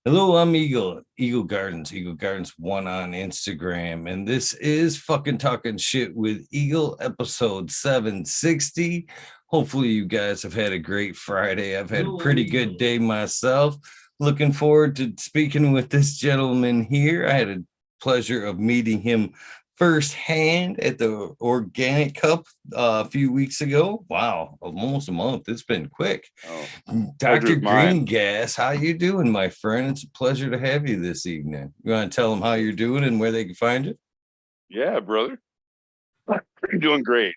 Hello, I'm Eagle Gardens one on Instagram, and this is fucking talking shit with Eagle episode 760. Hopefully, you guys have had a great Friday. I've had a pretty good day myself. Looking forward to speaking with this gentleman here. I had a pleasure of meeting him firsthand at the Organic Cup a few weeks ago. Wow, almost a month. It's been quick. Oh, Dr. pleasure's mine. Green Gas, how you doing, my friend? It's a pleasure to have you this evening. You want to tell them how you're doing and where they can find you? Yeah, brother. You're doing great.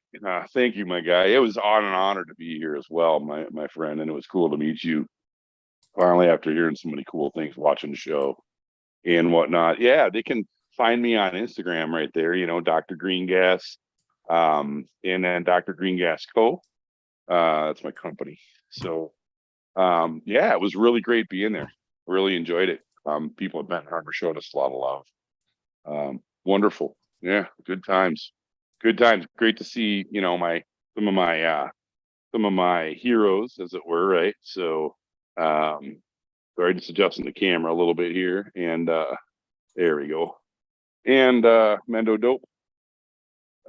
Thank you, my guy. It was on an honor to be here as well, my friend, and it was cool to meet you finally after hearing so many cool things, watching the show and whatnot. Yeah, they can find me on Instagram right there, Dr. Green Gas, and then Dr. Green Gas Co. That's my company. So yeah, it was really great being there. Really enjoyed it. People at Benton Harbor showed us a lot of love. Wonderful. Yeah, good times. Good times. Great to see, my some of my some of my heroes, as it were, right? So sorry, just adjusting the camera a little bit here. And there we go. And Mendo Dope.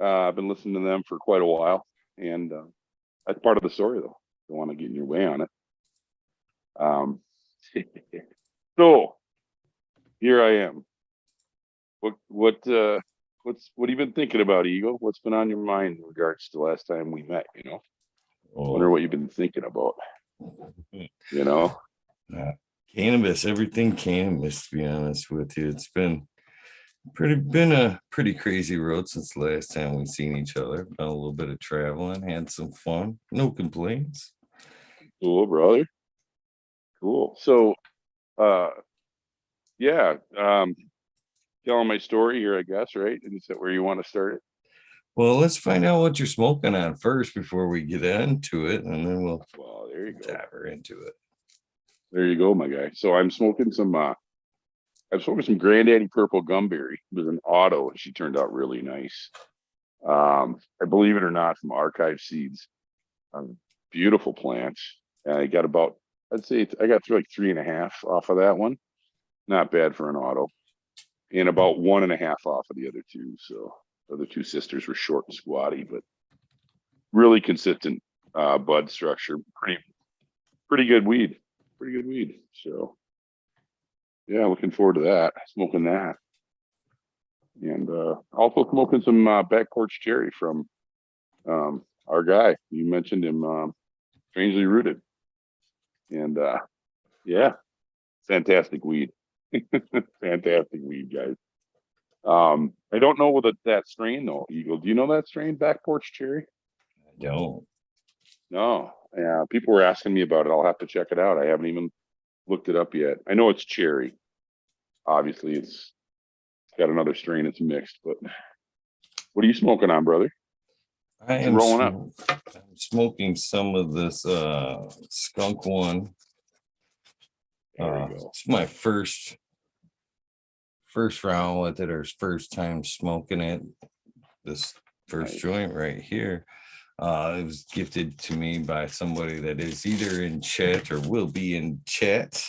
I've been listening to them for quite a while. And that's part of the story though. Don't want to get in your way on it. Um so here I am. What have you been thinking about, Eagle? What's been on your mind in regards to the last time we met? Wonder Oh, what you've been thinking about. You know, uh, cannabis, everything cannabis, to be honest with you. It's been a pretty crazy road since the last time we seen each other. Done a little bit of traveling, had some fun, no complaints. cool, brother. Cool. So, uh, yeah, telling my story here, I guess, right? And is that where you want to start it? Well, let's find out what you're smoking on first before we get into it, and then we'll Well, there you go. dive right into it. There you go, my guy. So I'm smoking some Granddaddy Purple Gumberry. It was an auto, and she turned out really nice. I believe it or not, from Archive Seeds. Um, Beautiful plants. I got about, I'd say I got through like 3.5 off of that one. Not bad for an auto. And about 1.5 off of the other two. So the other two sisters were short and squatty, but really consistent bud structure. Pretty good weed. Pretty good weed. So yeah, looking forward to that. Smoking that. And also smoking some back porch cherry from our guy. You mentioned him, strangely rooted. And yeah, fantastic weed. Fantastic weed, guys. I don't know what that strain though, Eagle. Do you know that strain, back porch cherry? I don't. No. Yeah, people were asking me about it. I'll have to check it out. I haven't even looked it up yet. I know it's cherry. Obviously, it's got another strain that's mixed. But what are you smoking on, brother? I What you am rolling up? I'm smoking some of this skunk one. There we go. It's my first round with it, or first time smoking it. This first Nice. joint right here. It was gifted to me by somebody that is either in chat or will be in chat.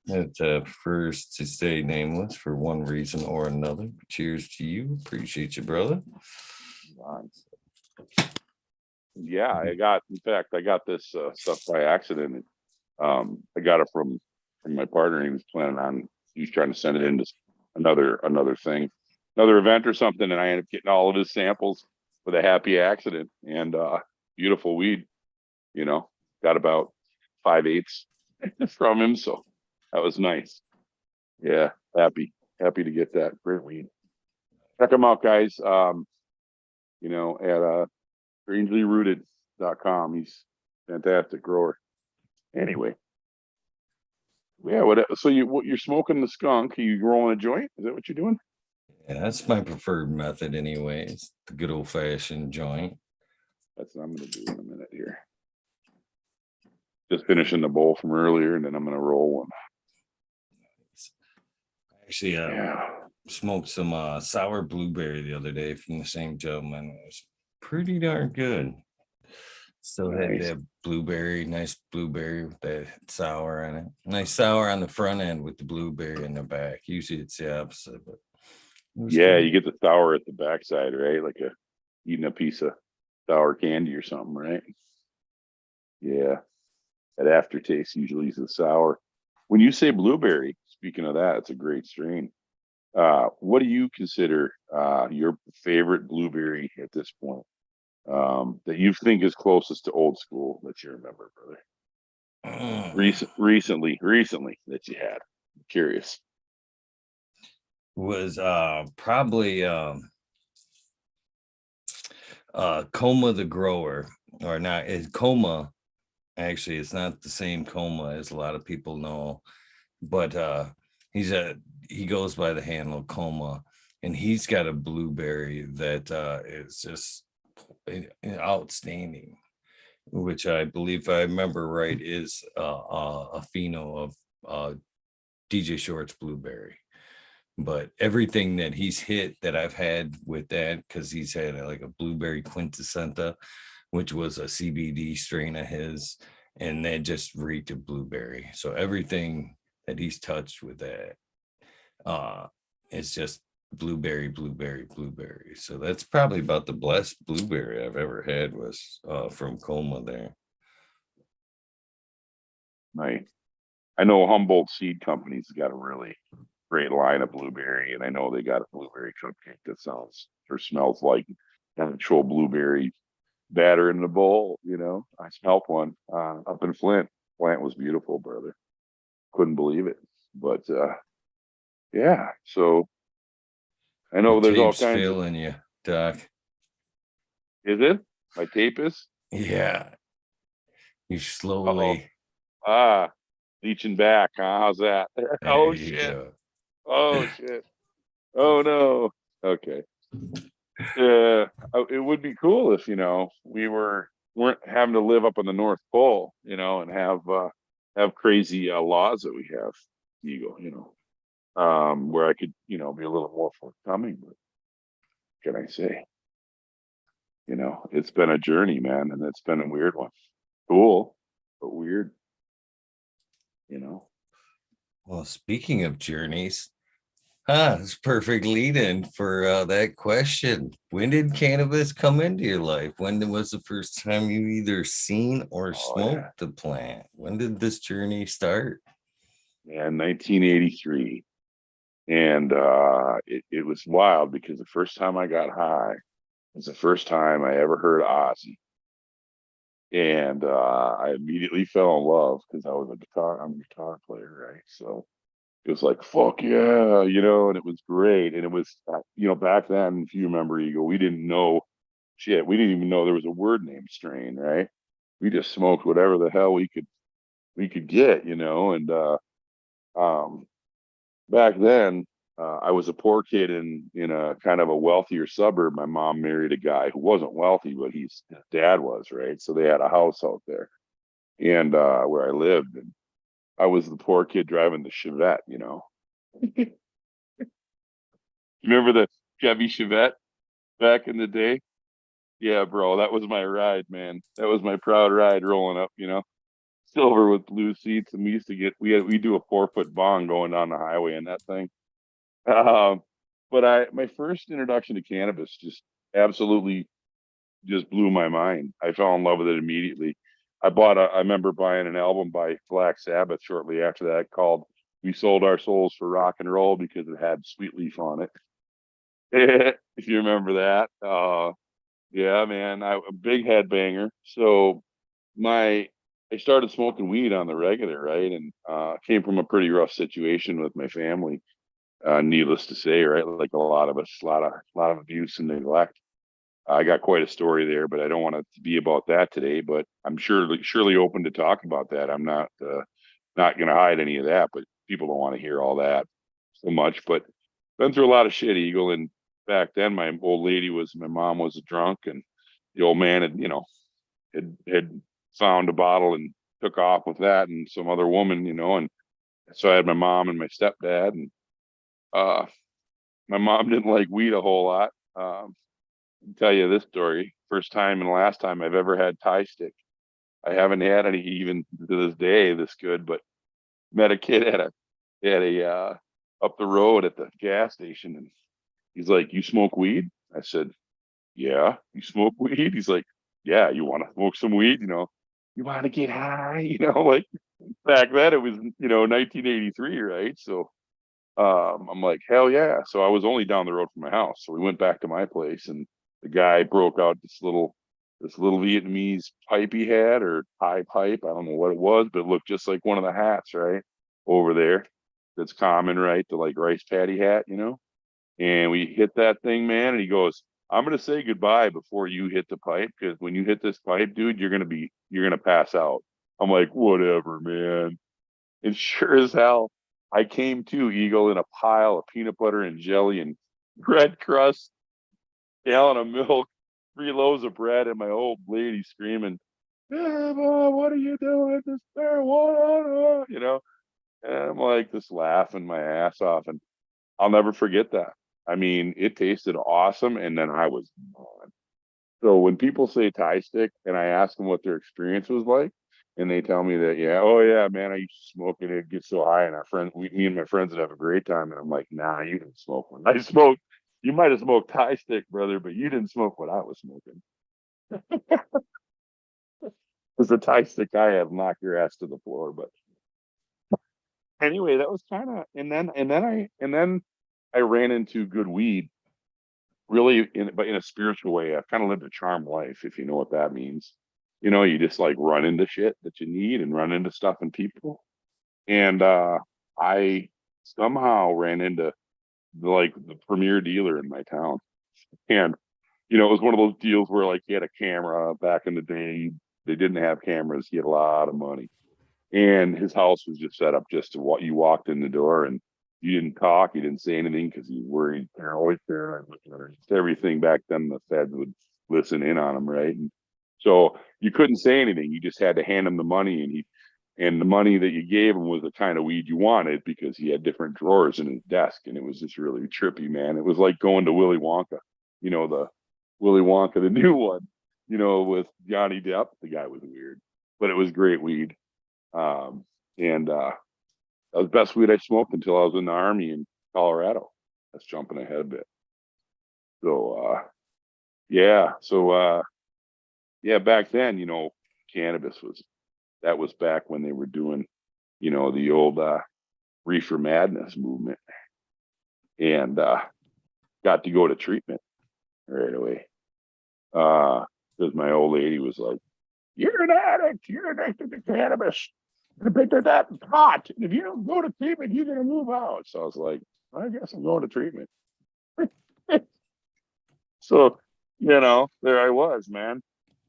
It prefers to stay nameless for one reason or another. Cheers to you. Appreciate you, brother. Nice. Yeah, in fact, I got this stuff by accident. I got it from my partner. He was trying to send it into another thing, another event or something, and I ended up getting all of his samples with a happy accident. And beautiful weed, you know, got about 5/8 from him, so that was nice. Yeah, happy to get that great weed. Check him out, guys. At strangelyrooted.com. He's a fantastic grower. Anyway, yeah. You're smoking the skunk? Are you rolling a joint? Is that what you're doing? Yeah, that's my preferred method, anyways. The good old fashioned joint. That's what I'm gonna do in a minute here. Just finishing the bowl from earlier, and then I'm gonna roll one. Actually, Yeah. smoked some sour blueberry the other day from the same gentleman. It was pretty darn good. Still had Nice. that blueberry, nice blueberry with that sour on it. Nice sour on the front end with the blueberry in the back. Usually it's the opposite, but it was Yeah, good. you get the sour at the backside, right? Like eating a piece of sour candy or something, right? Yeah, that aftertaste usually is the sour. When you say blueberry, speaking of that, it's a great strain. What do you consider your favorite blueberry at this point? That you think is closest to old school that you remember, brother? Recently that you had. I'm curious. Was probably Coma the grower, or not. It's Coma. Actually, it's not the same Coma as a lot of people know, but he's a he goes by the handle Coma, and he's got a blueberry that is just outstanding, which I believe, if I remember right, is a pheno of DJ Short's blueberry. But everything that he's hit that I've had with that, because he's had like a blueberry quintessenta, which was a CBD strain of his, and that just reeked of blueberry. So everything that he's touched with that, uh, it's just blueberry, blueberry, blueberry. So that's probably about the blessed blueberry I've ever had, was from Coma there. I know Humboldt Seed Company's got a really great line of blueberry, and I know they got a blueberry cupcake that sounds or smells like actual blueberry batter in the bowl. I smelt one up in Flint. Plant was beautiful, brother. Couldn't believe it. But yeah, so I Your know there's all tape's kinds of. failing you, Doc. Is it? My tape is? Yeah, you Uh-oh. slowly. Ah, leaching back, huh? How's that? There Oh you shit. go. Oh shit. Oh no. Okay. It would be cool if we weren't having to live up on the North Pole, and have crazy laws that we have, Eagle, where I could, be a little more forthcoming. But what can I say? It's been a journey, man, and it's been a weird one. Cool, but weird, you know. Well, speaking of journeys, it's perfect lead in for that question. When did cannabis come into your life? When was the first time you either seen or Oh yeah, smoked the plant? When did this journey start? yeah, 1983, and it was wild because the first time I got high was the first time I ever heard Ozzy. And I immediately fell in love because I'm a guitar player, right? So it was like, fuck yeah, and it was great. And it was, back then, if you remember, Eagle, we didn't know shit. We didn't even know there was a word named strain, right? We just smoked whatever the hell we could get, and um, back then, I was a poor kid in a kind of a wealthier suburb. My mom married a guy who wasn't wealthy, but his dad was, right? So they had a house out there, and where I lived, and I was the poor kid driving the Chevette. Remember the Chevy Chevette back in the day? Yeah, bro, that was my ride, man. That was my proud ride rolling up, silver with blue seats, and we do a 4-foot bong going down the highway in that thing. Um, but my first introduction to cannabis just absolutely just blew my mind. I fell in love with it immediately. I remember buying an album by Black Sabbath shortly after that called "We Sold Our Souls for Rock and Roll" because it had Sweet Leaf on it. If you remember that, yeah, man, a big headbanger. So my I started smoking weed on the regular, right, and came from a pretty rough situation with my family. Needless to say, right, like a lot of us, a lot of abuse and neglect. I got quite a story there, but I don't want it to be about that today. But I'm surely open to talk about that. I'm not going to hide any of that, but people don't want to hear all that so much. But been through a lot of shit, Eagle. And back then, my mom was a drunk, and the old man had found a bottle and took off with that and some other woman, and so I had my mom and my stepdad, and uh, my mom didn't like weed a whole lot. I'll tell you this story first time and last time I've ever had Thai stick. I haven't had any even to this day this good, but met a kid at a up the road at the gas station, and he's like, "You smoke weed?" I said, "Yeah." "You smoke weed?" He's like, "Yeah." "You want to smoke some weed? You want to get high?" Like back then it was 1983, right? So I'm like, hell yeah. So I was only down the road from my house. So we went back to my place, and the guy broke out this little Vietnamese pipe he had, or Thai pipe. I don't know what it was, but it looked just like one of the hats, right? Over there. That's common, right? The like rice paddy hat. And we hit that thing, man, and he goes, "I'm gonna say goodbye before you hit the pipe, because when you hit this pipe, dude, you're gonna pass out." I'm like, whatever, man. And sure as hell, I came to, Eagle, in a pile of peanut butter and jelly and bread crust, gallon of milk, 3 loaves of bread, and my old lady screaming, "Hey, Mom, what are you doing? This marijuana?" And I'm like just laughing my ass off. And I'll never forget that. I mean, it tasted awesome. And then I was gone. So when people say Thai stick and I ask them what their experience was like, and they tell me that, yeah, oh yeah, man, I used to smoke it. It gets so high, and me and my friends would have a great time. And I'm like, nah, you didn't smoke one. I smoked. You might have smoked Thai stick, brother, but you didn't smoke what I was smoking. Because the Thai stick I had knocked your ass to the floor. But anyway, that was kind of, and then I ran into good weed, really, but in a spiritual way. I've kind of lived a charmed life, if you know what that means. You just like run into shit that you need and run into stuff and people. And I somehow ran into the premier dealer in my town. And it was one of those deals where like he had a camera back in the day. They didn't have cameras. He had a lot of money. And his house was just set up just to what you walked in the door, and you didn't talk, you didn't say anything because you worried. They're always there. Everything back then, the feds would listen in on him, right? And so you couldn't say anything. You just had to hand him the money, and the money that you gave him was the kind of weed you wanted, because he had different drawers in his desk, and it was just really trippy, man. It was like going to Willy Wonka, the Willy Wonka, the new one, with Johnny Depp. The guy was weird, but it was great weed. And That was the best weed I smoked until I was in the army in Colorado. That's jumping ahead a bit. So yeah. So yeah, back then, cannabis was back when they were doing, the old reefer madness movement, and got to go to treatment right away. Because my old lady was like, "You're an addict. You're addicted to cannabis. You're addicted to that pot. And if you don't go to treatment, you're gonna move out." So I was like, "I guess I'm going to treatment." So, there I was, man.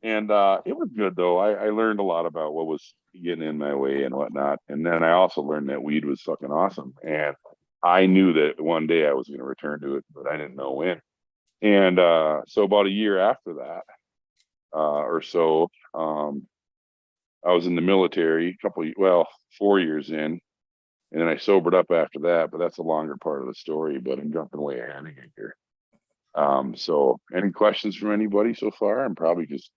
And it was good though. I learned a lot about what was getting in my way and whatnot. And then I also learned that weed was fucking awesome. And I knew that one day I was going to return to it, but I didn't know when. And so about a year after that, or so, I was in the military, 4 years in, and then I sobered up after that. But that's a longer part of the story. But I'm jumping way ahead here. So any questions from anybody so far? I'm probably just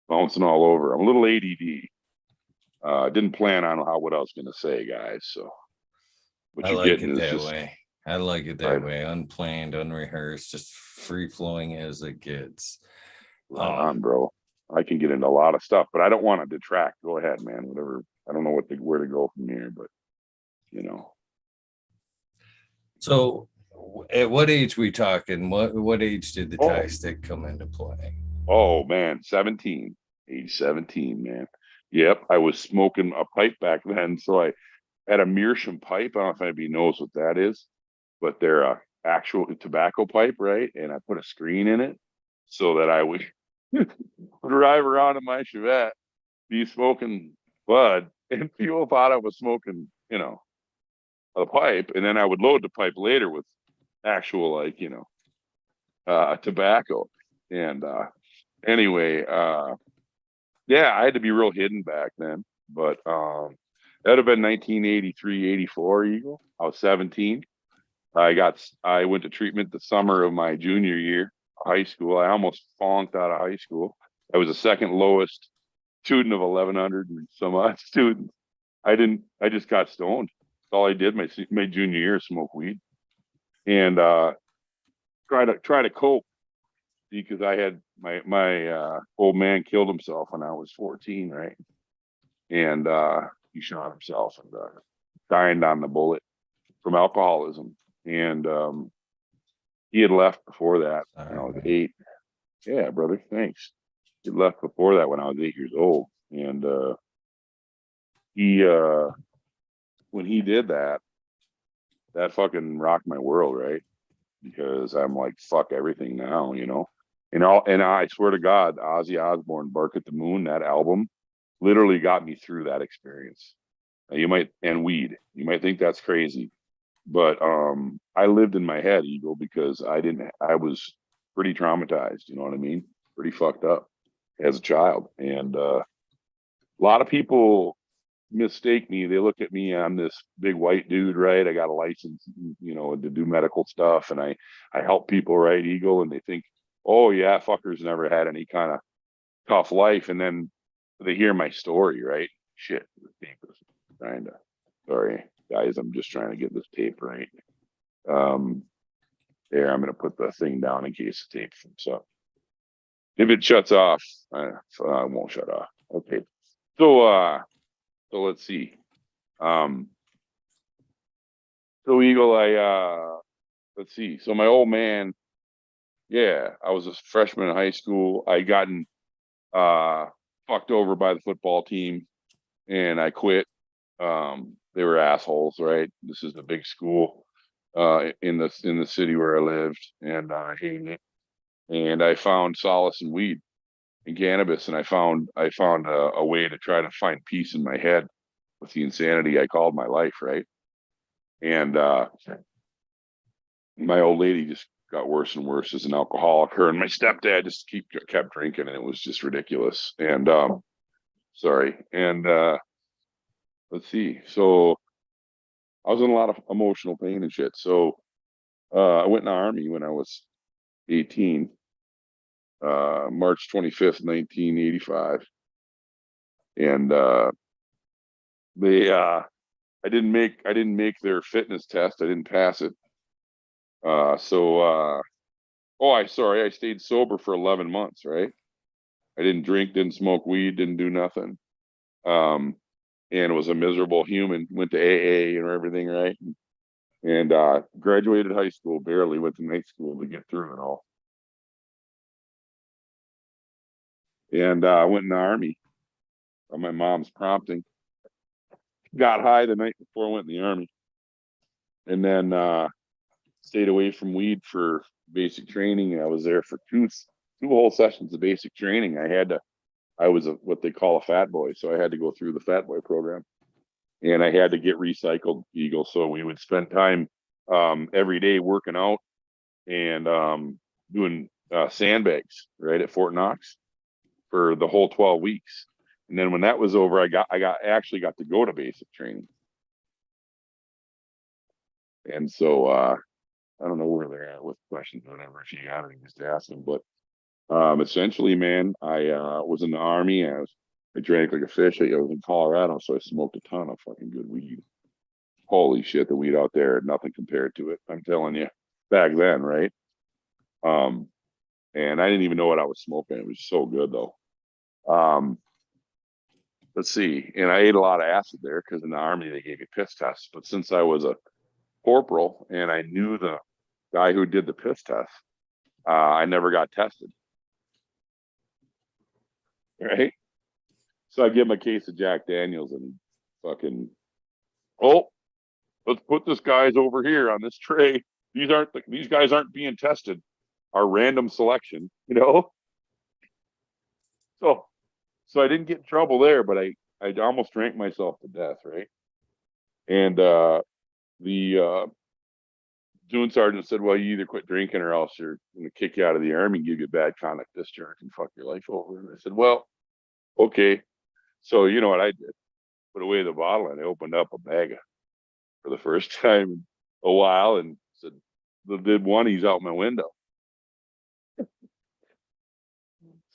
bouncing all over. I'm a little ADD. Didn't plan on what I was going to say, guys. So what I you're like getting it is that just way. I like it right, that way. Unplanned, unrehearsed, just free flowing as it gets. right on, bro. I can get into a lot of stuff, but I don't want to detract. Go ahead, man. Whatever. I don't know where to go from here, but you know. So at what age we talking? What age did the tie Oh, stick come into play? oh man, 17, age 17, man. Yep, I was smoking a pipe back then, so I had a meerschaum pipe. I don't know if anybody knows what that is, but they're a actual tobacco pipe, right? And I put a screen in it so that I would drive around in my Chevette, be smoking bud, and people thought I was smoking, a pipe, and then I would load the pipe later with actual, like, tobacco. And anyway, yeah, I had to be real hidden back then, but that would have been 1983, 84, Eagle. I was 17. I went to treatment the summer of my junior year. high school. I almost flunked out of high school. I was the second lowest student of 1,100 and some odd students. I just got stoned. That's all I did my junior year, smoke weed and try to cope because I had my old man killed himself when I was 14, right? And he shot himself and died on the bullet from alcoholism. And he had left before that when I Sorry, was man. 8. Yeah, brother, thanks. He left before that when I was 8 years old. And he when he did that, that fucking rocked my world, right? Because I'm like, fuck everything now, you know. And I swear to God, Ozzy Osbourne, Bark at the Moon, that album literally got me through that experience. You might and weed. You might think that's crazy, but I lived in my head, Eagle, because I was pretty traumatized, you know what I mean? Pretty fucked up as a child. And a lot of people mistake me. They look at me, I'm this big white dude, right? I got a license, you know, to do medical stuff, and I help people, right, Eagle, and they think, oh yeah, fuckers never had any kind of tough life. And then they hear my story, right? Shit, the tape is trying to, sorry guys, I'm just trying to get this tape right. Um there, I'm gonna put the thing down in case the tape comes up. If it shuts off, I won't shut off. Okay. So so let's see. Um so Eagle, I let's see. So my old man, yeah, I was a freshman in high school. I gotten uh fucked over by the football team and I quit. They were assholes, right? This is a big school in the city where I lived, and I hated it. And I found solace in weed and cannabis, and I found a way to try to find peace in my head with the insanity I called my life, right? And my old lady just got worse and worse as an alcoholic. Her and my stepdad just kept drinking, and it was just ridiculous. And sorry, and let's see. So I was in a lot of emotional pain and shit. So I went in the army when I was 18, March 25th, 1985. And they I didn't make their fitness test. I didn't pass it. So oh, I stayed sober for 11 months, right? I didn't drink, didn't smoke weed, didn't do nothing. Um and was a miserable human, went to AA and everything, right? And graduated high school, barely went to night school to get through it all. And went in the army on my mom's prompting. Got high the night before I went in the army, and then stayed away from weed for basic training. I was there for two whole sessions of basic training. I was what they call a fat boy, so I had to go through the fat boy program, and I had to get recycled, Eagle. So we would spend time every day working out and doing sandbags right at Fort Knox for the whole 12 weeks. And then when that was over, actually got to go to basic training. And so I don't know where they're at with questions or whatever. If you got any, just ask them. But essentially, man, I was in the army. I drank like a fish. I was in Colorado, so I smoked a ton of fucking good weed. Holy shit, the weed out there, nothing compared to it. I'm telling you, back then, right? Um, and I didn't even know what I was smoking. It was so good though. Um, let's see. And I ate a lot of acid there because in the army they gave you piss tests. But since I was a corporal and I knew the guy who did the piss test, I never got tested. Right. So I give him a case of Jack Daniels and fucking, oh, let's put this guy's over here on this tray. These guys aren't being tested. Our random selection, you know? So so I didn't get in trouble there, but I almost drank myself to death, right? And the June sergeant said, well, you either quit drinking or else you're going to kick you out of the army and give you a bad conduct discharge and fuck your life over. And I said, well, okay. So you know what I did? Put away the bottle and I opened up a bag for the first time in a while and said, the did one, he's out my window.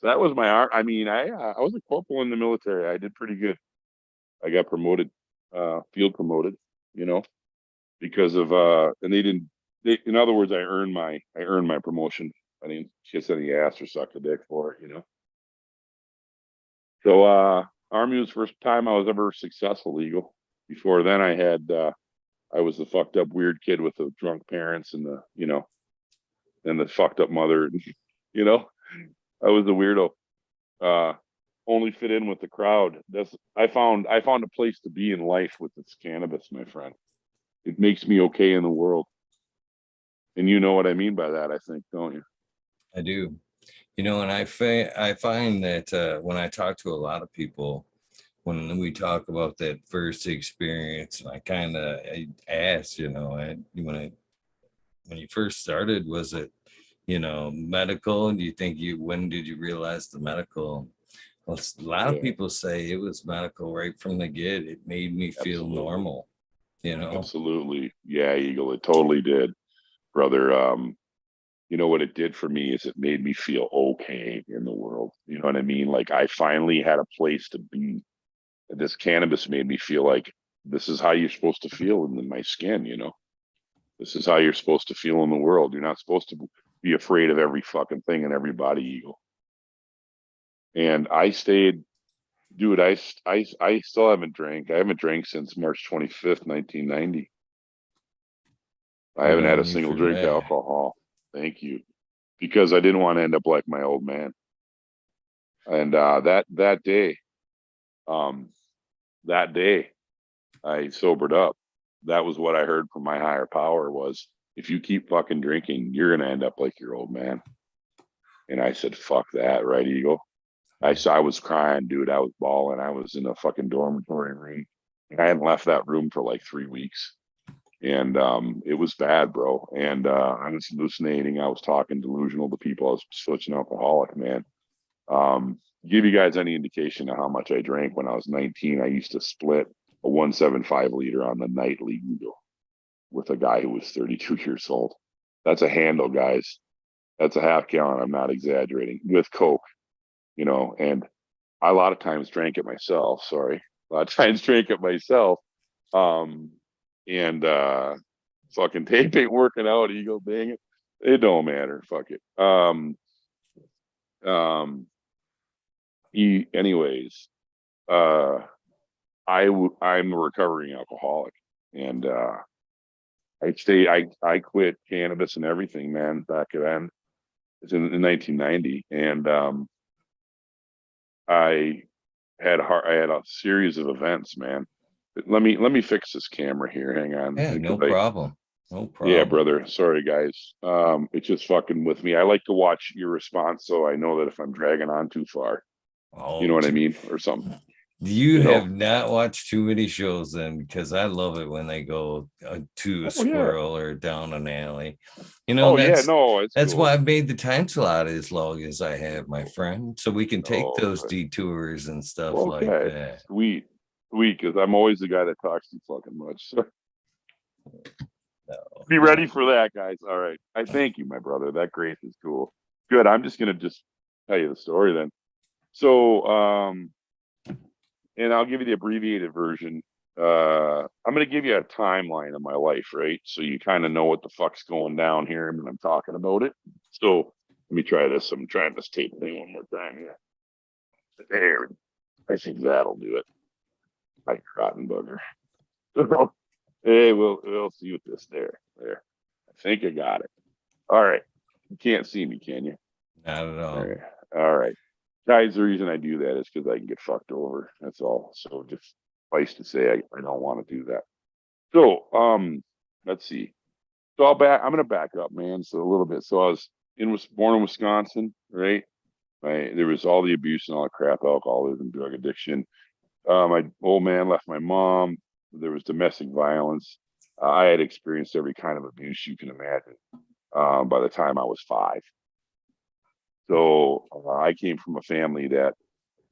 So that was my art. I mean, I was a corporal in the military. I did pretty good. I got promoted, field promoted, you know, because of and they didn't. In other words, I earned my promotion. I didn't kiss any ass or suck a dick for it, you know. So Army was the first time I was ever successful legal. Before then, I was the fucked up weird kid with the drunk parents and the and the fucked up mother. You know, I was a weirdo. Uh, Only fit in with the crowd. That's I found a place to be in life with this cannabis, my friend. It makes me okay in the world, and you know what I mean by that, I think, don't you? I do. And I find that when I talk to a lot of people, when we talk about that first experience, I ask, when you first started, was it, medical? Do you think when did you realize the medical? Well, a lot of Yeah, people say it was medical right from the get. It made me feel absolutely, normal, you know? absolutely. Yeah, Eagle, it totally did, brother. You know what it did for me is it made me feel okay in the world. You know what I mean? Like I finally had a place to be. This cannabis made me feel like this is how you're supposed to feel in my skin, you know? This is how you're supposed to feel in the world. You're not supposed to be afraid of every fucking thing and everybody, Eagle. And I stayed, dude. I still haven't drank. I haven't drank since March 25th, 1990. I Good haven't had a on you single for drink of that. alcohol. Thank you, because I didn't want to end up like my old man. And um, that day, I sobered up. That was what I heard from my higher power was, if you keep fucking drinking, you're gonna end up like your old man. And I said, fuck that, right, Eagle? I was crying, dude. I was bawling. I was in a fucking dormitory room. I hadn't left that room for like 3 weeks. And it was bad, bro. And I was hallucinating. I was talking delusional to people. I was such an alcoholic, man. Give you guys any indication of how much I drank when I was 19, I used to split a 175 liter on the nightly with a guy who was 32 years old. That's a handle, guys. That's a half gallon. I'm not exaggerating, with Coke, and I a lot of times drank it myself. Sorry. A lot of times drank it myself. Um, and fucking tape ain't working out, Eagle. Dang it. It don't matter. Fuck it. Um, anyways, uh, I'm a recovering alcoholic, and I quit cannabis and everything, man, back then. It's in 1990, and I I had a series of events, man. Let me fix this camera here. Hang on, Yeah, because no problem. No yeah, problem. brother. Sorry, guys. It's just fucking with me. I like to watch your response, so I know that if I'm dragging on too far, you Oh, know what I mean, or something. you You know. have not watched too many shows then, because I love it when they go to a Oh yeah. squirrel or down an alley. Oh yeah. That's No, it's why cool. I've made the time slot as long as I have, my friend, so we can take Oh, those okay. detours and stuff like Okay. that. Sweet. Sweet. Because I'm always the guy that talks too fucking much. So No, be ready no. for that, guys. All right. I thank you, my brother. That grace is cool. Good. I'm just gonna just tell you the story then. So, and I'll give you the abbreviated version. I'm gonna give you a timeline of my life, right? So you kind of know what the fuck's going down here when I'm talking about it. So let me try this. I'm trying this tape thing one more time here. There. I think that'll do it. I rotten bugger. Hey, we'll see with this there. I think I got it. All right. You can't see me, can you? Not at All all. right. All right. Guys, the reason I do that is because I can get fucked over. That's all. So just suffice to say I don't want to do that. So let's see. So I'm gonna back up, man. So a little bit. So I was born in Wisconsin, right? There was all the abuse and all the crap, alcoholism, drug addiction. My old man left my mom. There was domestic violence. I had experienced every kind of abuse you can imagine by the time I was 5. So I came from a family that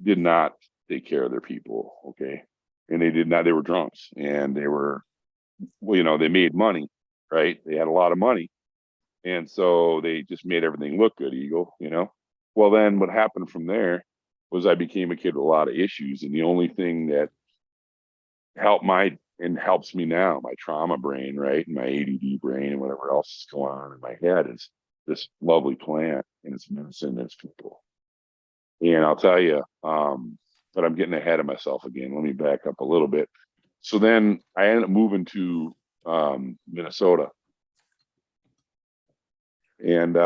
did not take care of their people. Okay. And they did not, they were drunks and they were, well, they made money, right? They had a lot of money. And so they just made everything look good, Eagle. Well, then what happened from there was I became a kid with a lot of issues, and the only thing that helped my and helps me now, my trauma brain, right, and my ADD brain, and whatever else is going on in my head, is this lovely plant and its medicine and its people. And I'll tell you, but I'm getting ahead of myself again. Let me back up a little bit. So then I ended up moving to Minnesota, and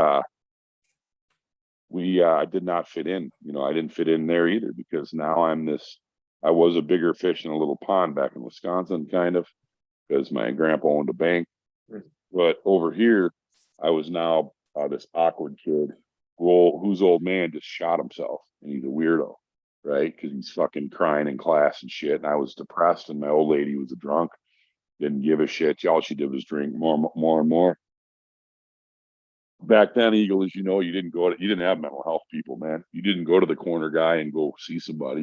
we I did not fit in. You know, I didn't fit in there either because now I'm this. I was a bigger fish in a little pond back in Wisconsin, kind of, because my grandpa owned a bank. But over here, I was now this awkward kid whose old man just shot himself, and he's a weirdo, right? Because he's fucking crying in class and shit. And I was depressed, and my old lady was a drunk, didn't give a shit. All she did was drink more and more. Back then, Eagle, as you know, you didn't have mental health people, man. You didn't go to the corner guy and go see somebody,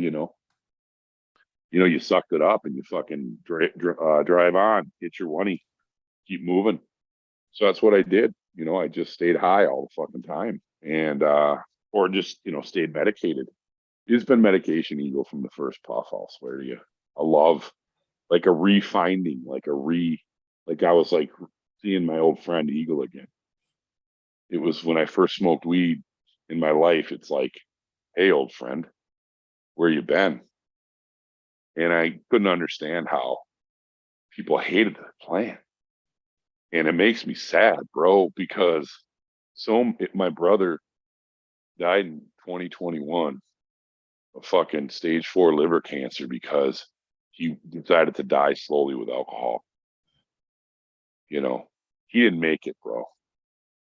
you sucked it up and you fucking drive on, hit your oney, keep moving. So that's what I did. I just stayed high all the fucking time, and or just stayed medicated. It's been medication, Eagle, from the first puff. I'll swear to you. A love, like a refinding, like I was like seeing my old friend Eagle again. It was when I first smoked weed in my life. It's like, hey, old friend, where you been? And I couldn't understand how people hated the plant. And it makes me sad, bro, because my brother died in 2021 of fucking stage 4 liver cancer because he decided to die slowly with alcohol. He didn't make it, bro.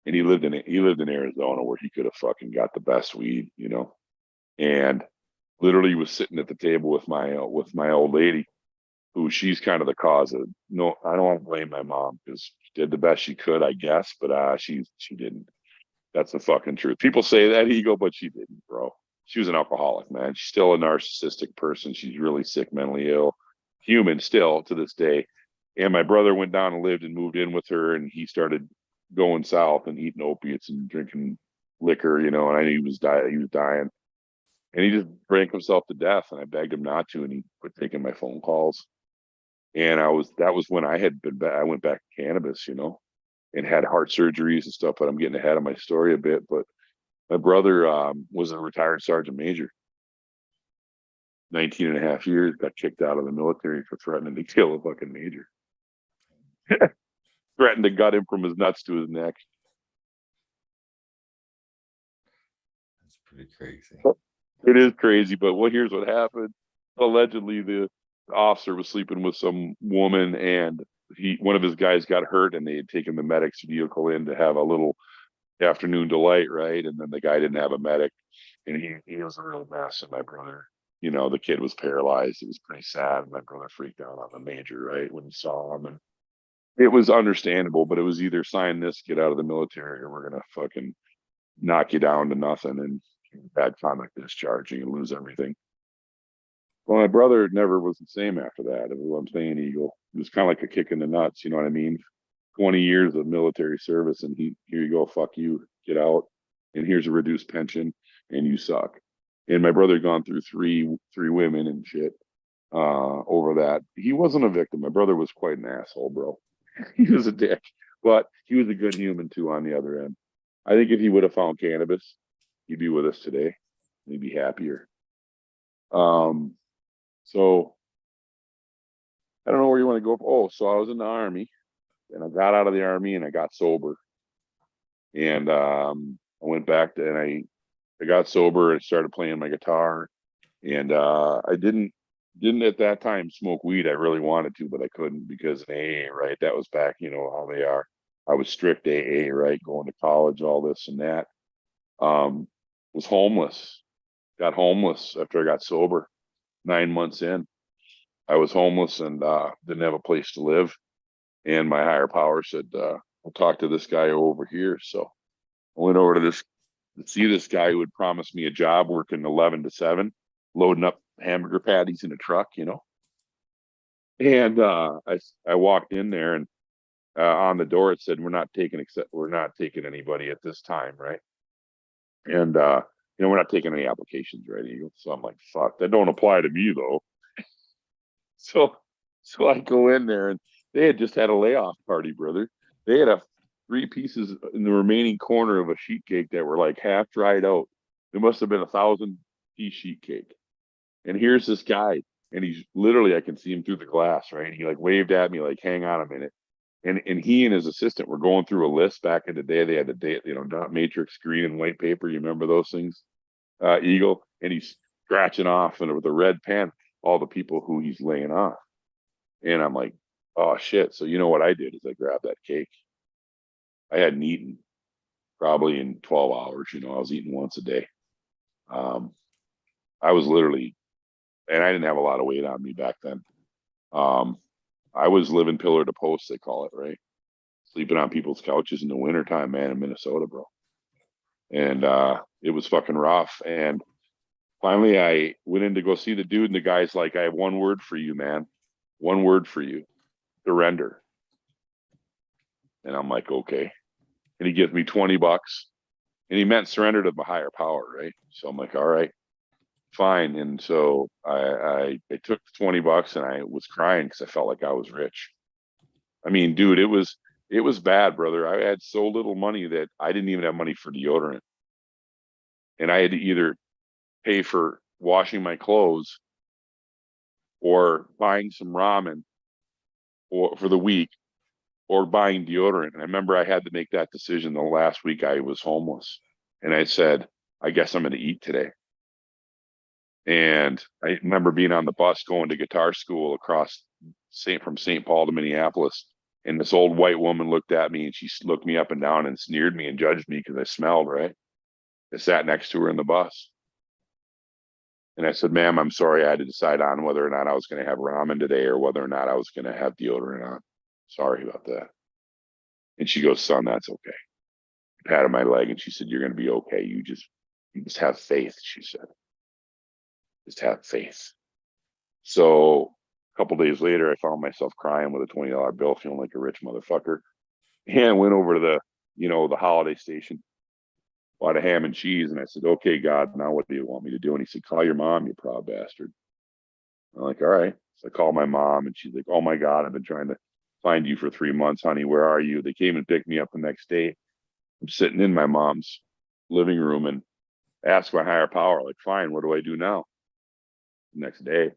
And he lived in Arizona where he could have fucking got the best weed, and literally was sitting at the table with my old lady, who she's kind of the cause of. No, I don't want to blame my mom because she did the best she could, I guess, but she didn't. That's the fucking truth. People say that, Ego, but she didn't, bro. She was an alcoholic, man. She's still a narcissistic person. She's really sick, mentally ill, human still to this day. And my brother went down and lived and moved in with her, and he started going south and eating opiates and drinking liquor, and I knew he was dying. He was dying, and he just drank himself to death. And I begged him not to, and he quit taking my phone calls. And that was when I had been back. I went back to cannabis, and had heart surgeries and stuff. But I'm getting ahead of my story a bit. But my brother was a retired sergeant major, 19 and a half years, got kicked out of the military for threatening to kill a fucking major. Threatened to gut him from his nuts to his neck. That's pretty crazy. It is crazy, but here's what happened. Allegedly, the officer was sleeping with some woman, and one of his guys got hurt, and they had taken the medic's vehicle in to have a little afternoon delight, right? And then the guy didn't have a medic, and he was a real mess. And my brother, the kid was paralyzed. It was pretty sad. My brother freaked out on the major, right, when he saw him, and it was understandable. But it was either sign this, get out of the military, or we're gonna fucking knock you down to nothing and bad conduct discharging and lose everything. Well, my brother never was the same after that. Is what I'm saying, Eagle. It was kind of like a kick in the nuts. You know what I mean? 20 years of military service, and here you go, fuck you, get out, and here's a reduced pension, and you suck. And my brother had gone through three women and shit over that. He wasn't a victim. My brother was quite an asshole, bro. He was a dick, but he was a good human too on the other end. I think if he would have found cannabis, he'd be with us today. He'd be happier. So I don't know where you want to go. Oh, so I was in the Army, and I got out of the Army and I got sober. And I went back to, and I got sober and started playing my guitar. And I didn't at that time smoke weed. I really wanted to, but I couldn't because of AA, right? That was back, how they are. I was strict AA, right? Going to college, all this and that. Was homeless. Got homeless after I got sober. 9 months in, I was homeless and didn't have a place to live. And my higher power said, "I'll talk to this guy over here." So I went over to see this guy who had promised me a job working 11 to 7, loading up hamburger patties in a truck, And I walked in there, and on the door it said, we're not taking anybody at this time, right? And we're not taking any applications, right, Eagle? So I'm like, fuck, that don't apply to me though. So, so I go in there and they had just had a layoff party, brother. They had 3 pieces in the remaining corner of a sheet cake that were like half dried out. It must have been 1,000 piece sheet cake. And here's this guy, and he's literally, I can see him through the glass, right? And he like waved at me, like, hang on a minute. And he and his assistant were going through a list back in the day. They had the day, dot matrix green and white paper. You remember those things, Eagle? And he's scratching off and with a red pen all the people who he's laying off. And I'm like, oh shit. So you know what I did is I grabbed that cake. I hadn't eaten probably in 12 hours. I was eating once a day. Um, I was literally, and I didn't have a lot of weight on me back then. Um, I was living pillar to post, they call it, right? Sleeping on people's couches in the wintertime, man, in Minnesota, bro. And it was fucking rough. And finally, I went in to go see the dude, and the guy's like, I have one word for you, man. One word for you: surrender. And I'm like, okay. And he gives me $20, and he meant surrender to my higher power, right? So I'm like, all right, fine. And so I took the $20 and I was crying because I felt like I was rich. I mean, dude, it was bad, brother. I had so little money that I didn't even have money for deodorant, and I had to either pay for washing my clothes or buying some ramen or for the week or buying deodorant. And I remember I had to make that decision the last week I was homeless. And I said, I guess I'm going to eat today. And I remember being on the bus going to guitar school from St. Paul to Minneapolis. And this old white woman looked at me, and she looked me up and down and sneered me and judged me because I smelled, right? I sat next to her in the bus. And I said, ma'am, I'm sorry. I had to decide on whether or not I was going to have ramen today or whether or not I was going to have deodorant on. Sorry about that. And she goes, son, that's okay. I patted my leg and she said, you're going to be okay. You just have faith, she said. Just have faith. So a couple days later, I found myself crying with a $20 bill, feeling like a rich motherfucker. And went over to the holiday station, bought a ham and cheese. And I said, okay, God, now what do you want me to do? And he said, call your mom, you proud bastard. I'm like, all right. So I called my mom, and she's like, oh my God, I've been trying to find you for 3 months, honey. Where are you? They came and picked me up the next day. I'm sitting in my mom's living room and asked my higher power, like, fine, what do I do now? The next day,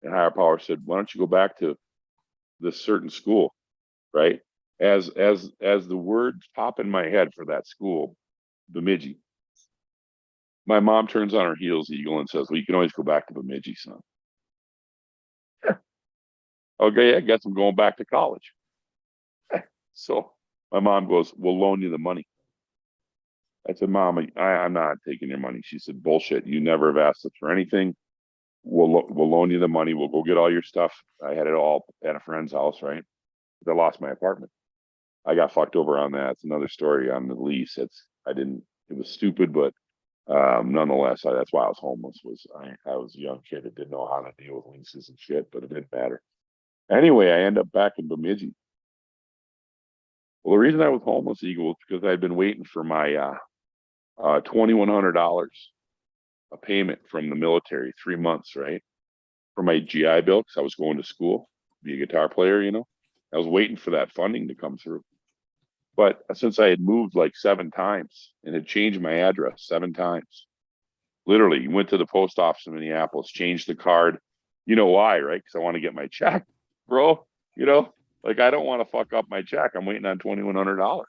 the higher power said, why don't you go back to this certain school, right? As the words pop in my head for that school, Bemidji, my mom turns on her heels, Eagle, and says, well, you can always go back to Bemidji, son. Okay, I guess I'm going back to college. So my mom goes, we'll loan you the money. I said, Mom, I'm not taking your money. She said, bullshit. You never have asked us for anything. We'll loan you the money. We'll go get all your stuff. I had it all at a friend's house, right? I lost my apartment. I got fucked over on that. It's another story on the lease. It was stupid, but nonetheless, that's why I was homeless. I was a young kid that didn't know how to deal with leases and shit, but it didn't matter. Anyway, I end up back in Bemidji. Well, the reason I was homeless, Eagle, is because I'd been waiting for my $2,100 a payment from the military, 3 months, right? For my GI Bill, because I was going to school, be a guitar player, I was waiting for that funding to come through. But since I had moved like 7 times and had changed my address 7 times, literally went to the post office in Minneapolis, changed the card. You know why, right? Because I want to get my check, bro. Like I don't want to fuck up my check. I'm waiting on $2,100,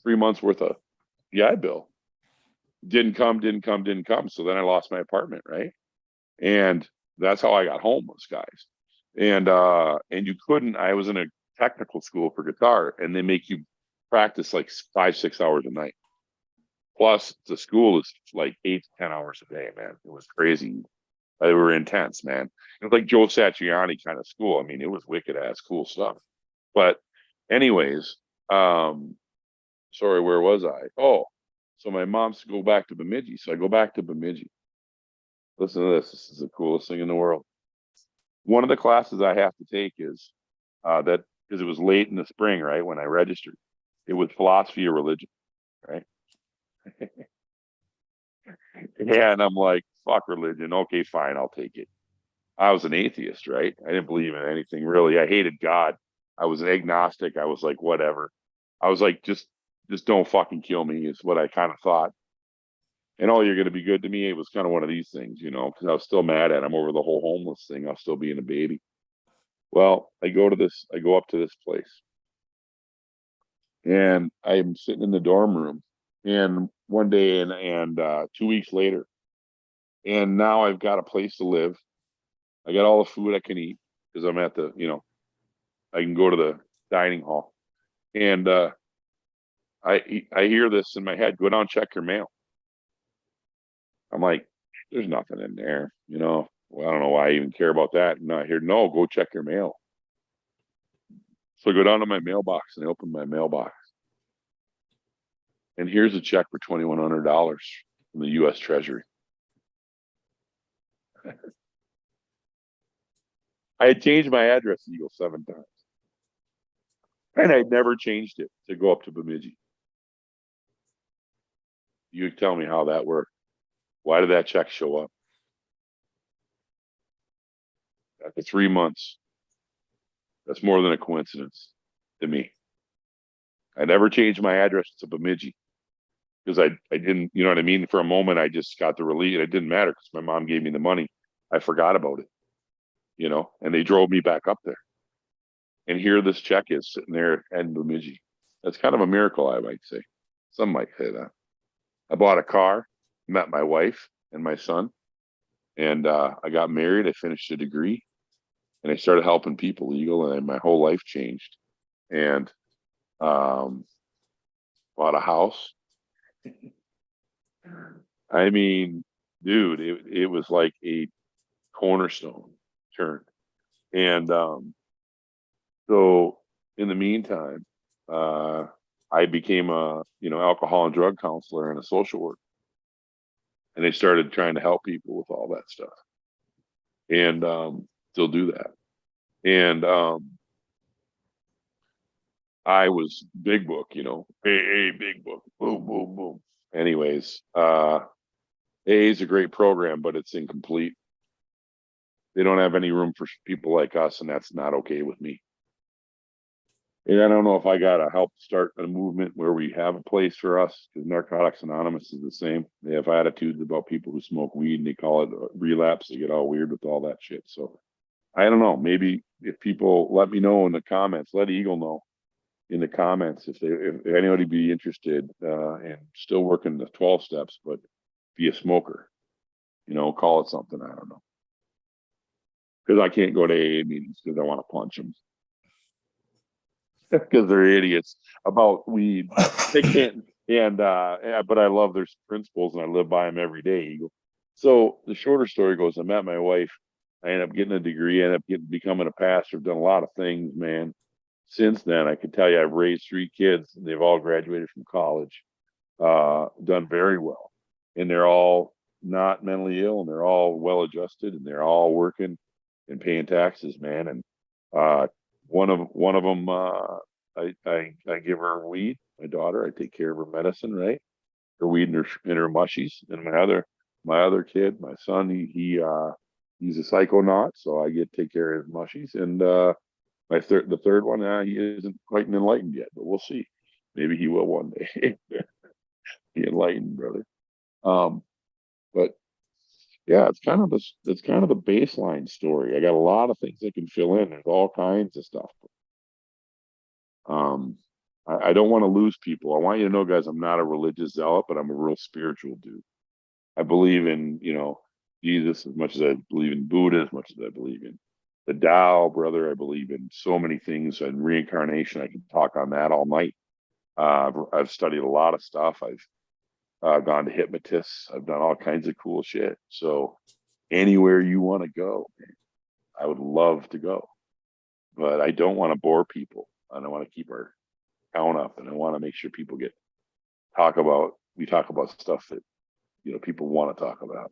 3 months worth of GI Bill. Didn't come. So then I lost my apartment, right? And that's how I got homeless, guys. And you couldn't. I was in a technical school for guitar, and they make you practice like 5-6 hours a night. Plus, the school is like 8 to 10 hours a day, man. It was crazy. They were intense, man. It was like Joe Satriani kind of school. I mean, it was wicked ass cool stuff. But, anyways, sorry, where was I? Oh, so my mom's to go back to Bemidji. So I go back to Bemidji. Listen to this. This is the coolest thing in the world. One of the classes I have to take is that because it was late in the spring, right, when I registered. It was philosophy of religion, right? And I'm like, fuck religion. Okay, fine, I'll take it. I was an atheist, right? I didn't believe in anything really. I hated God. I was an agnostic. I was like, whatever. I was like, just don't fucking kill me is what I kind of thought. And oh, you're going to be good to me. It was kind of one of these things, because I was still mad at him over the whole homeless thing. I was still being a baby. Well, I go up to this place and I'm sitting in the dorm room and one day and 2 weeks later, and now I've got a place to live. I got all the food I can eat because I'm at I can go to the dining hall. And I hear this in my head, go down, check your mail. I'm like, there's. In there, Well, I don't know why I even care about that. And I hear, no, go check your mail. So I go down to my mailbox and I open my mailbox. And here's a check for $2,100 from the U.S. Treasury. I had changed my address to Eagle 7 times. And I'd never changed it to go up to Bemidji. You tell me how that worked. Why did that check show up? After 3 months, that's more than a coincidence to me. I never changed my address to Bemidji because I didn't, you know what I mean? For a moment, I just got the relief. It didn't matter because my mom gave me the money. I forgot about it, and they drove me back up there. And here this check is sitting there in Bemidji. That's kind of a miracle, I might say. Some might say that. I bought a car, met my wife and my son, and I got married. I finished a degree, and I started helping people legal, and my whole life changed. And um, bought a house. I mean, dude, it was like a cornerstone turn. And so in the meantime, uh, I became a alcohol and drug counselor and a social worker, and I started trying to help people with all that stuff, and still do that. And I was big book, hey, big book, boom, boom, boom. Anyways, AA is a great program, but it's incomplete. They don't have any room for people like us, and that's not okay with me. And I don't know if I got to help start a movement where we have a place for us, because Narcotics Anonymous is the same. They have attitudes about people who smoke weed and they call it a relapse. They get all weird with all that shit. So I don't know. Maybe if people let me know in the comments, let Eagle know in the comments if anybody be interested and still working the 12 steps, but be a smoker, call it something. I don't know. Because I can't go to AA meetings because I want to punch them. Because they're idiots about weed. They can't. And but I love their principles and I live by them every day, Eagle. So the shorter story goes, I met my wife. I ended up getting a degree. I ended up becoming a pastor. I've done a lot of things, man. Since then, I can tell you I've raised 3 kids. And they've all graduated from college, done very well. And they're all not mentally ill and they're all well adjusted and they're all working and paying taxes, man. And one of them, I give her weed. My daughter, I take care of her medicine, right? Her weed and her mushies. And my other kid, my son, he's a psychonaut, so I get to take care of his mushies. And the third one, he isn't quite enlightened yet, but we'll see. Maybe he will one day. Be enlightened, brother. But yeah, it's kind of the baseline story. I got a lot of things I can fill in. There's all kinds of stuff. Um, I don't want to lose people. I want you to know, guys, I'm not a religious zealot, but I'm a real spiritual dude. I believe in, Jesus as much as I believe in Buddha, as much as I believe in the Tao, brother. I believe in so many things and reincarnation. I can talk on that all night. I've studied a lot of stuff. I've gone to hypnotists. I've done all kinds of cool shit. So anywhere you want to go, I would love to go, but I don't want to bore people. I don't want to keep our count up, and I want to make sure people we talk about stuff that people want to talk about.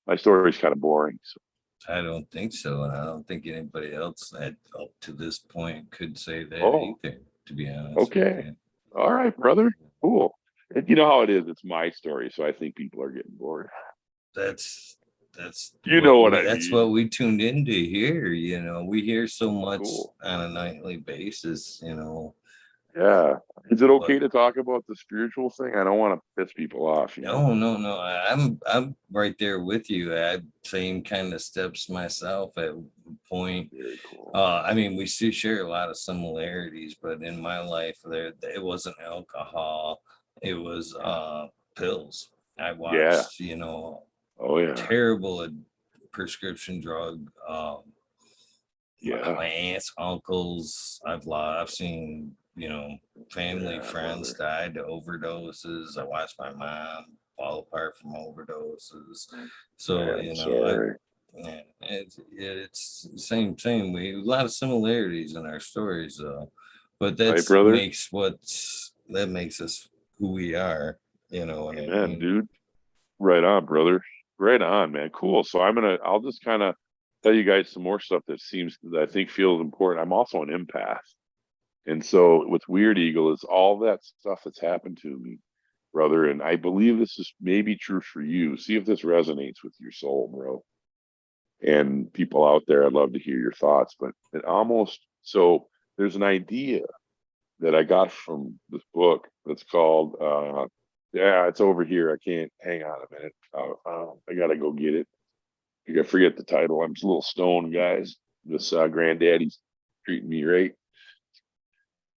My story is kind of boring. So. I don't think so, and I don't think anybody else that up to this point could say that Oh, either. To be honest with okay. you. All right, brother. Cool. And you know how it is. It's my story, so I think people are getting bored. That's that's You know what I that's mean? what we tuned in to hear. We hear so much Cool. on a nightly basis. Yeah. Is it But okay to talk about the spiritual thing? I don't want to piss people off, you know? no, no, no. I'm right there with you. I same kind of steps myself at point. Very cool. I mean, we still share a lot of similarities, but in my life, there it wasn't alcohol; it was pills. I Yeah. watched, Oh yeah. terrible prescription drug. Yeah. My aunts, uncles, I've seen, family, Yeah, friends brother. died to overdoses. I watched my mom fall apart from overdoses. So, I'm sorry. yeah, it's same. We a lot of similarities in our stories, though. But Hey, brother. that makes us who we are. You know what I Amen, mean? dude. Right on, brother. Right on, man. Cool. So I'll just kind of tell you guys some more stuff that I think feels important. I'm also an empath. And so with Weird Eagle is all that stuff that's happened to me, brother. And I believe this is maybe true for you. See if this resonates with your soul, bro. And people out there, I'd love to hear your thoughts. But so there's an idea that I got from this book that's called, yeah, it's over here. I can't hang on a minute. I got to go get it. I forget the title. I'm just a little stoned, guys. This granddaddy's treating me right.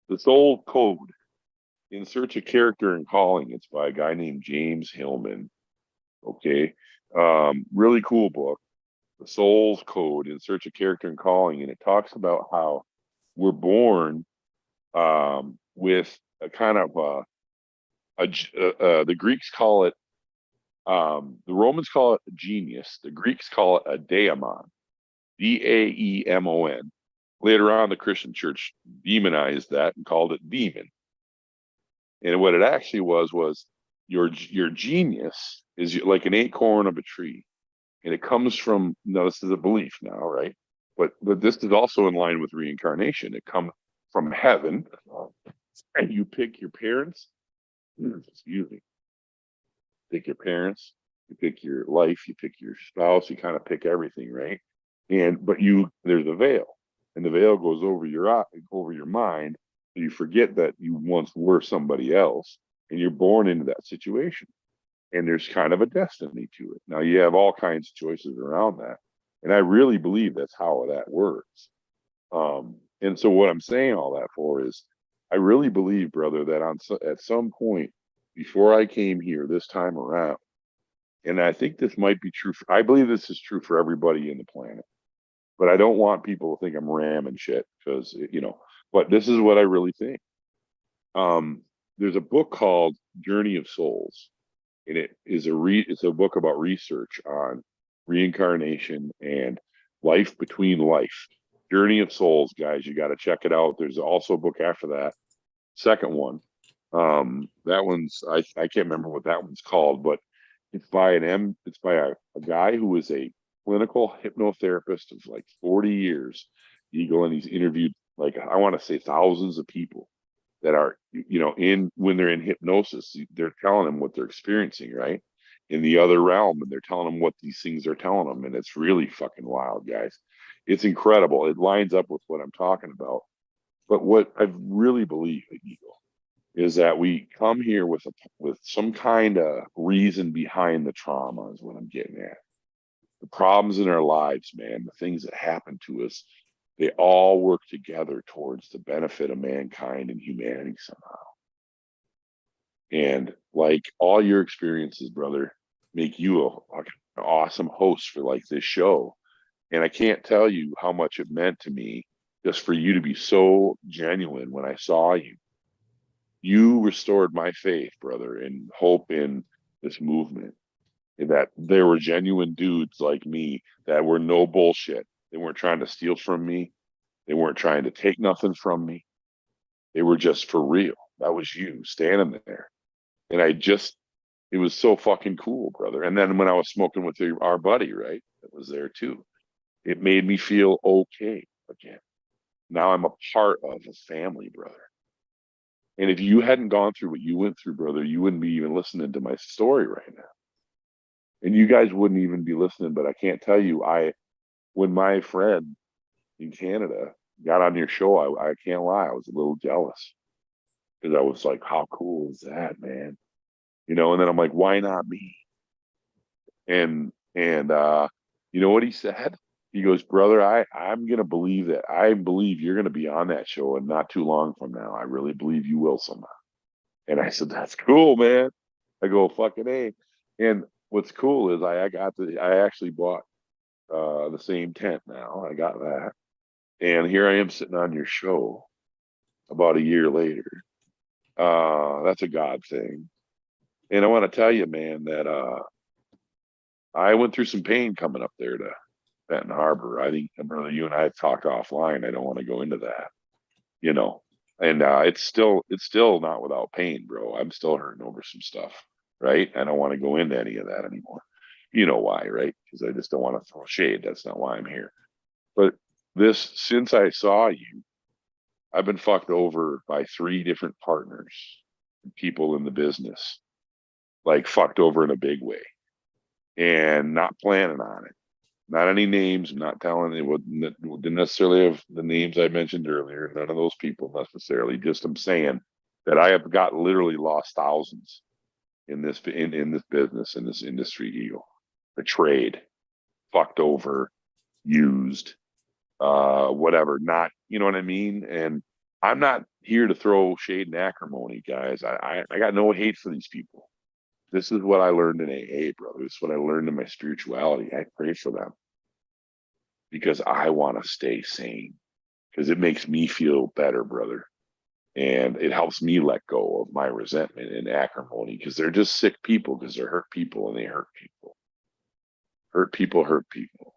The Soul Code in Search of Character and Calling. It's by a guy named James Hillman. Okay. Really cool book. The Soul's Code in Search of Character and Calling. And it talks about how we're born with a kind of the Greeks call it, the Romans call it a genius. The Greeks call it a daemon, Daemon. Later on, the Christian church demonized that and called it demon. And what it actually was your genius is like an acorn of a tree, and it comes from. Now this is a belief now, right? But this is also in line with reincarnation. It comes from heaven, and you pick your parents. Excuse me. Pick your parents. You pick your life. You pick your spouse. You kind of pick everything, right? And but there's a veil, and the veil goes over your eye, over your mind. So you forget that you once were somebody else, and you're born into that situation. And there's kind of a destiny to it. Now you have all kinds of choices around that, and I really believe that's how that works. And so what I'm saying all that for is, I really believe, brother, that at some point before I came here this time around, and I think this might be true. I believe this is true for everybody in the planet, but I don't want people to think I'm ramming shit because But this is what I really think. Um, there's a book called Journey of Souls, and it's a book about research on reincarnation and life between life. Journey of Souls, guys, you got to check it out. There's also a book after that, second one. That one's I can't remember what that one's called, but it's by a guy who was a clinical hypnotherapist of like 40 years, Eagle, and he's interviewed like I want to say thousands of people that are in when they're in hypnosis. They're telling them what they're experiencing, right, in the other realm, and they're telling them what these things are telling them, and it's really fucking wild, guys. It's incredible. It lines up with what I'm talking about. But what I really believe, Eagle, is that we come here with some kind of reason behind the trauma is what I'm getting at. The problems in our lives, man, the things that happen to us, they all work together towards the benefit of mankind and humanity somehow. And like all your experiences, brother, make you an awesome host for like this show. And I can't tell you how much it meant to me just for you to be so genuine when I saw you. You restored my faith, brother, and hope in this movement. And that there were genuine dudes like me that were no bullshit. They weren't trying to steal from me. They weren't trying to take nothing from me. They were just for real. That was you standing there. And it was so fucking cool, brother. And then when I was smoking with our buddy, right, that was there too, it made me feel okay again. Now I'm a part of a family, brother. And if you hadn't gone through what you went through, brother, you wouldn't be even listening to my story right now. And you guys wouldn't even be listening. But I can't tell you, when my friend in Canada got on your show, I can't lie, I was a little jealous because I was like, how cool is that, man? And then I'm like, why not me? And you know what he said? He goes, brother, I'm gonna believe that. I believe you're gonna be on that show and not too long from now. I really believe you will somehow. And I said, that's cool, man. I go, fucking A. And what's cool is I actually bought the same tent now. I got that. And here I am sitting on your show about a year later. That's a God thing. And I want to tell you, man, that I went through some pain coming up there to Benton Harbor. I think, brother, you and I have talked offline. I don't want to go into that, you know. And it's still not without pain, bro. I'm still hurting over some stuff, right? I don't want to go into any of that anymore. You know why, right? Because I just don't want to throw shade. That's not why I'm here. But since I saw you, I've been fucked over by three different partners, people in the business, like fucked over in a big way and not planning on it. Not any names. I'm not telling it didn't necessarily have the names I mentioned earlier. None of those people necessarily. Just I'm saying that I have got literally lost thousands in this business, in this industry, Eagle. Betrayed, fucked over, used, whatever. Not, you know what I mean? And I'm not here to throw shade and acrimony, guys. I got no hate for these people. This is what I learned in AA, brother. This is what I learned in my spirituality. I pray for them because I want to stay sane because it makes me feel better, brother. And it helps me let go of my resentment and acrimony because they're just sick people because they're hurt people and they hurt people. Hurt people hurt people.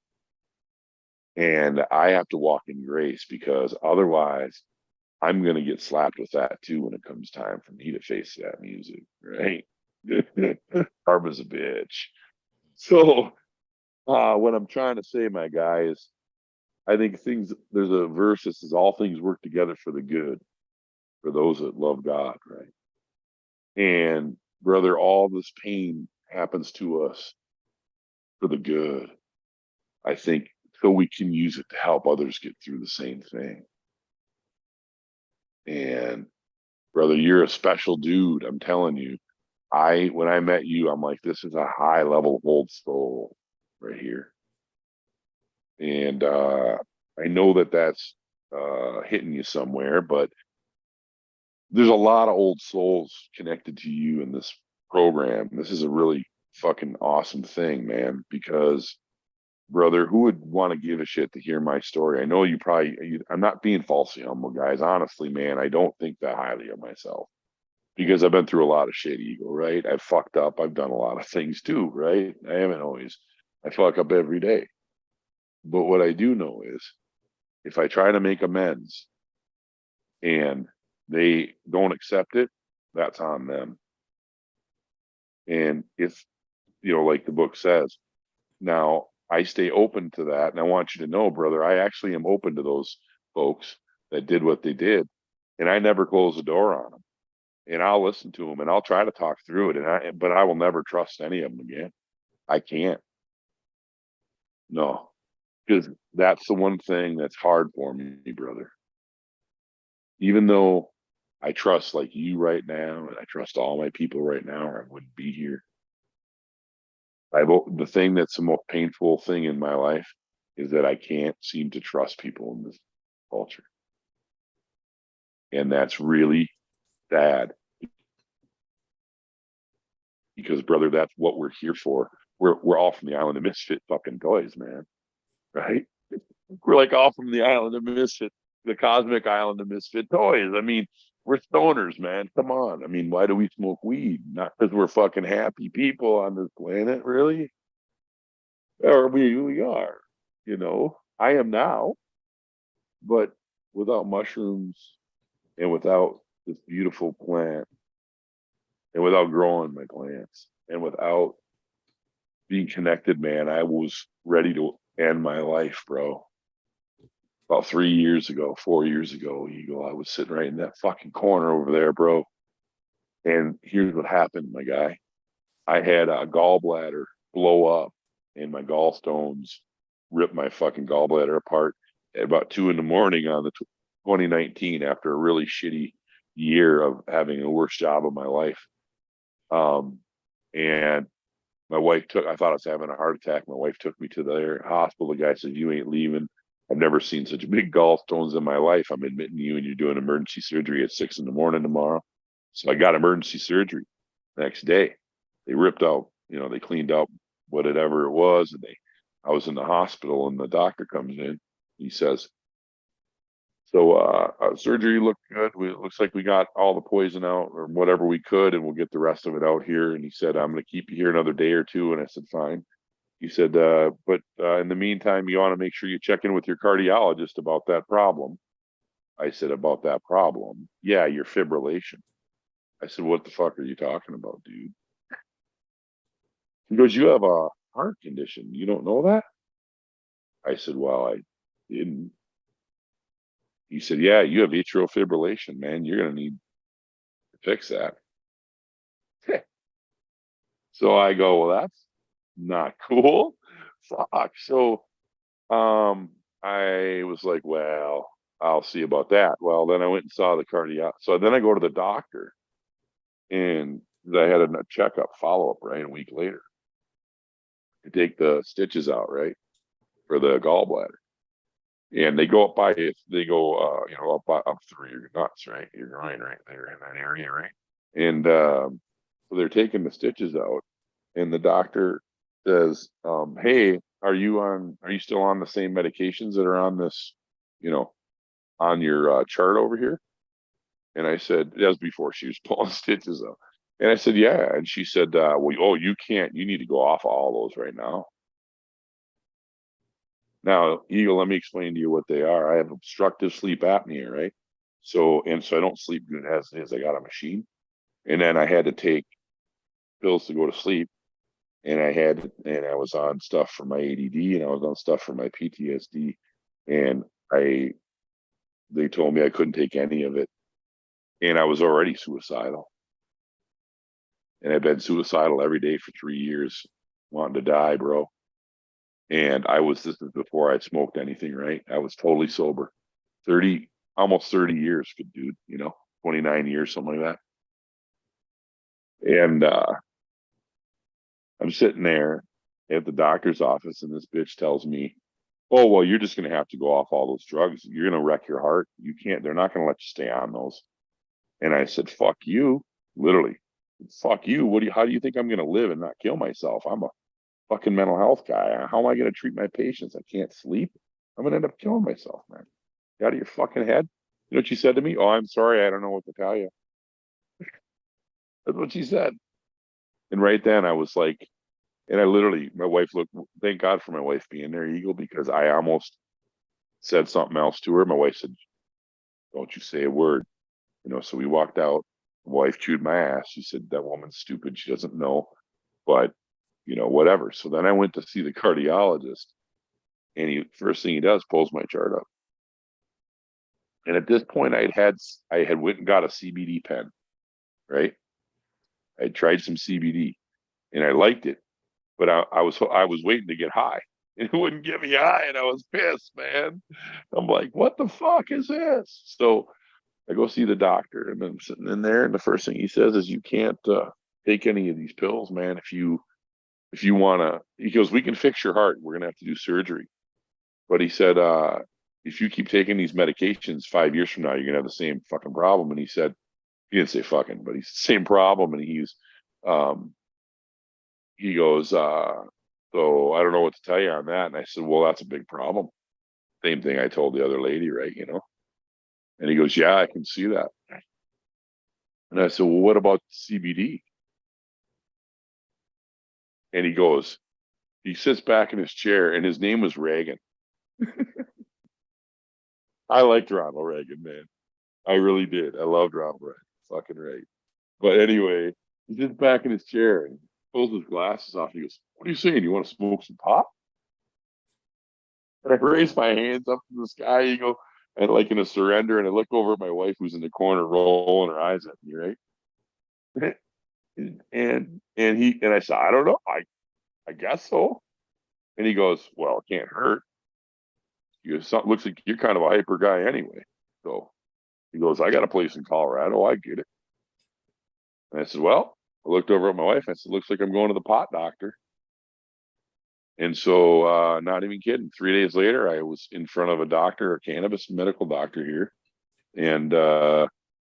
And I have to walk in grace because otherwise I'm going to get slapped with that too when it comes time for me to face that music, right? Karma's a bitch. So, what I'm trying to say, my guy, is I think there's a verse that says all things work together for the good for those that love God, right? And brother, all this pain happens to us for the good. I think so we can use it to help others get through the same thing. And brother, you're a special dude. I'm telling you. When I met you, I'm like, this is a high level old soul right here. And I know that that's hitting you somewhere, but there's a lot of old souls connected to you in this program. This is a really fucking awesome thing, man, because brother, who would want to give a shit to hear my story? I know I'm not being falsely humble, guys. Honestly, man, I don't think that highly of myself because I've been through a lot of shit, Ego, right? I've fucked up. I've done a lot of things too, right? I fuck up every day. But what I do know is if I try to make amends and they don't accept it, that's on them. And if, like the book says, now I stay open to that. And I want you to know, brother, I actually am open to those folks that did what they did. And I never close the door on them. And I'll listen to them and I'll try to talk through it. But I will never trust any of them again. I can't. No, because that's the one thing that's hard for me, brother. Even though I trust like you right now, and I trust all my people right now, or I wouldn't be here. The thing that's the most painful thing in my life is that I can't seem to trust people in this culture. And that's really sad because, brother, that's what we're here for. We're all from the island of misfit fucking toys, man. Right? We're like all from the island of misfit, the cosmic island of misfit toys. I mean, we're stoners, man. Come on. I mean, why do we smoke weed? Not because we're fucking happy people on this planet, really? Or we are, I am now, but without mushrooms and without this beautiful plant and without growing my plants and without being connected, man, I was ready to end my life, bro. about 3 years ago, 4 years ago, Eagle, I was sitting right in that fucking corner over there, bro. And here's what happened, my guy. I had a gallbladder blow up and my gallstones ripped my fucking gallbladder apart at about 2 in the morning on the 2019 after a really shitty year of having the worst job of my life. And my wife I thought I was having a heart attack. My wife took me to the hospital. The guy said, "You ain't leaving. I've never seen such big gallstones in my life. I'm admitting you and you're doing emergency surgery at 6 in the morning tomorrow." So I got emergency surgery next day. They ripped out, they cleaned up whatever it was. And I was in the hospital and the doctor comes in. He says, so surgery looked good. It looks like we got all the poison out or whatever we could, and we'll get the rest of it out here. And he said, "I'm going to keep you here another day or two." And I said, "Fine." He said, but in the meantime, you want to make sure you check in with your cardiologist about that problem." I said, "About that problem?" "Yeah, your fibrillation." I said, "What the fuck are you talking about, dude?" He goes, "You have a heart condition. You don't know that?" I said, "Well, I didn't." He said, "Yeah, you have atrial fibrillation, man. You're going to need to fix that." So I go, "Well, that's not cool." Fuck. So I was like, "Well, I'll see about that." Well, then I went and saw the cardiac. So then I go to the doctor and I had a checkup follow up, right? A week later to take the stitches out, right? For the gallbladder. And they go up by it, they go up through your nuts, right? Your groin right there in that area, right? And so they're taking the stitches out and the doctor says, "Hey, are you still on the same medications that are on this, you know, on your chart over here?" And I said, that was before she was pulling stitches out. And I said, "Yeah." And she said, "Well, oh, you can't, you need to go off all those right now." Now, Eagle, let me explain to you what they are. I have obstructive sleep apnea, right? So I don't sleep good as it is. I got a machine. And then I had to take pills to go to sleep. And I was on stuff for my ADD and I was on stuff for my PTSD. And they told me I couldn't take any of it. And I was already suicidal. And I've been suicidal every day for 3 years, wanting to die, bro. And this is before I smoked anything, right? I was totally sober. 30, almost 30 years, good dude, 29 years, something like that. And I'm sitting there at the doctor's office, and this bitch tells me, "Oh, well, you're just going to have to go off all those drugs. You're going to wreck your heart. You can't, they're not going to let you stay on those." And I said, "Fuck you," literally. "Fuck you. How do you think I'm going to live and not kill myself? I'm a fucking mental health guy. How am I going to treat my patients? I can't sleep. I'm going to end up killing myself, man. You out of your fucking head?" You know what she said to me? "Oh, I'm sorry. I don't know what to tell you." That's what she said. And right then I was like, and I literally, my wife looked, thank God for my wife being there, Eagle, because I almost said something else to her. My wife said, "Don't you say a word." So we walked out. My wife chewed my ass. She said, "That woman's stupid. She doesn't know, but whatever." So then I went to see the cardiologist and first thing he does, pulls my chart up. And at this point I had went and got a CBD pen, right? I tried some CBD and I liked it, but I was waiting to get high. It wouldn't get me high, and I was pissed, man. I'm like, "What the fuck is this?" So I go see the doctor, and I'm sitting in there, and the first thing he says is, "You can't take any of these pills, man. If you want to," he goes, "we can fix your heart. We're gonna have to do surgery." But he said, "If you keep taking these medications 5 years from now, you're gonna have the same fucking problem." And he said, he didn't say fucking, but he's the same problem. And um, he goes, "So I don't know what to tell you on that." And I said, "Well, that's a big problem." Same thing I told the other lady, right? And he goes, "Yeah, I can see that." And I said, "Well, what about CBD?" And he sits back in his chair, and his name was Reagan. I liked Ronald Reagan, man. I really did. I loved Ronald Reagan. Fucking right. But anyway, he sits back in his chair and pulls his glasses off. He goes, "What are you saying? You want to smoke some pot?" And I raise my hands up to the sky, Eagle, and like in a surrender, and I look over at my wife who's in the corner rolling her eyes at me, right? And I said, I don't know, I guess so. And he goes, well, it can't hurt. He goes, something looks like you're kind of a hyper guy anyway. So he goes, I got a place in Colorado, I get it. And I said, well, I looked over at my wife. I said, looks like I'm going to the pot doctor. And so, not even kidding. 3 days later, I was in front of a doctor, a cannabis medical doctor here, and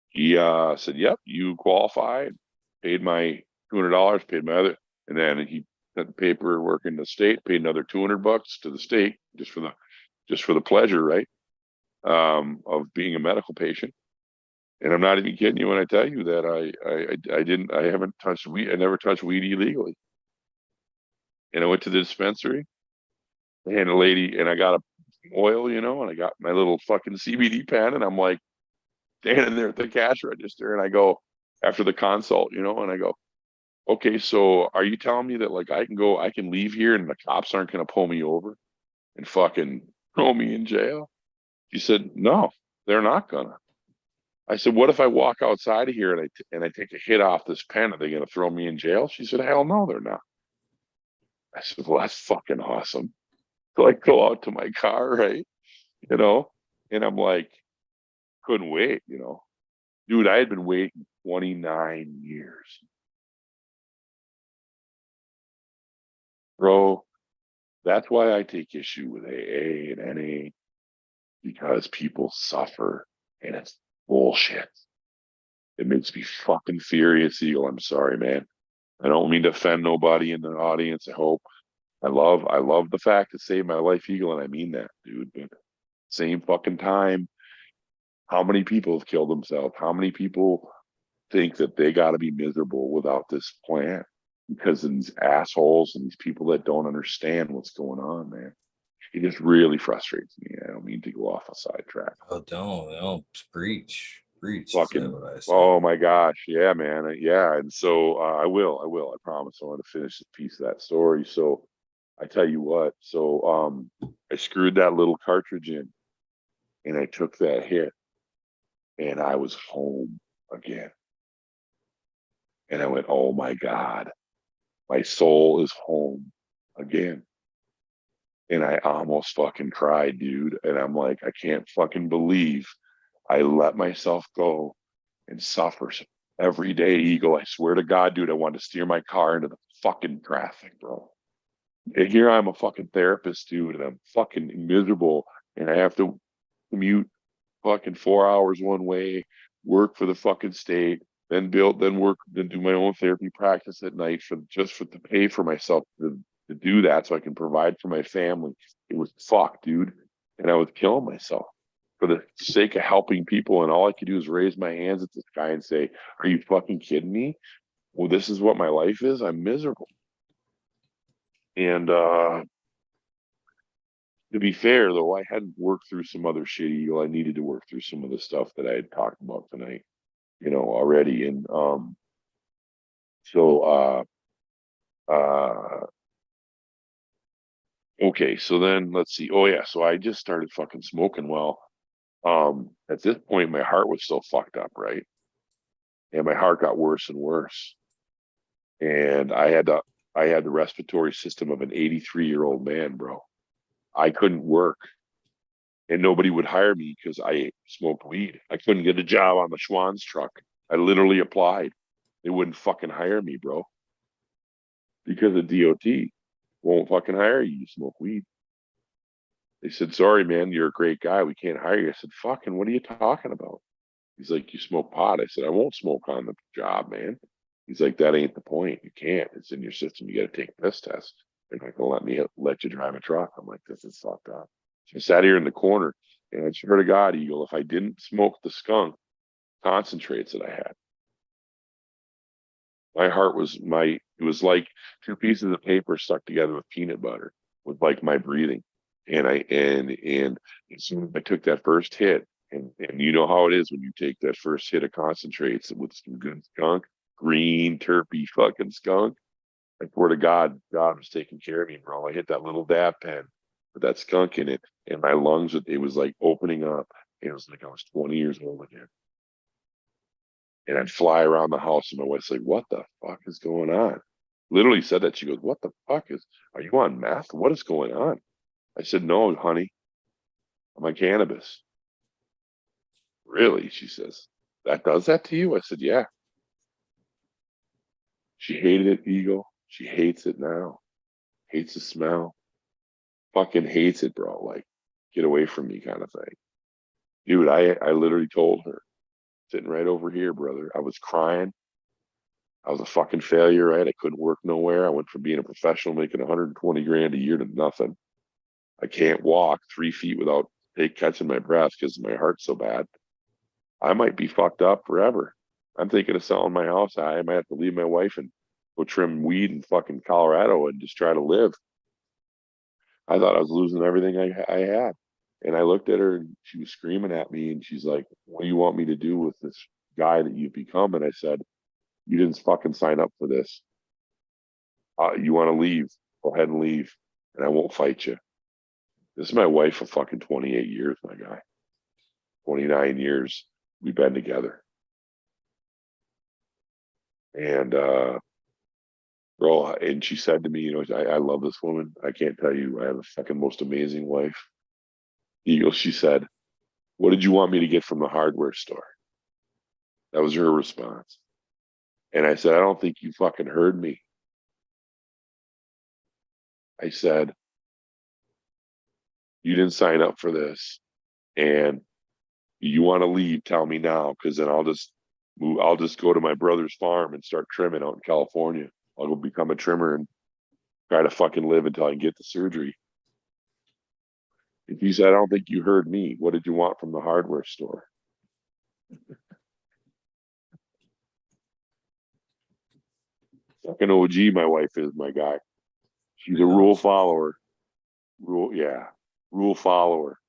he said, "Yep, you qualified." Paid my $200, paid my other, and then he sent the paperwork in the state. Paid another $200 to the state just for the pleasure, right? Of being a medical patient. And I'm not even kidding you when I tell you that I haven't touched weed. I never touched weed illegally. And I went to the dispensary and a lady, and I got a oil, and I got my little fucking CBD pen, and I'm like standing there at the cash register, and I go after the consult, and I go, okay, so are you telling me that like I can leave here and the cops aren't going to pull me over and fucking throw me in jail? She said, no, they're not gonna. I said, what if I walk outside of here and I take a hit off this pen? Are they going to throw me in jail? She said, hell no, they're not. I said, well, that's fucking awesome. So I go out to my car, right? you know, and I'm like, couldn't wait. Dude, I had been waiting 29 years. Bro, that's why I take issue with AA and NA, because people suffer and it's bullshit. It makes me fucking furious, Eagle. I'm sorry, man. I don't mean to offend nobody in the audience. I love the fact it saved my life, Eagle, and I mean that, dude. But same fucking time, how many people have killed themselves? How many people think that they got to be miserable without this plant because of these assholes and these people that don't understand what's going on, man? It just really frustrates me. I don't mean to go off a sidetrack. Oh, don't preach, preach. Is that Fucking, what I say? oh my gosh, yeah, man, yeah. And so I promise. I want to finish a piece of that story. So I tell you what. So I screwed that little cartridge in, and I took that hit, and I was home again. And I went, oh my God, my soul is home again. And I almost fucking cried, dude. And I'm like, I can't fucking believe I let myself go and suffer every day, Eagle. I swear to God, dude, I wanted to steer my car into the fucking traffic, bro. And here I'm a fucking therapist, dude, and I'm fucking miserable. And I have to commute fucking 4 hours one way, work for the fucking state, then work, then do my own therapy practice at night for to pay for myself to do that so I can provide for my family. It was fuck, dude. And I was killing myself for the sake of helping people. And all I could do is raise my hands at the sky and say, are you fucking kidding me? Well, this is what my life is. I'm miserable. And to be fair, though, I hadn't worked through some other shit. I needed to work through some of the stuff that I had talked about tonight, already. And so uh okay, so then let's see. Oh yeah, so I just started fucking smoking. Well, at this point my heart was still fucked up, right? And my heart got worse and worse. And I had the respiratory system of an 83-year-old man, bro. I couldn't work, and nobody would hire me because I smoked weed. I couldn't get a job on the Schwann's truck. I literally applied. They wouldn't fucking hire me, bro, because the DOT won't fucking hire you. You smoke weed. They said, sorry, man, you're a great guy. We can't hire you. I said, fucking, what are you talking about? He's like, you smoke pot. I said, I won't smoke on the job, man. He's like, that ain't the point. You can't. It's in your system. You got to take a piss test. They're not going to let you drive a truck. I'm like, this is fucked up. So I sat here in the corner, and I swear to God, Eagle, if I didn't smoke the skunk concentrates that I had, my heart was it was like two pieces of paper stuck together with peanut butter, with like my breathing. And as soon as I took that first hit, and you know how it is when you take that first hit of concentrates with some good skunk, green terpy fucking skunk. I swear to God, God was taking care of me, bro. I hit that little dab pen, with that skunk in it, and my lungs, it was like opening up. It was like I was 20 years old again. And I'd fly around the house, and my wife's like, "What the fuck is going on?" Literally said that. She goes, "What the fuck are you on meth? What is going on?" I said, "No, honey, I'm on cannabis." "Really?" She says, "That does that to you?" I said, "Yeah." She hated it, Eagle. She hates it now. Hates the smell. Fucking hates it, bro. Like, get away from me kind of thing. Dude, I literally told her, sitting right over here, brother. I was crying. I was a fucking failure, right? I couldn't work nowhere. I went from being a professional making 120 grand a year to nothing. I can't walk 3 feet without catching my breath because my heart's so bad. I might be fucked up forever. I'm thinking of selling my house. I might have to leave my wife and go trim weed in fucking Colorado and just try to live. I thought I was losing everything I had. And I looked at her and she was screaming at me and she's like, "What do you want me to do with this guy that you've become?" And I said, "You didn't fucking sign up for this. You want to leave? Go ahead and leave. And I won't fight you." This is my wife for fucking 28 years, my guy. 29 years we've been together. And bro, and she said to me, I love this woman. I can't tell you, I have the fucking most amazing wife. Eagle, she said, "What did you want me to get from the hardware store?" That was her response. And I said, "I don't think you fucking heard me." I said, "You didn't sign up for this. And you want to leave, tell me now, because then I'll just move. I'll just go to my brother's farm and start trimming out in California. I'll go become a trimmer and try to fucking live until I can get the surgery." If you said, "I don't think you heard me. What did you want from the hardware store?" Fucking OG, my wife is, my guy. She's a rule follower. Yeah, rule follower.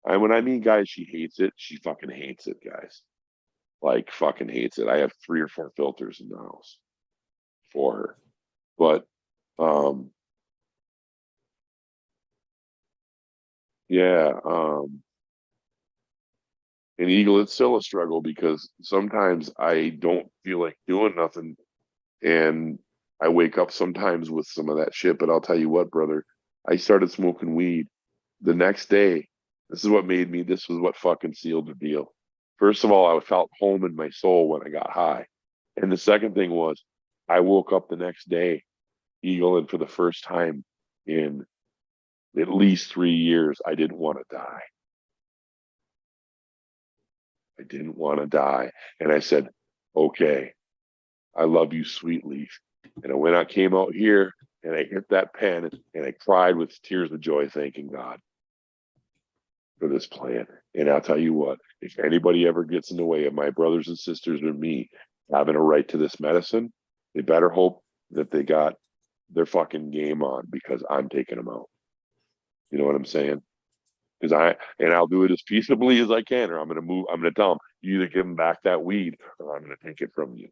And when I mean, guys, she hates it. She fucking hates it, guys. Like fucking hates it. I have 3 or 4 filters in the house for her. But um, yeah, and Eagle, it's still a struggle because sometimes I don't feel like doing nothing, and I wake up sometimes with some of that shit. But I'll tell you what, brother, I started smoking weed the next day. This is what made me. This was what fucking sealed the deal. First of all, I felt home in my soul when I got high, and the second thing was, I woke up the next day, Eagle, and for the first time in at least 3 years, I didn't want to die. I didn't want to die. And I said, "Okay, I love you, sweet leaf." And when I came out here and I hit that pen and I cried with tears of joy, thanking God for this plan. And I'll tell you what, if anybody ever gets in the way of my brothers and sisters or me having a right to this medicine, they better hope that they got their fucking game on, because I'm taking them out. You know what I'm saying? Because I'll do it as peaceably as I can, or I'm gonna move. I'm gonna tell them, you either give them back that weed, or I'm gonna take it from you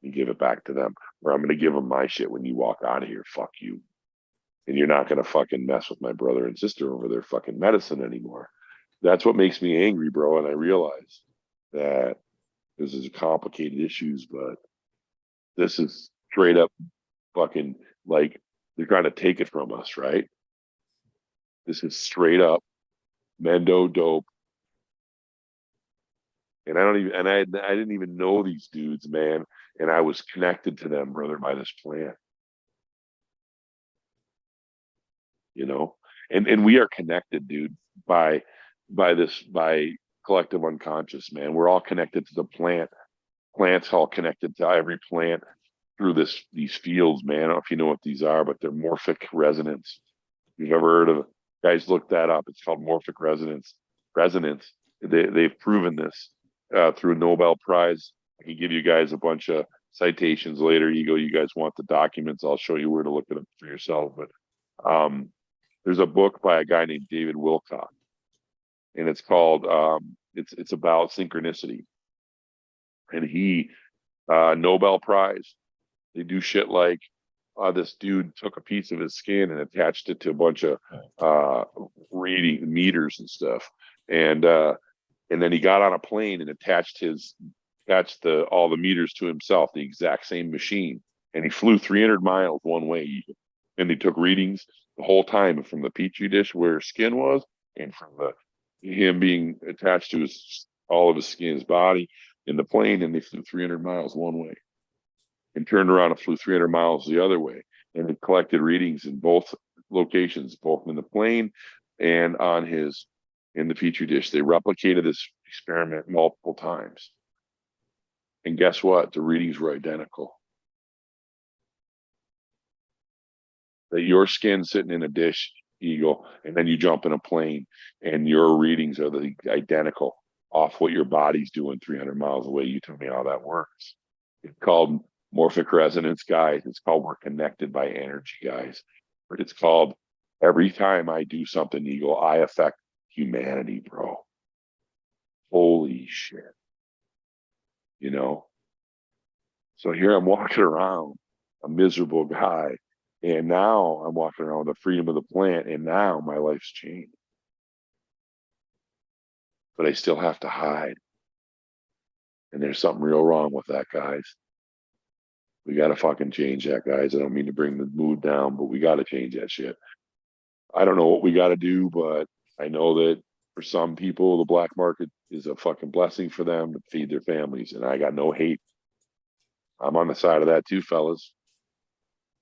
and give it back to them, or I'm gonna give them my shit when you walk out of here. Fuck you, and you're not gonna fucking mess with my brother and sister over their fucking medicine anymore. That's what makes me angry, bro. And I realize that this is complicated issues, but this is straight up fucking, like, they're trying to take it from us, right? This is straight up Mendo dope. And I don't even, and I didn't even know these dudes, man. And I was connected to them, brother, by this plan, you know? And we are connected, dude, by by collective unconscious, man. We're all connected to the plant. Plants all connected to every plant through these fields, man. I don't know if you know what these are, but they're morphic resonance. You've ever heard of, guys, look that up. It's called morphic resonance. They've proven this through a Nobel Prize. I can give you guys a bunch of citations later. You guys want the documents? I'll show you where to look it up for yourself. But there's a book by a guy named David Wilcock, and it's called it's about synchronicity. And he Nobel Prize. They do shit like this dude took a piece of his skin and attached it to a bunch of uh, reading meters and stuff, and then he got on a plane and attached the all the meters to himself, the exact same machine, and he flew 300 miles one way, and he took readings the whole time from the petri dish where his skin was, and from the him being attached to his all of his skin, his body in the plane, and they flew 300 miles one way and turned around and flew 300 miles the other way, and it collected readings in both locations, both in the plane and on his in the petri dish. They replicated this experiment multiple times, and guess what? The readings were identical. That your skin sitting in a dish, Eagle, and then you jump in a plane, and your readings are the identical off what your body's doing 300 miles away. You tell me how that works. It's called morphic resonance, guys. It's called we're connected by energy, guys. It's called every time I do something, Eagle, I affect humanity, bro. Holy shit. You know? So here I'm walking around, a miserable guy, and now I'm walking around with the freedom of the plant, and now my life's changed. But I still have to hide. And there's something real wrong with that, guys. We got to fucking change that, guys. I don't mean to bring the mood down, but we got to change that shit. I don't know what we got to do, but I know that for some people, the black market is a fucking blessing for them to feed their families. And I got no hate. I'm on the side of that too, fellas.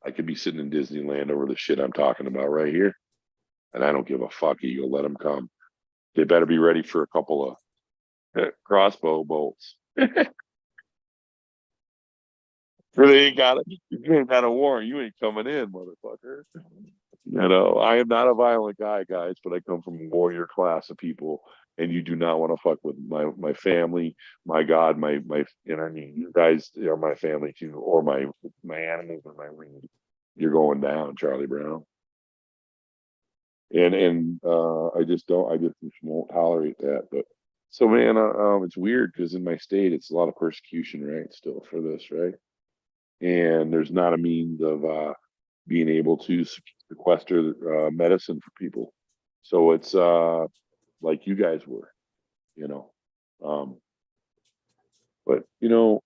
I could be sitting in Disneyland over the shit I'm talking about right here. And I don't give a fuck, Eagle. Let them come. They better be ready for a couple of crossbow bolts. For they ain't got it. You ain't got a warrant. You ain't coming in, motherfucker. You know, I am not a violent guy, guys, but I come from a warrior class of people, and you do not want to fuck with my family, my God, my. You know, what I mean, you guys are my family too, or my animals or my ring. You're going down, Charlie Brown. And I just don't. I just won't tolerate that. But so, man, it's weird because in my state, it's a lot of persecution, right? Still for this, right? And there's not a means of being able to sequester medicine for people. So it's like you guys were, you know. Um, but you know,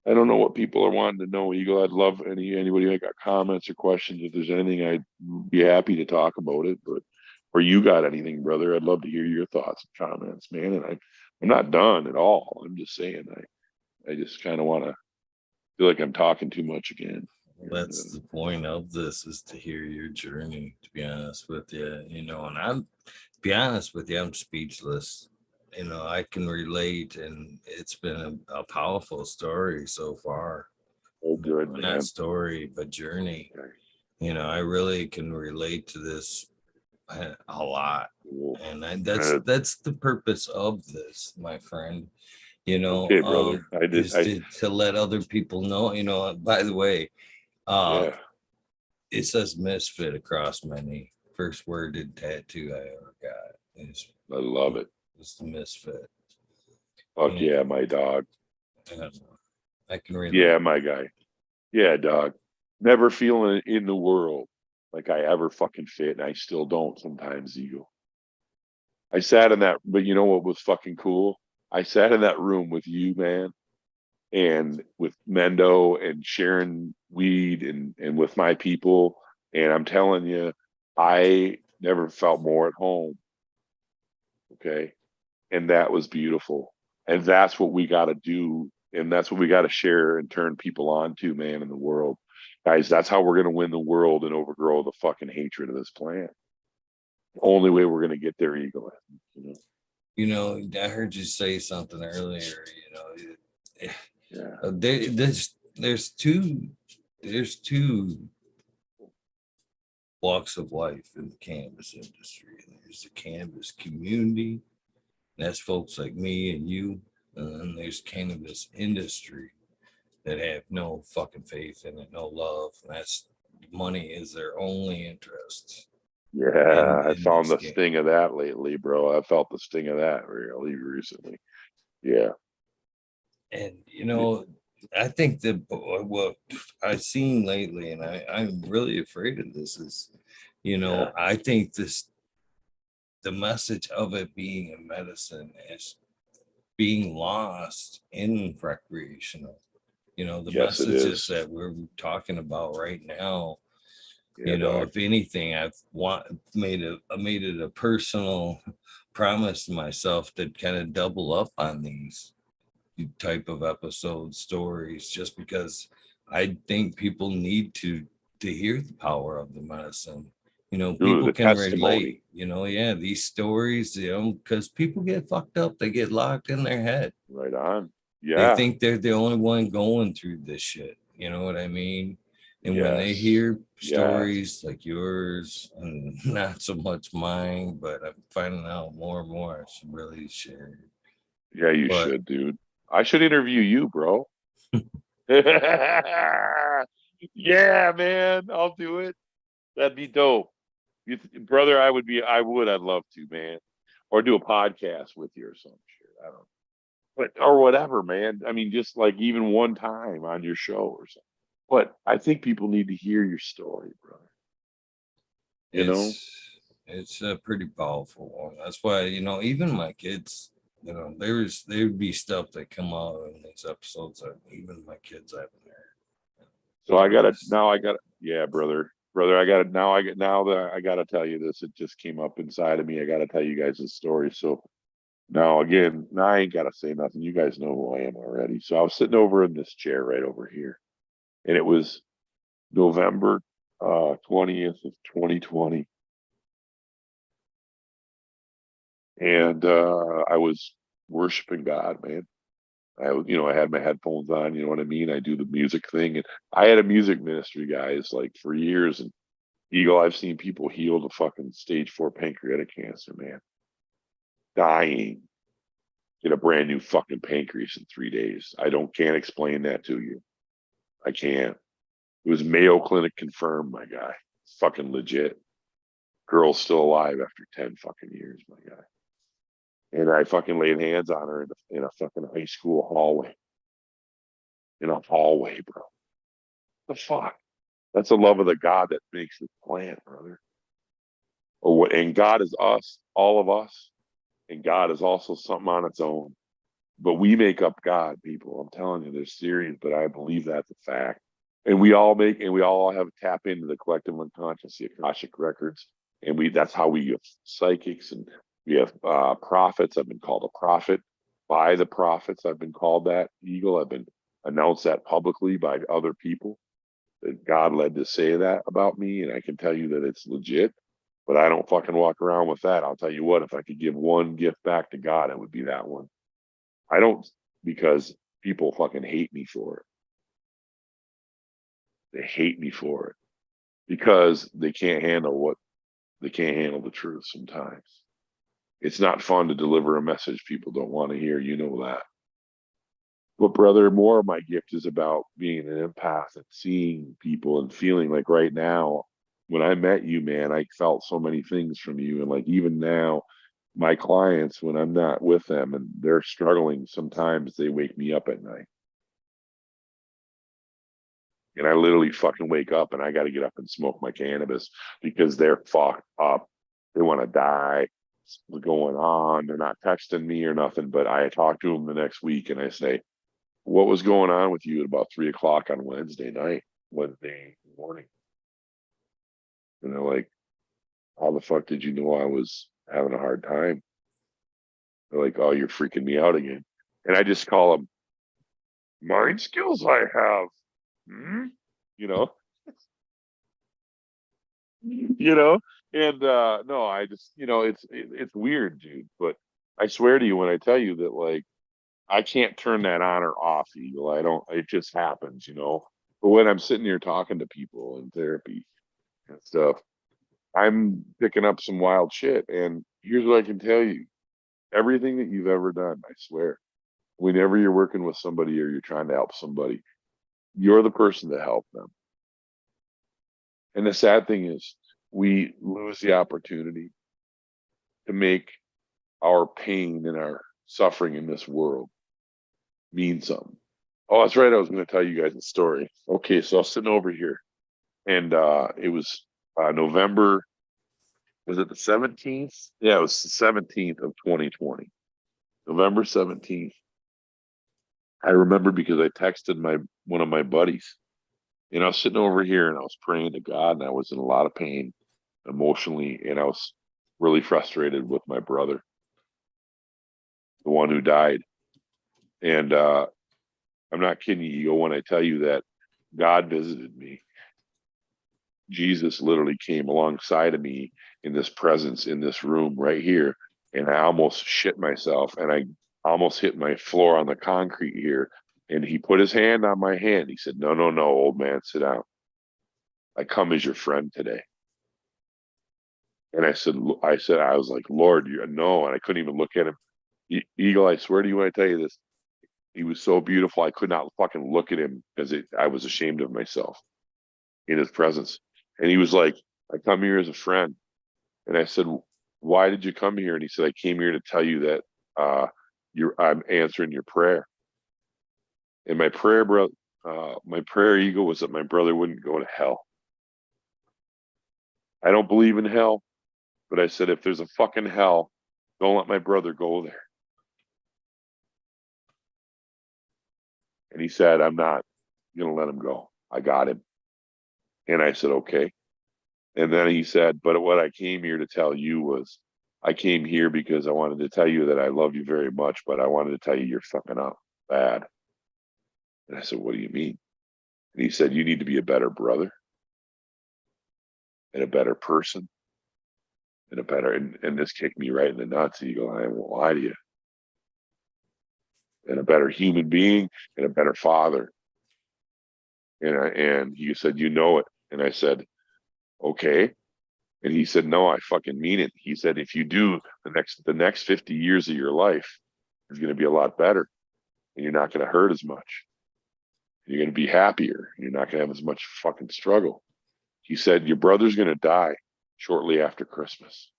I don't know what people are wanting to know, Eagle. I'd love anybody that got comments or questions. If there's anything, I'd be happy to talk about it. But or you got anything, brother? I'd love to hear your thoughts and comments, man. And I'm not done at all. I'm just saying, I just kind of want to feel like I'm talking too much again. And That's the point of this, is to hear your journey, to be honest with you. And I'm, to be honest with you, I'm speechless. I can relate, and it's been a powerful story so far. oh, good, Not man. story, but journey. I really can relate to this a lot. Cool. And that's the purpose of this, my friend. Okay, brother. Is to let other people know. By the way, uh, Yeah, it says misfit across my knee. First worded tattoo I ever got I love it. is the misfit. Fuck And yeah, my dog. I can relate. Yeah, my guy. Yeah, dog. Never feeling in the world like I ever fucking fit, and I still don't sometimes, Eagle. I sat in that, but you know what was fucking cool? I sat in that room with you, man, and with Mendo and sharing weed and with my people, and I'm telling you, I never felt more at home. Okay, and that was beautiful, and that's what we got to do, and that's what we got to share and turn people on to, man, in the world, guys. That's how we're going to win the world and overgrow the fucking hatred of this planet. The only way we're going to get there, Eagle. I heard you say something earlier. Yeah. There's two walks of life in the cannabis industry. There's the cannabis community, and that's folks like me and you. And then there's cannabis industry that have no fucking faith in it, no love. And that's money is their only interest Yeah, I in found this the game. sting of that lately, bro. I felt the sting of that really recently. Yeah. And Y- I think that what I've seen lately, and I'm really afraid of this, is, Yeah. I think the message of it being a medicine is being lost in recreational. The Yes, it messages is. that we're talking about right now. Yeah, dog. If anything, made it a personal promise to myself to kind of double up on these type of episode stories, just because I think people need to hear the power of the medicine. Dude, People the can testimony. relate. Yeah, these stories. Because people get fucked up, they get locked in their head. Right on. They Yeah. think they're the only one going through this shit. You know what I mean? And when they Yes. hear Yes. stories like yours, and not so much mine, but I'm finding out more and more I should really share. Yeah, you But should, dude. I should interview you, bro. Yeah, man. I'll do it. That'd be dope. Brother, I'd love to, man. Or do a podcast with you or some shit. I don't know. But or whatever, man. I mean, just like even one time on your show or something. But I think people need to hear your story, brother. You know? it's it's a pretty powerful one. That's why, even my kids, there would be stuff that come out in these episodes that even my kids haven't heard. So Stories. I gotta yeah, brother. Brother, I gotta now I get now that I gotta tell you this. It just came up inside of me. I gotta tell you guys this story. So now again, now I ain't gotta say nothing. You guys know who I am already. So I was sitting over in this chair right over here, and it was November 20th of 2020. And I was worshiping God, man. I had my headphones on, you know what I mean? I do the music thing. And I had a music ministry, guys, like for years. And Eagle, I've seen people heal to fucking stage 4 pancreatic cancer, man. Dying. Get a brand new fucking pancreas in 3 days. Can't explain that to you. I can't. It was Mayo Clinic confirmed, my guy. It's fucking legit. Girl's still alive after 10 fucking years, my guy. And I fucking laid hands on her in a fucking high school hallway. In a hallway, bro. The fuck? That's the love of the God that makes this plant, brother. Or what? And God is us, all of us. And God is also something on its own. But we make up God, people. I'm telling you, they're serious, but I believe that's a fact. And we all have tap into the collective unconscious, the Akashic records. And that's how we have psychics, and we have prophets. I've been called a prophet by the prophets. I've been called that, Eagle. I've been announced that publicly by other people, that God led to say that about me. And I can tell you that it's legit, but I don't fucking walk around with that. I'll tell you what, if I could give one gift back to God, it would be that one. I don't, because people fucking hate me for it. They hate me for it because they can't handle the truth sometimes. It's not fun to deliver a message people don't want to hear. You know that. But brother, more of my gift is about being an empath and seeing people and feeling like right now, when I met you, man, I felt so many things from you. And like even now, my clients, when I'm not with them and they're struggling, sometimes they wake me up at night. And I literally fucking wake up and I got to get up and smoke my cannabis because they're fucked up. They want to die. What's going on? They're not texting me or nothing, but I talk to them the next week and I say, what was going on with you at about 3 o'clock on Wednesday morning? And they're like, how the fuck did you know I was having a hard time? They're like, oh, you're freaking me out again. And I just call them mind skills I have. Hmm? You know, you know, and no, I just, it's weird, dude. But I swear to you when I tell you that, like, I can't turn that on or off, Eagle. I don't. It just happens. But when I'm sitting here talking to people in therapy and stuff, I'm picking up some wild shit. And here's what I can tell you: everything that you've ever done, I swear, whenever you're working with somebody or you're trying to help somebody, you're the person to help them. And the sad thing is, we lose the opportunity to make our pain and our suffering in this world mean something. Oh, that's right. I was going to tell you guys a story. Okay, so I was sitting over here, and it was November. Was it the 17th? Yeah, it was the 17th of 2020. November 17th. I remember because I texted my one of my buddies, and I was sitting over here and I was praying to God, and I was in a lot of pain emotionally, and I was really frustrated with my brother, the one who died. And I'm not kidding you, Ego, when I tell you that God visited me. Jesus literally came alongside of me in this presence in this room right here, and I almost shit myself, and I almost hit my floor on the concrete here. And he put his hand on my hand. He said, "No, no, no, old man, sit down. I come as your friend today." And I was like, "Lord, you no," and I couldn't even look at him. Eagle, I swear to you when I tell you this, he was so beautiful. I could not fucking look at him because I was ashamed of myself in his presence. And he was like, "I come here as a friend." And I said, "Why did you come here?" And he said, "I came here to tell you that I'm answering your prayer." And my prayer, Eagle, was that my brother wouldn't go to hell. I don't believe in hell, but I said, if there's a fucking hell, don't let my brother go there. And he said, "I'm not gonna let him go. I got him." And I said, "Okay." And then he said, "But what I came here to tell you was, I came here because I wanted to tell you that I love you very much, but I wanted to tell you you're fucking up bad." And I said, "What do you mean?" And he said, "You need to be a better brother and a better person and a better," and this kicked me right in the nuts. He go, "I won't lie to you," "and a better human being and a better father." And he said, "You know it." And I said, "Okay." And he said, "No, I fucking mean it." He said, "If you do, the next 50 years of your life is going to be a lot better, and you're not going to hurt as much. You're going to be happier. You're not going to have as much fucking struggle." He said, "Your brother's going to die shortly after Christmas."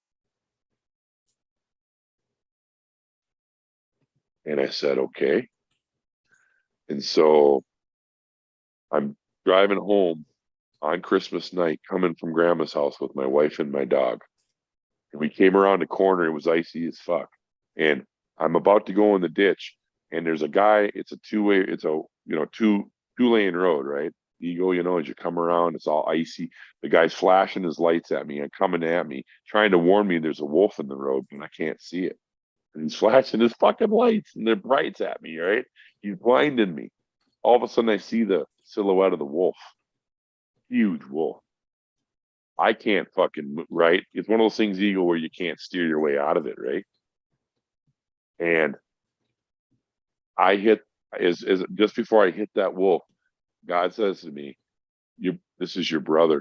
And I said, "Okay." And so I'm driving home on Christmas night, coming from grandma's house with my wife and my dog. And we came around the corner. It was icy as fuck. And I'm about to go in the ditch. And there's a guy, it's a two-way, it's a, two-lane road, right? You go, as you come around, it's all icy. The guy's flashing his lights at me and coming at me, trying to warn me there's a wolf in the road, and I can't see it. And he's flashing his fucking lights and they're brights at me, right? He's blinding me. All of a sudden, I see the silhouette of the wolf, huge wolf. I can't fucking, right? It's one of those things, Eagle, where you can't steer your way out of it, right? And I hit as just before I hit that wolf, God says to me, this is your brother.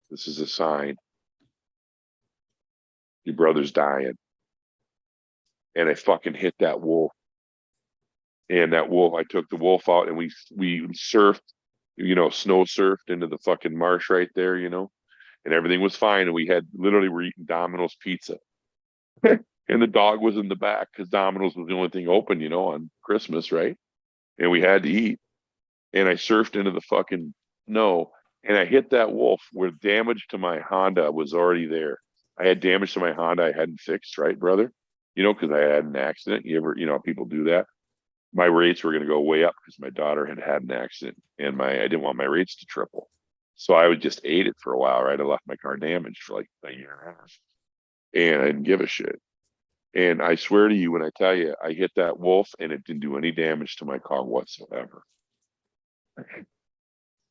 This is a sign. Your brother's dying." And I fucking hit that wolf. And that wolf, I took the wolf out and we surfed, snow surfed into the fucking marsh right there, and everything was fine. And we're eating Domino's pizza. And the dog was in the back because Domino's was the only thing open, on Christmas, right? And we had to eat. And I surfed into the fucking snow and I hit that wolf where damage to my Honda was already there. I had damage to my Honda I hadn't fixed, right, brother? Because I had an accident. People do that. My rates were going to go way up because my daughter had an accident, and I didn't want my rates to triple. So I would just ate it for a while, right? I left my car damaged for like a year and a half, and I didn't give a shit. And I swear to you, when I tell you, I hit that wolf and it didn't do any damage to my car whatsoever.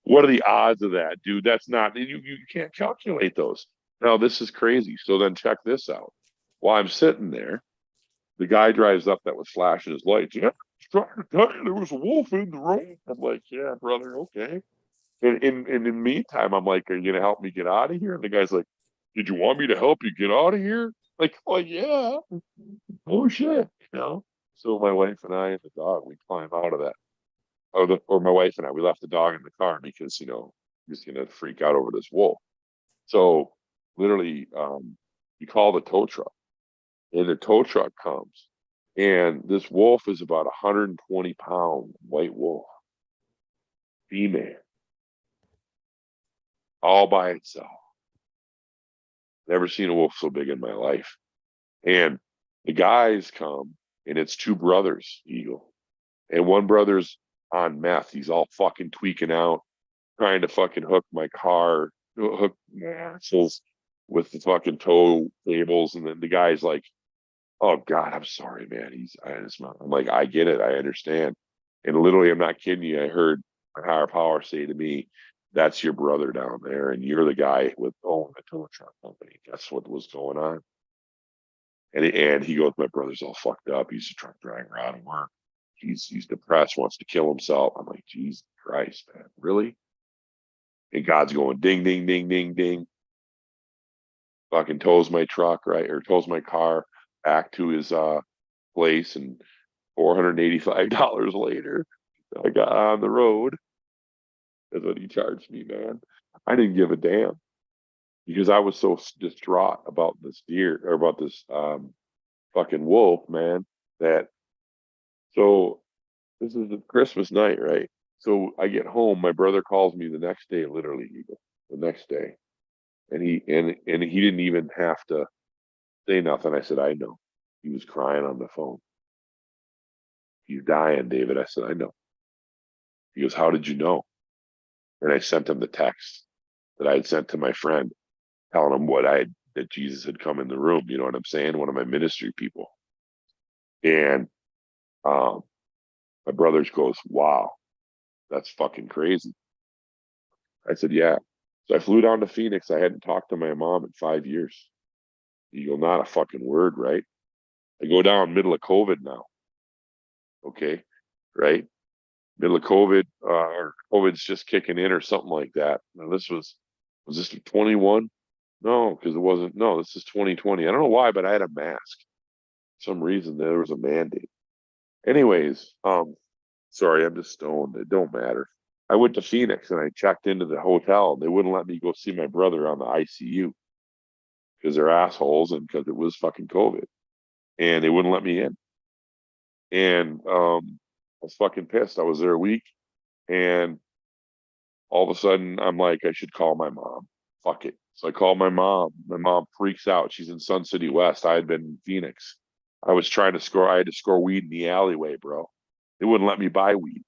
What are the odds of that, dude? That's not, you can't calculate those. Now, this is crazy. So then check this out. While I'm sitting there, the guy drives up that was flashing his lights. "Yeah, I was trying to tell you there was a wolf in the road." I'm like, "Yeah, brother, okay." And in the meantime, I'm like, "Are you gonna help me get out of here?" And the guy's like, "Did you want me to help you get out of here?" Like, "Oh yeah, oh shit," So my wife and I and the dog, we climb out of that. Or my wife and I, we left the dog in the car because he's gonna freak out over this wolf. So literally, we call the tow truck, and the tow truck comes, and this wolf is about 120 pound white wolf. female, all by itself. Never seen a wolf so big in my life. And the guys come, and it's two brothers, Eagle. And one brother's on meth. He's all fucking tweaking out, trying to fucking hook my car, hook my axles with the fucking tow cables. And then the guy's like, "Oh God, I'm sorry, man." I'm like, "I get it, I understand." And literally, I'm not kidding you. I heard a higher power say to me, "That's your brother down there, and you're the guy with owning the tow truck company." That's what was going on. And he goes, "My brother's all fucked up. He's a truck driver out of work. He's depressed, wants to kill himself." I'm like, "Jesus Christ, man, really?" And God's going ding, ding, ding, ding, ding. Fucking tows my truck, right? Or tows my car back to his place, and $485 later, I got on the road. That's what he charged me, man. I didn't give a damn because I was so distraught about this deer or about this fucking wolf, man. That so this is the Christmas night, right? So I get home. My brother calls me the next day, literally, the next day, and he didn't even have to say nothing. I said, "I know." He was crying on the phone. "He's dying, David." I said, "I know." He goes, "How did you know?" And I sent him the text that I had sent to my friend, telling him that Jesus had come in the room. You know what I'm saying? One of my ministry people. And um, my brother goes, "Wow, that's fucking crazy." I said, "Yeah." So I flew down to Phoenix. I hadn't talked to my mom in 5 years. You go, not a fucking word, right? I go down middle of COVID now. Okay, right? Middle of COVID, or COVID's just kicking in or something like that. Now was this 21? No, because it wasn't. No, this is 2020. I don't know why, but I had a mask. For some reason there was a mandate. Anyways, sorry, I'm just stoned. It don't matter. I went to Phoenix and I checked into the hotel. They wouldn't let me go see my brother on the ICU because they're assholes and because it was fucking COVID. And they wouldn't let me in. And I was fucking pissed. I was there a week, and all of a sudden I'm like, I should call my mom. Fuck it. So I called my mom. My mom freaks out. She's in Sun City West. I had been in Phoenix. I had to score weed in the alleyway, bro. They wouldn't let me buy weed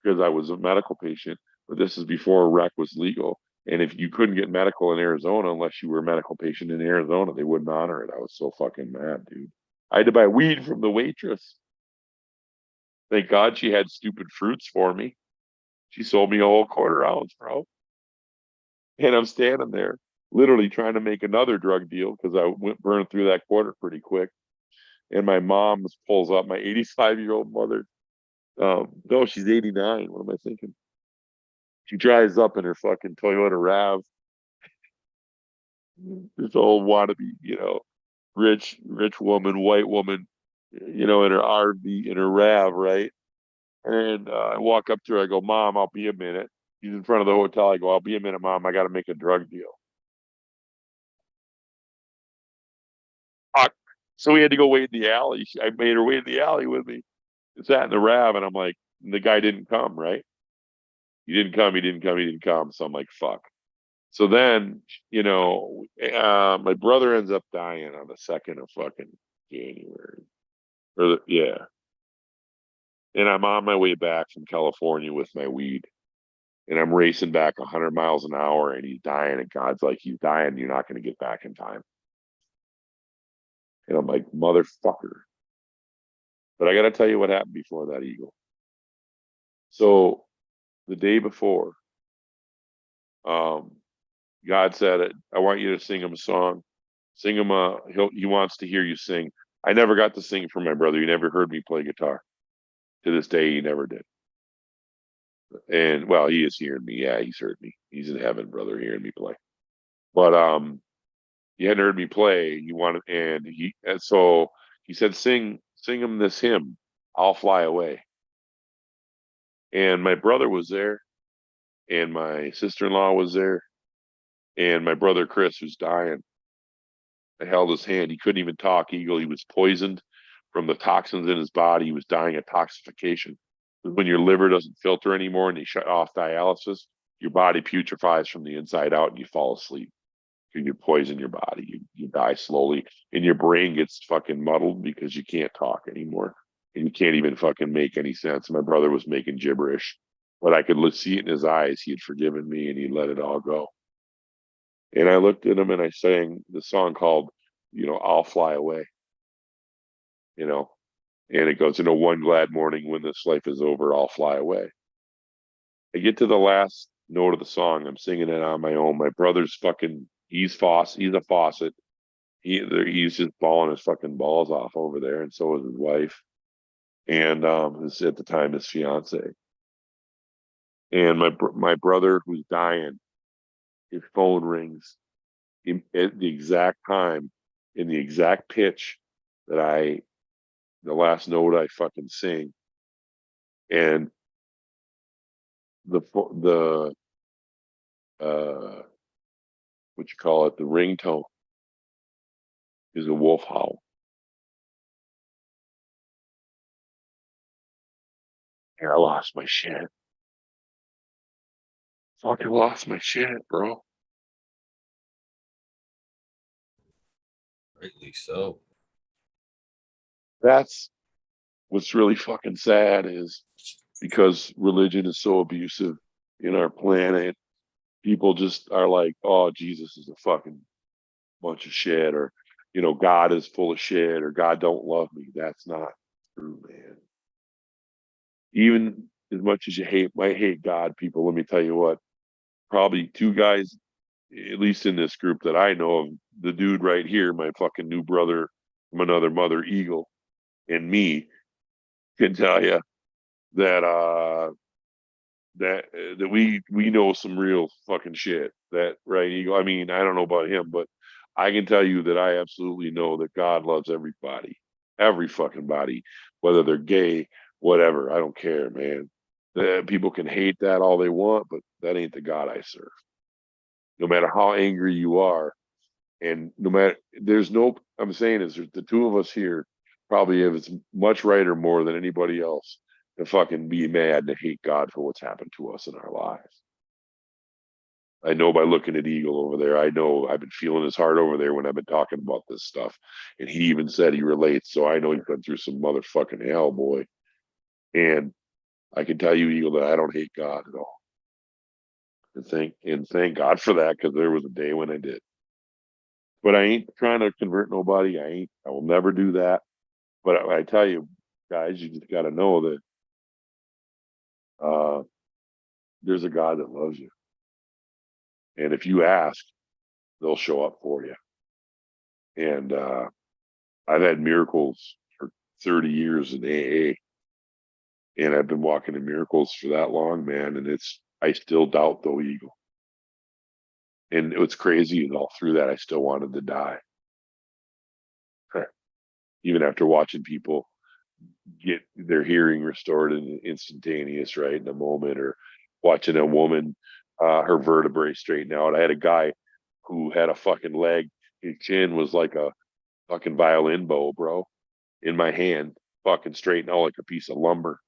because I was a medical patient. But this is before rec was legal. And if you couldn't get medical in Arizona unless you were a medical patient in Arizona, they wouldn't honor it. I was so fucking mad, dude. I had to buy weed from the waitress. Thank God she had stupid fruits for me. She sold me a whole quarter ounce, bro. And I'm standing there literally trying to make another drug deal because I went burned through that quarter pretty quick. And my mom pulls up, my 85-year-old mother. No, she's 89. What am I thinking? She drives up in her fucking Toyota RAV, this old wannabe, rich woman, white woman, in her RV, in her RAV, right? And I walk up to her. I go, "Mom, I'll be a minute." She's in front of the hotel. I go, "I'll be a minute, Mom. I got to make a drug deal." Fuck. So we had to go wait in the alley. I made her wait in the alley with me. Sat in the RAV, and I'm like, the guy didn't come, right? He didn't come. He didn't come. He didn't come. So I'm like, fuck. So then, my brother ends up dying on the 2nd of fucking January. Yeah. And I'm on my way back from California with my weed. And I'm racing back 100 miles an hour, and he's dying. And God's like, "He's dying. You're not going to get back in time." And I'm like, "Motherfucker." But I got to tell you what happened before that, Eagle. So the day before, um, God said, "I want you to sing him a song. Sing him he wants to hear you sing." I never got to sing for my brother. He never heard me play guitar. To this day, he never did. And well, he is hearing me. Yeah, he's heard me. He's in heaven, brother, hearing me play. But he hadn't heard me play. He wanted, and so he said, sing him this hymn, "I'll Fly Away." And my brother was there, and my sister-in-law was there, and my brother Chris, who's dying. I held his hand. He couldn't even talk, Eagle. He was poisoned from the toxins in his body. He was dying of toxification. When your liver doesn't filter anymore and they shut off dialysis, your body putrefies from the inside out and you fall asleep. You poison your body. You die slowly, and your brain gets fucking muddled because you can't talk anymore, and you can't even fucking make any sense. My brother was making gibberish, but I could see it in his eyes. He had forgiven me, and he let it all go. And I looked at him and I sang the song called, "I'll Fly Away." You know, and it goes, one glad morning when this life is over, I'll fly away. I get to the last note of the song. I'm singing it on my own. My brother's fucking, he's a faucet. He's just balling his fucking balls off over there, and so is his wife, and at the time his fiance. And my brother who's dying, his phone rings at the exact time, in the exact pitch that the last note I fucking sing, and the what you call it, the ringtone is a wolf howl. And I lost my shit. Fucking lost my shit, bro. Rightly so. That's what's really fucking sad, is because religion is so abusive in our planet. People just are like, oh, Jesus is a fucking bunch of shit, or God is full of shit, or God don't love me. That's not true, man. Even as much as might hate God, people, let me tell you what, probably two guys, at least in this group that I know of, the dude right here, my fucking new brother from another mother, Eagle, and me, can tell you that that we know some real fucking shit. That, right, Eagle? I mean, I don't know about him, but I can tell you that I absolutely know that God loves everybody, every fucking body, whether they're gay, whatever. I don't care, man. People can hate that all they want, but that ain't the God I serve. No matter how angry you are, and no matter, there's no, I'm saying is the two of us here probably have as much right or more than anybody else to fucking be mad and to hate God for what's happened to us in our lives. I know by looking at Eagle over there, I know I've been feeling his heart over there when I've been talking about this stuff. And he even said he relates. So I know he's been through some motherfucking hell, boy. And I can tell you, Eagle, that I don't hate God at all. And thank God for that, because there was a day when I did. But I ain't trying to convert nobody. I will never do that. But I tell you, guys, you just got to know that uh, there's a God that loves you. And if you ask, they'll show up for you. And I've had miracles for 30 years in AA, and I've been walking in miracles for that long, man. And I still doubt, though, Eagle. And what's crazy is all through that, I still wanted to die. Even after watching people get their hearing restored in instantaneous, right, in a moment, or watching a woman, her vertebrae straighten out. I had a guy who had a fucking leg. His chin was like a fucking violin bow, bro, in my hand, fucking straighten out like a piece of lumber.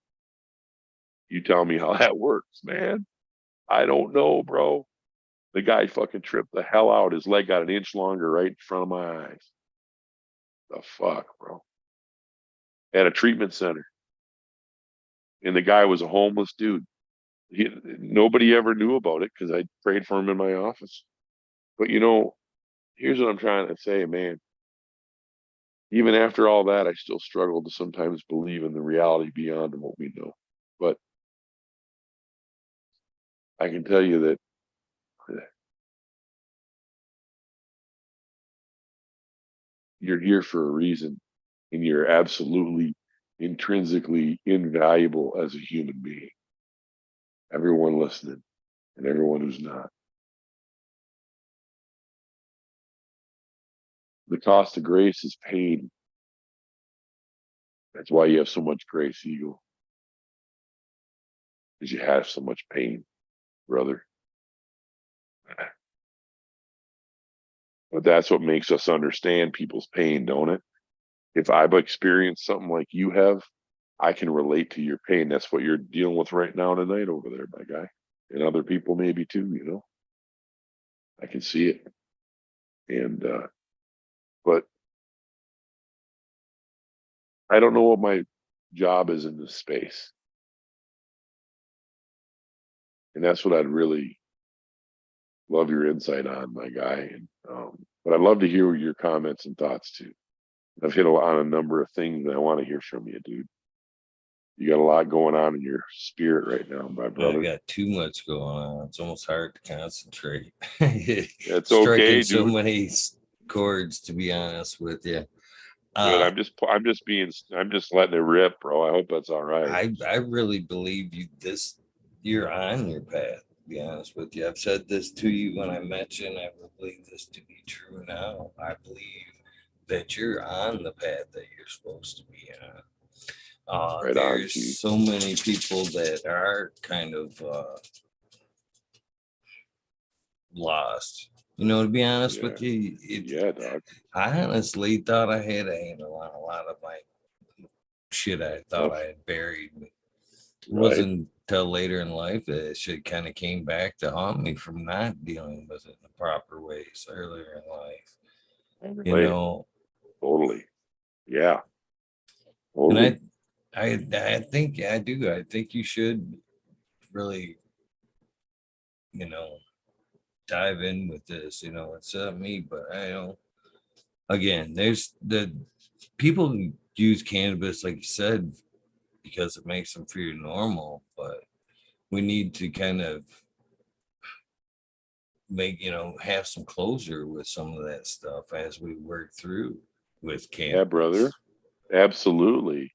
You tell me how that works, man. I don't know, bro. The guy fucking tripped the hell out. His leg got an inch longer right in front of my eyes. The fuck, bro. At a treatment center. And the guy was a homeless dude. Nobody ever knew about it because I prayed for him in my office. But here's what I'm trying to say, man. Even after all that, I still struggle to sometimes believe in the reality beyond what we know. But I can tell you that you're here for a reason, and you're absolutely intrinsically invaluable as a human being. Everyone listening and everyone who's not. The cost of grace is paid. That's why you have so much grace, Eagle, because you have so much pain, brother. But that's what makes us understand people's pain, don't it? If I've experienced something like you have, I can relate to your pain. That's what you're dealing with right now tonight over there, my guy, and other people maybe too. You know, I can see it, and but I don't know what my job is in this space, and that's what I'd really love your insight on, my guy. And but I'd love to hear your comments and thoughts too. I've hit on a number of things that I want to hear from you, dude. You got a lot going on in your spirit right now, my I brother. got too much going on. It's almost hard to concentrate. It's Striking okay, so dude. many chords, to be honest with you. Good. Uh, I'm just letting it rip, bro. I hope that's all right. I really believe you're on your path. To be honest with you, I've said this to you when I mentioned. I believe this to be true now. I believe that you're on the path that you're supposed to be on. Right on, There's Chief. so many people that are kind of lost. To be honest Yeah. with you, Yeah, dog. I honestly thought I had a handle on a lot of my shit I thought Oh, I had buried. It right. wasn't until later in life that shit kind of came back to haunt me from not dealing with it in the proper ways earlier in life. You Right. know, Totally. Yeah. and Totally. I think I do. I think you should really, you know, dive in with this. It's me, but again, there's the people who use cannabis, like you said, because it makes them feel normal, but we need to kind of have some closure with some of that stuff as we work through with Yeah, brother. cannabis. Absolutely.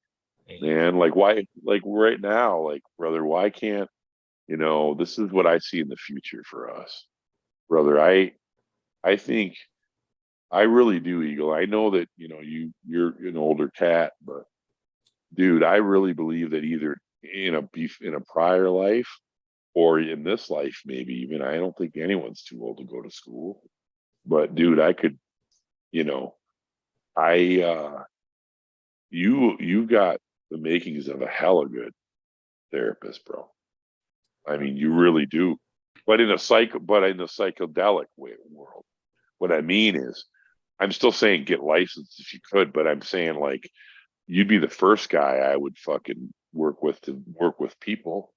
And Man, like why like right now, like brother, why can't, this is what I see in the future for us. Brother, I think I really do, Eagle. I know that, you're an older cat, but dude, I really believe that either in a prior life or in this life, maybe even, I don't think anyone's too old to go to school. But dude, I could, you know, I you got the makings of a hella good therapist, bro. I mean, you really do. But in the psychedelic world. What I mean is, I'm still saying get licensed if you could, but I'm saying like you'd be the first guy I would fucking work with to work with people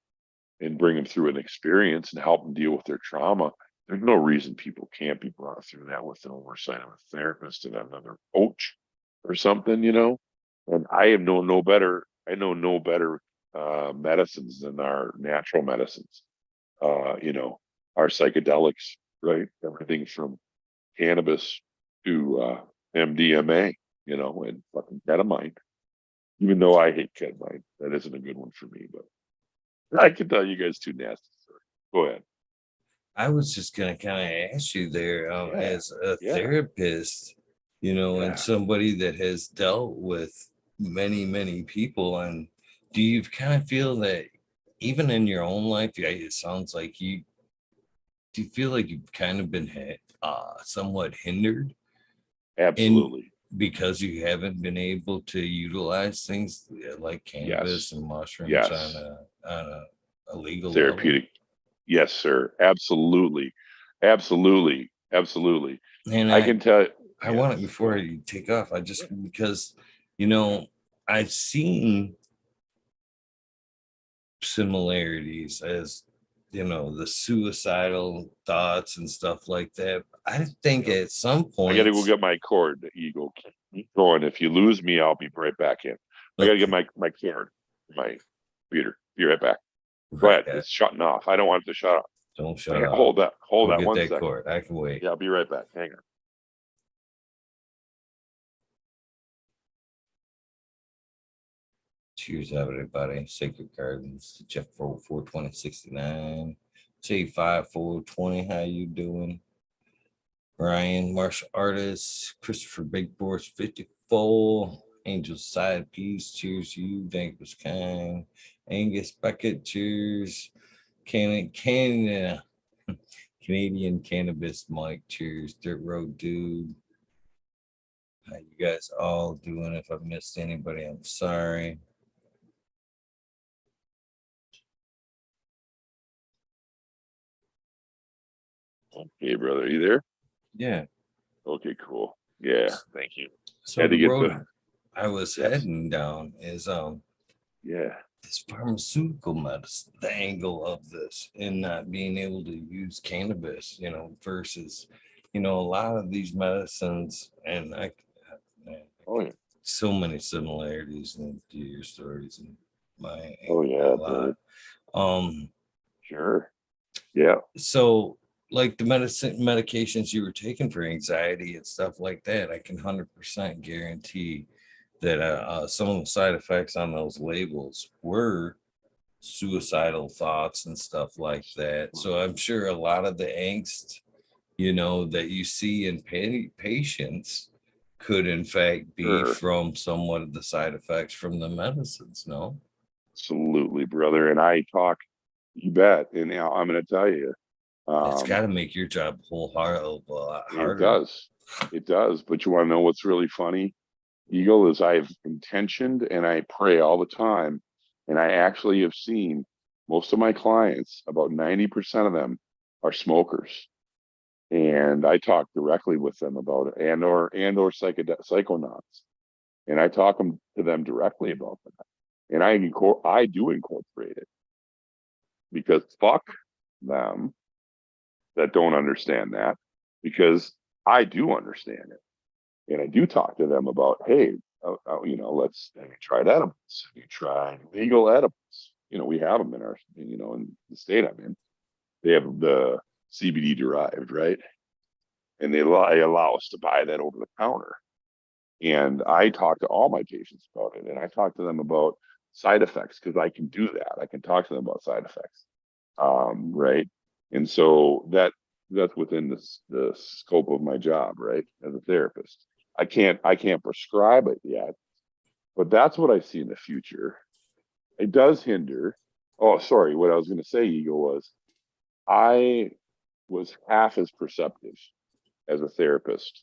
and bring them through an experience and help them deal with their trauma. There's no reason people can't be brought through that with an oversight of a therapist and another coach or something, And I have no better. I know no better medicines than our natural medicines. Our psychedelics, right? Everything from cannabis to MDMA, and fucking ketamine. Even though I hate ketamine, that isn't a good one for me. But I can tell you guys two nasty stories. Go ahead. I was just gonna kind of ask you there, Yeah, as a yeah, therapist, and yeah. somebody that has dealt with many, many people, and do you kind of feel that even in your own life, yeah, it sounds like do you feel like you've kind of been somewhat hindered in Absolutely. because you haven't been able to utilize things like cannabis Yes, and mushrooms on yes. a legal level? Therapeutic. Yes, sir. Absolutely, absolutely, absolutely. And I can tell. I want it Yes. Go before ahead. you take off. I just Yeah, because yeah. I've seen similarities as the suicidal thoughts and stuff like that. I think Yep. at some I got to go points, get my cord, Eagle. Keep going. If you lose me, I'll be right back in. I got to get okay, my cord, my computer. Be right back. Go right, ahead. It's shutting off. I don't want it to shut off. don't shut Okay, up. Hold Go that get one that second. cord. I can wait. Yeah, I'll be right back. Hang on. Cheers, everybody. Sacred Gardens, Jeff 42069. J5420. How you doing? Ryan, martial artist, Christopher Big Boards 54, Angel Side Piece, cheers you, Dank was kind, Angus Bucket, cheers, Canada, Canadian Cannabis Mike, cheers, Dirt Road Dude. How you guys all doing? If I missed anybody, I'm sorry. Hey, brother, you there? Yeah. Okay, cool. Yeah, thank you. So Had the to get the road I was yes. heading down is Yeah. this pharmaceutical medicine, the angle of this, and not being able to use cannabis, versus, a lot of these medicines, and man, Oh yeah. so many similarities into your stories and my Oh a yeah, brother. lot. Um, Sure. Yeah. so like the medications you were taking for anxiety and stuff like that, I can 100% guarantee that some of the side effects on those labels were suicidal thoughts and stuff like that. So I'm sure a lot of the angst, that you see in patients could in fact be Sure. from somewhat of the side effects from the medicines, no? Absolutely, brother. And I talk, you bet. And now I'm going to tell you, It's got um, to make your job wholehearted a lot it harder. does. It does. But you want to know what's really funny? Eagle is I've intentioned and I pray all the time. And I actually have seen most of my clients, about 90% of them are smokers. And I talk directly with them about it and or psychonauts. And I talk to them directly about that. And I do incorporate it because fuck them that don't understand that, because I do understand it. And I do talk to them about, hey, let's have you tried edibles? Have you tried legal edibles? We have them in our, in the state I'm in. They have the CBD derived, right? And they allow us to buy that over the counter. And I talk to all my patients about it. And I talk to them about side effects because I can do that. I can talk to them about side effects. Right. And so that's within the scope of my job, right? As a therapist. I can't prescribe it yet, but that's what I see in the future. It does hinder. Oh, sorry. What I was going to say, Eagle, was I was half as perceptive as a therapist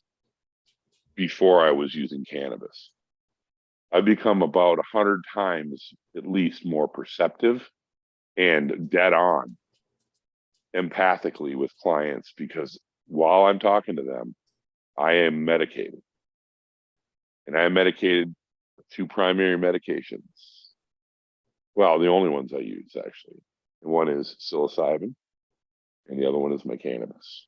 before I was using cannabis. I've become about 100 times at least more perceptive and dead on empathically with clients because while I'm talking to them, I am medicated. And I am medicated with two primary medications. Well, the only ones I use actually. And one is psilocybin and the other one is my cannabis.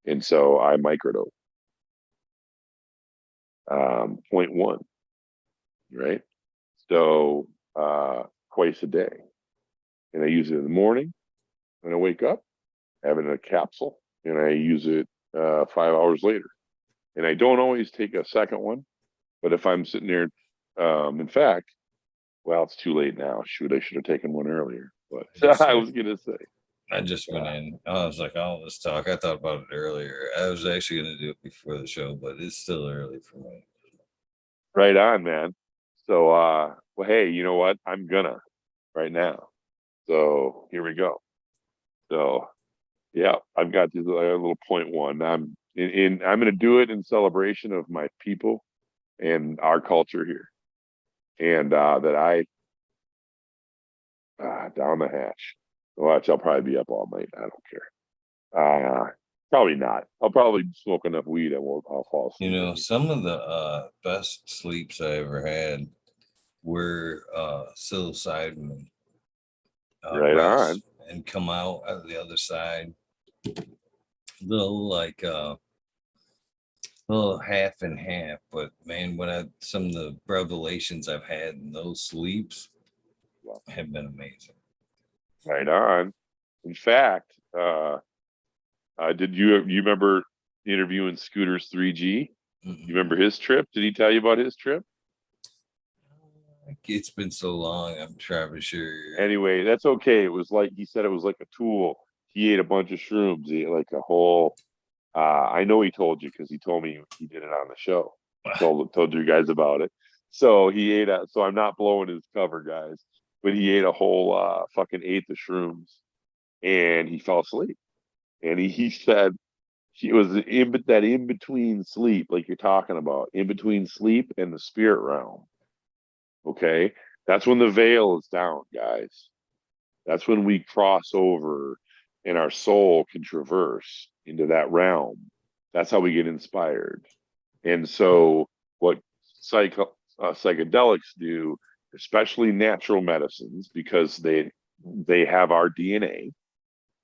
And so I microdose point one, right? So twice a day. And I use it in the morning when I wake up, I have it in a capsule, and I use it 5 hours later. And I don't always take a second one, but if I'm sitting there, in fact, well, it's too late now. Shoot, I should have taken one earlier. But I just I went was gonna say, I just went in. I was like, oh, let's talk. I thought about it earlier. I was actually gonna do it before the show, but it's still early for me. right on, man. So, well, hey, you know what? I'm gonna right now. So here we go. So yeah, I've got this little point one. I'm gonna do it in celebration of my people and our culture here, and that I down the hatch. Watch, I'll probably be up all night. I don't care. Probably not. I'll probably smoke enough weed. I'll fall asleep. Some of the best sleeps I ever had were psilocybin Right rest on. and come out of the other side little like little half and half. But man, when I some of the revelations I've had in those sleeps have been amazing. Right on. In fact, did you remember interviewing Scooter's 3G? You Mm-mm. remember his trip? Did he tell you about his trip? It's been so long. I'm Travis sure. Anyway, that's okay. It was like he said it was like a tool. He ate a bunch of shrooms. He ate like a whole. I know he told you because he told me he did it on the show. Told you guys about it. So he ate a. So I'm not blowing his cover, guys. But he ate a whole fucking ate the shrooms and he fell asleep. And he said he was that in between sleep, like you're talking about, in between sleep and the spirit realm. Okay, that's when the veil is down, guys. That's when we cross over and our soul can traverse into that realm. That's how we get inspired. And so, what psychedelics do, especially natural medicines, because they have our DNA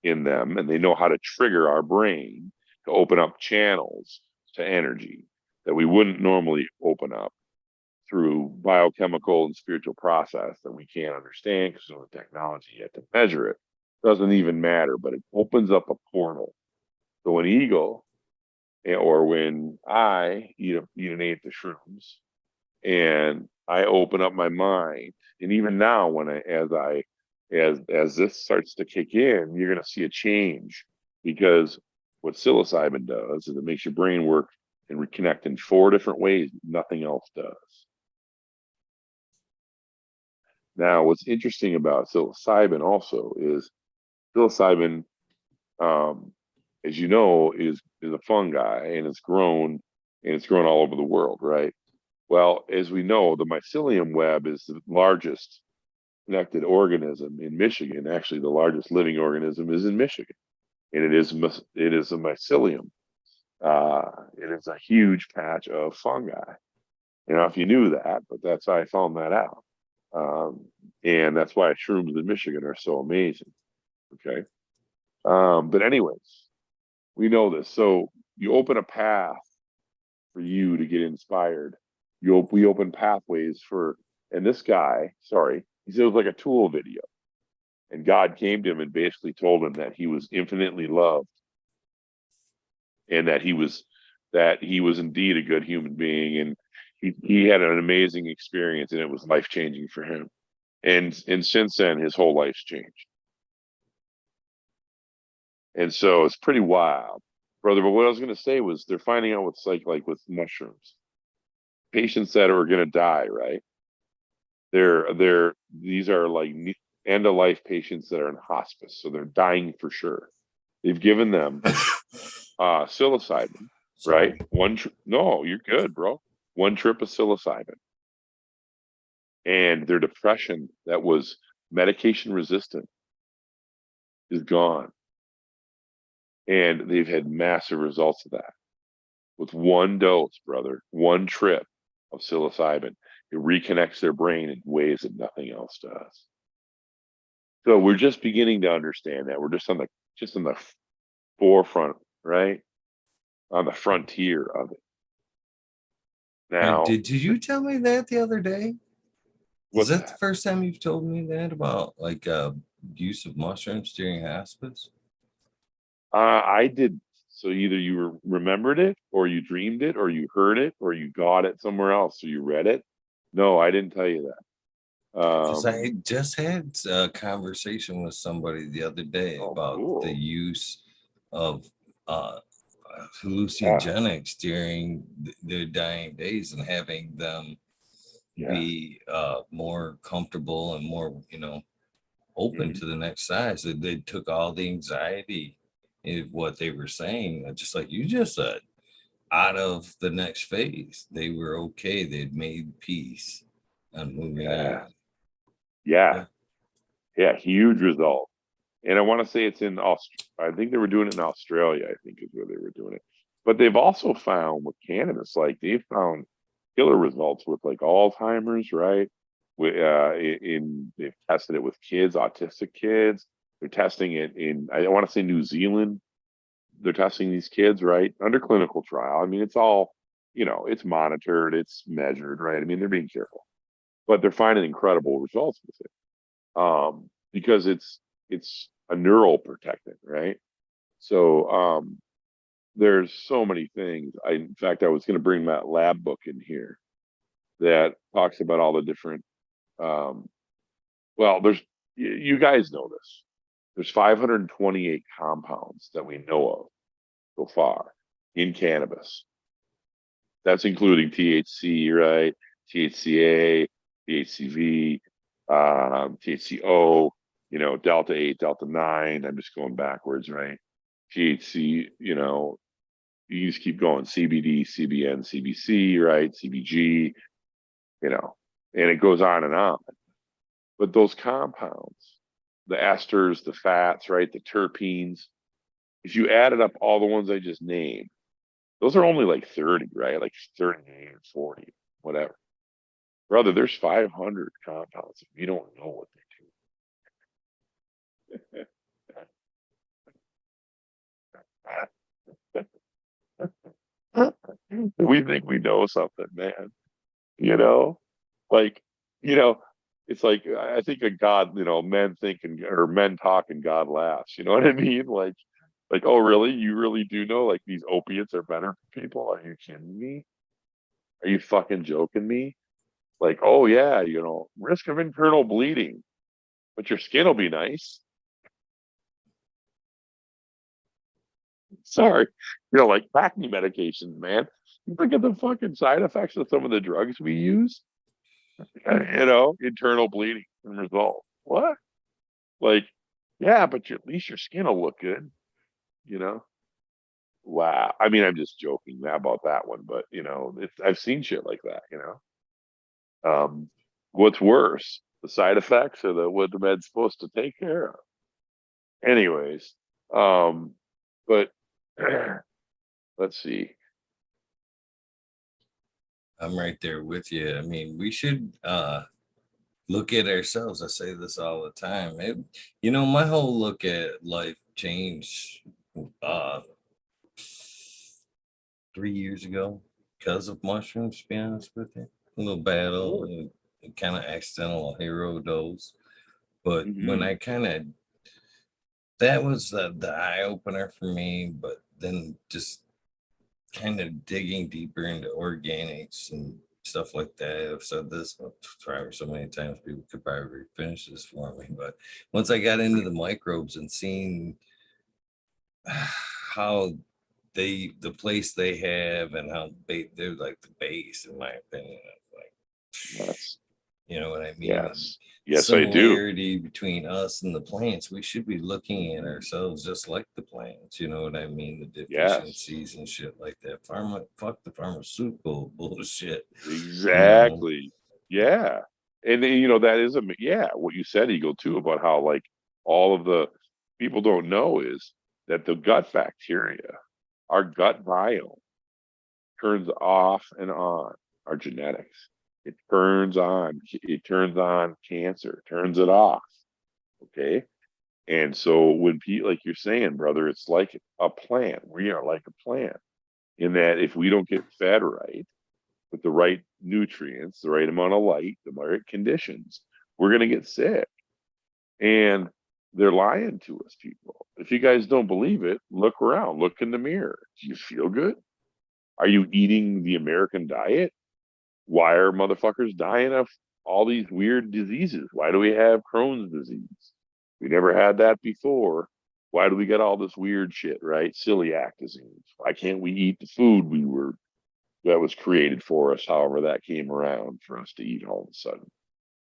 in them and they know how to trigger our brain to open up channels to energy that we wouldn't normally open up through biochemical and spiritual process that we can't understand because of the technology yet to measure it. Doesn't even matter, but it opens up a portal. So when Eagle or when I eat an eighth of shrooms and I open up my mind, and even now when as this starts to kick in, you're going to see a change because what psilocybin does is it makes your brain work and reconnect in 4 different ways nothing else does. Now, what's interesting about psilocybin also is psilocybin, um, as you know, is a fungi and it's grown all over the world, right? Well, as we know, the mycelium web is the largest connected organism in Michigan. Actually, the largest living organism is in Michigan, and it is a mycelium. It is a huge patch of fungi. You know, if you knew that, but that's how I found that out. Um, and that's why shrooms in Michigan are so amazing. Okay. But anyways, we know this. So you open a path for you to get inspired. We open pathways for, and this guy, sorry, he said it was like a Tool video. And God came to him and basically told him that he was infinitely loved and that he was indeed a good human being. And he had an amazing experience and it was life changing for him. And since then, his whole life's changed. And so it's pretty wild, brother. But what I was going to say was they're finding out what's like with mushrooms, patients that are going to die, right? These are like end of life patients that are in hospice, so they're dying for sure. They've given them psilocybin, right? Sorry. No, you're good, bro. One trip of psilocybin, and their depression that was medication resistant is gone, and they've had massive results of that with one dose, brother, one trip of psilocybin. It reconnects their brain in ways that nothing else does. So we're just beginning to understand that. We're just on the forefront, right? On the frontier of it. And Now, did you tell me that the other day? Is what's that the that? first time you've told me that about like use of mushrooms during hospice? I did. So either you remembered it, or you dreamed it, or you heard it, or you got it somewhere else. So you read it. No, I didn't tell you that. Because I just had a conversation with somebody the other day Oh, about the cool. use of uh, Yeah, hallucinogenics during their dying days and having them yeah. be more comfortable and more, open Mhm. to the next side. So they took all the anxiety in what they were saying, just like you just said, out of the next phase. They were okay. They'd made peace and moving Yeah, on. yeah, Yeah. yeah. Huge result. And I want to say it's in I think they were doing it in Australia, I think is where they were doing it. But they've also found with cannabis, like they've found killer results with like Alzheimer's, right? They've tested it with kids, autistic kids. They're testing it in, I want to say New Zealand. They're testing these kids, right? Under clinical trial. I mean, it's all, it's monitored, it's measured, right? I mean, they're being careful, but they're finding incredible results with it because it's a neural protectant, right? So there's so many things. In fact, I was going to bring that lab book in here that talks about all the different. Um, well, you guys know this. There's 528 compounds that we know of so far in cannabis. That's including THC, right? THCA, THCV, THCO, Delta 8, Delta 9. I'm just going backwards, right? THC, you just keep going. CBD, CBN, CBC, right? CBG, and it goes on and on. But those compounds, the esters, the fats, right? The terpenes. If you added up all the ones I just named, those are only like 30, right? Like 38 or 40, whatever. Brother, there's 500 compounds. You don't know what they do. We think we know something, man. You know, like, you know, it's like I think of God, men think and or men talk and God laughs. You know what I mean? Like, oh, really? You really do know like these opiates are better for people? Are you kidding me? Are you fucking joking me? Like, oh yeah, risk of internal bleeding, but your skin will be nice. Sorry, like acne medications, man. You look at the fucking side effects of some of the drugs we use. Internal bleeding and result. What? Like, yeah, but at least your skin will look good. You know? Wow. I mean, I'm just joking about that one, but I've seen shit like that. What's worse, the side effects or the what the med's supposed to take care of? Anyways, but let's see. I'm right there with you. I mean, we should look at ourselves. I say this all the time. My whole look at life changed uh 3 years ago because of mushrooms, to be honest with you. A little battle, Sure. kind of accidental hero dose. But when Hmm. I kind of that was the eye opener for me, but then just kind of digging deeper into organics and stuff like that. I've said this forever so many times, people could probably finish this for me. But once I got into the microbes and seeing how the place they have and how they're like the base, in my opinion, of like, Yes. you know what I mean? And Yes. Yes, I do. similarity between us and the plants, we should be looking at ourselves just like the plants. You know what I mean? The Yes. deficiencies and shit like that. Fuck the pharmaceutical bullshit. You know, Exactly. Yeah. And then, that is yeah, what you said, Eagle, too, about how like all of the people don't know is that the gut bacteria, our gut biome turns off and on our genetics. It turns on cancer, turns it off. Okay. And so when people, like you're saying, brother, it's like a plant. We are like a plant in that if we don't get fed right, with the right nutrients, the right amount of light, the right conditions, we're going to get sick. And they're lying to us, people. If you guys don't believe it, look around, look in the mirror. Do you feel good? Are you eating the American diet? Why are motherfuckers dying of all these weird diseases? Why do we have Crohn's disease? We never had that before. Why do we get all this weird shit, right? Celiac disease. Why can't we eat the food that was created for us, however that came around for us to eat all of a sudden?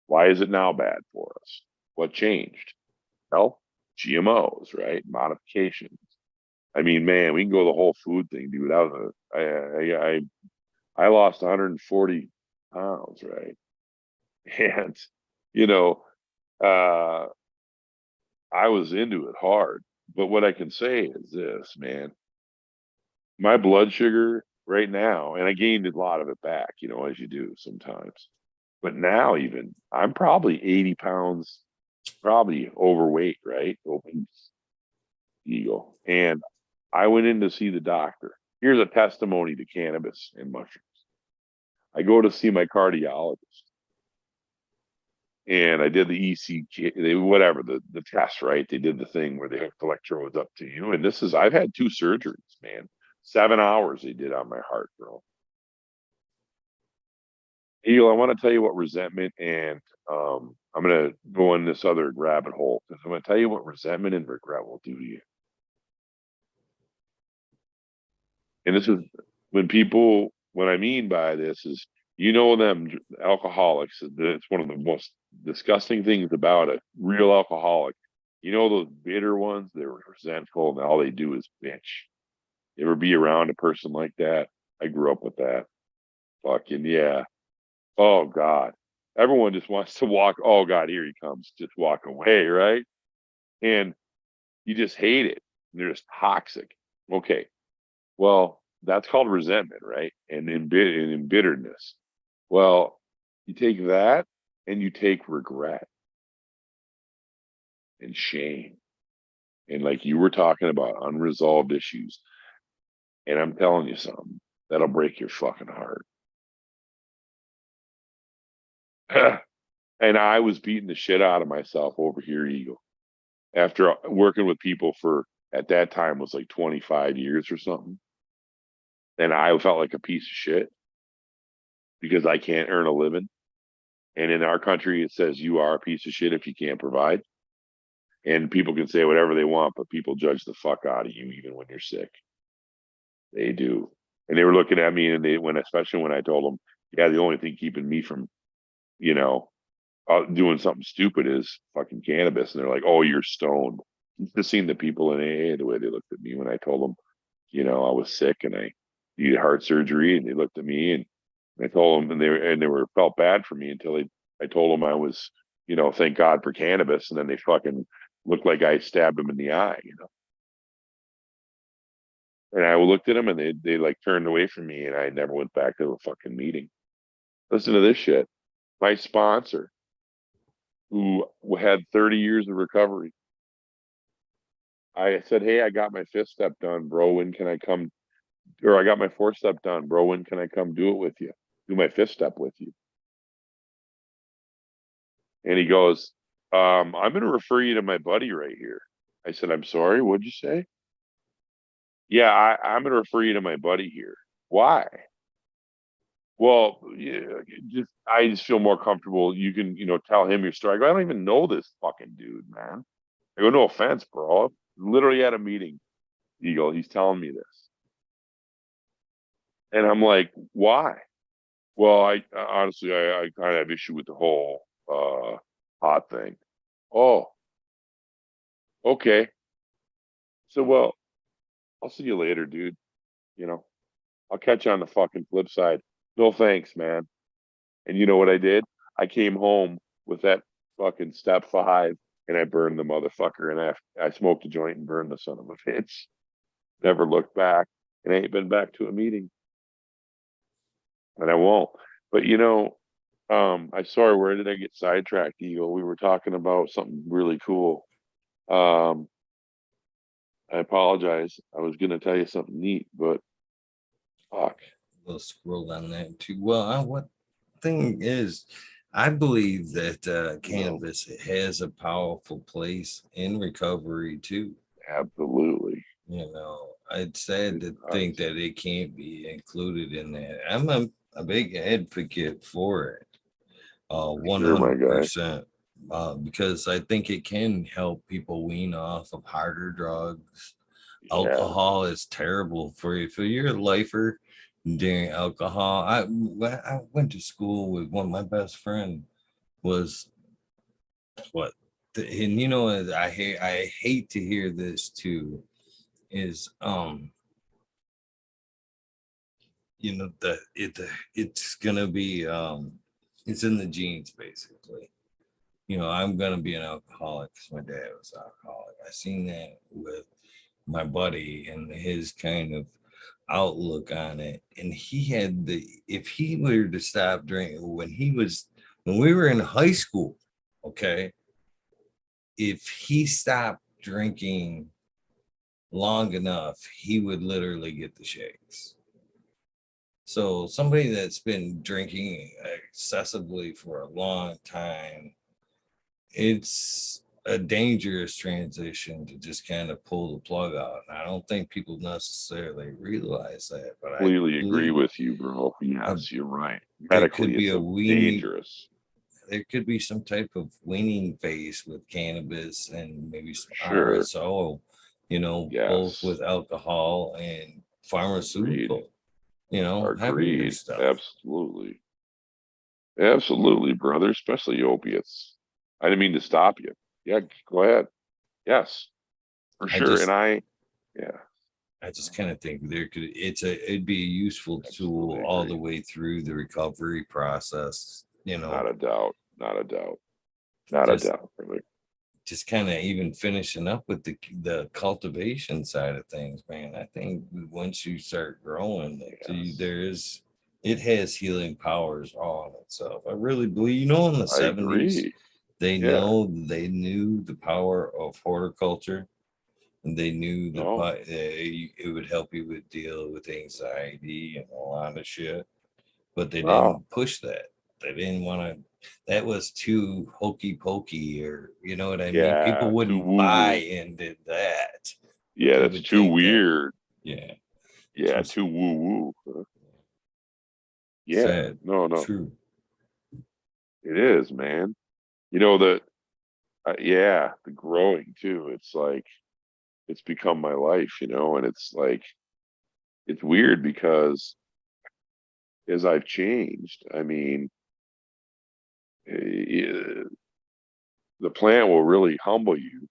Why is it now bad for us? What changed? Well, GMOs, right? Modifications. I mean, man, we can go the whole food thing, dude. I lost 140 pounds, right? And you know, uh, I was into it hard. But what I can say is this, man, my blood sugar right now, and I gained a lot of it back, as you do sometimes. But now even I'm probably 80 pounds, probably overweight, right? Obese eagle. And I went in to see the doctor. Here's a testimony to cannabis and mushrooms. I go to see my cardiologist and I did the ECG, whatever, the test, right? They did the thing where they hooked electrodes up to you. And I've had 2 surgeries, man. 7 hours they did on my heart, bro. Eagle, I want to tell you what resentment and I'm going to go in this other rabbit hole because I'm going to tell you what resentment and regret will do to you. And this is what I mean by this is, them alcoholics, it's one of the most disgusting things about a real alcoholic. Those bitter ones, they're resentful and all they do is bitch. You ever be around a person like that? I grew up with that. Fucking yeah. Oh God. Everyone just wants to walk. Oh God, here he comes. Just walk away, right? and you just hate it. They're just toxic. Okay, well, that's called resentment, right? And embitteredness. Well, you take that and you take regret and shame. And like you were talking about unresolved issues. And I'm telling you something, that'll break your fucking heart. And I was beating the shit out of myself over here, Eagle, after working with people for at that time was like 25 years or something. And I felt like a piece of shit because I can't earn a living. And in our country, it says you are a piece of shit if you can't provide. And people can say whatever they want, but people judge the fuck out of you even when you're sick. They do. And they were looking at me and especially when I told them, yeah, the only thing keeping me from, you know, doing something stupid is fucking cannabis. And they're like, oh, you're stoned. Just seeing the people in AA, the way they looked at me when I told them, I was sick and I needed heart surgery. And they looked at me and I told them, and they were felt bad for me until I told them I was, thank God for cannabis. And then they fucking looked like I stabbed them in the eye. And I looked at them and they like turned away from me and I never went back to the fucking meeting. Listen to this shit. My sponsor, who had 30 years of recovery, I said, hey, I got my fifth step done, bro. When can I come? Or I got my fourth step done, bro. When can I come do it with you? Do my fifth step with you? And he goes, I'm going to refer you to my buddy right here. I said, I'm sorry. What'd you say? Yeah, I'm going to refer you to my buddy here. Why? Well, yeah, I just feel more comfortable. You can, tell him your story. I go, I don't even know this fucking dude, man. I go, no offense, bro. Literally at a meeting, Eagle. He's telling me this, and I'm like, why? Well, I honestly, I kind of have issue with the whole pot thing. Oh, okay. So, well, I'll see you later, dude. You know, I'll catch you on the fucking flip side. No thanks, man. And you know what I did? I came home with that fucking step 5 and I burned the motherfucker and I smoked a joint and burned the son of a bitch. Never looked back and I ain't been back to a meeting and I won't. But I sorry, where did I get sidetracked, Eagle? We were talking about something really cool. Um, I apologize. I was gonna tell you something neat, but fuck. We'll scroll on that too. Well, what thing is, I believe that No, cannabis has a powerful place in recovery too. absolutely. It's sad It to think does. that it can't be included in that. I'm a big advocate for it, For sure, my guy. 100%, because I think it can help people wean off of harder drugs. Yeah. Alcohol is terrible for you. If you're a lifer during alcohol, I went to school with one of my best friend was what, and I hate to hear this too is it's gonna be it's in the genes basically. I'm gonna be an alcoholic because my dad was an alcoholic. I seen that with my buddy and his kind of outlook on it. And he had if he were to stop drinking when we were in high school, okay, if he stopped drinking long enough, he would literally get the shakes. So somebody that's been drinking excessively for a long time, it's a dangerous transition to just kind of pull the plug out. And I don't think people necessarily realize that, but I Completely agree believe with you, bro. uh, Yes, you're right. there could Medically, be it's a a weaning, dangerous. there could be some type of weaning phase with cannabis and maybe some Sure. RSO, both Yes. with alcohol and Agreed. pharmaceutical, heavier Agreed. stuff. Absolutely. Absolutely, brother. Especially opiates. I didn't mean to stop you. Yeah, go ahead. Yes, for I sure. And just yeah, I just kind of think it'd be a useful tool absolutely all the agree. way through the recovery process. Not a doubt. Not a doubt. Not a Just doubt, brother. just kind of even finishing up with the cultivation side of things, man. I think once you start growing, Yes, there's it has healing powers all in itself. I really believe, in the I 70s, agree. Yeah. they knew the power of horticulture, and they knew No, it would help you with deal with anxiety and a lot of shit, but they wow. didn't push that. They didn't want to. That was too hokey pokey, or you know what I mean. People Yeah, too wouldn't woo buy woo. into that. Yeah, They that's would too think that, weird. yeah, Yeah, too too woo woo. Yeah, sad. no, no, True. it is, man. You know the yeah, the growing too. It's like it's become my life, and it's like it's weird because as I've changed, I mean, eh, the plant will really humble you.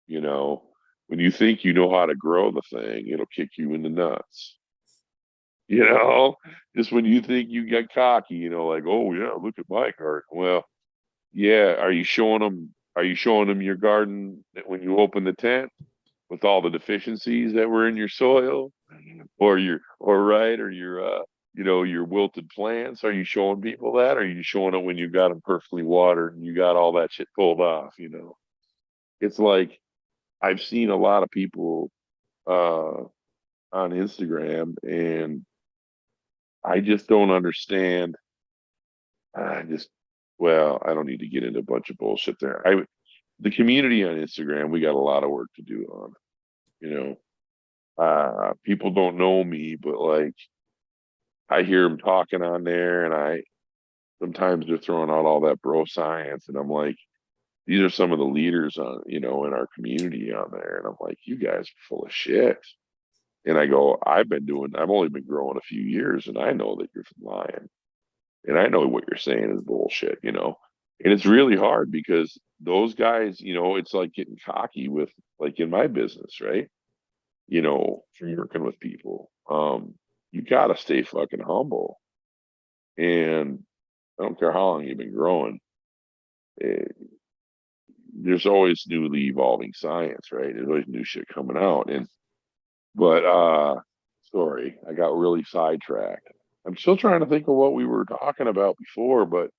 You know, when you think you know how to grow the thing, it'll kick you in the nuts. You know, just when you think you get cocky, like, oh yeah, look at my garden. Well, yeah, are you showing them? Are you showing them your garden when you open the tent with all the deficiencies that were in your soil, or your your wilted plants? Are you showing people that? Or are you showing it when you got them perfectly watered and you got all that shit pulled off? It's like I've seen a lot of people uh, on Instagram, and I just don't understand. I just, well, I don't need to get into a bunch of bullshit there. The community on Instagram, we got a lot of work to do on. You People don't know me, but like I hear them talking on there, and I sometimes they're throwing out all that bro science, and I'm like, these are some of the leaders on, in our community on there, and I'm like, you guys are full of shit. And I go, I've only been growing a few years, and I know that you're lying. And I know what you're saying is bullshit. And it's really hard because those guys, it's like getting cocky with, like in my business, right? From working with people. You got to stay fucking humble. And I don't care how long you've been growing, eh, there's always newly evolving science, right? There's always new shit coming out. But sorry, I got really sidetracked. I'm still trying to think of what we were talking about before, but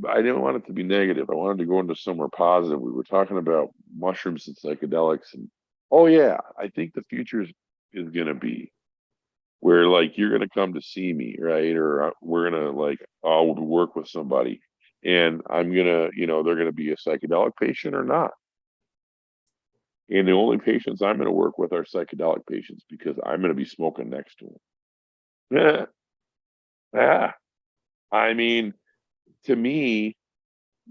I didn't want it to be negative. I wanted to go into somewhere positive. We were talking about mushrooms and psychedelics, and oh yeah, I think the future is going to be where like you're going to come to see me, right? Or we're going to like I'll work with somebody, and I'm gonna, they're going to be a psychedelic patient or not. And the only patients I'm going to work with are psychedelic patients because I'm going to be smoking next to them. Yeah. I mean, to me,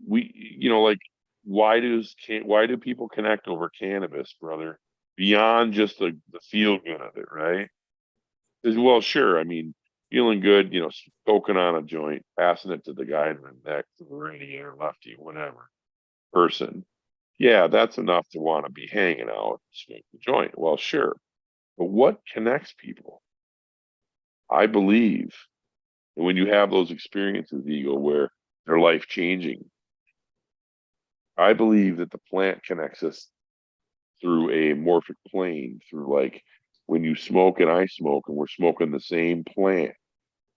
like why do people connect over cannabis, brother? Beyond just the feel good of it, right? As well, sure. I mean, feeling good, smoking on a joint, passing it to the guy in the neck, to the righty or lefty, whatever person. Yeah, that's enough to want to be hanging out, smoke the joint. Well, sure. But what connects people? I believe when you have those experiences, Eagle, where they're life changing, I believe that the plant connects us through a morphic plane, through like when you smoke and I smoke and we're smoking the same plant.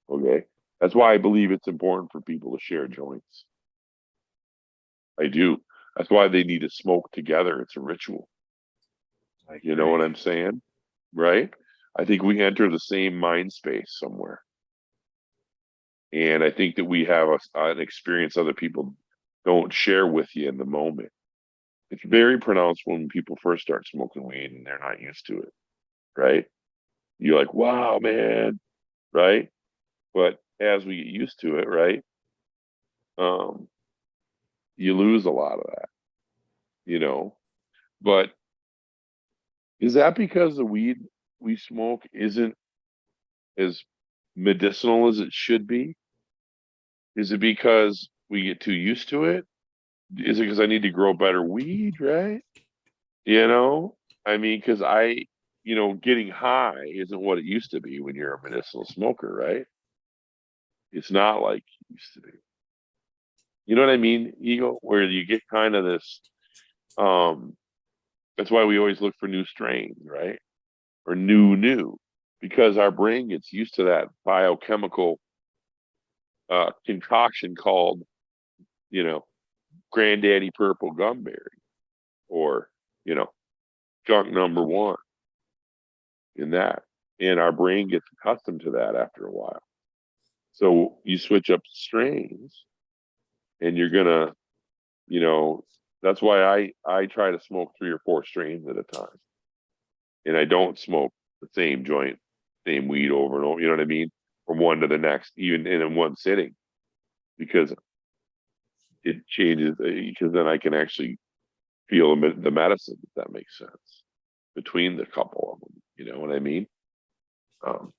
Okay. That's why I believe it's important for people to share joints. I do. That's why they need to smoke together. It's a ritual. I You know what agree. I'm saying? Right? I think we enter the same mind space somewhere. And I think that we have an experience other people don't share with you in the moment. It's very pronounced when people first start smoking weed and they're not used to it. Right? You're like, wow, man. Right? But as we get used to it, right? Um, you lose a lot of that, you know. But is that because the weed we smoke isn't as medicinal as it should be? Is it because we get too used to it? Is it because I need to grow better weed, right? You know, I mean, because getting high isn't what it used to be when you're a medicinal smoker, right? It's not like it used to be. You know what I mean, Eagle? Where you get kind of this. Um, that's why we always look for new strains, right? Or new, because our brain gets used to that biochemical concoction called, you know, Granddaddy Purple Gumberry, or you know, Skunk Number One in that, and our brain gets accustomed to that after a while. So you switch up strains, and you're gonna, you know, that's why I try to smoke 3 or 4 strains at a time, and I don't smoke the same joint, same weed over and over. You know what I mean? From one to the next, even in one sitting, because it changes. Because then I can actually feel the medicine, if that makes sense, between the couple of them. You know what I mean? Um,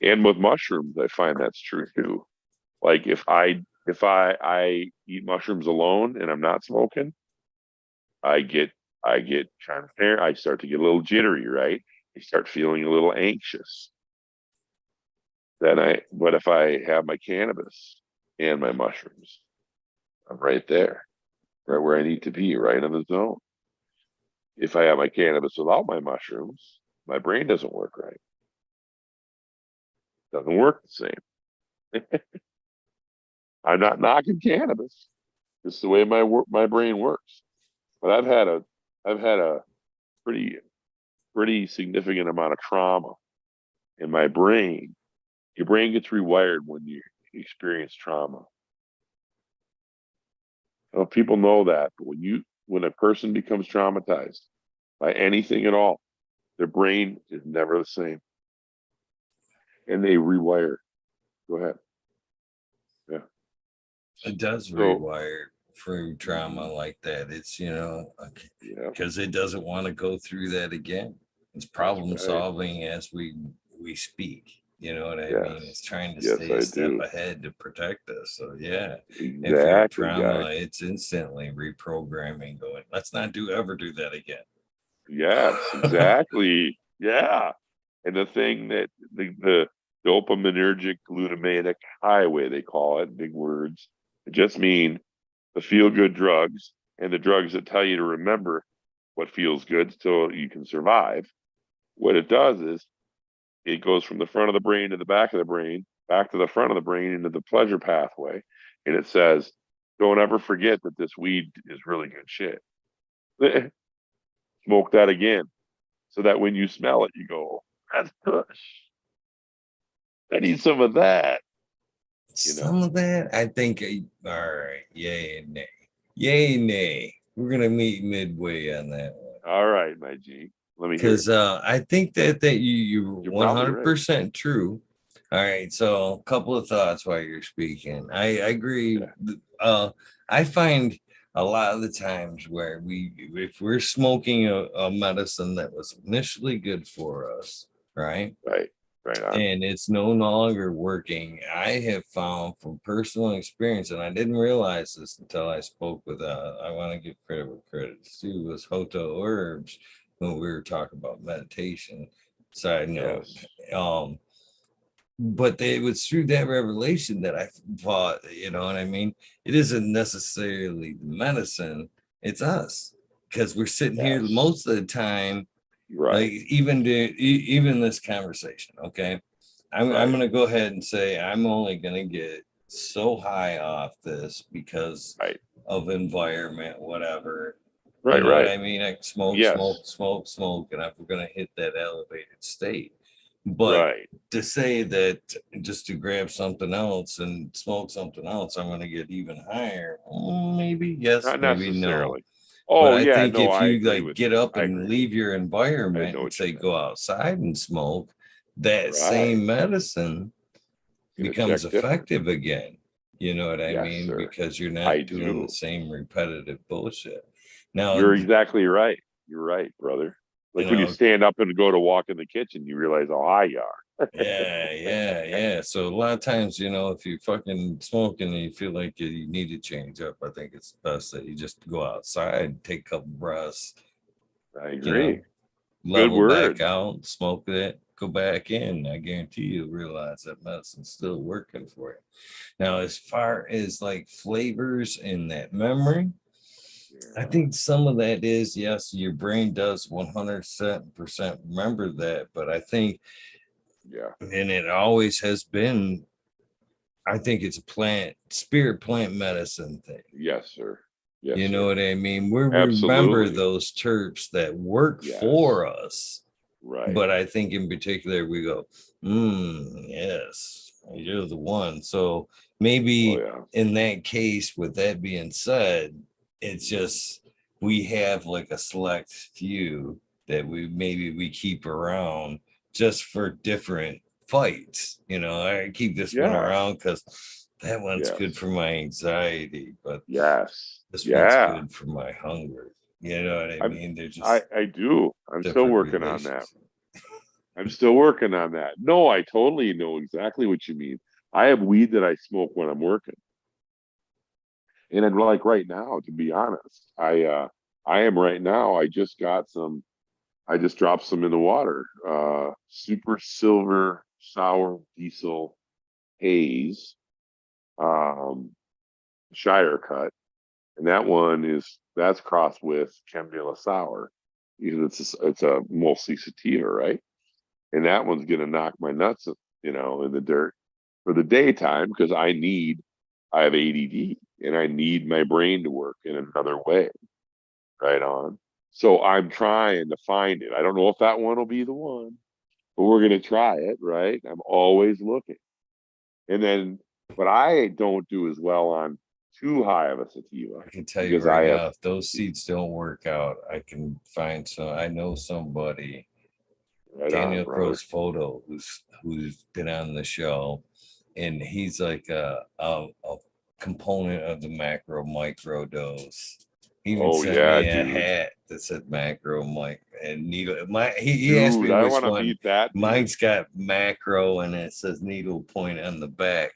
and with mushrooms, I find that's true too. Like if I eat mushrooms alone and I'm not smoking, I get I get kind of fair. I start to get a little jittery, right? I start feeling a little anxious. But if I have my cannabis and my mushrooms, I'm right there, right where I need to be, right in the zone. If I have my cannabis without my mushrooms, my brain doesn't work right. Doesn't work the same. I'm not knocking cannabis. It's the way my brain works. But I've had a pretty pretty significant amount of trauma in my brain. Your brain gets rewired when you experience trauma. Well, people know that, but when a person becomes traumatized by anything at all, their brain is never the same, and they rewire. Go ahead. Yeah. It does So, rewire through trauma mhm, like that. It's, yeah, because it doesn't want to go through that again. It's that's problem right. solving as we speak. You know what I mean? It's Yes, trying to yes, stay a I step do. ahead to protect us. So yeah, if you're Exactly, guy. trauma, it's instantly reprogramming going, let's not do that again. Yes, exactly. Yeah. And the thing that the dopaminergic glutamatic highway, they call it, big words, it just mean the feel good drugs and the drugs that tell you to remember what feels good so you can survive. What it does is it goes from the front of the brain to the back of the brain, back to the front of the brain into the pleasure pathway. And it says, don't ever forget that this weed is really good shit. Smoke that again, so that when you smell it, you go, that's push. I need some of that, you know? Some of that, I think, all right, yay and nay. Yay, nay. We're going to meet midway on that one. All right, my G. Let me hear it. Because I think that you're You're probably right. 100% true. All right, so a couple of thoughts while you're speaking. I agree. Yeah. I find a lot of the times where if we're smoking a medicine that was initially good for us, right? Right. Right on. And it's no longer working. I have found from personal experience, and I didn't realize this until I spoke with I want to give credit where credit's due, was Hoto Herbs when we were talking about meditation. Side note. Yes. Um, but it was through that revelation that I thought, you know what I mean? It isn't necessarily the medicine, it's us. Because we're sitting here Yes. most of the time, like Right. even this conversation, okay? I'm Right. gonna go ahead and say I'm only gonna get so high off this because Right. of environment, whatever. You Right. know what Right. I mean? I smoke, Yes. smoke, smoke, smoke, and I'm gonna hit that elevated state. But Right. to say that just to grab something else and smoke something else, I'm gonna get even higher. Maybe yes, Not maybe no. necessarily. But Oh I yeah. think No, if I you agree like with get you. up I and agree with leave your you. I environment know and what you say meant. go outside and smoke, that Right. same medicine Gonna becomes check different. effective again. You know what I Yes, mean? sir. Because you're I not doing the do. same repetitive bullshit. Now, You're exactly right. You're right, brother. you Like when you know, stand up and go to walk in the kitchen, you realize how high you are. yeah. So a lot of times, if you're fucking smoking and you feel like you need to change up, I think it's best that you just go outside, take a couple breaths, I you agree. know, Good level back words. out, smoke it. go back in, I guarantee you'll realize that medicine's still working for you. Now, as far as like flavors and that memory, I Yeah. think some of that is, yes, your brain does 100% remember that, but I think, Yeah. and it always has been, I think it's a plant medicine thing. Yes, sir. Yes, You know sir. what I mean? We remember Absolutely. those terps that work Yes. for us, Right. but I think in particular we go, yes, you're the one. So Oh maybe yeah. in that case, with that being said, it's just we have like a select few that we keep around just for different fights. I keep this one Yeah. around because that one's good Yes. for my anxiety, but Yes. this one's Yeah. good for my hunger. You know what I I'm mean? They're I just I do. I'm still different working on that. relationships. I'm still working on that. No, I totally know exactly what you mean. I have weed that I smoke when I'm working. And I'd like right now, to be honest, I am right now. I just dropped some in the water. Super silver sour diesel haze, um, Shire cut. And that's crossed with Cambula sour. Because it's a mostly sativa, right? And that one's gonna knock my nuts, in the dirt for the daytime because I have ADD and I need my brain to work in another way. Right on. So I'm trying to find it. I don't know if that one will be the one, but we're gonna try it, right? I'm always looking. And then, but I don't do as well on too high of a sativa I can tell you because right I have now, if those seeds don't work out, I can find some. I know somebody, right on, Daniel brother. Crow's photo, who's been on the show, and he's like a component of the macro micro dose. He even Oh sent yeah, me a dude. hat that said macro mic and needle. He asked Dude, me I which want to one. meet that dude. Mine's got macro and it says needle point on the back,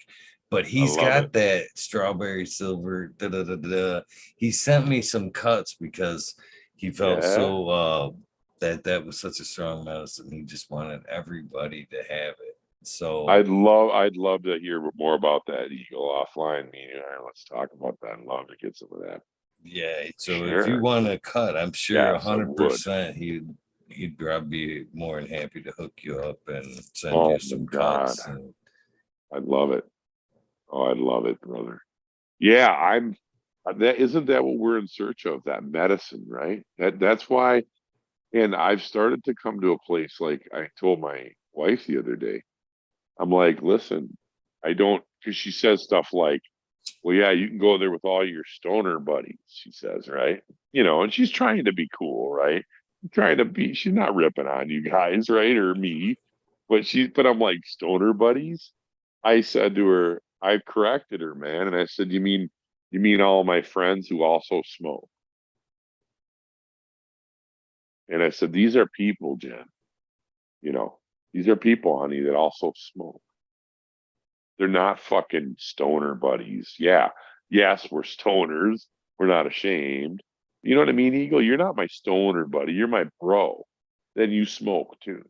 but I he's love it. got that strawberry silver. Da, da, da, da. He sent me some cuts because he felt Yeah. so that was such a strong medicine. He just wanted everybody to have it. So I'd love to hear more about that Eagle offline. Me and I, let's talk about that. I'd love to get some of that. yeah, For so if you sure. want to cut, I'm sure a Yes, I hundred would. percent he'd probably be more than happy to hook you up and send Oh you my some God. cuts. And I'd love it. Oh, I'd love it, brother. Yeah, I'm that isn't that what we're in search of, that medicine, right? That's why, and I've started to come to a place like I told my wife the other day. I'm like, listen, I don't because she says stuff like, well, yeah, you can go there with all your stoner buddies, she says, right? And she's trying to be cool, right? She's not ripping on you guys, right? Or me, but I'm like, stoner buddies? I said to her, I corrected her, man. And I said, you mean all my friends who also smoke? And I said, these are people, Jen, you know, these are people, honey, that also smoke. They're not fucking stoner buddies. Yeah. Yes, we're stoners. We're not ashamed. You know what I mean, Eagle? You're not my stoner buddy. You're my bro. Then you smoke too.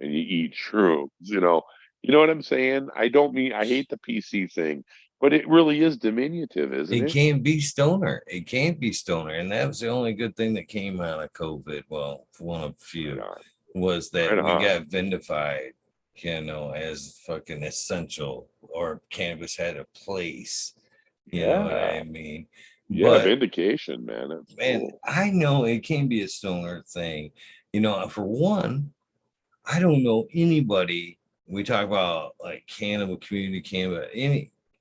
And you eat shrooms, you know. You know what I'm saying? I hate the PC thing, but it really is diminutive, isn't it it? can't be stoner. It can't be stoner. And that was the only good thing that came out of COVID. Well, one of Right few on. was that Right we on. got vindified, as fucking essential, or cannabis had a place. You know what Yeah. I mean? Yeah, But vindication, man. That's man, cool. I know it can be a stoner thing. For one, I don't know anybody. We talk about like cannabis community cannabis.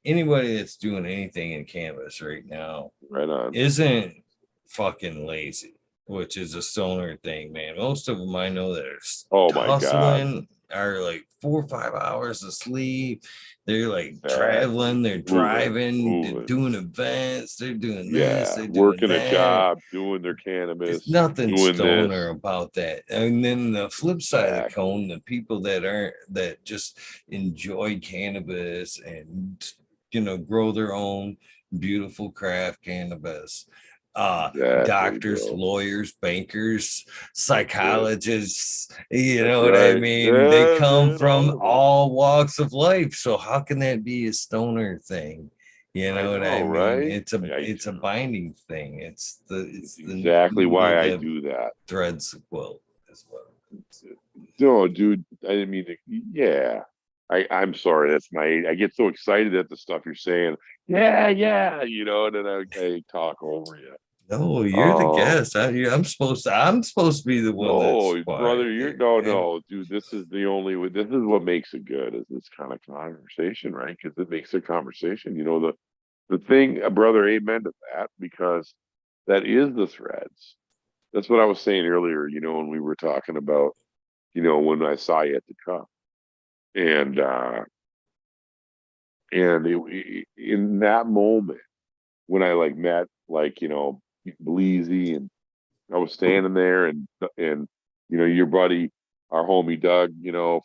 Anybody that's doing anything in cannabis right now Right on. isn't fucking lazy, which is a stoner thing, man. Most of them I know that Oh are my God. hustling are like 4 or 5 hours of sleep. They're like Exactly. traveling, they're Moving, driving, they're moving. doing events, they're doing this, Yeah. they're doing Working a that. job, doing their It's cannabis, nothing doing stoner this. about that. And then the flip side of the Exactly. cone, the people that just enjoy cannabis and grow their own beautiful craft cannabis. Exactly, doctors, bro. lawyers, bankers, That's it. psychologists, you That's know what I right. mean? They Yeah, come man, all from of it. all walks of life. So how can that be a stoner thing? You I know what know, I mean? right? It's a I it's a binding thing. It's It's the exactly needle why I that do that. threads the quilt as well. No, dude, I didn't mean to. Yeah, I'm sorry. That's my. I get so excited at the stuff you're saying. Yeah, yeah, and then I talk over you. No, you're the Um, guest. I'm supposed to be the one that's no, brother, quiet you're here. no, And no, dude. This is the only way. This is what makes it good. Is this kind of conversation, right? Because it makes a conversation. The thing, brother. Amen to that. Because that is the threads. That's what I was saying earlier. When we were talking about, when I saw you at the cup. And in that moment when I like met like Bleezy, and I was standing there, and your buddy, our homie Doug,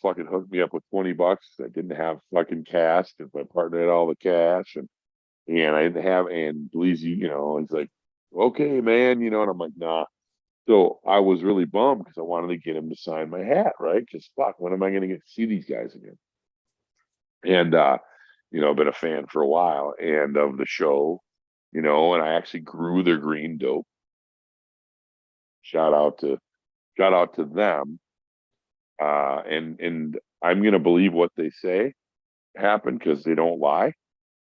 fucking hooked me up with $20. I didn't have fucking cash because my partner had all the cash, and I didn't have, and Bleezy, he's like, okay, man, and I'm like, nah. So I was really bummed because I wanted to get him to sign my hat, right? Because fuck, when am I going to get to see these guys again? And I've been a fan for a while and of the show, and I actually grew their green dope. Shout out to shout out to them. And I'm gonna believe what they say happened because they don't lie.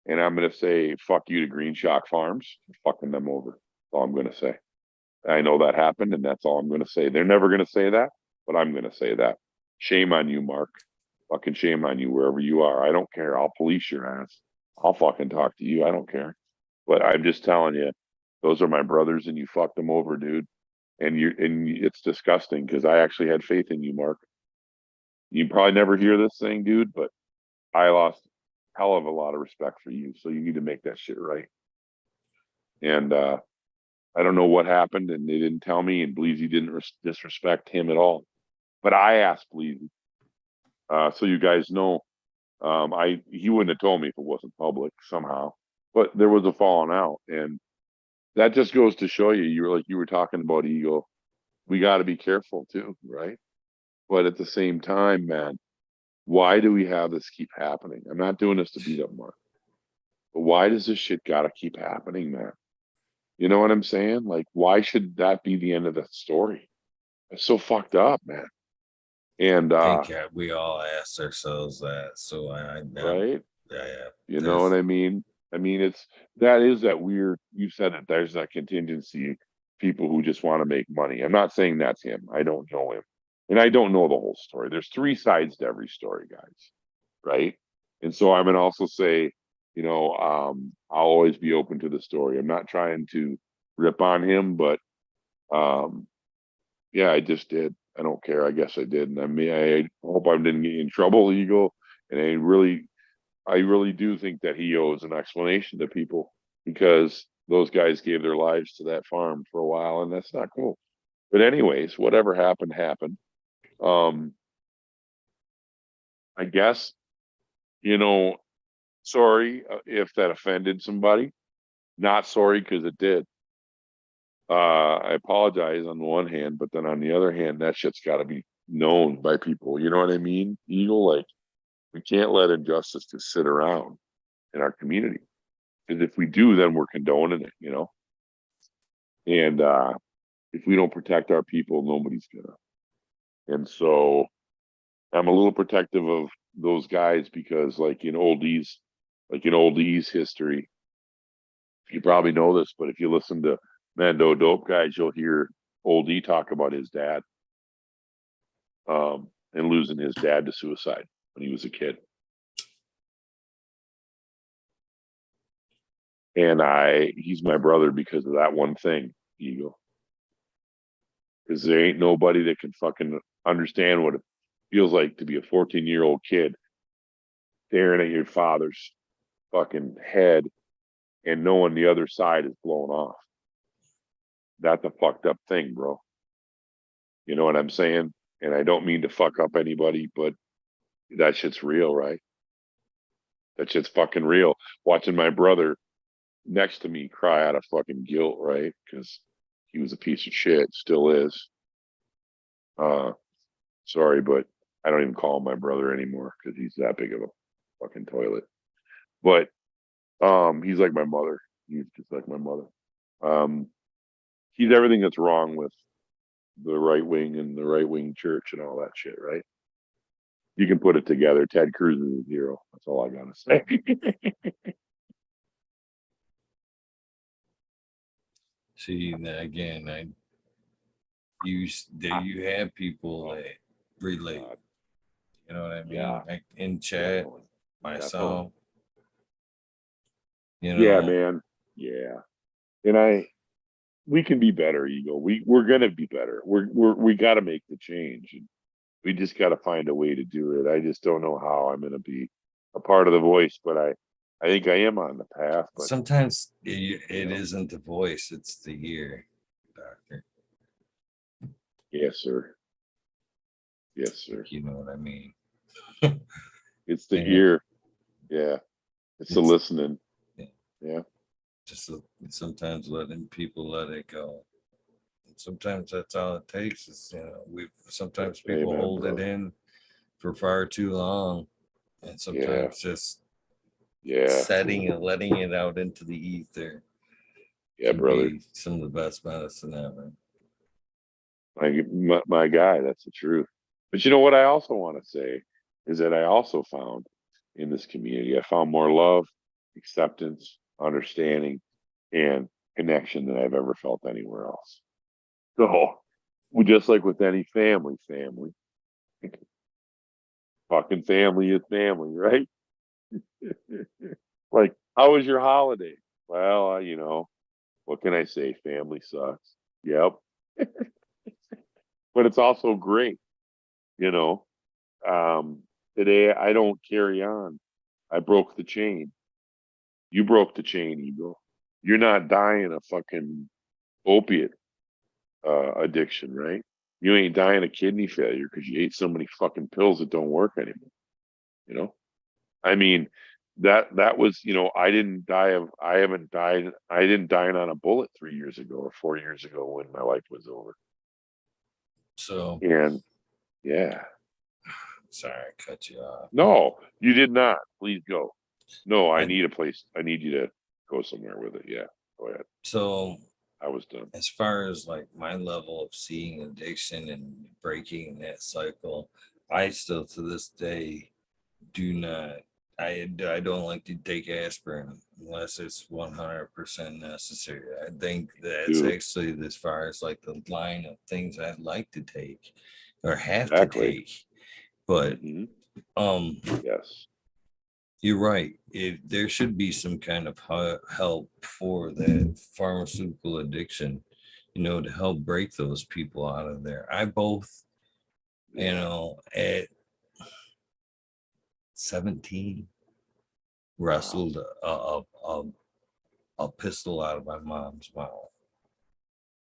And I'm gonna say fuck you to Green Shock Farms for fucking them over. That's all I'm gonna say. I know that happened, and that's all I'm gonna say. They're never gonna say that, but I'm gonna say that. Shame on you, Mark. Fucking shame on you wherever you are. I don't care. I'll police your ass. I'll fucking talk to you. I don't care. But I'm just telling you, those are my brothers, and you fucked them over, dude. And it's disgusting because I actually had faith in you, Mark. You probably never hear this thing, dude, but I lost hell of a lot of respect for you. So you need to make that shit right. And I don't know what happened, and they didn't tell me, and Bleezy didn't disrespect him at all. But I asked Bleezy, so you guys know. He wouldn't have told me if it wasn't public somehow, but there was a falling out, and that just goes to show you. You were talking about ego. We got to be careful too, right? But at the same time, man, why do we have this keep happening? I'm not doing this to beat up Mark, but why does this shit got to keep happening, man? You know what I'm saying? Like, why should that be the end of the story? It's so fucked up, man. And I think we all asked ourselves that. So right, yeah, you know what there's I mean? I mean, that is that weird. You said it. There's that contingency. People who just want to make money. I'm not saying that's him. I don't know him, and I don't know the whole story. There's three sides to every story, guys. Right? And so I'm gonna also say, I'll always be open to the story. I'm not trying to rip on him, but um, yeah, I just did. I don't care. I guess I did, and I mean, I hope I didn't get you in trouble, Eagle. And I really do think that he owes an explanation to people because those guys gave their lives to that farm for a while, and that's not cool. But anyways, whatever happened, happened. Um, I guess, you know, sorry if that offended somebody. Not sorry because it did. I apologize on the one hand, but then on the other hand, that shit's got to be known by people. You know what I mean? Eagle, like we can't let injustice just sit around in our community because if we do, then we're condoning it. And if we don't protect our people, nobody's gonna. And so I'm a little protective of those guys because, like in oldies history, you probably know this, but if you listen to Mando Dope guys, you'll hear Old E talk about his dad and losing his dad to suicide when he was a kid. And he's my brother because of that one thing, Eagle. Because there ain't nobody that can fucking understand what it feels like to be a 14-year-old kid staring at your father's fucking head and knowing the other side is blown off. That's a fucked up thing, bro. You know what I'm saying? And I don't mean to fuck up anybody, but that shit's real, right? That shit's fucking real. Watching my brother next to me cry out of fucking guilt, right? Because he was a piece of shit, still is. Uh, sorry, but I don't even call him my brother anymore because he's that big of a fucking toilet. But he's like my mother. He's just like my mother. Um, he's everything that's wrong with the right wing and the right wing church and all that shit, right? You can put it together. Ted Cruz is a hero. That's all I gotta say. See, again, you have people that relate. God. You know what I mean? Yeah, Like in chat, definitely. Definitely. myself, Yeah, man. Yeah. And we can be better, Eagle. We're gonna be better. We gotta make the change. We just gotta find a way to do it. I just don't know how I'm gonna be a part of the voice, but I think I am on the path, but sometimes you it know, isn't the voice, it's the ear, doctor. yes, sir. Yes, sir. You know what I mean? It's the And ear. Yeah. It's the it's listening. yeah, Yeah. just sometimes letting people let it go. And sometimes that's all it takes is, we sometimes people Amen, hold it brother. in for far too long. And Yeah. sometimes just Yeah. setting and letting it out into the ether Yeah, can brother. be some of the best medicine ever. My guy, that's the truth. But you know what I also want to say is that I also found in this community, I found more love, acceptance, understanding, and connection than I've ever felt anywhere else. So, just like with any family, fucking family is family, right? Like, how was your holiday? Well, what can I say? Family sucks. Yep. But it's also great, you know. Um, today I don't carry on. I broke the chain. You broke the chain, Eagle. You're not dying of fucking opiate addiction, right? You ain't dying of kidney failure because you ate so many fucking pills that don't work anymore. You know, I mean, that was, I didn't die of, I haven't died, I didn't die on a bullet 3 years ago or 4 years ago when my life was over. So And yeah, sorry I cut you off. no, you did not. Please go. No, I I need a place. I need you to go somewhere with it. Yeah, go ahead. so I was done. as far as like my level of seeing addiction and breaking that cycle, I still to this day do not. I don't like to take aspirin unless it's 100% necessary. I think that's Dude, actually as far as like the line of things I'd like to take or have to exactly. take. But Hmm. um Yes. you're right. There should be some kind of help for that pharmaceutical addiction, to help break those people out of there. I both, Yeah. at 17, Wow. wrestled a pistol out of my mom's mouth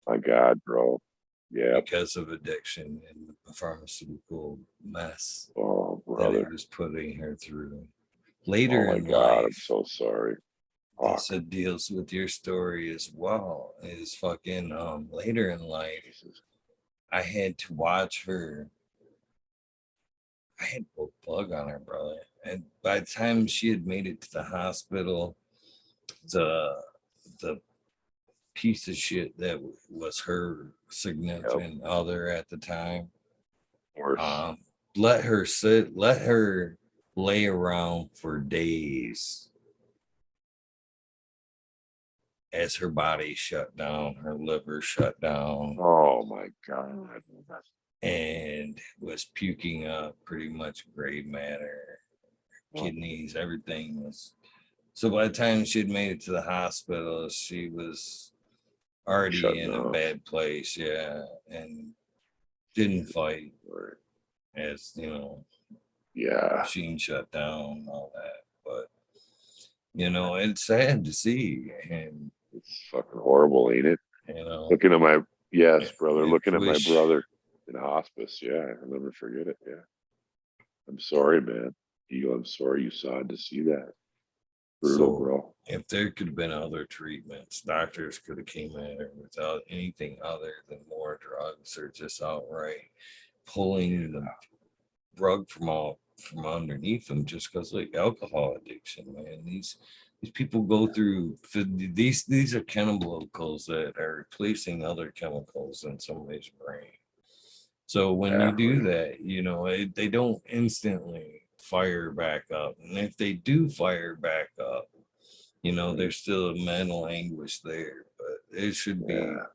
My God, bro. Yep. because of addiction and the pharmaceutical mess Oh, that it brother. was putting her through. Oh Later my in God. I'm life, so sorry. this Fuck. deals with your story as well. Is fucking later in life, Jesus. I had to watch her. I had to pull the plug on her, brother. And by the time she had made it to the hospital, the the piece of shit that was her Yep. significant other at the time, Worse. um, let her lay around for days as her body shut down, her liver shut down, Oh my God. and was puking up pretty much gray matter, Oh, kidneys, everything was. So by the time she had made it to the hospital, she was already shutting in a off. bad place, yeah, and didn't fight Right. as Yeah. machine shut down and all that. But it's sad to see, and It's fucking horrible, ain't it? you know, Looking at my, yes, brother. if Looking at my wish brother in hospice. Yeah. I'll never forget it. Yeah. I'm sorry, man. Eagle, I'm sorry you saw to see that. brutal, So bro. if there could have been other treatments, doctors could have came in there without anything other than more drugs or just outright pulling the rug from underneath them just because like alcohol addiction, man. These people go through these are chemicals that are replacing other chemicals in somebody's brain. So when you do Exactly. that, they don't instantly fire back up. And if they do fire back up, Right. there's still a mental anguish there. But it should be, Yeah.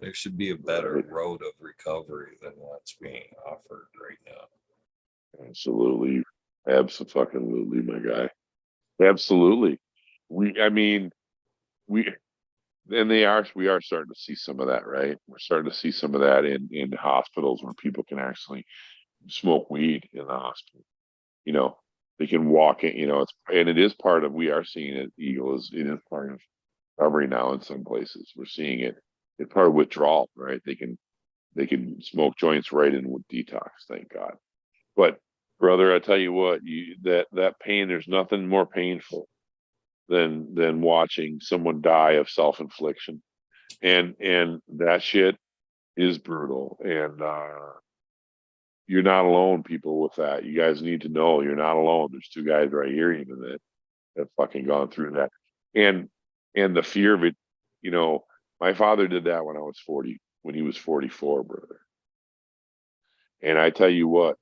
there should be a better Right. road of recovery than what's being offered right now. Absolutely. Absolutely, my guy. Absolutely. I mean, we, and we are starting to see some of that, right? We're starting to see some of that in hospitals where people can actually smoke weed in the hospital. You know, they can walk in, and it is part of, we are seeing it, Eagle, it is part of recovery now in some places. We're seeing it. It's part of withdrawal, right? They can smoke joints right in with detox, thank God. But brother, I tell you what, that pain, there's nothing more painful than watching someone die of self-infliction. And that shit is brutal. And you're not alone, people, with that. You guys need to know you're not alone. There's two guys right here even that have fucking gone through that. And and the fear of it, you know, my father did that when I was 40, when he was 44, brother. And I tell you what,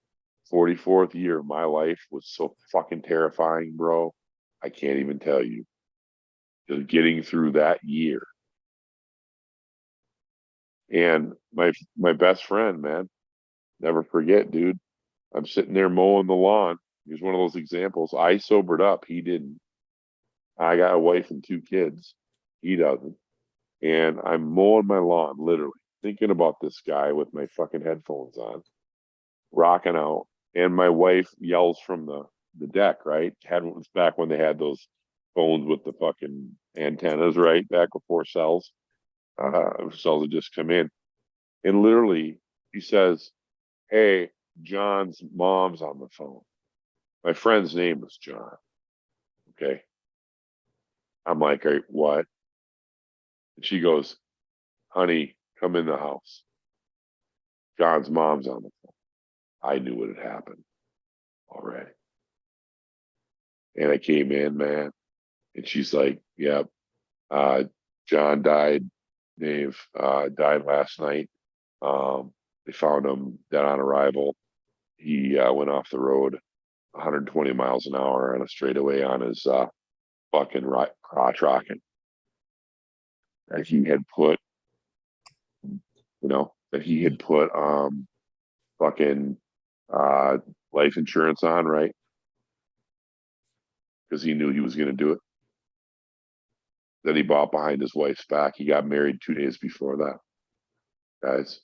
44th year of my life was so fucking terrifying, bro. I can't even tell you. Just getting through that year. And my best friend, man, never forget, dude. I'm sitting there mowing the lawn. Here's one of those examples. I sobered up. He didn't. I got a wife and two kids. He doesn't. And I'm mowing my lawn, literally, thinking about this guy with my fucking headphones on, rocking out. And my wife yells from the deck, right? Had was back when they had those phones with the fucking antennas, right? Back before cells had just come in. And literally, he says, "Hey, John's mom's on the phone." My friend's name was John. Okay. I'm like, "Hey, what?" And she goes, "Honey, come in the house. John's mom's on the phone." I knew what had happened already. And I came in, man, and she's like, "Yep, John died. Dave died last night. They found him dead on arrival. He went off the road 120 miles an hour on a straightaway on his fucking crotch rocket that he had put, that he had put fucking uh, life insurance on, right? Because he knew he was going to do it. That he bought behind his wife's back. He got married 2 days before that, guys.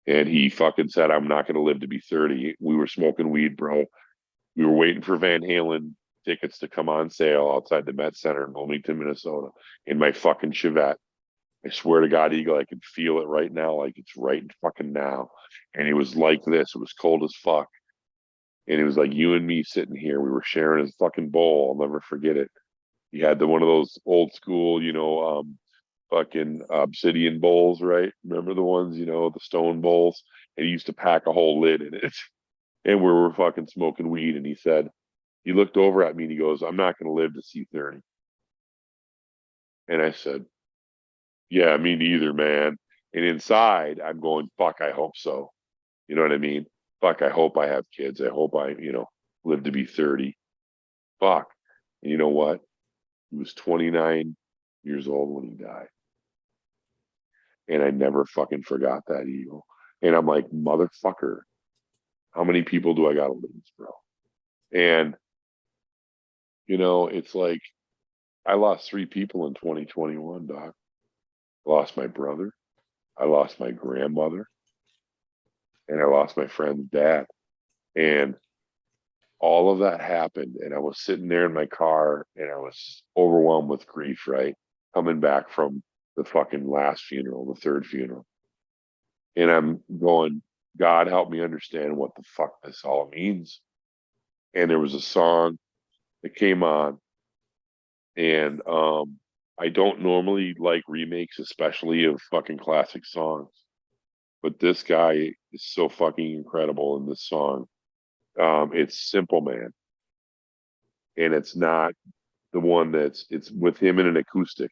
And he fucking said, "I'm not going to live to be 30." We were smoking weed, bro. We were waiting for Van Halen tickets to come on sale outside the Met Center in Wilmington, Minnesota, in my fucking Chevette. I swear to God, Eagle, I can feel it right now, like it's right fucking now. And it was like this. It was cold as fuck. And it was like you and me sitting here. We were sharing his fucking bowl. I'll never forget it. He had the one of those old school, fucking obsidian bowls, right? Remember the ones, the stone bowls? And he used to pack a whole lid in it. And we were fucking smoking weed. And he looked over at me and he goes, "I'm not going to live to see 30." And I said, "Yeah, me neither, man." And inside, I'm going, "Fuck, I hope so." You know what I mean? Fuck, I hope I have kids. I hope I, live to be 30. Fuck. And you know what? He was 29 years old when he died. And I never fucking forgot that, Eagle. And I'm like, motherfucker, how many people do I got to lose, bro? And, it's like, I lost three people in 2021, Doc. I lost my brother, I lost my grandmother, and I lost my friend's dad. And all of that happened. And I was sitting there in my car and I was overwhelmed with grief, right? Coming back from the fucking last funeral, the third funeral. And I'm going, "God, help me understand what the fuck this all means." And there was a song that came on, and I don't normally like remakes, especially of fucking classic songs, but this guy is so fucking incredible in this song. It's Simple Man, and it's not the one it's with him in an acoustic.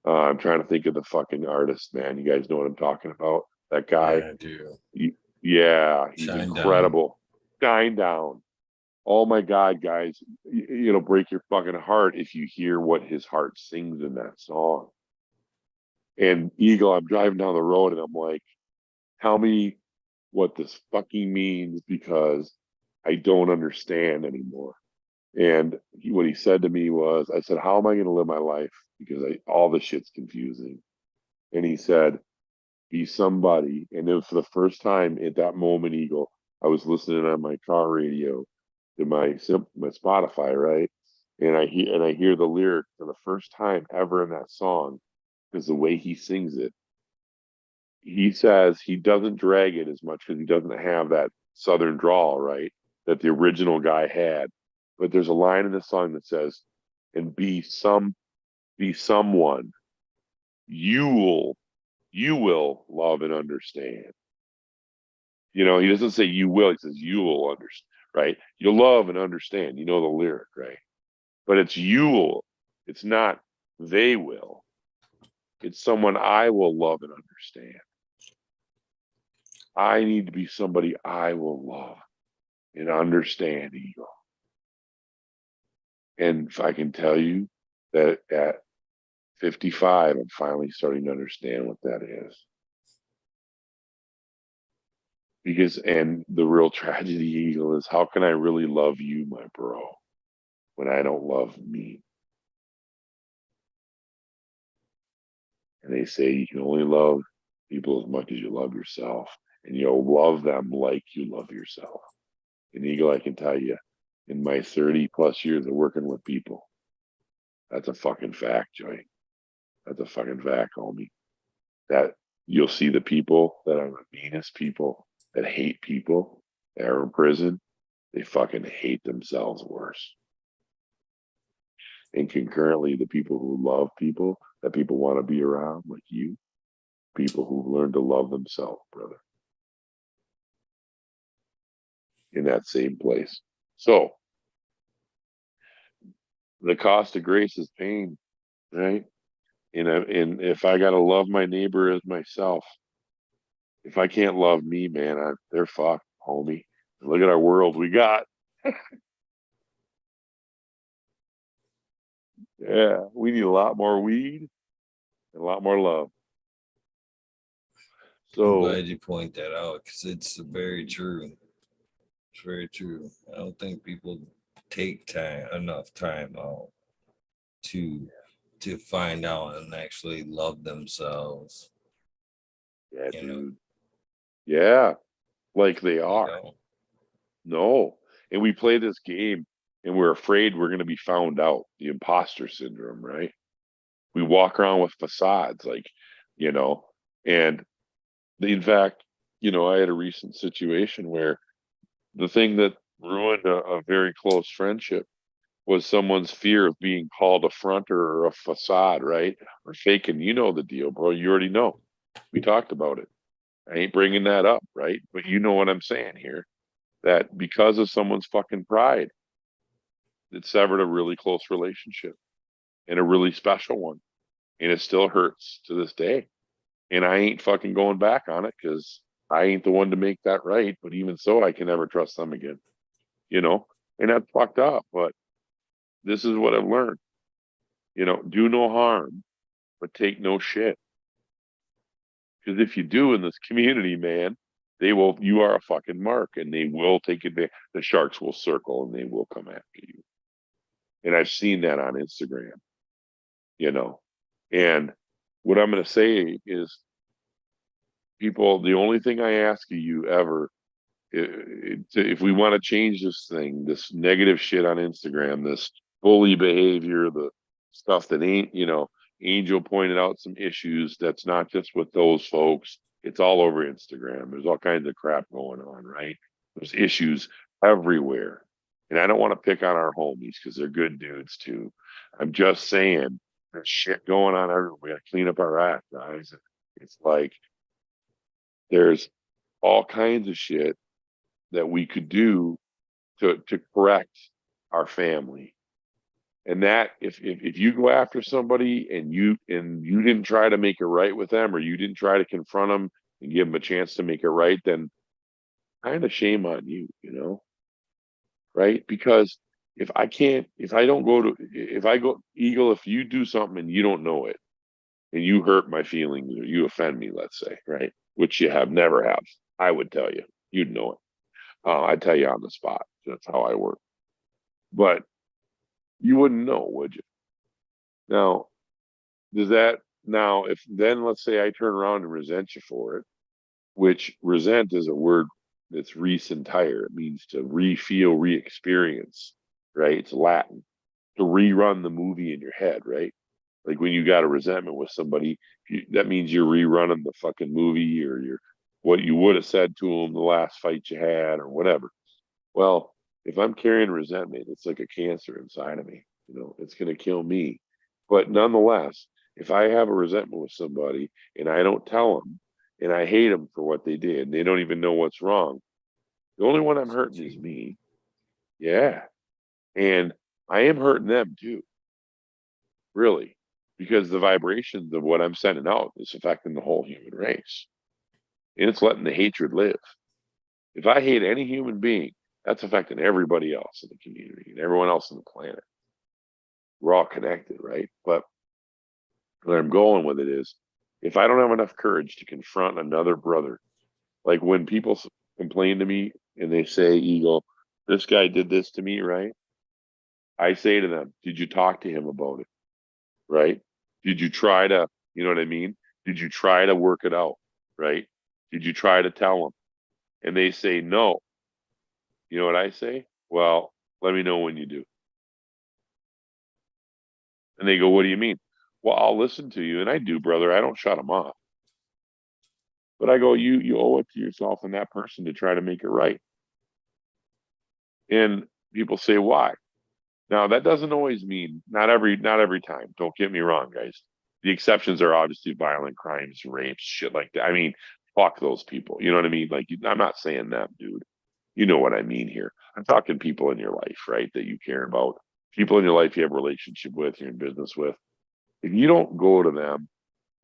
I'm trying to think of the fucking artist, man. You guys know what I'm talking about? That guy. Yeah, I do. Yeah, he's Shine down. incredible. Shine Down. Oh my God, guys, it'll break your fucking heart if you hear what his heart sings in that song. And Eagle, I'm driving down the road and I'm like, tell me what this fucking means because I don't understand anymore. And what he said to me was, I said, how am I going to live my life? Because all this shit's confusing. And he said, be somebody. And it was for the first time at that moment, Eagle, I was listening on my car radio to my Spotify, right? And I hear the lyric for the first time ever in that song because the way he sings it, he says he doesn't drag it as much because he doesn't have that southern drawl, right? That the original guy had. But there's a line in the song that says, and be someone you will you will love and understand. He doesn't say you will, he says you will understand, right? You'll love and understand. You know the lyric, right? But it's you will, it's not they will. It's someone I will love and understand. I need to be somebody I will love and understand, Eagle. And if I can tell you that at 55, I'm finally starting to understand what that is. Because, and the real tragedy, Eagle, is how can I really love you, my bro, when I don't love me? And they say you can only love people as much as you love yourself, and you'll love them like you love yourself. And Eagle, I can tell you, in my 30 plus years of working with people, that's a fucking fact, Joey. That's a fucking fact, homie. That you'll see the people that are the meanest people that hate people that are in prison, they fucking hate themselves worse. And concurrently, the people who love people that people want to be around, like you, people who've learned to love themselves, brother, in that same place. So the cost of grace is pain, right? And if I got to love my neighbor as myself, if I can't love me, man, they're fucked, homie. Look at our world we got. Yeah, we need a lot more weed and a lot more love. I'm So glad you point that out because it's very true. It's very true. I don't think people take enough time out to find out and actually love themselves. yeah, You know, dude. Yeah, like they they are. don't. No. And we play this game and we're afraid we're going to be found out, the imposter syndrome, right? We walk around with facades, like, you know, and in fact, I had a recent situation where the thing that ruined a very close friendship was someone's fear of being called a fronter or a facade, right? Or faking. You know the deal, bro. You already know. We talked about it. I ain't bringing that up, right? But you know what I'm saying here. That because of someone's fucking pride, it severed a really close relationship and a really special one. And it still hurts to this day. And I ain't fucking going back on it because I ain't the one to make that right. But even so, I can never trust them again, you know? And that's fucked up. But this is what I've learned. Do no harm, but take no shit. Because if you do in this community, man, you are a fucking mark and they will take advantage. The sharks will circle and they will come after you. And I've seen that on Instagram, you know. And what I'm going to say is, people, the only thing I ask of you ever, if we want to change this thing, this negative shit on Instagram, this bully behavior, the stuff that ain't, Angel pointed out some issues that's not just with those folks, it's all over Instagram. There's all kinds of crap going on, right? There's issues everywhere. And I don't want to pick on our homies because they're good dudes too. I'm just saying there's shit going on everywhere. We got to clean up our act, guys. It's like there's all kinds of shit that we could do to correct our family. And that if you go after somebody and you didn't try to make it right with them, or you didn't try to confront them and give them a chance to make it right, then kind of shame on you, right? Because if I don't go to, if I go, Eagle, if you do something and you don't know it and you hurt my feelings or you offend me, let's say, right? Which you have never have, I would tell you, you'd know it. I'd tell you on the spot. That's how I work. But you wouldn't know, would you? Now, does that, now, if then let's say I turn around and resent you for it, which resent is a word that's res entire. It means to re-feel, re-experience, right? It's Latin. To rerun the movie in your head, right? Like when you got a resentment with somebody, that means you're rerunning the fucking movie, or you're what you would have said to them the last fight you had or whatever. Well, if I'm carrying resentment, it's like a cancer inside of me. It's going to kill me. But nonetheless, if I have a resentment with somebody and I don't tell them and I hate them for what they did, and they don't even know what's wrong, the only one I'm hurting is me. Yeah. And I am hurting them too, really, because the vibrations of what I'm sending out is affecting the whole human race. And it's letting the hatred live. If I hate any human being, that's affecting everybody else in the community and everyone else on the planet. We're all connected, right? But where I'm going with it is, if I don't have enough courage to confront another brother, like when people complain to me and they say, Eagle, this guy did this to me, right? I say to them, did you talk to him about it? Right? Did you try to, you know what I mean? Did you try to work it out? Right? Did you try to tell them? And they say no. You know what I say? Well, let me know when you do. And they go, what do you mean? Well, I'll listen to you. And I do, brother. I don't shut them off. But I go, you owe it to yourself and that person to try to make it right. And people say, why? Now that doesn't always mean not every time. Don't get me wrong, guys. The exceptions are obviously violent crimes, rapes, shit like that. I mean, fuck those people. You know what I mean? Like, I'm not saying that, dude. You know what I mean here. I'm talking people in your life, right? That you care about. People in your life you have a relationship with, you're in business with. If you don't go to them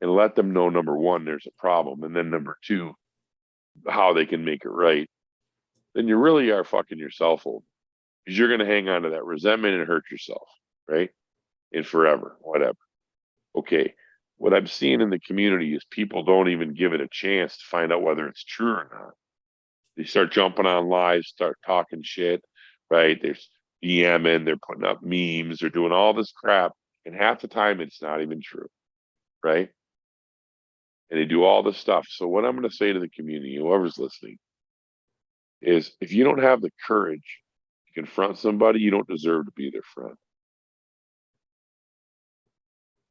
and let them know, number one, there's a problem, and then number two, how they can make it right, then you really are fucking yourself over, because you're going to hang on to that resentment and hurt yourself, right? And forever, whatever. Okay. What I'm seeing in the community is people don't even give it a chance to find out whether it's true or not. They start jumping on lives, start talking shit, right? They're DMing, they're putting up memes, they're doing all this crap. And half the time it's not even true, right? And they do all this stuff. So what I'm going to say to the community, whoever's listening, is if you don't have the courage to confront somebody, you don't deserve to be their friend.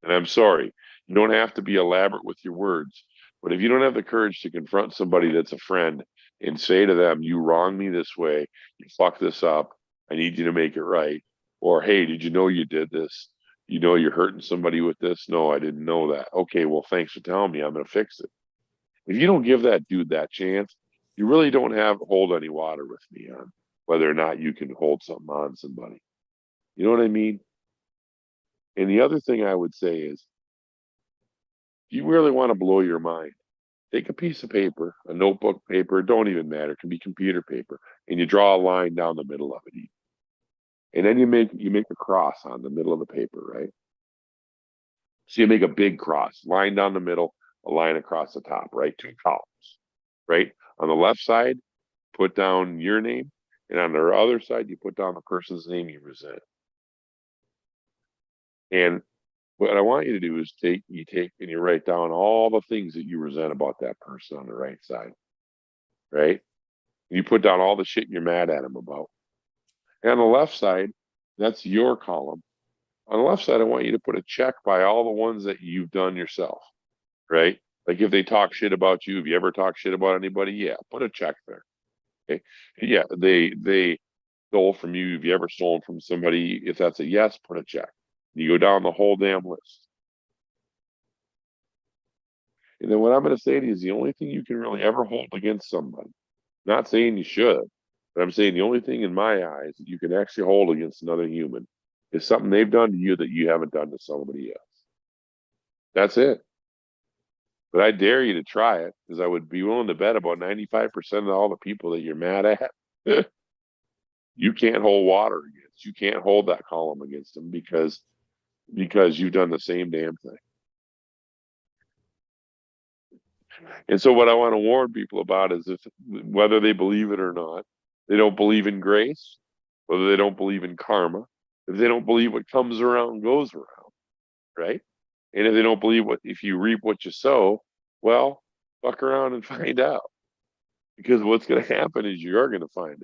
And I'm sorry, you don't have to be elaborate with your words, but if you don't have the courage to confront somebody that's a friend and say to them, you wronged me this way, you fucked this up, I need you to make it right. Or, hey, did you know you did this? You know you're hurting somebody with this? No, I didn't know that. Okay, well, thanks for telling me. I'm going to fix it. If you don't give that dude that chance, you really don't have hold any water with me on whether or not you can hold something on somebody. You know what I mean? And the other thing I would say is, if you really want to blow your mind, take a piece of paper, a notebook paper, it don't even matter, it can be computer paper, and you draw a line down the middle of it. And then you make a cross on the middle of the paper, right? So you make a big cross, line down the middle, a line across the top, right? Two columns, right? On the left side, put down your name, and on the other side, you put down the person's name you resent. And what I want you to do is take and you write down all the things that you resent about that person on the right side, right? You put down all the shit you're mad at him about. And on the left side, that's your column. On the left side, I want you to put a check by all the ones that you've done yourself, right? Like if they talk shit about you, have you ever talked shit about anybody? Yeah, put a check there. Okay. Yeah, they stole from you? Have you ever stolen from somebody? If that's a yes, put a check. You go down the whole damn list. And then what I'm going to say to you is the only thing you can really ever hold against somebody, not saying you should, but I'm saying the only thing in my eyes that you can actually hold against another human is something they've done to you that you haven't done to somebody else. That's it. But I dare you to try it, because I would be willing to bet about 95% of all the people that you're mad at, you can't hold water against. You can't hold that column against them because you've done the same damn thing. And so what I want to warn people about is, if whether they believe it or not, they don't believe in grace, whether they don't believe in karma, if they don't believe what comes around goes around, right? And if they don't believe what if you reap what you sow, well, fuck around and find out. Because what's going to happen is you're going to find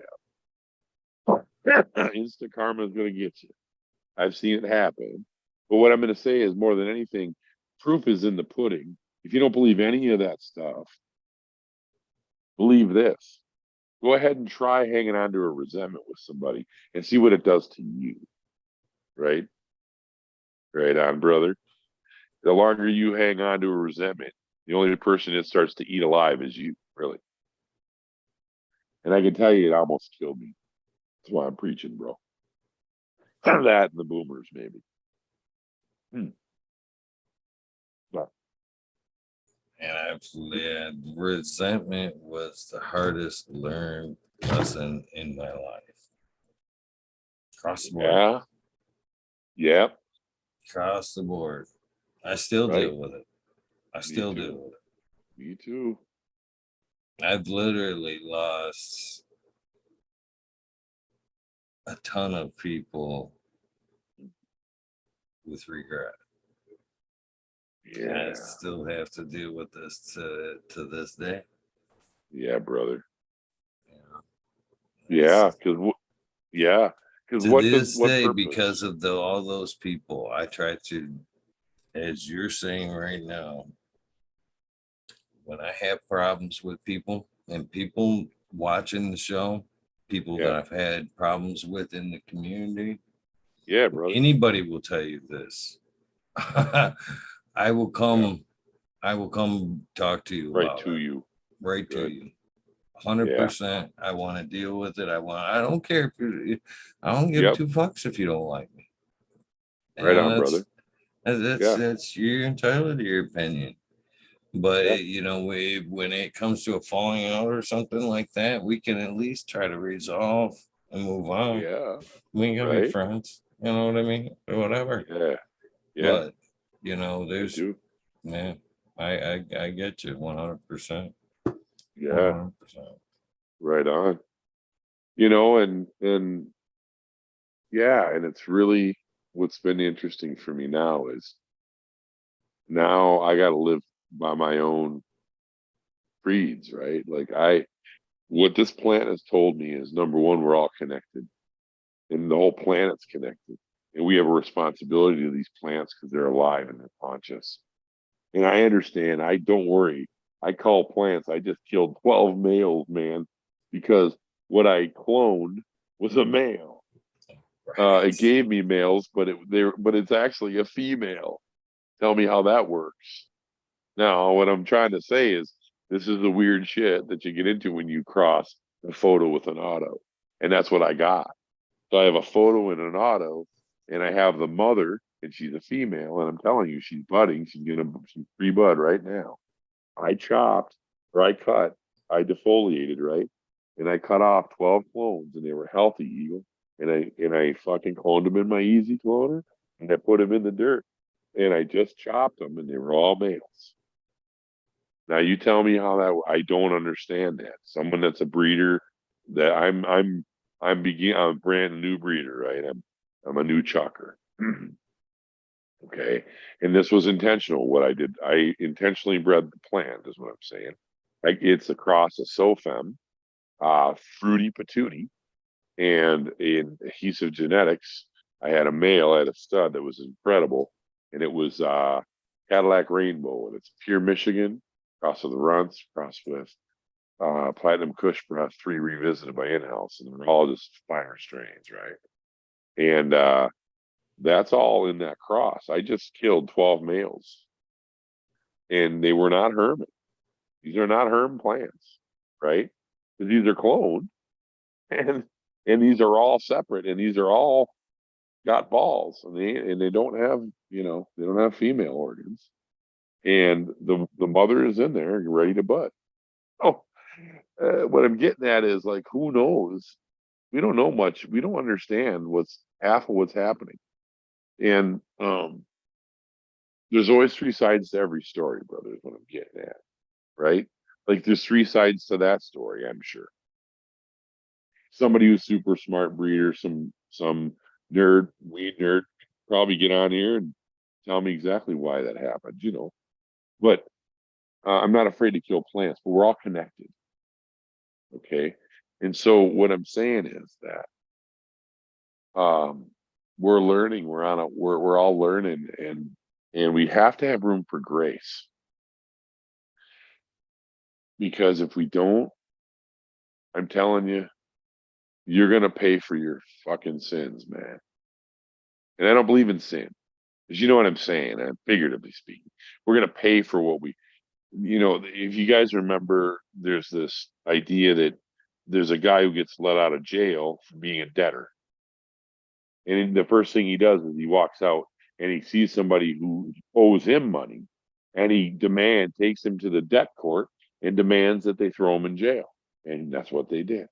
out. Instant karma is going to get you. I've seen it happen. But what I'm going to say is, more than anything, proof is in the pudding. If you don't believe any of that stuff, believe this. Go ahead and try hanging on to a resentment with somebody and see what it does to you. Right? Right on, brother. The longer you hang on to a resentment, the only person it starts to eat alive is you, really. And I can tell you, it almost killed me. That's why I'm preaching, bro. That and the boomers, maybe. But, And I've led resentment was the hardest learned lesson in my life. Across the board. yeah. Yeah. Across the board. I still Right. deal with it. I Me still deal too. with Me too. it. I've literally lost a ton of people with regret. I Yeah. still have to deal with this to this day. Yeah, brother. You know, Yeah. Yeah. Because to this what day, because purpose? of all those people, I try to, as you're saying right now, when I have problems with people and people watching the show, people that Yeah. I've had problems with in the community, Yeah, brother. anybody will tell you this. I will Yeah. come, I will come talk to you Right about to it, you. right to Good. you. Yeah. 100%. I want to deal with it. I don't care if you, I don't give Yep. two fucks if you don't like me. Right And on, brother. Yeah. that's you're entitled to your opinion. But Yeah. when it comes to a falling out or something like that, we can at least try to resolve and move on. Yeah. We ain't gonna be Right. friends, you know what I mean, or whatever. Yeah. Yeah. But I there's do. man, I get you 100%, Yeah. 100%. Right on. And yeah, and it's really what's been interesting for me now is, now I got to live by my own creeds, right? What this plant has told me is, number one, we're all connected, and the whole planet's connected, and we have a responsibility to these plants because they're alive and they're conscious. And I understand. I don't worry. I call plants. I just killed 12 males, man, because what I cloned was a male. It Right. gave me males, but it's actually a female. Tell me how that works. Now, what I'm trying to say is, this is the weird shit that you get into when you cross a photo with an auto. And that's what I got. So I have a photo in an auto, and I have the mother, and she's a female, and I'm telling you, she's budding. She's pre-bud right now. I chopped, or I cut, I defoliated, right? And I cut off 12 clones, and they were healthy, Eagle. And I fucking cloned them in my easy cloner, and I put them in the dirt. And I just chopped them, and they were all males. Now you tell me how that. I don't understand that. Someone that's a breeder, that I'm a brand new breeder, right? I'm a new chucker. Okay, and this was intentional. What I did, I intentionally bred the plant, is what I'm saying. It's across a SOFEM, fruity patootie, and in adhesive genetics, I had a male, I had a stud that was incredible, and it was Cadillac Rainbow, and it's pure Michigan, cross with the runts, cross with Platinum Kush Breath 3 revisited by in-house, and they're all just finer strains, right? And that's all in that cross. I just killed 12 males, and they were not hermit. These are not herm plants, right? These are cloned, and these are all separate, and these are all got balls, and they don't have, they don't have female organs, and the mother is in there ready to bud. Oh, what I'm getting at is, like, who knows? We don't know much. We don't understand what's half of what's happening, and there's always three sides to every story, brother. Is what I'm getting at, right? Like, there's three sides to that story. I'm sure somebody who's super smart breeder, some nerd, weed nerd, probably get on here and tell me exactly why that happened. But I'm not afraid to kill plants, but we're all connected, okay? And so what I'm saying is that we're learning. We're all learning, and we have to have room for grace, because if we don't, I'm telling you, you're gonna pay for your fucking sins, man. And I don't believe in sin, because you know what I'm saying. I'm figuratively speaking. We're gonna pay for what we, if you guys remember, there's this idea that there's a guy who gets let out of jail for being a debtor. And the first thing he does is he walks out and he sees somebody who owes him money, and he takes him to the debt court and demands that they throw him in jail. And that's what they did.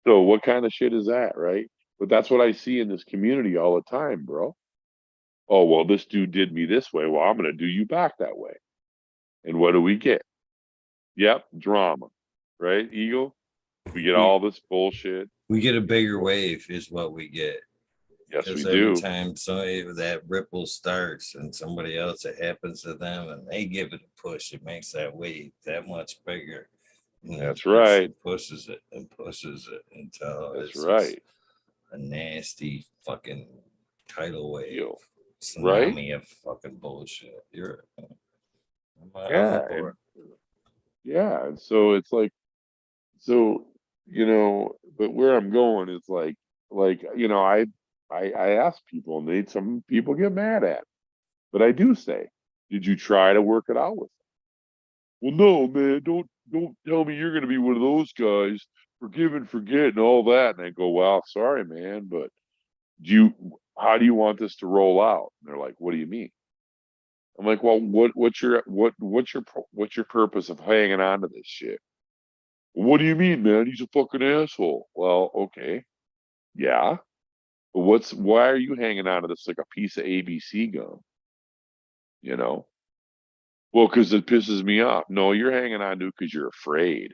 So what kind of shit is that, right? But that's what I see in this community all the time, bro. Oh, well, this dude did me this way. Well, I'm going to do you back that way. And what do we get? Yep, drama, right, Eagle? We get We all this bullshit. we get a bigger wave is what we get. Yes, we Because every do. time that ripple starts and somebody else, it happens to them and they give it a push, it makes that wave that much bigger. And it That's just right. pushes it and pushes it until That's it's just right. a nasty fucking tidal wave, Yo, right? tsunami of fucking bullshit. I'm Yeah, aboard. yeah. And so it's like, so, but where I'm going is like, I ask people, and some people get mad at, but I do say, did you try to work it out with them? Well, no, man, don't tell me you're going to be one of those guys, forgive and forget and all that. And I go, well, sorry, man, but do you, how do you want this to roll out? And they're like, what do you mean? I'm like, well, what's your purpose of hanging on to this shit? What do you mean, man? He's a fucking asshole. Well, okay, yeah, but why are you hanging on to this like a piece of ABC gum? You know? Well, because it pisses me off. No, you're hanging on to it because you're afraid,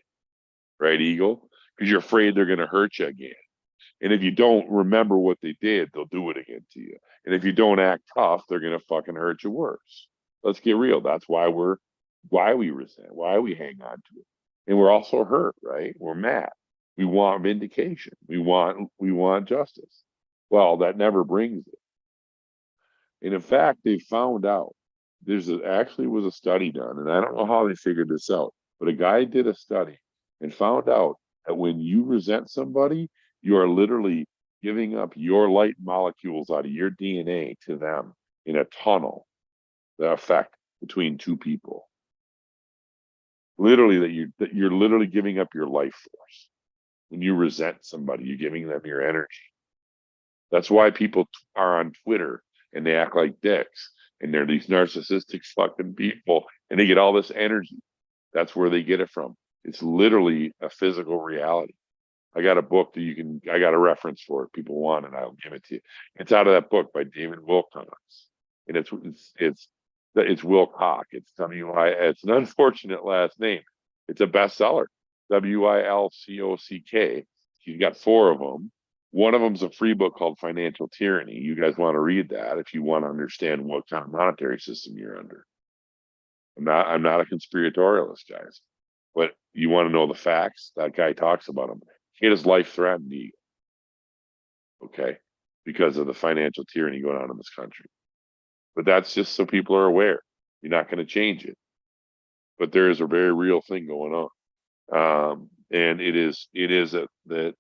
right, Eagle? Because you're afraid they're gonna hurt you again. And if you don't remember what they did, they'll do it again to you. And if you don't act tough, they're gonna fucking hurt you worse. Let's get real. That's why we resent, why we hang on to it. And we're also hurt, right? We're mad. We want vindication. We want justice. Well, that never brings it. And in fact, they found out actually was a study done, and I don't know how they figured this out, but a guy did a study and found out that when you resent somebody, you are literally giving up your light molecules out of your DNA to them in a tunnel, the effect between two people. Literally, that you're literally giving up your life force. When you resent somebody, you're giving them your energy. That's why people are on Twitter and they act like dicks, and they're these narcissistic fucking people, and they get all this energy. That's where they get it from. It's literally a physical reality. I got a book I got a reference for it. People want it, I'll give it to you. It's out of that book by David Wilcox, and it's Wilcock. It's an unfortunate last name. It's a bestseller. Wilcock. He's got four of them. One of them's a free book called Financial Tyranny. You guys want to read that if you want to understand what kind of monetary system you're under. I'm not a conspiratorialist, guys. But you want to know the facts? That guy talks about them. He had his life threatened, okay, because of the financial tyranny going on in this country. But that's just so people are aware. You're not going to change it. but there is a very real thing going on. And it is that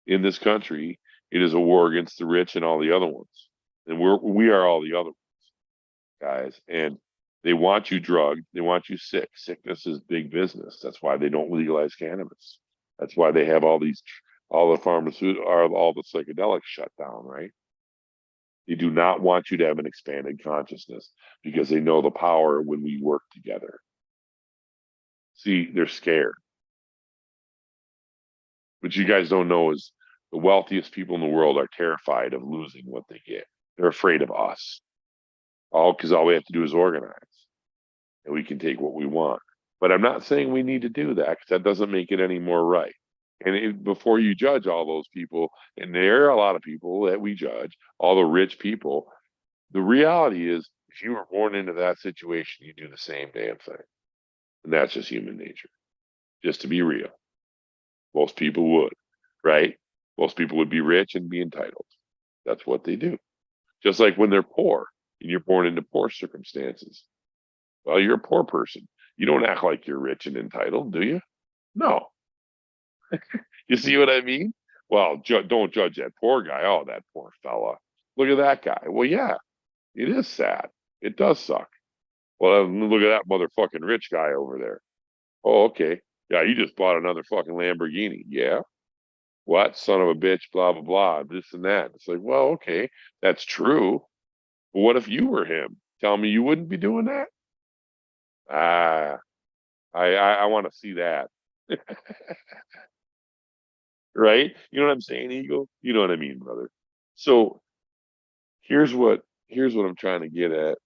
in this country, it is a war against the rich and all the other ones, and we are all the other guys. And they want you drugged, they want you sick. Sickness is big business. That's why they don't legalize cannabis. That's why they have all the pharmaceutical, all the psychedelics shut down, right? They do not want you to have an expanded consciousness because they know the power when we work together. See, they're scared. What you guys don't know is the wealthiest people in the world are terrified of losing what they get. They're afraid of us. All because all we have to do is organize and we can take what we want. But I'm not saying we need to do that because that doesn't make it any more right. And before you judge all those people, and there are a lot of people that we judge, all the rich people, the reality is if you were born into that situation, you do the same damn thing. And that's just human nature. Just to be real. Most people would, right? Most people would be rich and be entitled. That's what they do. Just like when they're poor and you're born into poor circumstances. Well, you're a poor person. You don't act like you're rich and entitled, do you? No. You see what I mean? Well, don't judge that poor guy. Oh, that poor fella. Look at that guy. Well, yeah, it is sad. It does suck. Well, look at that motherfucking rich guy over there. Oh, okay. Yeah, you just bought another fucking Lamborghini. Yeah. What? Son of a bitch, blah, blah, blah, this and that. It's like, well, okay, that's true. But what if you were him? Tell me you wouldn't be doing that? Ah, I want to see that. Right? You know what I'm saying, Eagle? You know what I mean, brother. So here's what I'm trying to get at,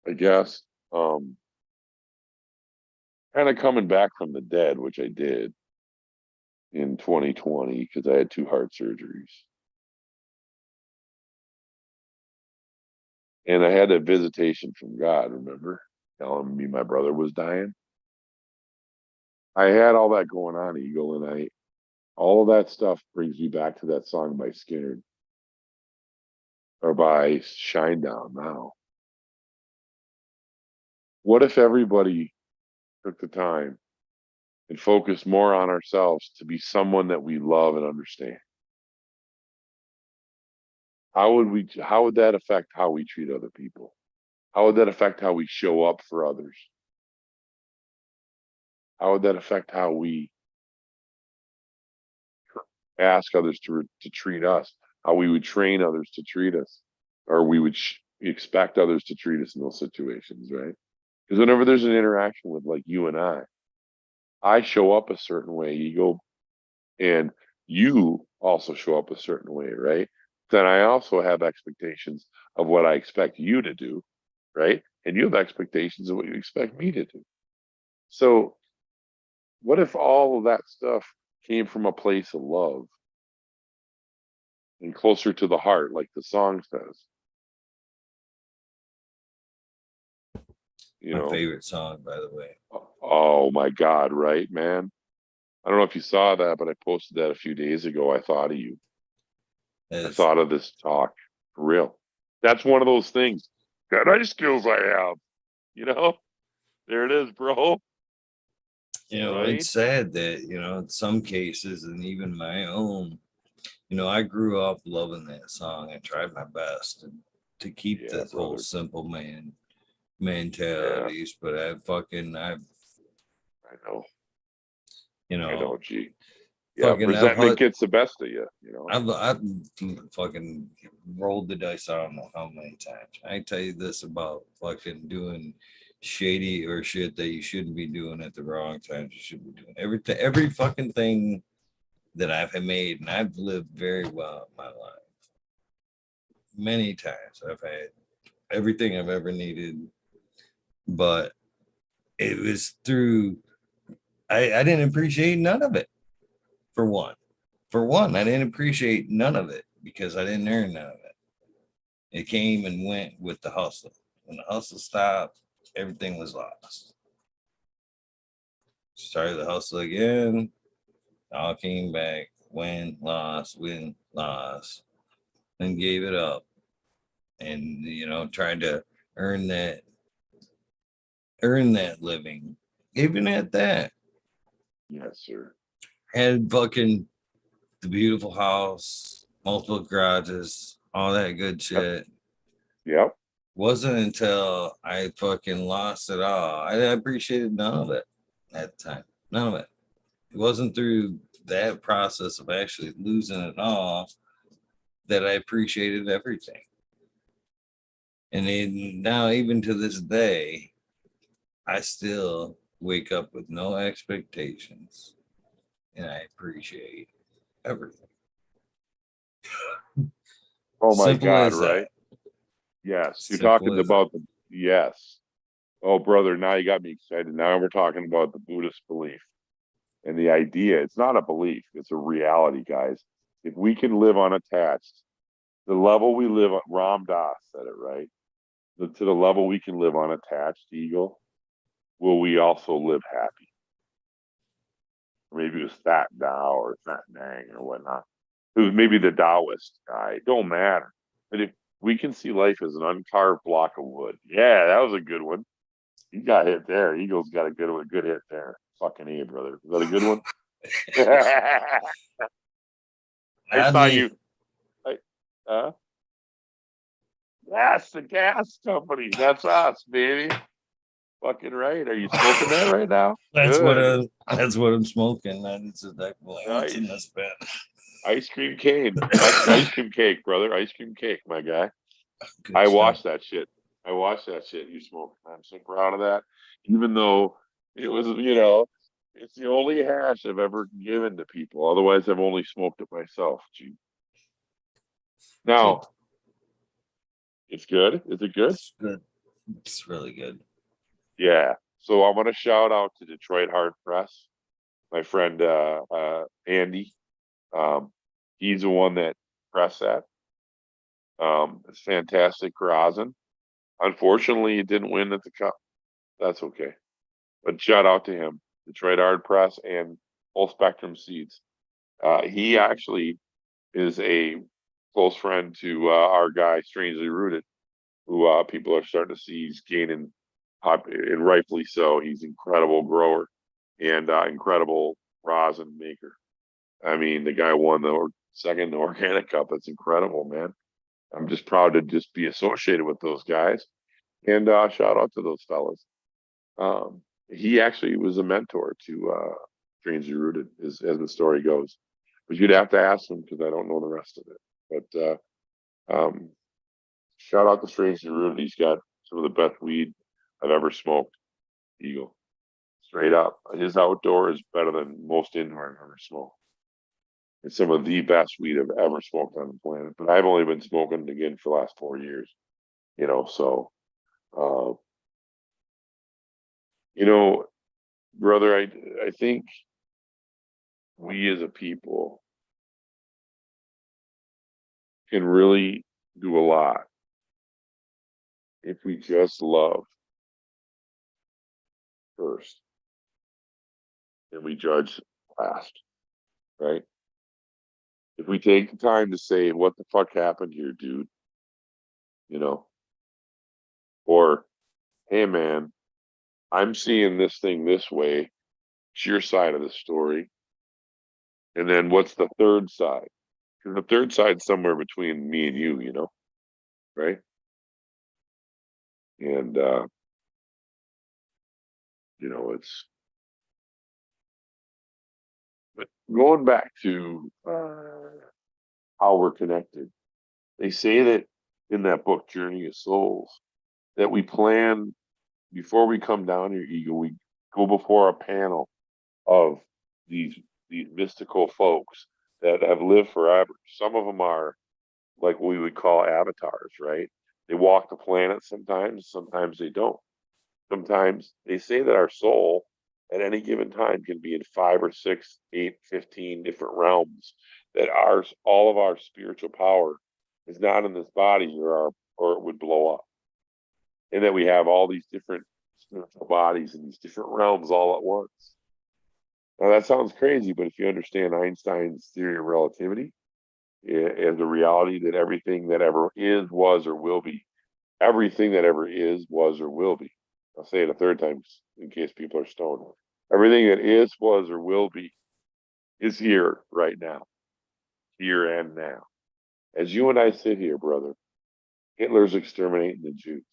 I guess. Um, Kind of coming back from the dead, which I did in 2020 because I had two heart surgeries. And I had a visitation from God, remember? Telling me my brother was dying. I had all that going on, Eagle, and I all of that stuff brings me back to that song by Skinner or by Shinedown now. What if everybody took the time and focused more on ourselves to be someone that we love and understand? How would that affect how we treat other people? How would that affect how we show up for others? How would that affect how we ask others to treat us? How we would train others to treat us, or we would expect others to treat us in those situations, right? Because whenever there's an interaction with like you and I show up a certain way, ego, and you also show up a certain way, right? Then I also have expectations of what I expect you to do, right? And you have expectations of what you expect me to do. So what if all of that stuff came from a place of love and closer to the heart, like the song says? You My know, favorite song, by the way. oh my God, right, man? I don't know if you saw that, but I posted that a few days ago. I thought of you. I As thought of this talk for real. That's one of those things. That nice skills I have, you know? There it is, bro. it's Right? sad that, in some cases, and even my own, I grew up loving that song. I tried my best to keep Yeah, this whole brother. simple man Yeah, mentalities, but I've, I know. you I know, know, G. Yeah, I've resentment gets the best of you, you know? I've fucking rolled the dice. I don't know how many times. I tell you this about fucking doing shady or shit that you shouldn't be doing at the wrong times. You should be doing every fucking thing that I've made, and I've lived very well in my life. Many times I've had everything I've ever needed, but it was through. I didn't appreciate none of it. For one, I didn't appreciate none of it because I didn't earn none of it. It came and went with the hustle. When the hustle stopped, everything was lost. Started the hustle again, all came back, win, lost, then gave it up. And, tried to earn that earn that living. Even at that, Yes, sir. had fucking the beautiful house, multiple garages, all that good Yep. shit. Yep. Wasn't until I fucking lost it all. I appreciated none of it at the time. None of it. It wasn't through that process of actually losing it all that I appreciated everything. And now, even to this day, I still wake up with no expectations and I appreciate everything. Oh my Simple God, as that. right? Yes. You're Simple talking as that. about the yes. Oh, brother, now you got me excited. Now we're talking about the Buddhist belief and the idea. It's not a belief, it's a reality, guys. If we can live unattached, the level we live on, Ram Dass said it right. To the level we can live unattached, Eagle, will we also live happy? Or maybe it was Fat Tao or Fat Nang or whatnot. It was maybe the Taoist guy. It don't matter. But if we can see life as an uncarved block of wood, yeah, that was a good one. You got hit there. Eagles got a good hit there. Fucking A, brother. Is that a good one? I saw Oddly, you. I, uh, yes, the gas company. That's us, baby. Fucking right. Are you smoking that right now? that's what Good. that's what I'm smoking. That is exactly what's in Nice. this bed. Ice cream cane. Ice cream cake, brother. Ice cream cake, my guy. Good I stuff. watched that shit. I watched that shit you smoke. I'm so proud of that. Even though it was, it's the only hash I've ever given to people. Otherwise, I've only smoked it myself. Gee. Good. Now, it's good. Is it good? It's good. It's really good. Yeah. So I want to shout out to Detroit Hard Press, my friend Andy. Um, he's the one that pressed that. It's fantastic rosin. Unfortunately, it didn't win at the cup. That's okay. But shout out to him, Detroit Hard Press and Full Spectrum Seeds. He actually is a close friend to our guy, Strangely Rooted, who people are starting to see he's gaining, and rightfully so. He's an incredible grower and incredible rosin maker. I mean, the guy won the second organic cup. That's incredible, man. I'm just proud to just be associated with those guys. And shout out to those fellas. He actually was a mentor to Strangely Rooted, as the story goes. But you'd have to ask him because I don't know the rest of it. But shout out to Strangely Rooted. He's got some of the best weed I've ever smoked. Eagle, straight up. His outdoor is better than most indoor I've ever smoked. It's some of the best weed I've ever smoked on the planet. But I've only been smoking again for the last 4 years. So uh, you know, brother, I think we as a people can really do a lot if we just love first and we judge last, right? If we take the time to say, what the fuck happened here, dude? You know, or, hey, man, I'm seeing this thing this way. It's your side of the story. And then what's the third side? Because the third side's somewhere between me and you, right? And, it's, but going back to how we're connected, they say that in that book, Journey of Souls, that we plan before we come down here, Eagle, we go before a panel of these these mystical folks that have lived forever. Some of them are like what we would call avatars, right? They walk the planet sometimes they don't. Sometimes they say that our soul at any given time can be in 5 or 6, 8, 15 different realms, that all of our spiritual power is not in this body or it would blow up. And that we have all these different spiritual bodies in these different realms all at once. Now that sounds crazy, but if you understand Einstein's theory of relativity as a reality that everything that ever is, was, or will be, everything that ever is, was, or will be. I'll say it a third time in case people are stoned. Everything that is, was, or will be is here right now, here and now. As you and I sit here, brother, Hitler's exterminating the Jews.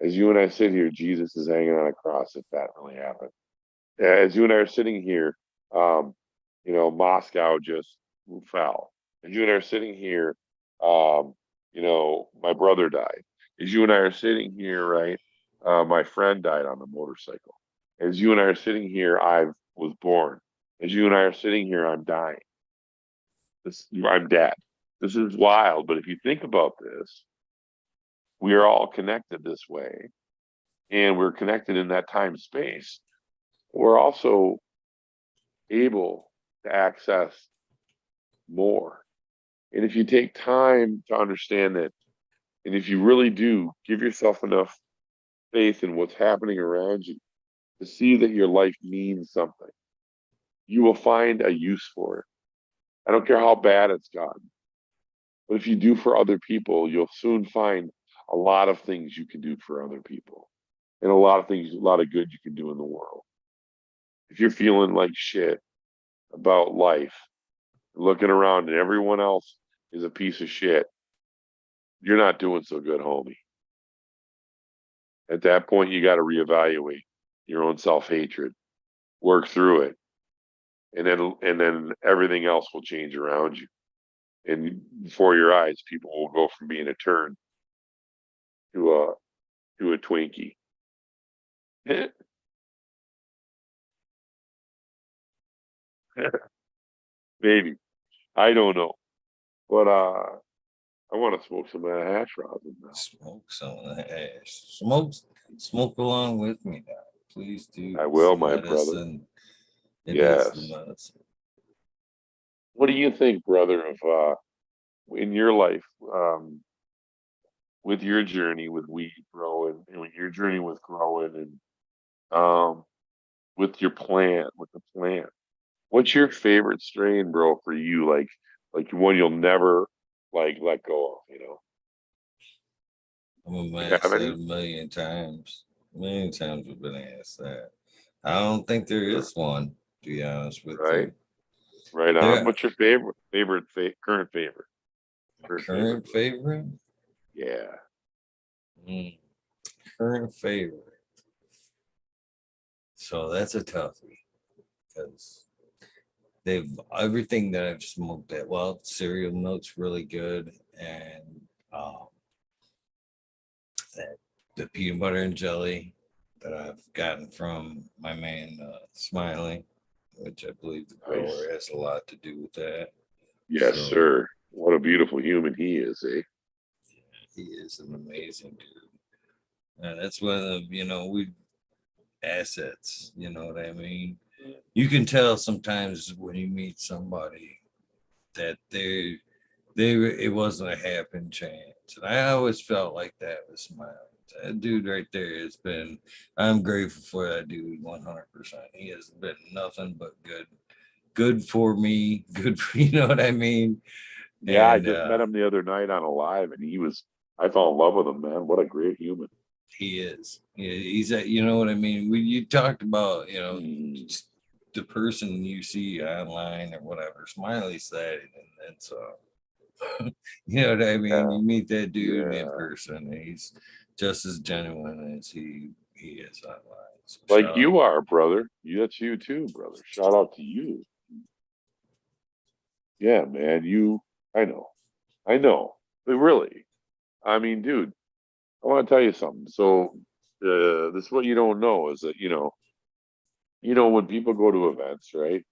As you and I sit here, Jesus is hanging on a cross if that really happened. As you and I are sitting here, um, Moscow just fell. As you and I are sitting here, my brother died. As you and I are sitting here, right, my friend died on a motorcycle. As you and I are sitting here, I was born. As you and I are sitting here, I'm dying. I'm dead. This is wild, but if you think about this, we are all connected this way, and we're connected in that time space. We're also able to access more. And if you take time to understand that, and if you really do give yourself enough faith in what's happening around you to see that your life means something, you will find a use for it. I don't care how bad it's gotten, but if you do for other people, you'll soon find a lot of things you can do for other people and a lot of things, a lot of good you can do in the world. If you're feeling like shit about life, looking around and everyone else is a piece of shit, you're not doing so good, homie. At that point, you got to reevaluate your own self-hatred, work through it, and then everything else will change around you. And before your eyes, people will go from being a turd to a Twinkie. Maybe. I don't know. But I want to smoke some of that hash rosin now. Smoke some of the ash. Smoke along with me now. Please do. I It's will, the my brother. medicine. It is the Yes. medicine. What do you think, brother, of in your life, with your journey with weed growing and with your journey with growing and with your plant, with the plant? What's your favorite strain, bro, for you? Like one you'll never like let go of, I'm gonna be You asked have that a any? million times. A million times we've been asked that. I don't think there Sure. is one, to be honest with Right. you. Right on. There, What's your current favorite? my Current favorite, current bro. favorite. Yeah. Mm, current favorite. So that's a toughie because they've everything that I've smoked at. Well, cereal notes really good, and um, that the peanut butter and jelly that I've gotten from my man Smiley, which I believe the Nice. grower has a lot to do with that. Yes, So sir. What a beautiful human he is, eh? he is an amazing dude. And that's one of the we assets. You know what I mean? You can tell sometimes when you meet somebody that they it wasn't a happen chance. And I always felt like that with Smiley. That dude right there has been. I'm grateful for that dude 100%. He has been nothing but good for me. Good for you know what I mean. Yeah, I And just met him the other night on a live, and I fell in love with him, man. What a great human. he is. He's a, you know what I mean. We you talked about Mm, the person you see online or whatever. Smiley's that, and so you know what I mean? yeah, You meet that dude in yeah. person, and he's just as genuine as he is online. So Like shout out. you are, brother. That's you too, brother. Shout out to you. Yeah, man. I know. I know. But really, I mean, dude, I want to tell you something. So, this is what you don't know is that, when people go to events, right?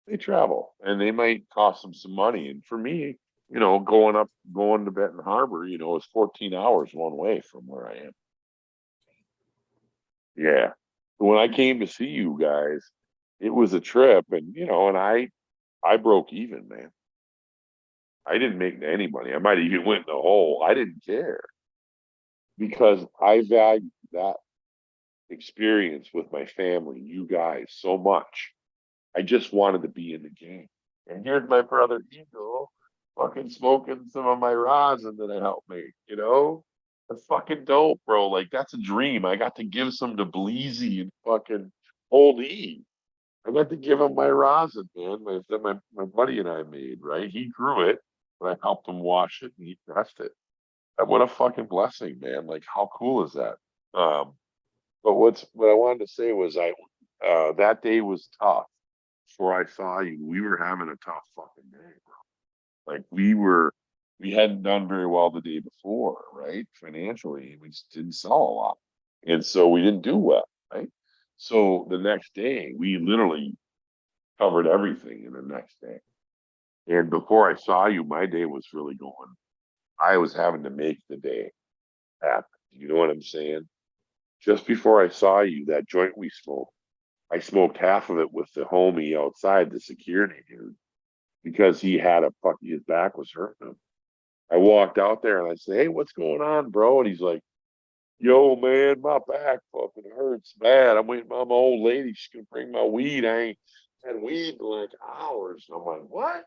They travel and they might cost them some money. And for me, going to Benton Harbor, is 14 hours one way from where I am. Yeah. When I came to see you guys, it was a trip and I broke even, man. I didn't make any money. I might have even went in the hole. I didn't care because I value that experience with my family, you guys, so much. I just wanted to be in the game. And here's my brother Eagle fucking smoking some of my rosin that I helped make, That's fucking dope, bro. Like that's a dream. I got to give some to Bleezy and fucking Old E. I got to give him my rosin, man. My buddy and I made, right? He grew it, but I helped him wash it and he pressed it. And what a fucking blessing, man. Like how cool is that? Um, but what I wanted to say was I that day was tough. Before I saw you, we were having a tough fucking day, bro. Like we hadn't done very well the day before, right? Financially, we just didn't sell a lot. And so we didn't do well, right? So the next day, we literally covered everything in the next day. And before I saw you, my day was really going. I was having to make the day happen. You know what I'm saying? Just before I saw you, that joint we smoked, I smoked half of it with the homie outside, the security dude, because he had a fucking, his back was hurting him. I walked out there and I said, "Hey, what's going on, bro?" And he's like, "Yo, man, my back fucking hurts bad. I'm waiting on my old lady. She's gonna bring my weed. I ain't had weed in like hours." And I'm like, "What?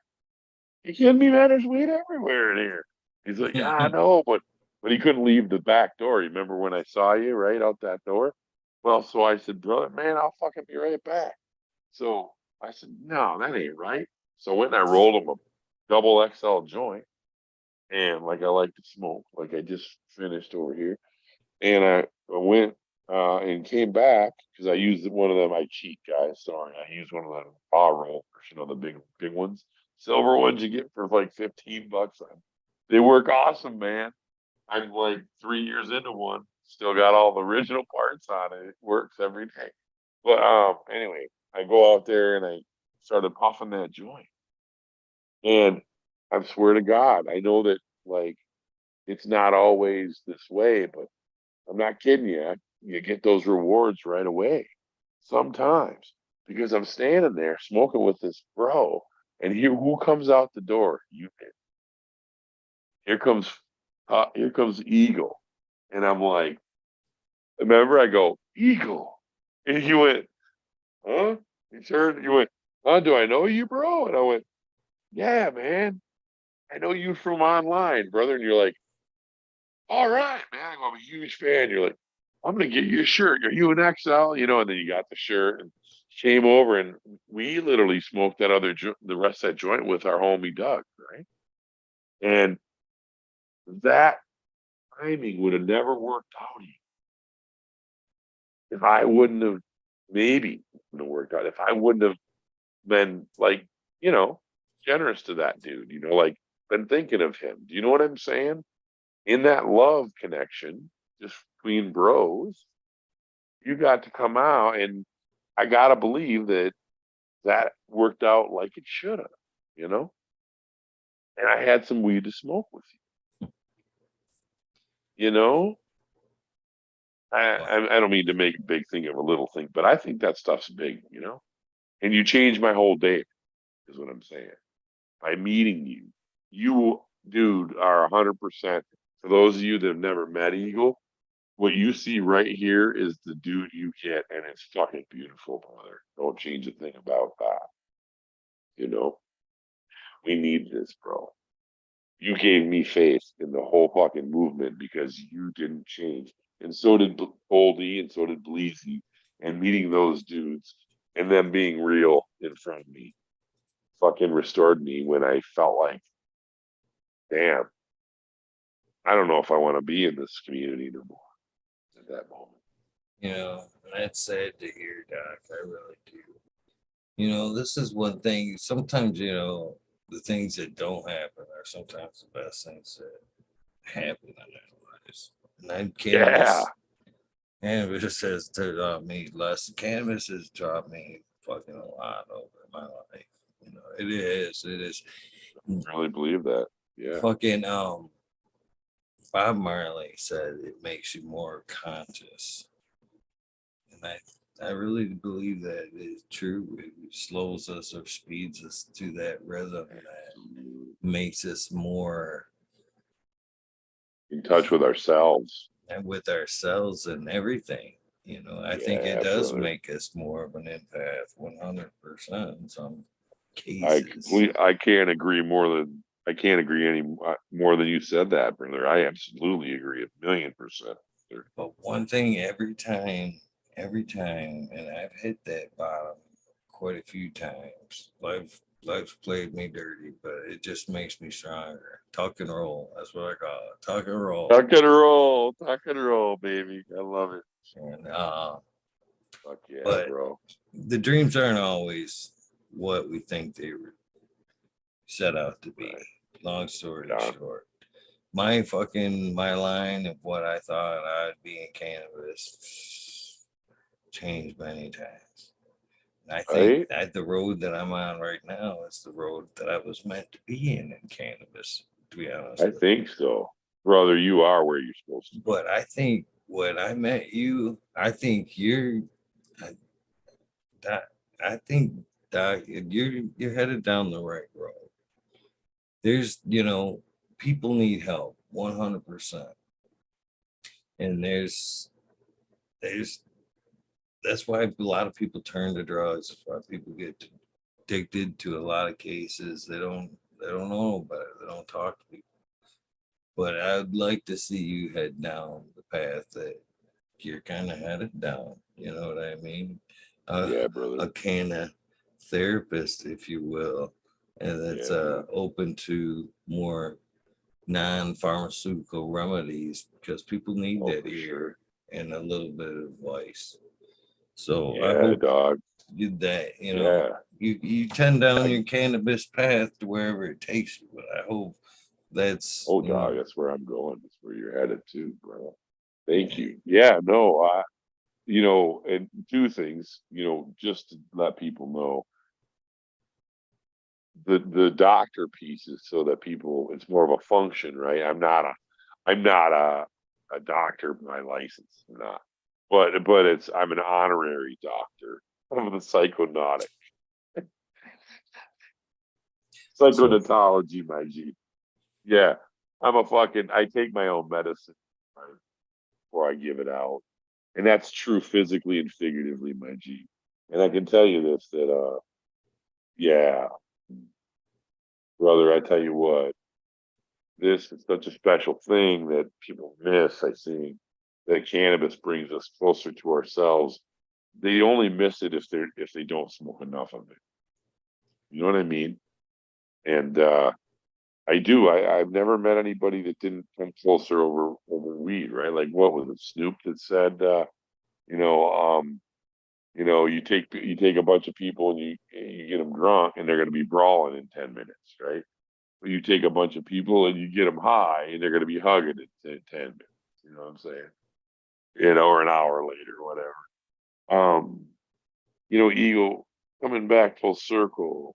You kidding me, man? There's weed everywhere in here." He's like, "Yeah, I know, but he couldn't leave the back door. You remember when I saw you right out that door?" Well, so I said, "Brother, man, I'll fucking be right back." So I said, "No, that ain't right." So I went and I rolled him a double XL joint, and like I like to smoke, like I just finished over here, and I went and came back because I used one of them. I cheat, guys. Sorry, I used one of the raw rollers, the big ones, silver ones you get for like $15. They work awesome, man. I'm like 3 years into one, still got all the original parts on it. It works every day. But anyway, I go out there and I started puffing that joint, and I swear to God, I know that like it's not always this way, but I'm not kidding you. You get those rewards right away sometimes because I'm standing there smoking with this bro, and here who comes out the door? You here comes here comes Eagle, and I'm like, remember I go Eagle, and he went, huh? He turned, he went, huh? Do I know you, bro? And I went, yeah, man, I know you from online, brother. And you're like, all right, man, I'm a huge fan. You're like, I'm gonna get you a shirt. Are you an XL? You know, and then you got the shirt and came over and we literally smoked that the rest of that joint with our homie Doug, right? And that timing would have never worked out if I wouldn't have maybe wouldn't have worked out if I wouldn't have been like, you know, generous to that dude, like been thinking of him. Do you know what I'm saying? In that love connection, just between bros, you got to come out and I gotta believe that that worked out like it should have, you know. And I had some weed to smoke with you, you know. I don't mean to make a big thing of a little thing, but I think that stuff's big. And you changed my whole day, is what I'm saying. By meeting you, you, dude, are 100%. For those of you that have never met Eagle, what you see right here is the dude you get, and it's fucking beautiful, brother. Don't change a thing about that. You know, we need this, bro. You gave me faith in the whole fucking movement because you didn't change. And so did Boldy, and so did Bleezy. And meeting those dudes and them being real in front of me fucking restored me when I felt like, damn, I don't know if I want to be in this community anymore at that moment. That's sad to hear, Doc. I really do. This is one thing. Sometimes, the things that don't happen are sometimes the best things that happen in our lives. And then Yeah. cannabis has taught me less. Cannabis has taught me fucking a lot over my life. It is. It is. I really believe that. Yeah. Fucking Bob Marley said it makes you more conscious, and I really believe that is true. It slows us or speeds us to that rhythm that makes us more In touch with ourselves. and with ourselves and everything. I think it Yeah, does brother. make us more of an empath, 100% in some I cases. complete I can't agree more than I can't agree any more than you said that, brother. I absolutely agree 1,000,000%. But one thing every time, and I've hit that bottom quite a few times. Life's played me dirty, but it just makes me stronger. Tuck and roll. That's what I call it. Tuck and roll. Tuck and roll, baby. I love it. And Fuck yeah, but bro. the dreams aren't always what we think they were set out to be. Right. Long story Yeah. short. My line of what I thought I'd be in cannabis changed many times. And I think Right? that the road that I'm on right now is the road that I was meant to be in cannabis, to be honest I with you. think so. Brother, you are where you're supposed to be. But I think when I met you, I think I, that I think that you're headed down the right road. There's, people need help 100%. And there's that's why a lot of people turn to drugs. That's why people get addicted to a lot of cases. They don't know about it. They don't talk to people. But I'd like to see you head down the path that you're kind of headed down. You know what I mean? Uh, Yeah, brother. a kind of therapist, if you will, and that's Yeah, dude. open to more non-pharmaceutical remedies because people need Oh, that for sure. ear and a little bit of advice. So I Yeah, hope dog. you that Yeah. you tend down I your cannabis path to wherever it takes you. But I hope that's oh dog, that's where I'm going. That's where you're headed to, bro. Thank yeah. you. Yeah, no, and two things, just to let people know the doctor piece is so that people it's more of a function, right? I'm not a doctor by license. I'm not. But I'm an honorary doctor. I'm the psychonautic. So Psychonautology, my G. Yeah. I take my own medicine, right, before I give it out. And that's true physically and figuratively, my G. And I can tell you this that yeah, brother, I tell you what, this is such a special thing that people miss, I think, that cannabis brings us closer to ourselves. They only miss it if they don't smoke enough of it. You know what I mean? And I do. I've never met anybody that didn't come closer over weed, right? Like what was it, Snoop that said you know, you take a bunch of people and you get them drunk and they're going to be brawling in 10 minutes, right? But you take a bunch of people and you get them high and they're going to be hugging in 10 minutes. You know what I'm saying? Or an hour later, whatever. Um, Eagle, coming back full circle,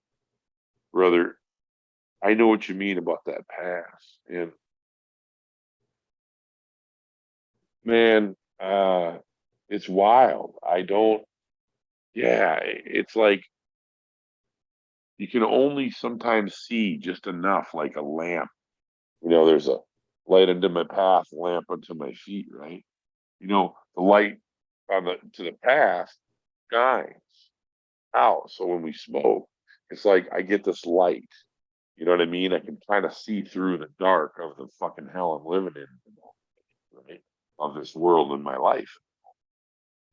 brother. I know what you mean about that pass, and man, it's wild. I don't. Yeah, it's like you can only sometimes see just enough, like a lamp. There's a light into my path, lamp unto my feet, right? The light on the to the path shines out. So when we smoke, it's like I get this light. You know what I mean? I can kind of see through the dark of the fucking hell I'm living in, right? Of this world in my life.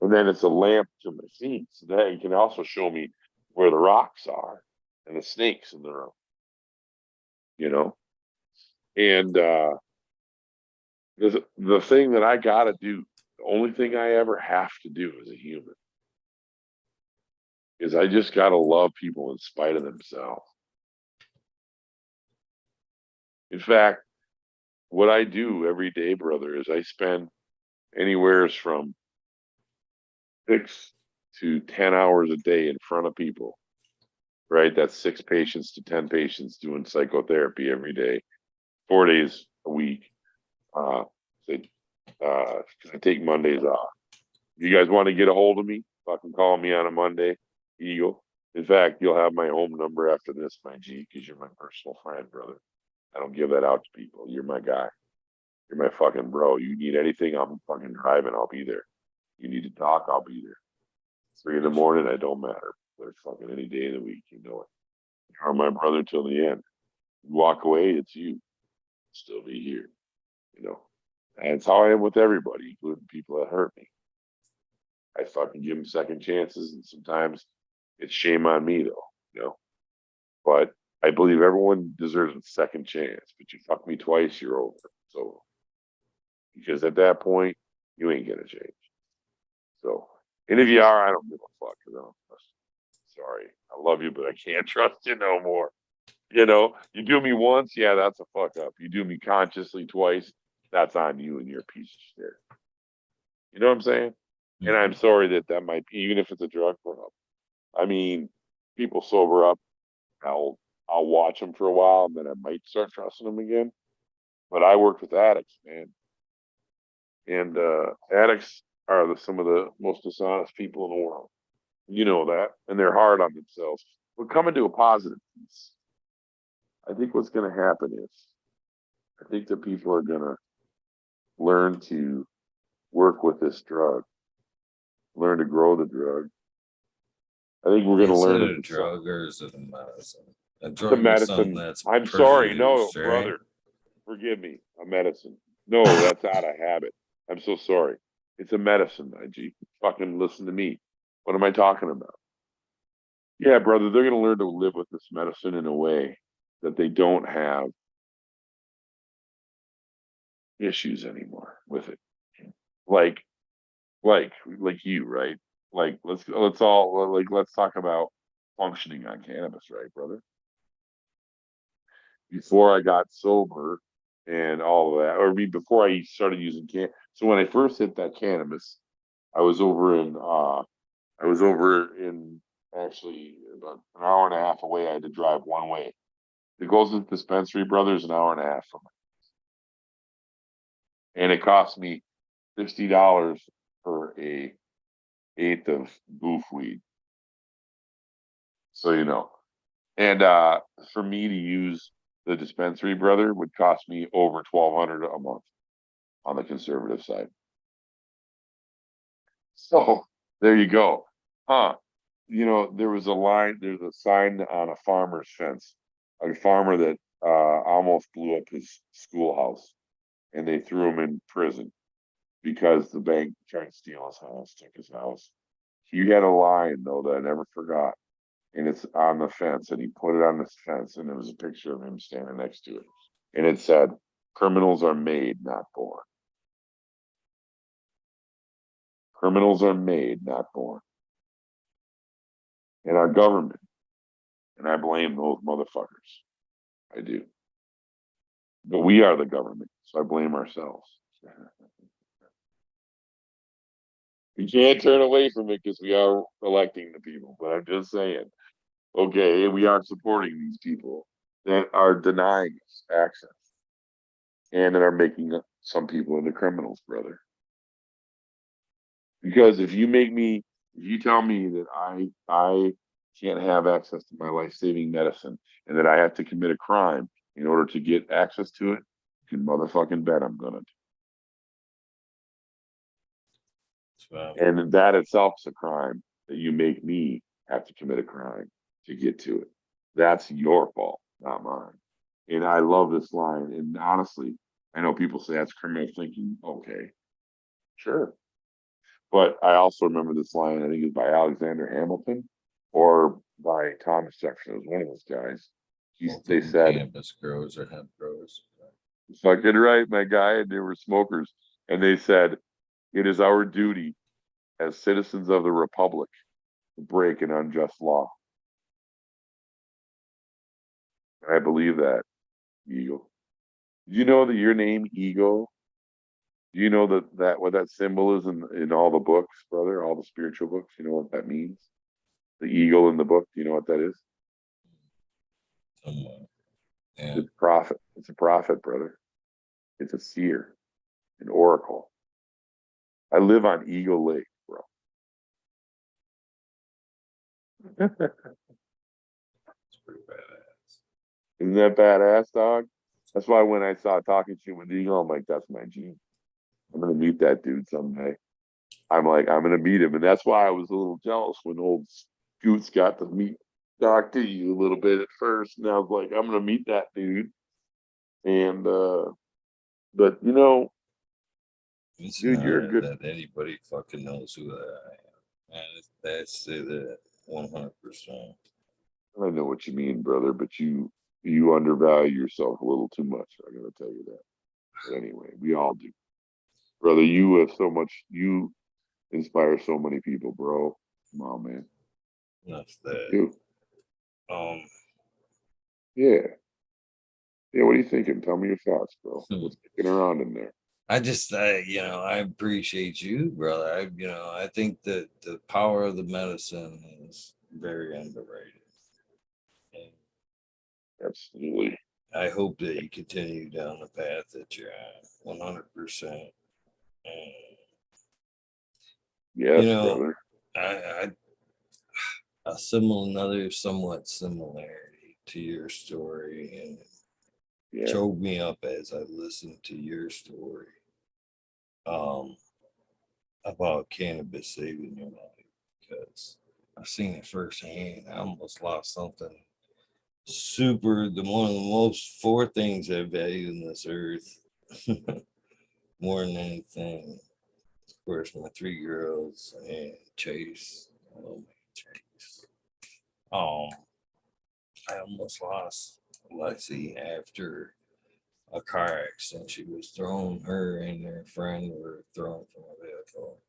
And then it's a lamp to my feet. So that it can also show me where the rocks are and the snakes in the road, you know? And the thing that I gotta do, the only thing I ever have to do as a human is I just gotta love people in spite of themselves. In fact, what I do every day, brother, is I spend anywhere from 6 to 10 hours a day in front of people, right? That's 6 patients to 10 patients doing psychotherapy every day, 4 days a week. Uh, they, I take Mondays off. You guys want to get a hold of me? Fucking call me on a Monday, Eagle. In fact, you'll have my home number after this, my G, because you're my personal friend, brother. I don't give that out to people. You're my guy. You're my fucking bro. You need anything, I'm fucking driving. I'll be there. You need to talk, I'll be there. 3 in the morning, I don't matter. There's fucking any day of the week, you know it. You are my brother till the end. You walk away, it's you. Still be here, you know. And it's how I am with everybody, including people that hurt me. I fucking give them second chances, and sometimes it's shame on me, though, you know. But I believe everyone deserves a second chance. But you fuck me twice, you're over. So because at that point, you ain't gonna change. So, and if you are, I don't give a fuck. You know, sorry, I love you, but I can't trust you no more. You know, you do me once, yeah, that's a fuck up. You do me consciously twice, that's on you and you're a piece of shit. You know what I'm saying? And I'm Mhm. sorry that that might be, even if it's a drug run. I mean, people sober up. I'll I'll watch them for a while, and then I might start trusting them again. But I worked with addicts, man, and addicts are some of the most dishonest people in the world. You know that, and they're hard on themselves. But coming to a positive piece, I think what's going to happen is I think that people are going to learn to work with this drug, learn to grow the drug. I think we're going to Is it learn to a decide. drug or is it a medicine? A It's a drug is something medicine. that's I'm sorry. No, produced, right? brother, forgive me. A medicine. No, that's out of habit. I'm so sorry. It's a medicine, IG. Fucking listen to me. What am I talking about? Yeah, brother, they're going to learn to live with this medicine in a way that they don't have issues anymore with it. Like, like you, right? Like, let's all like let's talk about functioning on cannabis, right, brother? Before I got sober and all of that, or before I started using can. So when I first hit that cannabis, I was over in I was over in actually about an hour and a half away. I had to drive one way. The Golden Dispensary Brothers an hour and a half from me, and it cost me $60 for a eighth of boof weed. So you know, and for me to use the dispensary brother would cost me over 1,200 a month on the conservative side. So there you go. Huh. You know, there was a line, there's a sign on a farmer's fence, a farmer that almost blew up his schoolhouse and they threw him in prison because the bank tried to steal his house, took his house. He had a line though that I never forgot, and it's on the fence, and he put it on this fence, and there was a picture of him standing next to it, and it said, "Criminals are made, not born. Criminals are made, not born." And our government, and I blame those motherfuckers. I do. But we are the government, so I blame ourselves. We can't turn away from it because we are electing the people. But I'm just saying, okay, we are supporting these people that are denying us access and that are making some people into criminals, brother. Because if you tell me that I can't have access to my life saving medicine and that I have to commit a crime in order to get access to it, you can motherfucking bet I'm gonna. So, And that itself is a crime that you make me have to commit a crime to get to it. That's your fault, not mine. And I love this line. And honestly, I know people say that's criminal thinking. Okay, sure. But I also remember this line, I think it was by Alexander Hamilton or by Thomas Jefferson. It was one of those guys. both of They them said, cannabis grows or hemp grows. fucking right, my guy. And they were smokers. And they said, it is our duty as citizens of the Republic to break an unjust law. I believe that, Eagle. Do you know that your name, Eagle? Do you know that what that symbol is in all the books, brother? All the spiritual books. You know what that means? The eagle in the book. Do you know what that is? Somewhat. Yeah. It's prophet. It's a prophet, brother. It's a seer, an oracle. I live on Eagle Lake, bro. It's pretty badass. Isn't that badass, dog? That's why when I saw talking shit with Eagle, I'm like, that's my gene. I'm gonna meet that dude someday. I'm like, I'm gonna meet him, and that's why I was a little jealous when old Scoots got to meet. talked to you a little bit at first, and I was like, I'm gonna meet that dude. And but you know, It's dude, not you're a good. that anybody fucking knows who I am. And that's that 100%. I know what you mean, brother, but you undervalue yourself a little too much. I'm gonna tell you that. But anyway, we all do, brother. You have so much. You inspire so many people, bro. Come on, man. Enough that. You, Um, yeah, yeah. What are you thinking? Tell me your thoughts, bro. What's kicking around in there? I appreciate you, brother. I think that the power of the medicine is very underrated. And Absolutely. I hope that you continue down the path that you're on 100%. And, you Yes, know, brother. I another somewhat similarity to your story, and it Yeah. choked me up as I listened to your story um, about cannabis saving your life, because I've seen it firsthand. I almost lost something the one of the most four things I value in this earth more than anything. Of course, my three girls and Chase. Oh my Chase. Um, I almost lost Lexi after a car accident. She was thrown, her and her friend were thrown from a vehicle.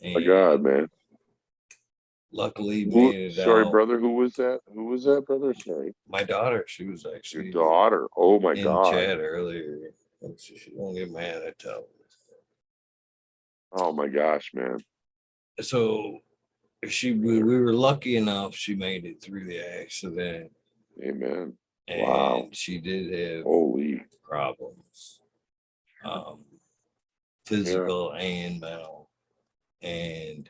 My God, And man. luckily Who? made it Sorry, out. brother. Who was that? Who was that, brother? Sorry. My daughter, she was Your actually daughter. Oh my in God. chat earlier. She won't get mad at tell. Oh my gosh, man. So we were lucky enough she made it through the accident, Amen. Wow. and she did have Holy. problems, um, Yeah. physical and mental, and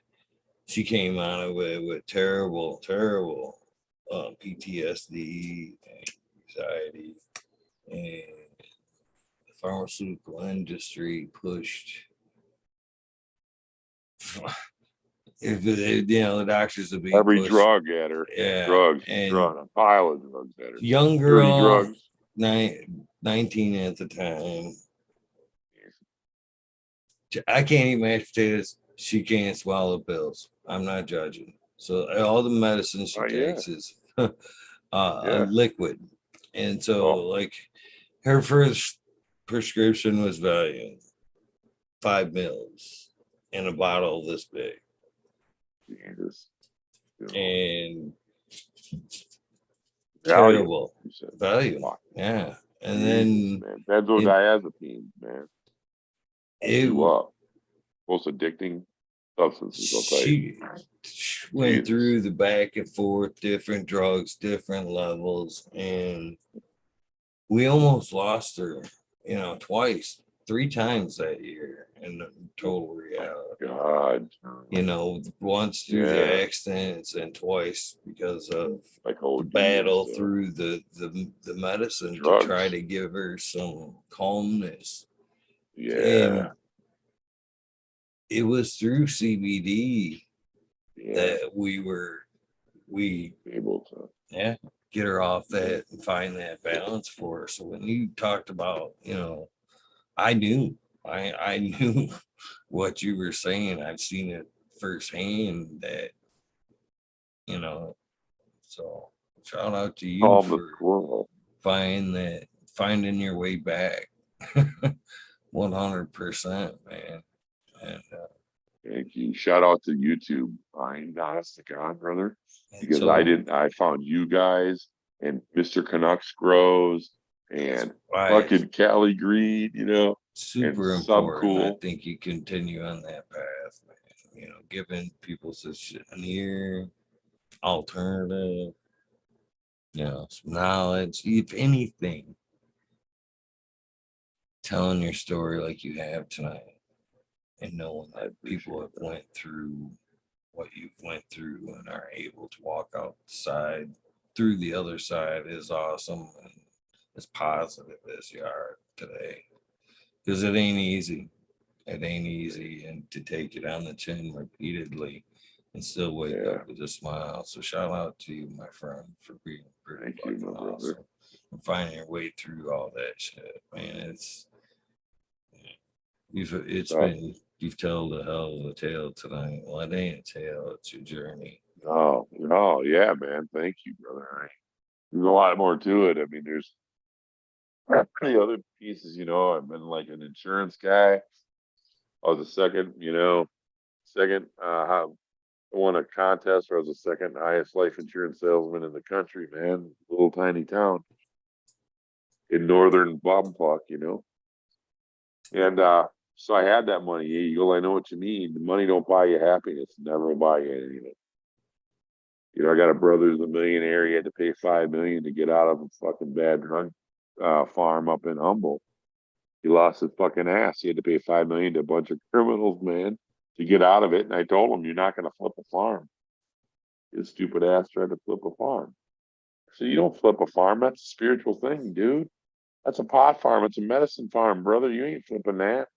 she came out of it with terrible PTSD, anxiety, and the pharmaceutical industry pushed. If the doctors would be Every pushed, drug at her. yeah, Drugs. and Drug. A pile of drugs at her. young Dirty girl, drugs. 19 at the time. I can't eat mashed potatoes. She can't swallow pills. I'm not judging. So all the medicine she Oh yeah. takes is a Yeah. liquid, and so Oh, like her first prescription was Valium, 5 mils in a bottle this big, Jesus. You know. and Valium. terrible You said. Valium. Fuck. Yeah, and Jesus, then man. it Benzodiazepines, man. Mess it you up. Most addicting substances, I'll tell you. she went Jesus. through the back and forth, different drugs, different levels, and we almost lost her, twice, three times that year in total My reality. God. Once through the Yeah. accidents and twice because of Like the OD and battle stuff. through the medicine to try Drugs. to give her some calmness. And Yeah. it was through CBD Yeah. that we Able to. yeah get her off Yeah. that and find that balance for her. So when you talked about, I knew, I knew what you were saying. I've seen it firsthand that, you know, so shout out to you Calm the for squirrel. finding your way back. 100%, man. And, Thank you. Shout out to YouTube. I'm honest to God, brother. and Because I so didn't I found you guys and Mr. Canucks grows that's and why it's fucking Cali Green, and super Sub important. I Cool. think you continue on that path, man. Giving people such an ear, alternative, some knowledge, if anything, telling your story like you have tonight, and knowing I that people appreciate have that. went through what you've went through and are able to walk outside through the other side is awesome, and as positive as you are today, because it ain't easy. It ain't easy, and to take it on the chin repeatedly and still wake Yeah. up with a smile. So shout out to you, my friend, for being pretty Thank you, fucking my brother. awesome and finding your way through all that shit, man. It's Tough. been you've told a hell of a tale tonight. Well, it ain't a tale; it's your journey. Oh, no, yeah, man. Thank you, brother. There's a lot more to it. I mean, there's the other pieces, I've been like an insurance guy. I was a second, I won a contest where I was the second highest life insurance salesman in the country, man. Little tiny town in northern Bumfuck. And so I had that money, Eagle. I know what you mean. The money don't buy you happiness. Never will buy you anything. I got a brother who's a millionaire. He had to pay $5 million to get out of a fucking bad drug farm up in Humboldt. He lost his fucking ass. He had to pay $5 million to a bunch of criminals, man, to get out of it. And I told him, "You're not going to flip a farm." His stupid ass tried to flip a farm. So you don't flip a farm. That's a spiritual thing, dude. That's a pot farm. It's a medicine farm, brother. You ain't flipping that.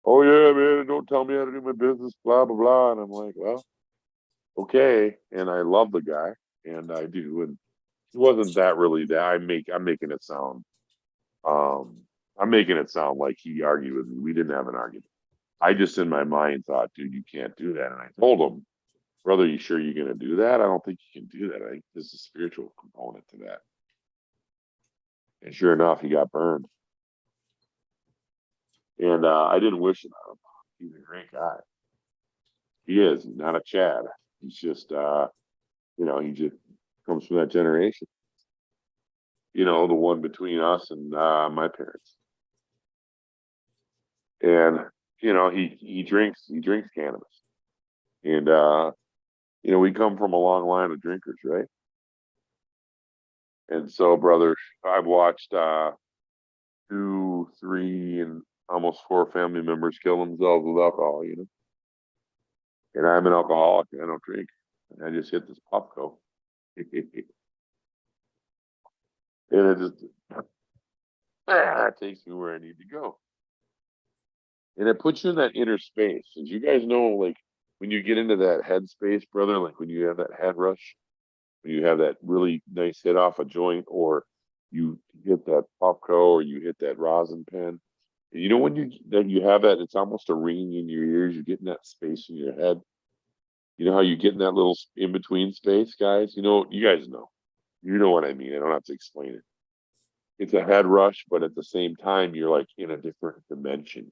Oh yeah, man. Don't tell me how to do my business. Blah blah blah. And I'm like, well, okay. And I love the guy, and I do. And he wasn't that really that. I'm making it sound. Um, I'm making it sound like he argued with me. We didn't have an argument. I just in my mind thought, dude, you can't do that. And I told him, brother, you sure you're going to do that? I don't think you can do that. I think there's a spiritual component to that. And sure enough, he got burned. And I didn't wish it on him. He's a great guy. He is. He's not a Chad. He's just, he just comes from that generation. The one between us and my parents. And he drinks cannabis. And we come from a long line of drinkers, right? And so, brother, I've watched two, three, and almost four family members kill themselves with alcohol. And I'm an alcoholic and I don't drink. And I just hit this Puffco. And it just takes me where I need to go. And it puts you in that inner space. As you guys know, like when you get into that head space, brother, like when you have that head rush, when you have that really nice hit off a joint, or you hit that Puffco, or you hit that rosin pen. And when you have that, it's almost a ringing in your ears. You get in that space in your head. You know how you get in that little in between space, guys? You guys know. You know what I mean. I don't have to explain it. It's a head rush, but at the same time, you're like in a different dimension.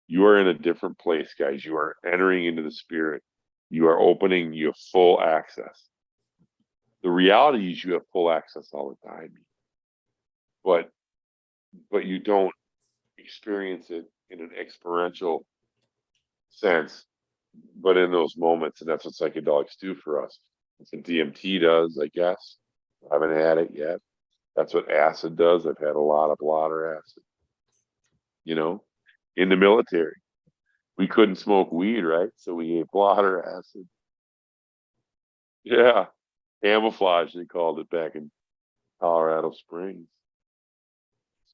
You are in a different place, guys. You are entering into the spirit. You are opening. You have full access. The reality is you have full access all the time, but you don't experience it in an experiential sense, but in those moments, and that's what psychedelics do for us. That's what DMT does, I guess. I haven't had it yet. That's what acid does. I've had a lot of blotter acid. In the military, we couldn't smoke weed, right? So we ate blotter acid. Yeah, camouflage they called it back in Colorado Springs.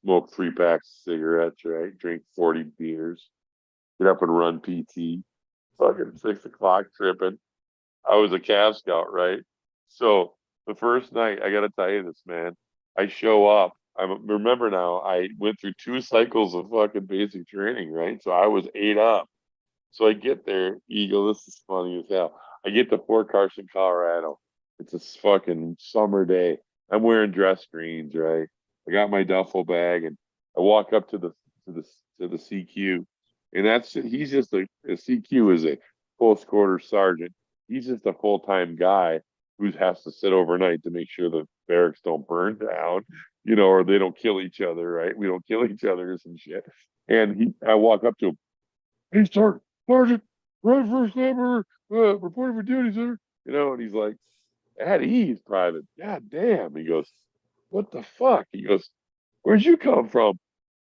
Smoke 3 packs of cigarettes, right? Drink 40 beers. Get up and run PT. Fucking 6 o'clock tripping. I was a Cav Scout, right? So the first night, I got to tell you this, man. I show up. I remember now. I went through 2 cycles of fucking basic training, right? So I was 8 up. So I get there, Eagle. This is funny as hell. I get to Fort Carson, Colorado. It's a fucking summer day. I'm wearing dress greens, right? I got my duffel bag, and I walk up to the to the CQ, and he's just a CQ is a post quarter sergeant. He's just a full time guy who has to sit overnight to make sure the barracks don't burn down, or they don't kill each other, right? We don't kill each other or some shit. And I walk up to him. Hey, Sergeant, right first number, reporting for duty, sir. And he's like, at ease, private. God damn. He goes, what the fuck? He goes, where'd you come from?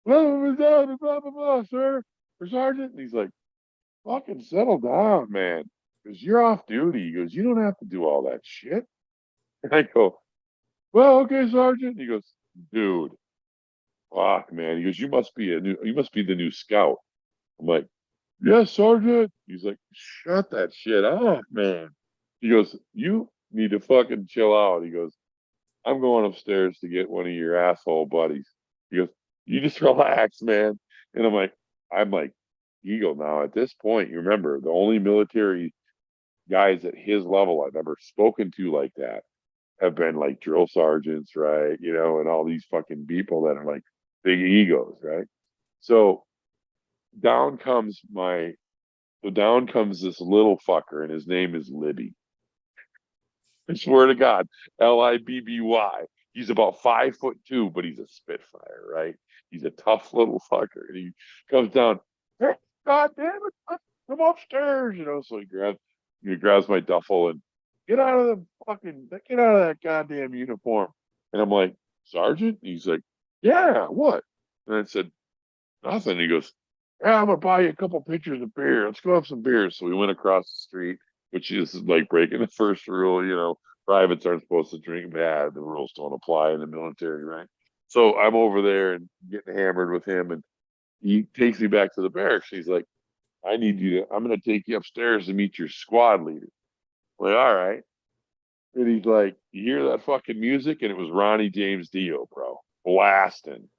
Blah, blah, blah, blah, blah, blah, sir. Or Sergeant. And he's like, fucking settle down, man. Because you're off duty. He goes, you don't have to do all that shit. And I go, well, okay, Sergeant. He goes, dude, fuck, man. He goes, you must be the new scout. I'm like, yes, Sergeant. He's like, shut that shit up, man. He goes, you need to fucking chill out. He goes, I'm going upstairs to get one of your asshole buddies. He goes, you just relax, man. And I'm like, Eagle now. At this point, you remember the only military guys at his level I've ever spoken to like that have been like drill sergeants, right? You know, and all these fucking people that are like big egos, right? So down comes my, so down comes this little fucker, and his name is Libby. I swear to God, Libby. He's about 5'2", but he's a spitfire, right? He's a tough little fucker, and he comes down. "Hey, God damn it! Come upstairs, you know." So he grabs my duffel and get out of that goddamn uniform. And I'm like, Sergeant? He's like, yeah, what? And I said, nothing. He goes, yeah, I'm gonna buy you a couple pitchers of beer. Let's go have some beers. So we went across the street, which is like breaking the first rule. You know, privates aren't supposed to drink bad. The rules don't apply in the military, right? So I'm over there and getting hammered with him, and he takes me back to the barracks. He's like, I need you to, I'm gonna take you upstairs to meet your squad leader. I'm like, all right. And he's like, you hear that fucking music? And it was Ronnie James Dio, bro, blasting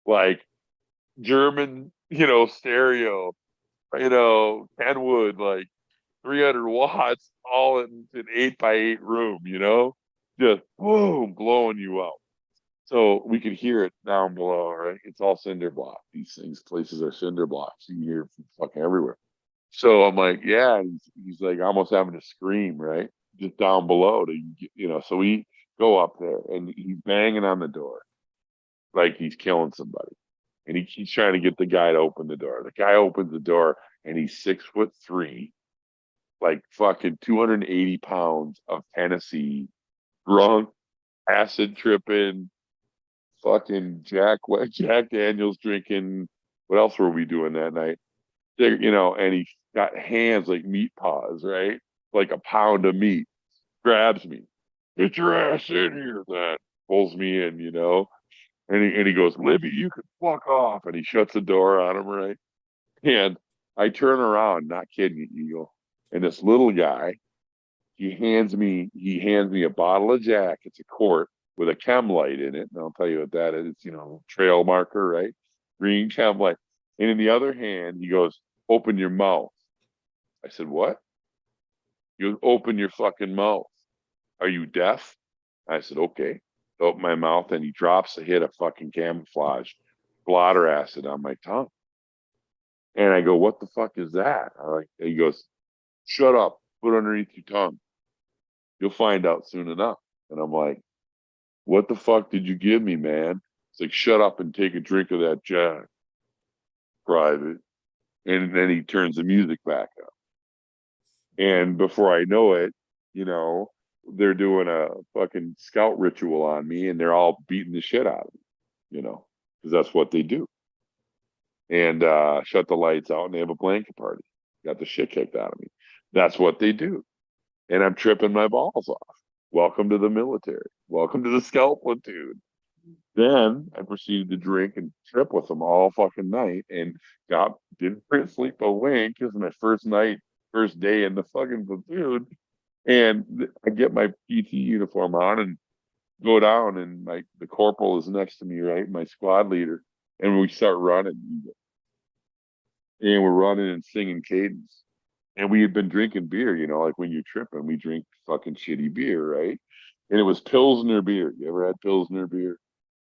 like German, stereo, Kenwood, like 300 watts, all in an 8x8 room, just boom, blowing you out. So we could hear it down below, right? It's all cinder block. These places are cinder blocks. You hear it from fucking everywhere. So I'm like, yeah. And he's like almost having to scream, right? Just down below so we go up there and he's banging on the door like he's killing somebody. And he's trying to get the guy to open the door. The guy opens the door and he's 6'3", like fucking 280 pounds of Tennessee, drunk, acid tripping, fucking Jack Daniels drinking. What else were we doing that night? And he got hands like meat paws, right? Like a pound of meat. Grabs me, get your ass in here. That pulls me in. And he goes, Libby, you can fuck off. And he shuts the door on him, right? And I turn around, not kidding you, Eagle. And this little guy, he hands me a bottle of Jack. It's a quart with a chem light in it. And I'll tell you what that is. It's, trail marker, right? Green chem light. And in the other hand, he goes, open your mouth. I said, what? You open your fucking mouth. Are you deaf? I said, okay. Open my mouth, and he drops a hit of fucking camouflage blotter acid on my tongue. And I go, what the fuck is that? He goes, shut up, put it underneath your tongue. You'll find out soon enough. And I'm like, what the fuck did you give me, man? It's like, shut up and take a drink of that Jack, private. And then he turns the music back up. And before I know it, you know, they're doing a fucking scout ritual on me, and they're all beating the shit out of me, because that's what they do. And shut the lights out, and they have a blanket party. Got the shit kicked out of me. That's what they do. And I'm tripping my balls off. Welcome to the military. Welcome to the scout platoon. Then I proceeded to drink and trip with them all fucking night, and didn't sleep a wink. It was my first day in the fucking platoon. And I get my PT uniform on and go down, and the corporal is next to me, right? My squad leader. And we start running. And we're running and singing cadence. And we had been drinking beer, like when you're tripping, we drink fucking shitty beer, right? And it was Pilsner beer. You ever had Pilsner beer?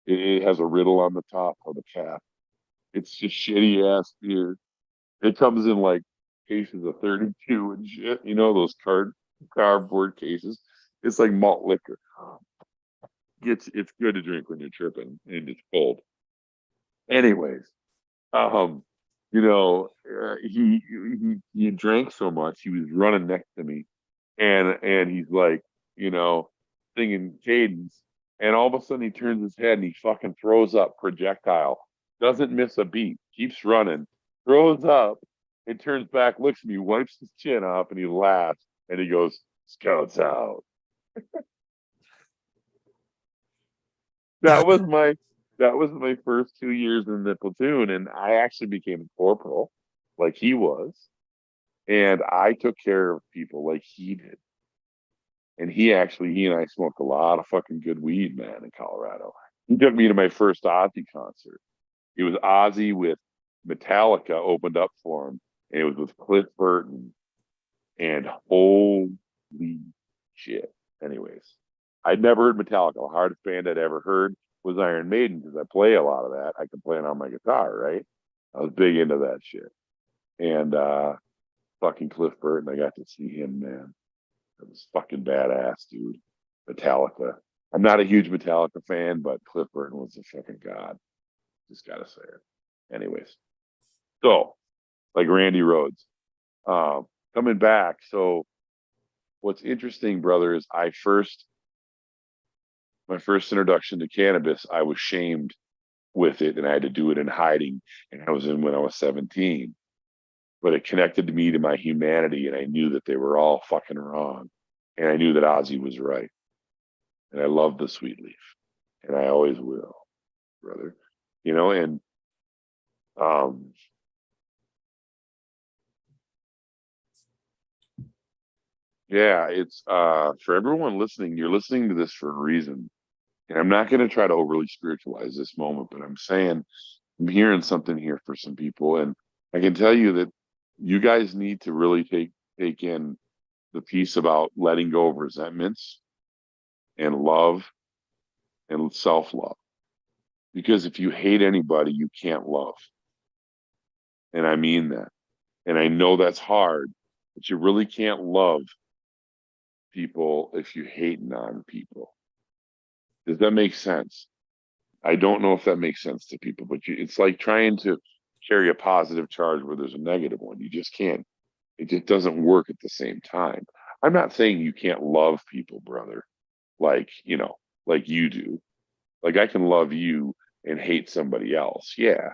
It has a riddle on the top of the cap. It's just shitty ass beer. It comes in like cases of 32 and shit, those cardboard cases. It's like malt liquor. It's good to drink when you're tripping and it's cold. Anyways, um, he drank so much he was running next to me, and he's like, you know, singing cadence, and all of a sudden he turns his head and he fucking throws up projectile, doesn't miss a beat, keeps running, throws up, and turns back, looks at me, wipes his chin off, and he laughs and he goes, "Scouts out." That was my that was my first 2 years in the platoon, and I actually became a corporal. like he was, and I took care of people like he did. And he and I smoked a lot of fucking good weed, man, in Colorado. He took me to my first Ozzy concert. It was Ozzy with Metallica opened up for him, and it was with Cliff Burton. And holy shit. Anyways, I'd never heard Metallica. The hardest band I'd ever heard was Iron Maiden because I play a lot of that. I can play it on my guitar, right? I was big into that shit. And fucking Cliff Burton, I got to see him, man. It was fucking badass, dude. Metallica. I'm not a huge Metallica fan, but Cliff Burton was a fucking god. Just gotta say it. Anyways, so like Randy Rhodes, coming back. So what's interesting, brother, is my first introduction to cannabis, I was shamed with it, and I had to do it in hiding. And I was in when I was 17. But it connected me to my humanity, and I knew that they were all fucking wrong, and I knew that Ozzy was right, and I love the sweet leaf, and I always will, brother. And um, yeah, it's for everyone listening. You're listening to this for a reason, and I'm not going to try to overly spiritualize this moment, but I'm hearing something here for some people, and I can tell you that you guys need to really take in the piece about letting go of resentments and love and self-love. Because if you hate anybody, you can't love. And I mean that. And I know that's hard, but you really can't love people if you hate non-people. Does that make sense? I don't know if that makes sense to people, but it's like trying to carry a positive charge where there's a negative one. You just can't. It just doesn't work at the same time. I'm not saying you can't love people, brother, like, like you do. Like I can love you and hate somebody else. Yeah.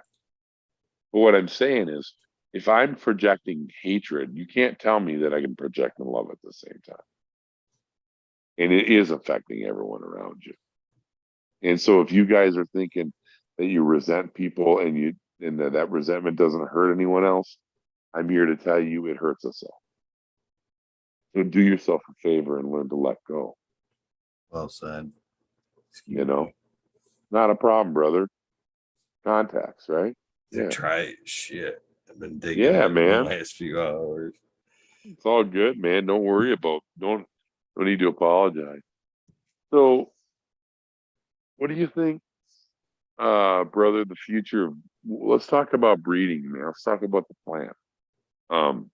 But what I'm saying is, if I'm projecting hatred, you can't tell me that I can project and love at the same time. And it is affecting everyone around you. And so if you guys are thinking that you resent people and that resentment doesn't hurt anyone else, I'm here to tell you it hurts us all. So do yourself a favor and learn to let go. Well said. You know, not a problem, brother. Contacts, right? To Yeah. try shit. I've been digging Yeah, it in the man. last few hours. It's all good, man. Don't worry about don't need to apologize. So what do you think, brother, the future of let's talk about breeding, man. Let's talk about the plant. Um,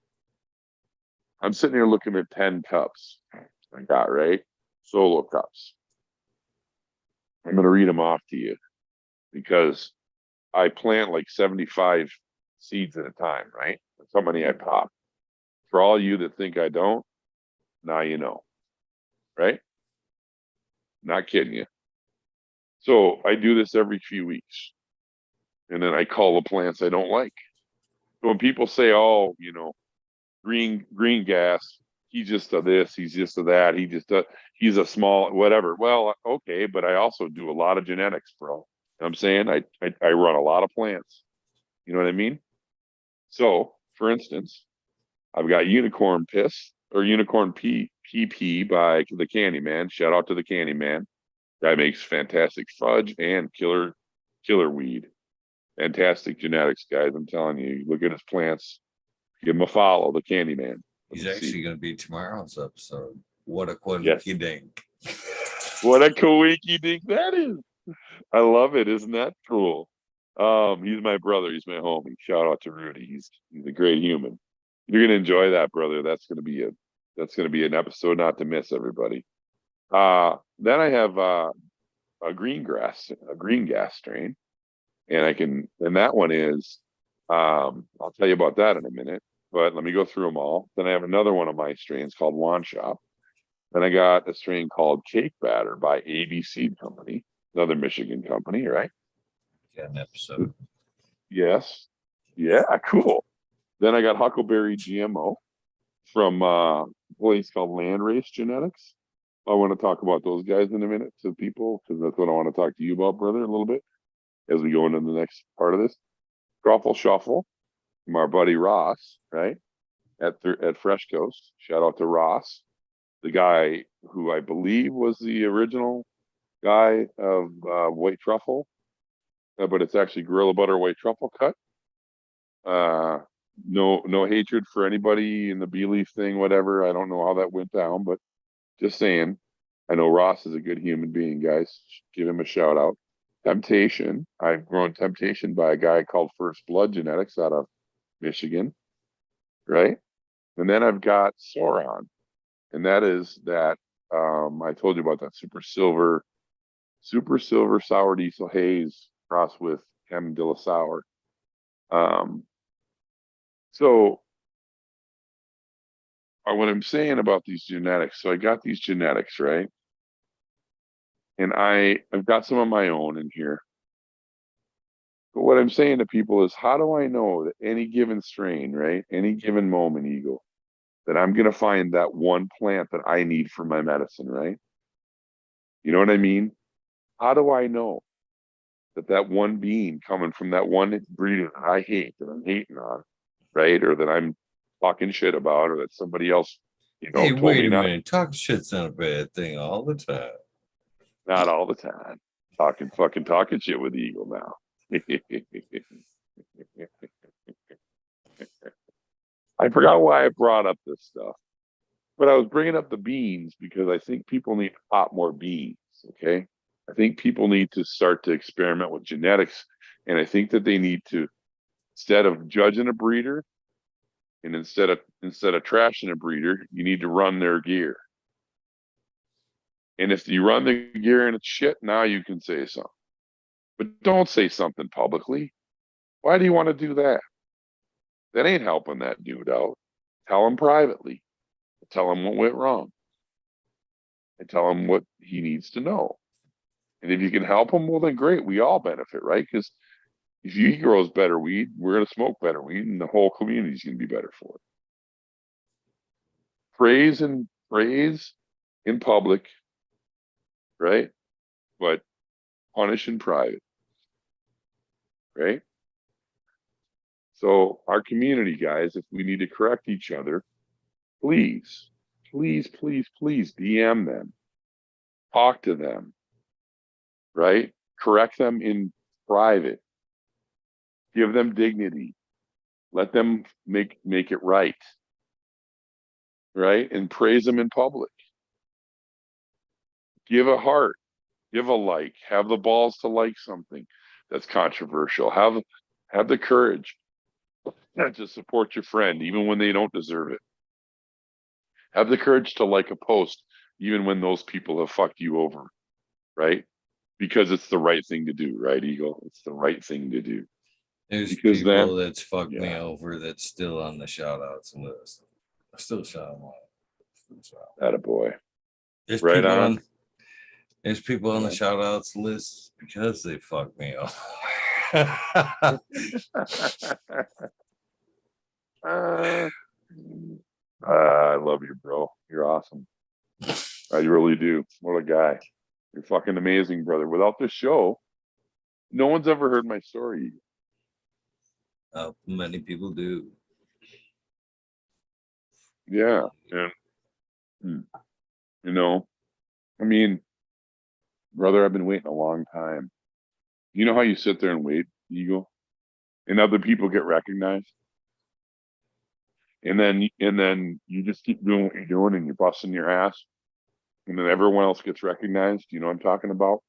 I'm sitting here looking at 10 cups I got, right? Solo cups. I'm gonna read them off to you because I plant like 75 seeds at a time, right? That's how many I pop. For all you that think I don't, now you know, right? Not kidding you. So I do this every few weeks, and then I call the plants I don't like. So when people say, "Oh, green gas, he's just a this, he's just a that, he's a small whatever." Well, okay, but I also do a lot of genetics, bro. I'm saying I run a lot of plants. You know what I mean? So, for instance, I've got unicorn piss or unicorn PP by the Candyman. Shout out to the Candyman. Guy makes fantastic fudge and killer weed. Fantastic genetics, guys. I'm telling you, look at his plants. Give him a follow, the Candyman. Let He's me actually see. going to be tomorrow's episode. What a Yes. quinky dink. What a kawiki dink that is. I love it. Isn't that cool? He's my brother. He's my homie. Shout out to Rudy. He's a great human. You're gonna enjoy that, brother. That's gonna be an episode not to miss, everybody. Then I have a green gas strain, and that one is I'll tell you about that in a minute, but let me go through them all. Then I have another one of my strains called Lawn Shop. Then I got a strain called Cake Batter by ABC Company, another Michigan company, right? Got an episode. Yes. Yeah, cool. Then I got Huckleberry GMO from a place called Landrace Genetics. I want to talk about those guys in a minute to people because that's what I want to talk to you about, brother, a little bit as we go into the next part of this. Truffle Shuffle. from our buddy Ross, right? At Fresh Coast. Shout out to Ross, the guy who I believe was the original guy of white truffle, but it's actually Gorilla Butter white truffle cut. Uh, no hatred for anybody in the bee leaf thing, whatever. I don't know how that went down, but just saying. I know Ross is a good human being, guys. Give him a shout out. Temptation. I've grown Temptation by a guy called First Blood Genetics out of Michigan, right? And then I've got Sauron, and that is that I told you about that super silver sour diesel haze crossed with Chem de la Sour. Um, so what I'm saying about these genetics, so I got these genetics, right? And I've got some of my own in here. But what I'm saying to people is, how do I know that any given strain, right? Any given moment, Eagle, that I'm going to find that one plant that I need for my medicine, right? You know what I mean? How do I know that that one bean coming from that one breeder that I hate, that I'm hating on, right? Or that I'm talking shit about, or that somebody else, Hey, told wait me a not, minute. Talk shit's not a bad thing all the time. not all the time. Talking shit with the Eagle now. I forgot why I brought up this stuff, but I was bringing up the beans because I think people need to pop more beans. Okay. I think people need to start to experiment with genetics. And I think that they need to, instead of judging a breeder and instead of trashing a breeder, you need to run their gear. And if you run the gear and it's shit, now you can say something. But don't say something publicly. Why do you want to do that? That ain't helping that dude out. Tell him privately. Tell him what went wrong. And tell him what he needs to know. And if you can help him, well, then great. We all benefit, right? Because if he grows better weed, we're going to smoke better weed, and the whole community is going to be better for it. Praise in public, right? But punish in private, right? So our community, guys, if we need to correct each other, please, please DM them, talk to them, right? Correct them in private, give them dignity, let them make it right, right? And praise them in public. Give a heart, give a like, have the balls to like something that's controversial. Have the courage to support your friend even when they don't deserve it. Have the courage to like a post even when those people have fucked you over, right? Because it's the right thing to do, right, Eagle? It's the right thing to do. There's Because people then, that's fucked me yeah, over that's still on the shout outs list. I still shout them out. that a boy. There's Right people on. on there's people on the Yeah. shout outs list because they fucked me up. uh, I love you, bro. You're awesome. I really do. What a guy. You're fucking amazing, brother. Without this show, no one's ever heard my story. Many people do. Yeah. And, you know, I mean, brother, I've been waiting a long time. You know how you sit there and wait, Eagle, and other people get recognized? And then you just keep doing what you're doing and you're busting your ass. And then everyone else gets recognized. You know what I'm talking about?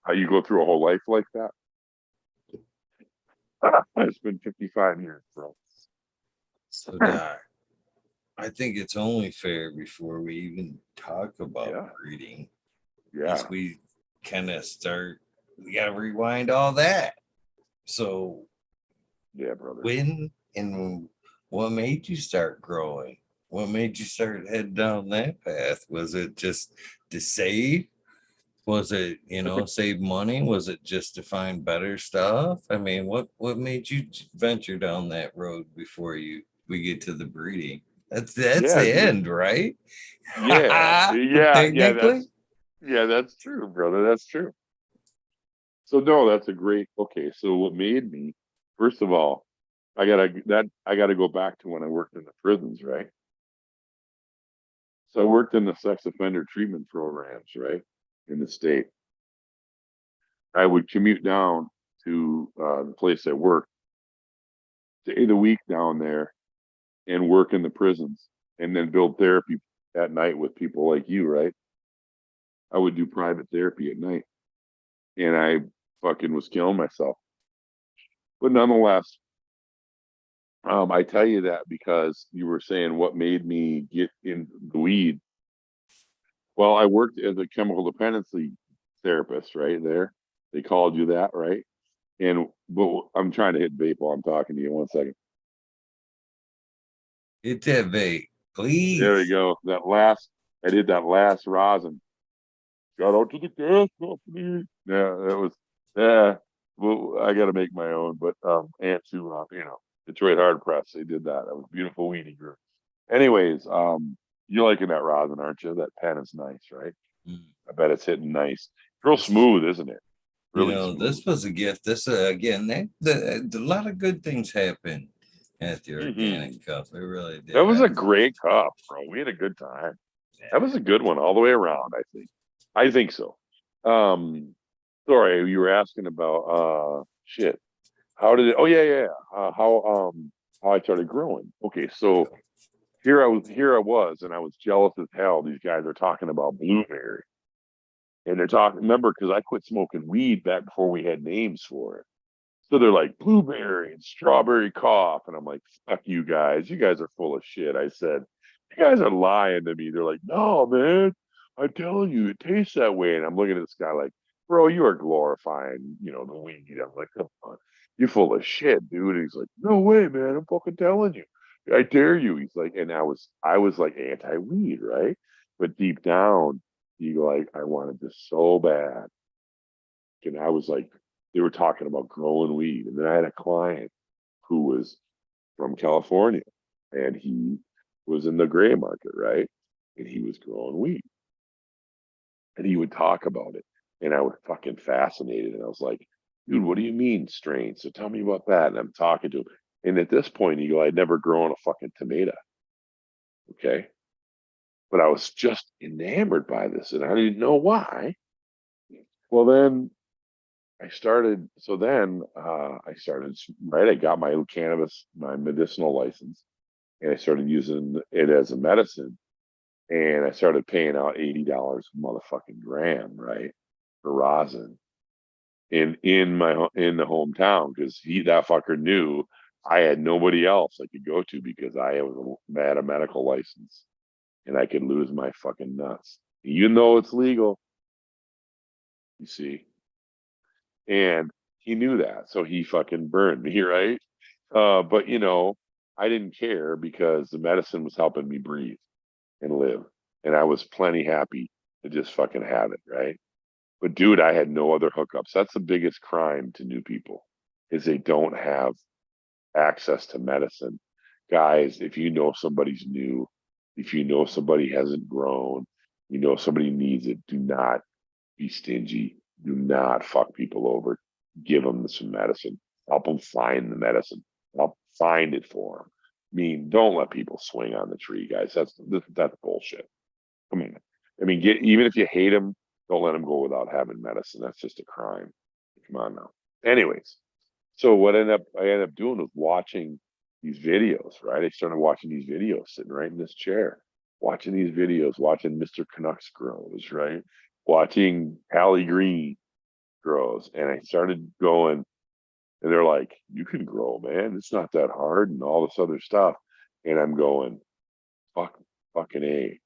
How you go through a whole life like that? It's been 55 years, bro. So Doc, I think it's only fair before we even talk about Yeah. breeding is Yeah. we kind of start we gotta rewind all that. So Yeah, brother. when and what made you start growing? What made you start heading down that path? Was it just to save? Was it, save money? Was it just to find better stuff? I mean, what made you venture down that road before we get to the breeding? That's Yeah, the dude. end, right? Yeah. Yeah. Technically. That's true, brother. That's true. So no, that's a great, okay. So what made me, first of all, I gotta go back to when I worked in the prisons, right? So I worked in the sex offender treatment programs, right, in the state. I would commute down to the place I worked, stay the week down there, and work in the prisons, and then build therapy at night with people like you, right? I would do private therapy at night, and I fucking was killing myself. But nonetheless, I tell you that because you were saying what made me get in the weed. Well, I worked as a chemical dependency therapist, right there. They called you that, right? And but I'm trying to hit vape while I'm talking to you. 1 second. Hit that vape, There we please. go. I did that last rosin. Shout out to the gas company. Yeah, that was, yeah. Well, I got to make my own, but and to Detroit Hard Press, they did that. That was beautiful weenie group. Anyways, you're liking that rosin, aren't you? That pen is nice, right? Mm. I bet it's hitting nice. Real This, smooth, isn't it? Really smooth. this was a gift. This again, a lot of good things happen at the Hmm. organic cup. It really That did. was a great cup, bro. We had a good time. That was a good one all the way around, I think. I think so. Um, sorry, you were asking about shit. How did it? Oh yeah, yeah. How I started growing. Okay, so here I was, and I was jealous as hell. These guys are talking about blueberry, and they're talking. Remember, because I quit smoking weed back before we had names for it. So they're like blueberry and strawberry cough, and I'm like, fuck you guys. You guys are full of shit. I said, you guys are lying to me. They're like, no, man. I'm telling you, it tastes that way. And I'm looking at this guy like, bro, you are glorifying, the weed. I'm like, come on, you full of shit, dude. And he's like, no way, man. I'm fucking telling you. I dare you. He's like, and I was like anti-weed, right? But deep down, you like, I wanted this so bad. And I was like, they were talking about growing weed. And then I had a client who was from California, and he was in the gray market, right? And he was growing weed, and he would talk about it. And I was fucking fascinated. And I was like, dude, what do you mean strain? So tell me about that. And I'm talking to him. And at this point, he go, I'd never grown a fucking tomato. Okay. But I was just enamored by this, and I didn't know why. Well, then I started, right? I got my cannabis, my medicinal license, and I started using it as a medicine. And I started paying out $80 a motherfucking gram, right? For rosin in the hometown, because that fucker knew I had nobody else I could go to because had a medical license, and I could lose my fucking nuts. Even though it's legal, you see. And he knew that, so he fucking burned me, right? But I didn't care because the medicine was helping me breathe and live, and I was plenty happy to just fucking have it, right? But dude, I had no other hookups. That's the biggest crime to new people, is they don't have access to medicine. Guys, if you know somebody's new, if you know somebody hasn't grown, somebody needs it, do not be stingy. Do not fuck people over. Give them some medicine. Help them find the medicine. Help find it for them. I mean, don't let people swing on the tree, guys. That's bullshit. Come on. I mean, even if you hate them, don't let them go without having medicine. That's just a crime. Come on now. Anyways, so what I ended up doing was watching these videos, right? I started watching these videos sitting right in this chair, watching these videos, watching Mr. Canucks grows, right? Watching Hallie Green grows. And I started going, and they're like, you can grow, man. It's not that hard and all this other stuff. And I'm going, fuck, fucking A.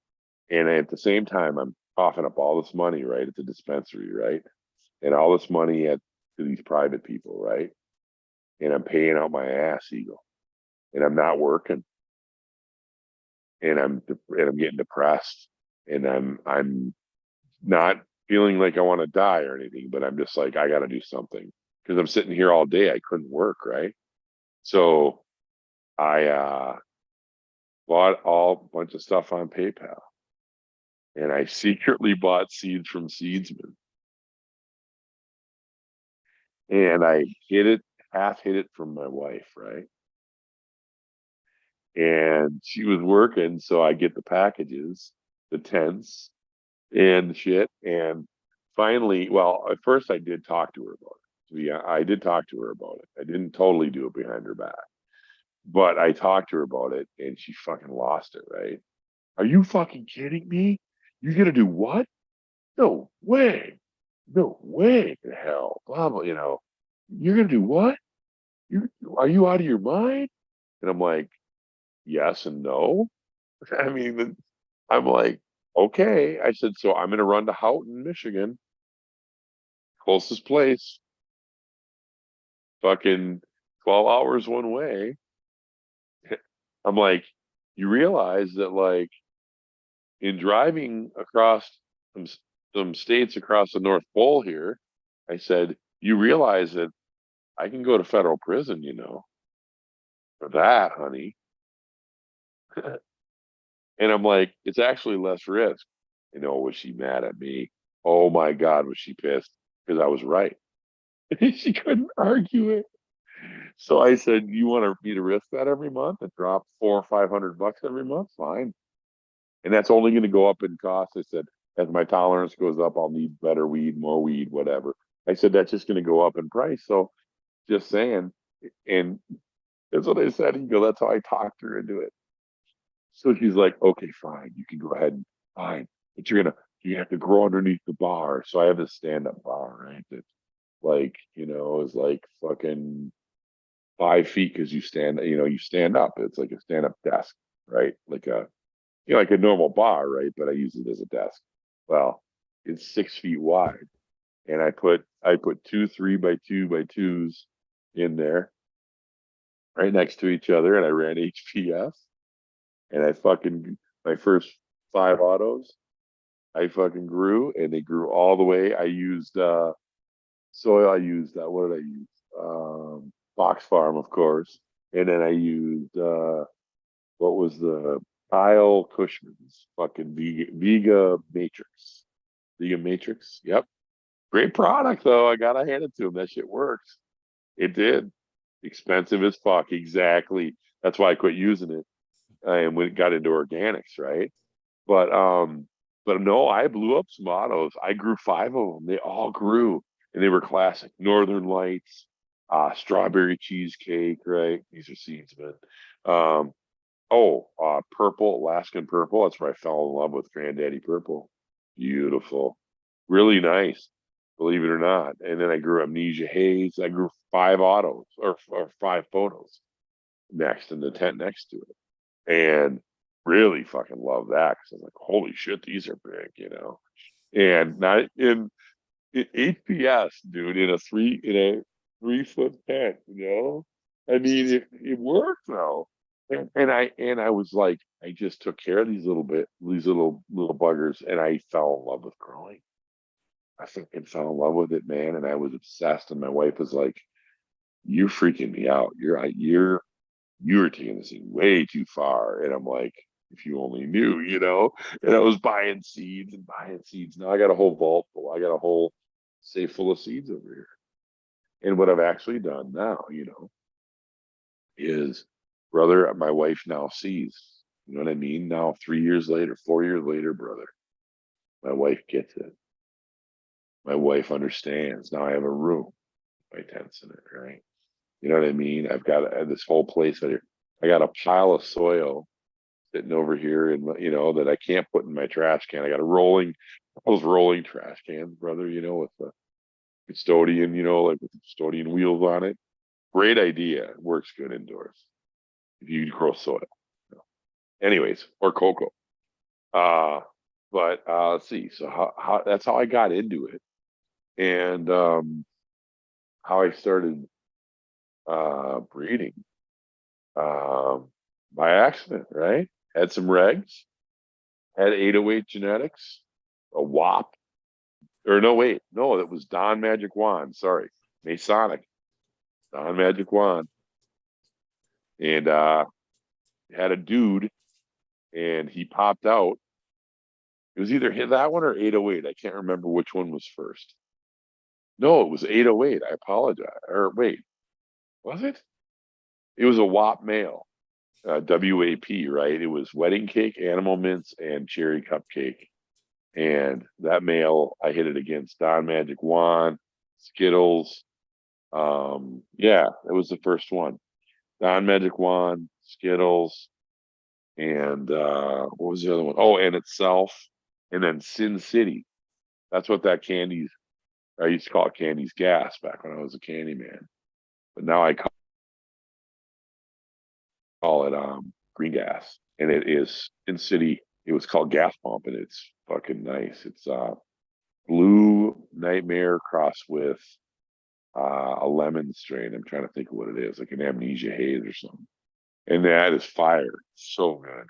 And at the same time, I'm coughing up all this money, right, at the dispensary, right? And all this money to these private people, right? And I'm paying out my ass, Eagle, and I'm not working, and I'm getting depressed, and I'm not feeling like I want to die or anything, but I'm just like, I got to do something because I'm sitting here all day. I couldn't work, right? So I bought all bunch of stuff on PayPal, and I secretly bought seeds from Seedsman, and I half hid it from my wife, right? and she was working, so I get the packages, the tents and shit. And finally, well, at first I did talk to her about it. Yeah, I did talk to her about it. I didn't totally do it behind her back, but I talked to her about it, and she fucking lost it. Right? Are you fucking kidding me? You're gonna do what? No way. No way in hell. Blah blah. You're gonna do what? You are you out of your mind? And I'm like, yes and no. I mean, I'm like, okay. I said, so I'm gonna run to Houghton, Michigan, closest place, fucking 12 hours one way. I'm like, you realize that like in driving across some some states across the North Pole here, I said, you realize that I can go to federal prison, for that, honey. And I'm like, it's actually less risk. Was she mad at me? Oh my God, was she pissed? Because I was right. She couldn't argue it. So I said, you want me to risk that every month and drop 400 or 500 bucks every month? Fine. And that's only going to go up in cost. I said, as my tolerance goes up, I'll need better weed, more weed, whatever. I said, that's just going to go up in price. So just saying. And that's what I said. You go, that's how I talked her into it. So she's like, okay, fine. You can go ahead and fine. But you have to grow underneath the bar. So I have this stand up bar, right? That like, is like fucking 5 feet because you stand up. It's like a stand up desk, right? Like a normal bar, right? But I use it as a desk. Well, it's 6 feet wide, and I put two 3x2x2s in there right next to each other, and I ran HPS, and I fucking my first 5 autos. I fucking grew, and they grew all the way. I used soil. I used what did I use? Fox Farm, of course, and then I used what was the Kyle Cushman's fucking Vega Matrix. Vega Matrix. Yep. Great product though. I gotta hand it to him. That shit works. It did. Expensive as fuck. Exactly. That's why I quit using it. And we got into organics, right? But but no, I blew up some autos. I grew 5 of them. They all grew, and they were classic. Northern Lights, strawberry cheesecake, right? These are seeds, but purple, Alaskan purple. That's where I fell in love with Granddaddy Purple. Beautiful, really nice, believe it or not. And then I grew Amnesia Haze. I grew 5 autos or 5 photos next in the tent next to it, and really fucking love that because I was like, holy shit, these are big. And not in HPS, dude, in a 3 foot tent. I mean, it worked though. And I was like, I just took care of these little buggers, and I fell in love with growing. I fucking fell in love with it, man, and I was obsessed. And my wife was like, "You're freaking me out. You're taking this thing way too far." And I'm like, "If you only knew." And I was buying seeds and buying seeds. Now I got a whole vault full. I got a whole safe full of seeds over here. And what I've actually done now, is brother, my wife now sees. You know what I mean? Now 3 years later, 4 years later, brother, my wife gets it. My wife understands. Now I have a room, my tents in it, right? You know what I mean? I've got this whole place out here. I got a pile of soil sitting over here, and that I can't put in my trash can. I got those rolling trash cans, brother. With the custodian, like with the custodian wheels on it. Great idea. It works good indoors if you grow soil. Anyways, or cocoa. Uh, but let's see. So how that's how I got into it, and how I started breeding by accident. Right? Had some regs. Had 808 genetics. A WAP. Or no, wait, no, that was Don Magic Wand. Sorry, Masonic Don Magic Wand, and had a dude, and he popped out. It was either that one or 808. I can't remember which one was first. No, it was 808. I apologize. Or wait, was it? It was a WAP male. WAP, right? It was wedding cake, animal mints, and cherry cupcake. And that mail, I hit it against Don Magic Wand, Skittles. Yeah, it was the first one. Don Magic Wand, Skittles, and what was the other one? Oh, and Itself, and then Sin City. That's what that candy's. I used to call it Candy's Gas back when I was a candy man, but now I call it Green Gas, and it is Sin City. It was called Gas Pump, and it's fucking nice. It's Blue Nightmare crossed with a lemon strain. I'm trying to think of what it is, like an Amnesia Haze or something. And that is fire. So good.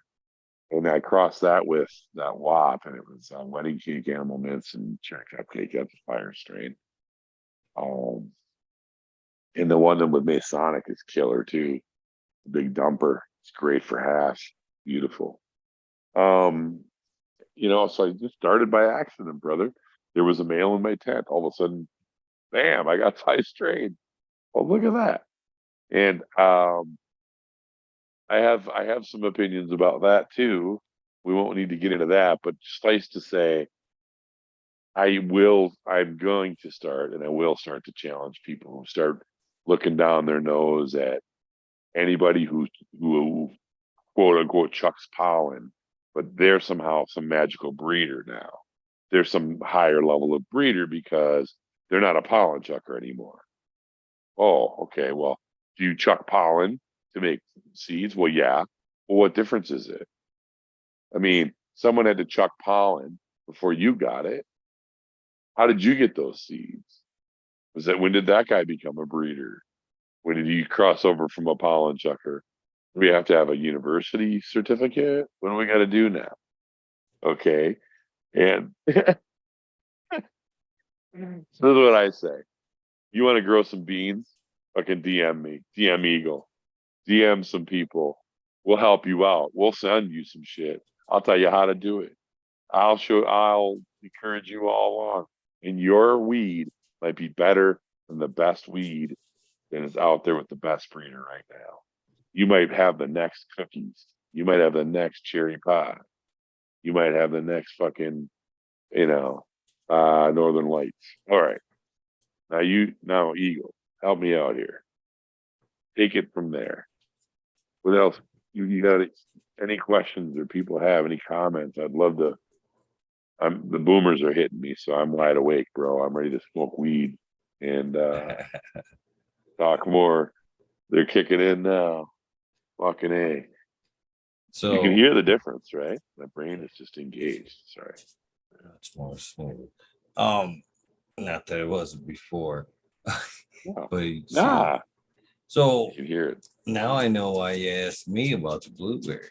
And I crossed that with that WAP, and it was wedding cake, animal mints, and cherry cupcake. That's a fire strain. Um, and the one with Masonic is killer too. Big dumper. It's great for hash. Beautiful. Um, so I just started by accident, brother. There was a mail in my tent. All of a sudden, bam, I got five strain. Oh, look at that. And I have some opinions about that too. We won't need to get into that, but suffice to say, I'm going to start, and I will start to challenge people who start looking down their nose at anybody who quote unquote chucks pollen, but they're somehow some magical breeder now. There's some higher level of breeder because they're not a pollen chucker anymore. Oh, okay. Well, do you chuck pollen to make seeds? Well, yeah. Well, what difference is it? I mean, someone had to chuck pollen before you got it. How did you get those seeds? Was that when did that guy become a breeder? When did you cross over from a pollen chucker? We have to have a university certificate. What do we got to do now? Okay. And so this is what I say. You want to grow some beans? Fucking DM me. DM Eagle. DM some people. We'll help you out. We'll send you some shit. I'll tell you how to do it. I'll encourage you all along. And your weed might be better than the best weed that is out there with the best breeder right now. You might have the next cookies. You might have the next cherry pie. You might have the next fucking, you know, Northern Lights. All right. Now Eagle, help me out here. Take it from there. What else? You got any questions or people have any comments? I'd love to. The boomers are hitting me, so I'm wide awake, bro. I'm ready to smoke weed and talk more. They're kicking in now. Fucking A. You can So hear the difference, right? My brain is just engaged. Sorry. it's more smooth. Um, Not that it wasn't before, Wow. but you see. Nah, So you can hear it. now I know why you asked me about the blueberry.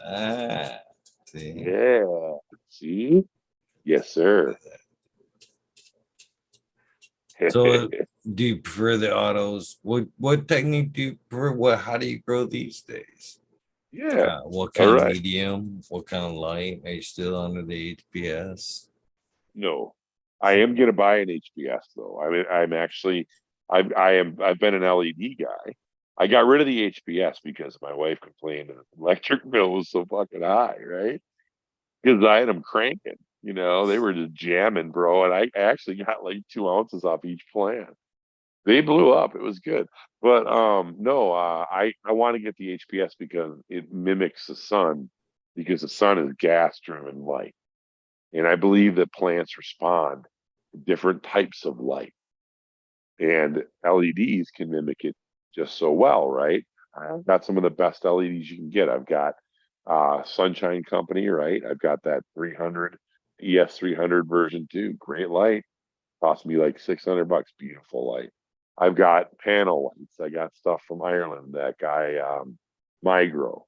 Ah, see. Yeah. See? Yes, sir. So do you prefer the autos? What technique do you prefer? How do you grow these days? Yeah. What All kind of right. medium? What kind of light? Are you still under the HPS? No, I am gonna buy an HPS though. I'm actually I've been an LED guy. I got rid of the HPS because my wife complained that the electric bill was so fucking high, right? Because I had them cranking, they were just jamming, bro. And I actually got like 2 ounces off each plant. They blew up. It was good. But no, I want to get the HPS because it mimics the sun because the sun is gas driven light. And I believe that plants respond to different types of light, and LEDs can mimic it just so well, right? I've got some of the best LEDs you can get. I've got Sunshine Company, right? I've got that 300 ES 300 version 2. Great light. Cost me like 600 bucks. Beautiful light. I've got panel lights. I got stuff from Ireland. That guy, Migro.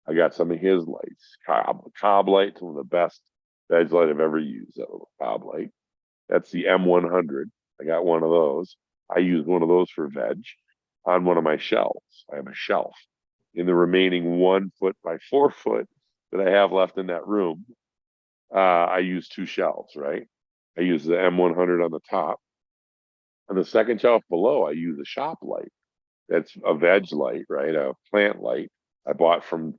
I got some of his lights. Cob lights, one of the best veg light I've ever used. That little cob light. That's the M100. I got one of those. I use one of those for veg on one of my shelves. I have a shelf. In the remaining 1 foot by 4 foot that I have left in that room, I use two shelves, right? I use the M100 on the top. On the second shelf below, I use a shop light. That's a veg light, right? A plant light. I bought from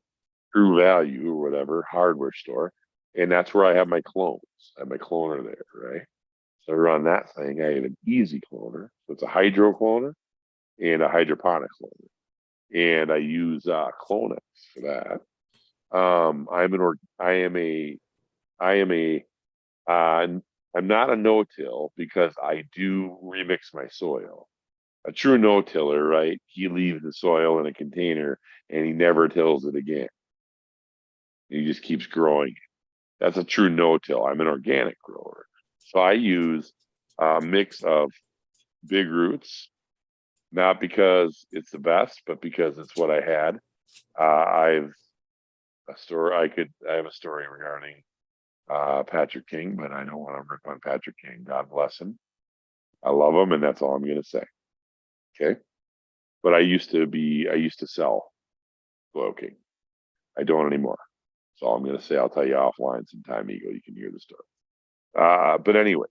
True Value or whatever hardware store, and that's where I have my clones. I have my cloner there, right? So I run that thing. I have an easy cloner, so it's a hydro cloner and a hydroponic cloner, and I use Clonex for that. I am a I am a I'm not a no-till because I do remix my soil. A true no-tiller, right? He leaves the soil in a container and he never tills it again. He just keeps growing. That's a true no-till. I'm an organic grower. So I use a mix of big roots, not because it's the best, but because it's what I had. I've I have a story regarding Patrick King, but I don't want to rip on Patrick King. God bless him. I love him, and that's all I'm going to say. Okay. But I used to sell Glow King. I don't anymore. So I'm going to say, I'll tell you offline sometime, Ego. You can hear the story. But anyways,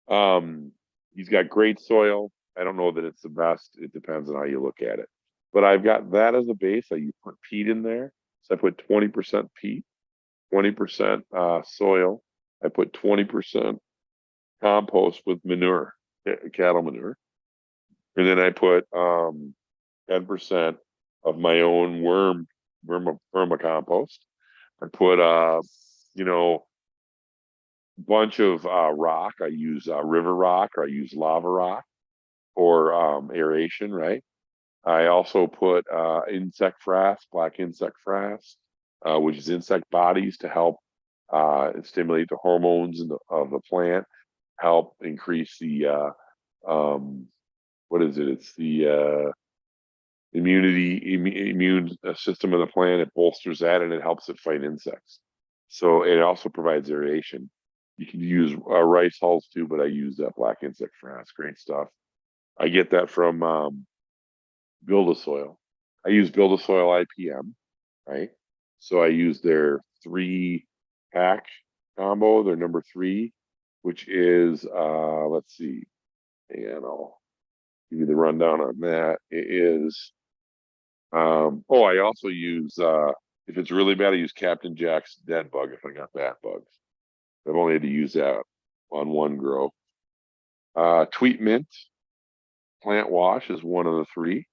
um, he's got great soil. I don't know that it's the best. It depends on how you look at it. But I've got that as a base. You put peat in there. So I put 20% peat, 20% soil. I put 20% compost with manure, cattle manure. And then I put 10% of my own vermicompost. I put you know, bunch of rock. I use river rock, or I use lava rock for aeration, right? I also put insect frass, black insect frass, which is insect bodies to help stimulate the hormones of the plant, help increase the what is it? It's the immune system of the plant. It bolsters that and it helps it fight insects. So it also provides aeration. You can use rice hulls too, but I use that black insect frass. Great stuff. I get that from Build a Soil. I use Build a Soil IPM, right? So I use their 3-pack combo, their number 3, which is let's see, and I'll give you the rundown on that. It is I also use if it's really bad, I use Captain Jack's dead bug if I got bat bugs. I've only had to use that on one grow. Tweet Mint plant wash is one of the 3.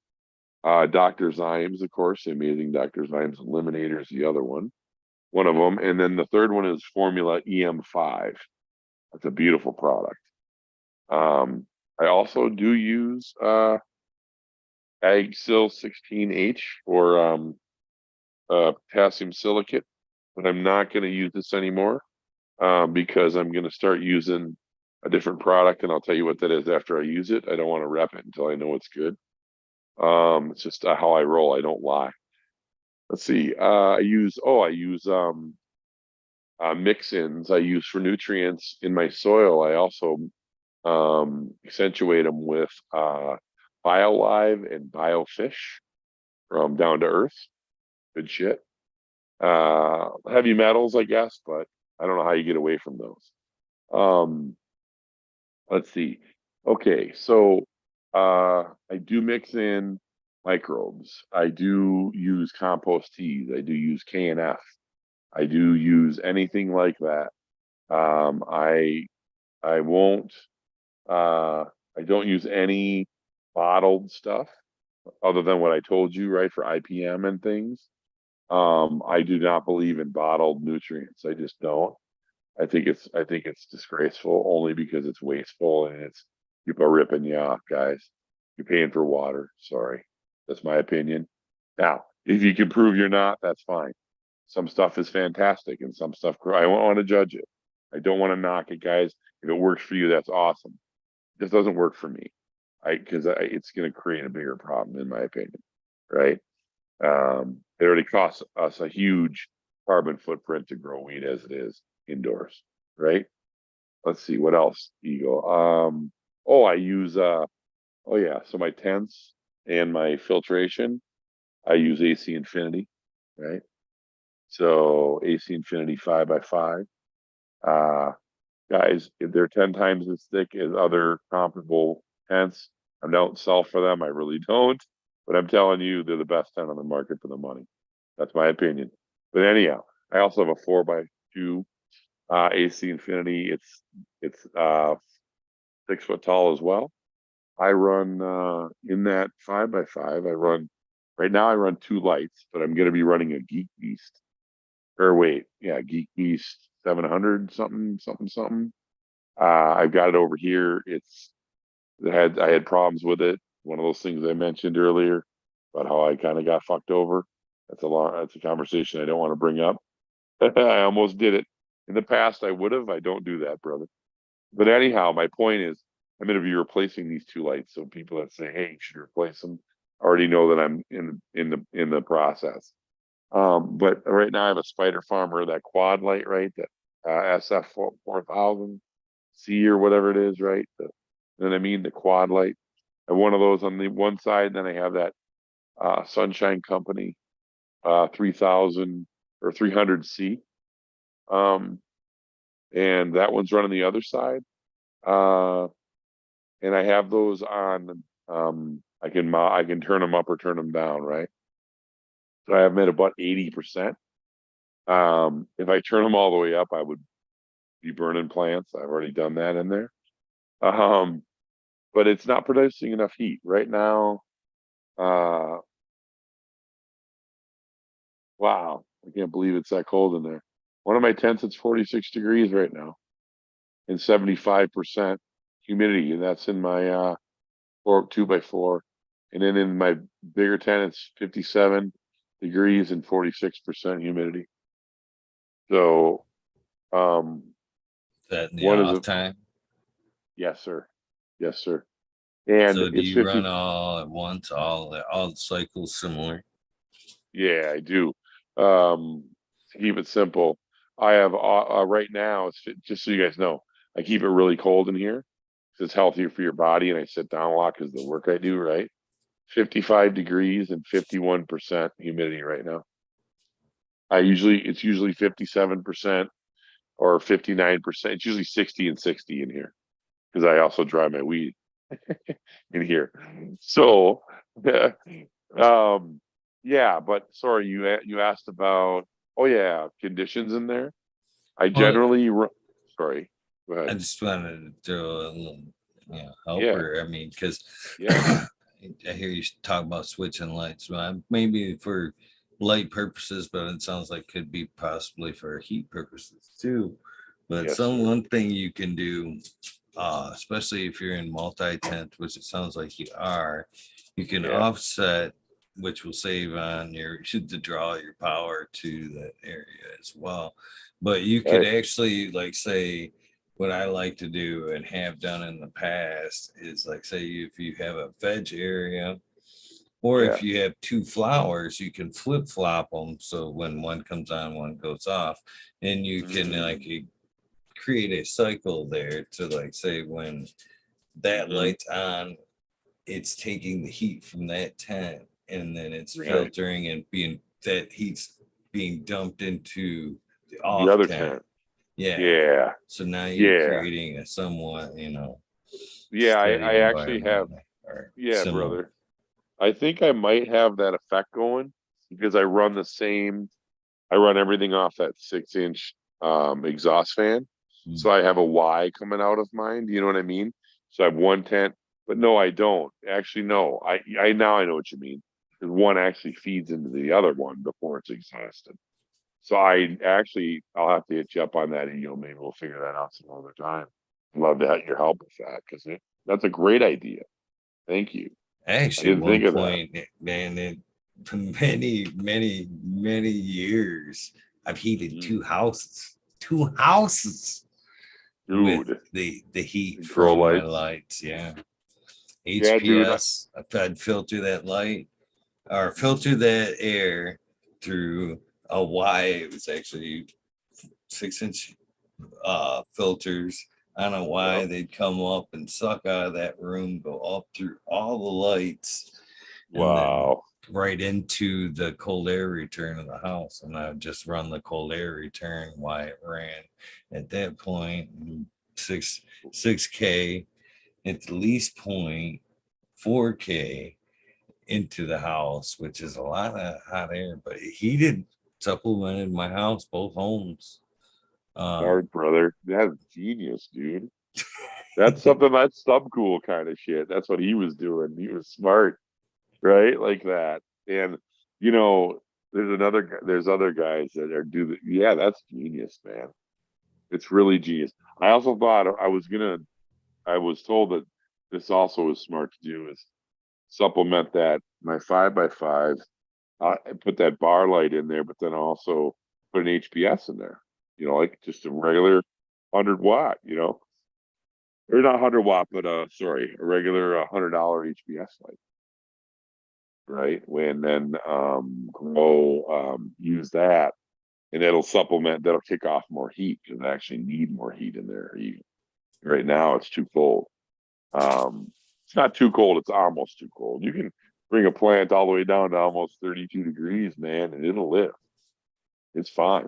Dr. Zymes, of course, the amazing Dr. Zymes Eliminator is the other one of them. And then the third one is Formula EM5. That's a beautiful product. I also do use AgSil 16H or potassium silicate, but I'm not going to use this anymore because I'm going to start using a different product, and I'll tell you what that is after I use it. I don't want to rep it until I know it's good. It's just how I roll. I don't lie. Let's see. I use mix-ins. I use for nutrients in my soil. I also accentuate them with BioLive and BioFish from Down to Earth. Good shit. Heavy metals, I guess, but I don't know how you get away from those. Let's see. Okay, so I do mix in microbes. I do use compost teas. I do use KNF. I do use anything like that. I won't I don't use any bottled stuff other than what I told you, right, for IPM and things. I do not believe in bottled nutrients. I just don't. I think it's disgraceful only because it's wasteful and it's people are ripping you off, guys. You're paying for water. Sorry. That's my opinion. Now, if you can prove you're not, that's fine. Some stuff is fantastic and some stuff I don't want to judge it. I don't want to knock it, guys. If it works for you, that's awesome. This doesn't work for me. Because it's going to create a bigger problem, in my opinion. Right? It already costs us a huge carbon footprint to grow weed as it is indoors, right? Let's see what else, Eagle. I use so my tents and my filtration, I use AC Infinity, right? So AC Infinity 5x5. Uh Guys, if they're 10 times as thick as other comparable tents, I don't sell for them. I really don't. But I'm telling you, they're the best tent on the market for the money. That's my opinion. But anyhow, I also have a 4x2 AC Infinity. It's 6 foot tall as well. I run in that 5x5. I run right now. I run two lights, but I'm going to be running a Geek Beast. Or wait, yeah, Geek Beast 700 something something something. I've got it over here. I had problems with it. One of those things I mentioned earlier about how I kind of got fucked over. That's a conversation I don't want to bring up. I almost did it in the past. I would have. I don't do that, brother. But anyhow, my point is, I'm going to be replacing these two lights. So people that say, "Hey, you should replace them," already know that I'm in the process. But right now I have a Spider Farmer, that quad light, right? That SF 4000 C or whatever it is, right? The quad light. I have one of those on the one side, and then I have that Sunshine Company 3000 or 300C, um, and that one's running the other side. Uh, and I have those on. I can turn them up or turn them down, right? So I have them at about 80%. If I turn them all the way up, I would be burning plants. I've already done that in there. Um, but it's not producing enough heat right now. Uh, wow, I can't believe it's that cold in there. One of my tents, it's 46 degrees right now and 75% humidity, and that's in my 2x4. And then in my bigger tent, it's 57 degrees and 46% humidity. So, um, That in the one is off a time. yes, sir. Yes, sir. And So do it's you run 50. all at once, all the cycles similar? Yeah, I do. To keep it simple, I have right now, just so you guys know, I keep it really cold in here 'cause it's healthier for your body. And I sit down a lot because the work I do, right? 55 degrees and 51% humidity right now. It's usually 57% or 59%. It's usually 60 and 60 in here because I also dry my weed in here. So, um, yeah, but sorry, you asked about, oh yeah, conditions in there. I Well, generally, sorry, go I ahead. just wanted to throw a little, Yeah, helper. I mean, because yeah, I hear you talk about switching lights. Well, maybe for light purposes, but it sounds like could be possibly for heat purposes too. But yes, sir. one thing you can do, especially if you're in multi-tent, which it sounds like you are, you can Yeah, offset, which will save on your should to draw your power to that area as well. But you could okay, actually like say what I like to do and have done in the past is like say if you have a veg area or yeah, if you have two flowers, you can flip flop them so when one comes on, one goes off, and you can mm, create a cycle there to like say when that mm-hmm. light's on, it's taking the heat from that tent and then it's Right. filtering and being that heat's being dumped into the The off other tent. tent. Yeah. Yeah, So now you're yeah, creating a somewhat, yeah. I steady actually have, environment or yeah, similar. brother. I think I might have that effect going because I run the same. I run everything off that 6 inch exhaust fan. Mm. So I have a Y coming out of mine. You know what I mean? So I have one tent, but no, I don't. Actually, no. I now I know what you mean. Because one actually feeds into the other one before it's exhausted. So I'll have to hit you up on that, and maybe we'll figure that out some other time. I'd love to have your help with that because that's a great idea. Thank you. I Actually, didn't one think of that. point, man, for many years, I've heated Mhm. two houses with Dude, the heat grow from my lights. lights. Yeah. Yeah, dude. HPS. I'd filter that light or filter that air through a Y. It was actually 6 inch filters on a Yep. Y. They'd come up and suck out of that room, go up through all the lights, and then Wow. right into the cold air return of the house. And I would just run the cold air return while it ran. At that point, six 6K at the least point, 4K, into the house, which is a lot of hot air. But heated supplemented my house, both homes. Smart, brother. That's genius, dude. That's something, that's some cool kind of shit. That's what he was doing. He was smart, right? Like that. And you know, there's other guys that are do that. Yeah, that's genius, man. It's really genius. I also thought I was told that this also is smart to do is supplement that my 5x5. I put that bar light in there, but then also put an HPS in there. You know, like just a regular 100 watt. You know, or not 100 watt, but sorry, a regular $100 HPS light, right? When then grow use that, and that'll supplement. That'll kick off more heat because I actually need more heat in there. Right now, it's too cold. It's not too cold. It's almost too cold. You can bring a plant all the way down to almost 32 degrees, man, and it'll live. It's fine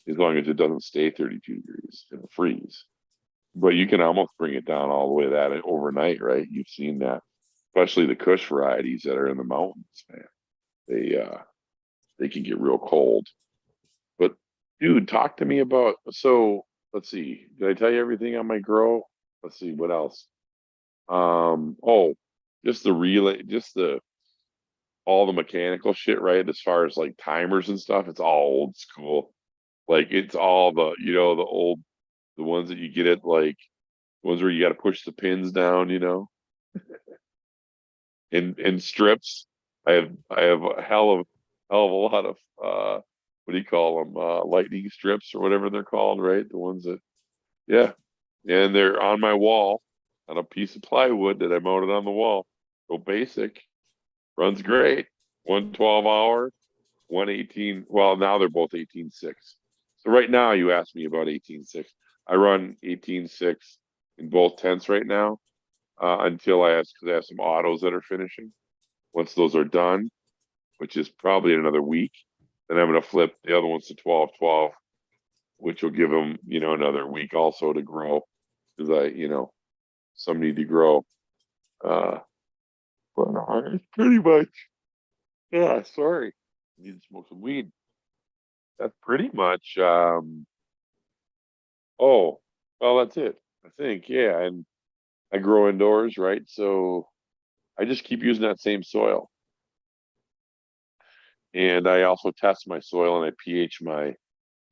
as long as it doesn't stay 32 degrees. It'll freeze. But you can almost bring it down all the way that overnight, right? You've seen that, especially the Kush varieties that are in the mountains, man. They can get real cold. But dude, talk to me about, so let's see. Did I tell you everything on my grow? Let's see what else. Oh, just the relay, just the all the mechanical shit, right? As far as like timers and stuff, it's all old school. Like it's all the, the old, the ones that you get at like ones where you got to push the pins down, in strips. I have a hell of a lot of what do you call them? Lightning strips or whatever they're called, right? The ones that, yeah, and they're on my wall on a piece of plywood that I mounted on the wall. So basic, runs great. 112 hour, 118. Well, now they're both 18.6. So right now, you asked me about 18.6. I run 18.6 in both tents right now until I ask, because I have some autos that are finishing. Once those are done, which is probably in another week, then I'm going to flip the other ones to 12.12, which will give them, another week also to grow, because some need to grow. Uh, but it's pretty much, yeah, sorry. I need to smoke some weed. That's pretty much, oh, well, that's it. I think, yeah. And I grow indoors, right? So I just keep using that same soil. And I also test my soil and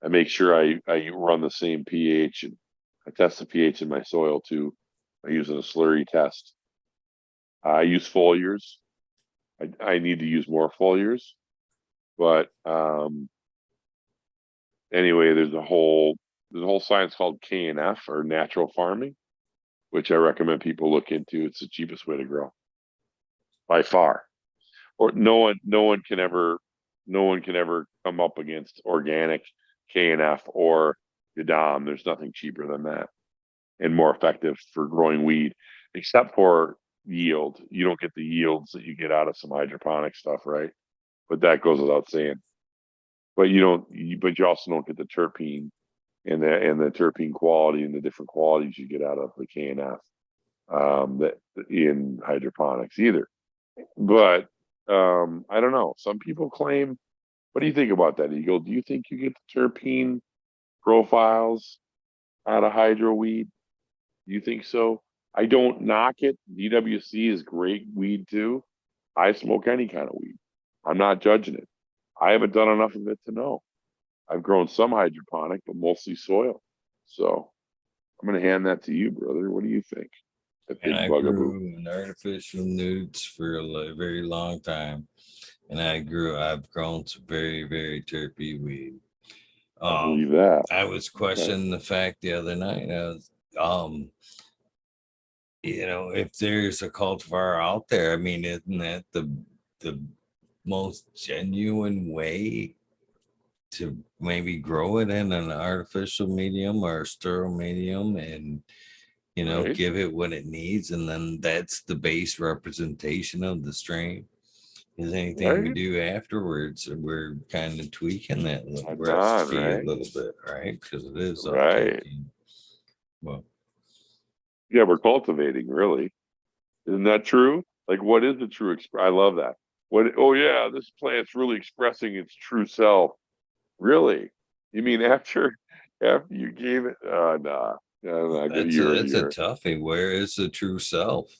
I make sure I run the same pH, and I test the pH in my soil too. I use a slurry test. I use foliars. I need to use more foliars, but anyway, there's a whole science called KNF, or natural farming, which I recommend people look into. It's the cheapest way to grow by far. Or no one can ever come up against organic KNF or Yadam. There's nothing cheaper than that and more effective for growing weed, except for yield. You don't get the yields that you get out of some hydroponic stuff, right? But that goes without saying. But but you also don't get the terpene and the terpene quality and the different qualities you get out of the KNF that in hydroponics either. But I don't know. Some people claim. What do you think about that, Eagle? Do you think you get the terpene profiles out of hydro weed? Do you think so? I don't knock it. DWC is great weed too. I smoke any kind of weed. I'm not judging it. I haven't done enough of it to know. I've grown some hydroponic, but mostly soil. So I'm going to hand that to you, brother. What do you think? That And big I bugaboo. grew an artificial newts for a very long time. And I've grown some very, very terpy weed. I Um, believe that. I was Okay. questioning the fact the other night. If there's a cultivar out there, I mean, isn't that the most genuine way to maybe grow it in an artificial medium or a sterile medium, and Right. give it what it needs, and then that's the base representation of the strain. Is anything we Right. do afterwards, we're kind of tweaking that That's on, recipe a right? little bit, right? Because it is Right. uptaking. Well, Yeah, we're cultivating, really. Isn't that true? Like, what is the true I love that. What? Oh yeah, this plant's really expressing its true self. Really? You mean after you gave it? Nah, nah, That's a you're toughie. Where is the true self?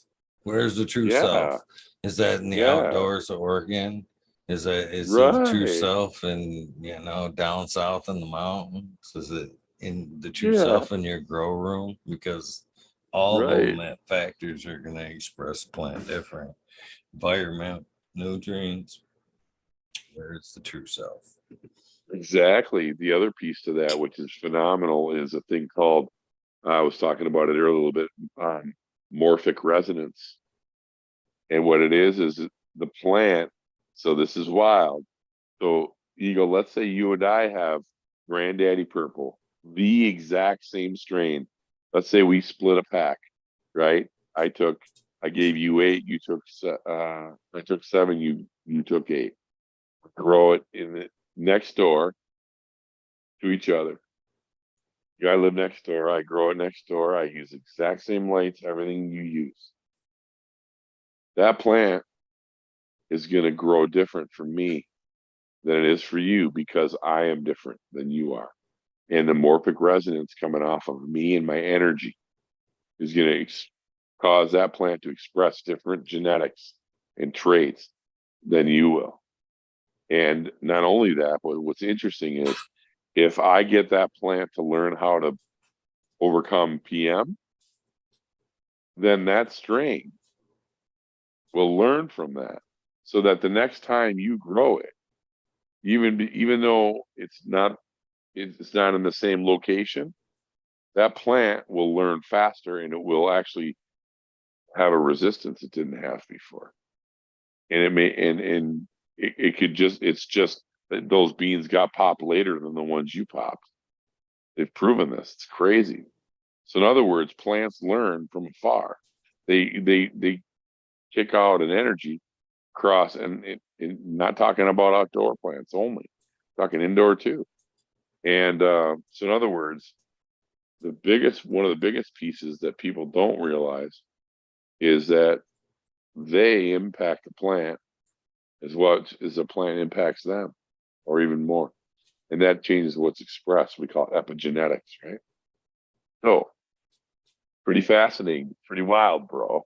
Where's the true yeah, self? Is that in the yeah, outdoors of Oregon? Is the true right, self in down south in the mountains? Is it in the true yeah, self in your grow room? Because all of right. them that factors are going to express plant different. Environment, nutrients. Where's the true self? Exactly. The other piece to that, which is phenomenal, is a thing called, I was talking about it earlier a little bit, morphic resonance. And what it is the plant. So this is wild. So, Eagle, let's say you and I have Granddaddy Purple, the exact same strain. Let's say we split a pack, right? I took, I gave you eight, I took seven, you took eight. Grow it in the next door to each other. I live next door. I grow it next door. I use exact same lights, everything you use. That plant is going to grow different for me than it is for you because I am different than you are. And the morphic resonance coming off of me and my energy is going to cause that plant to express different genetics and traits than you will. And not only that, but what's interesting is if I get that plant to learn how to overcome PM, then that strain will learn from that so that the next time you grow it, even though it's not in the same location, that plant will learn faster and it will actually have a resistance it didn't have before. And it may and it could just it's just that those beans got popped later than the ones you popped. They've proven this. It's crazy. So in other words, plants learn from afar. They kick out an energy across not talking about outdoor plants only, talking indoor too. And so in other words, one of the biggest pieces that people don't realize is that they impact the plant as what as the plant impacts them, or even more. And that changes what's expressed. We call it epigenetics, right? So pretty fascinating, pretty wild, bro.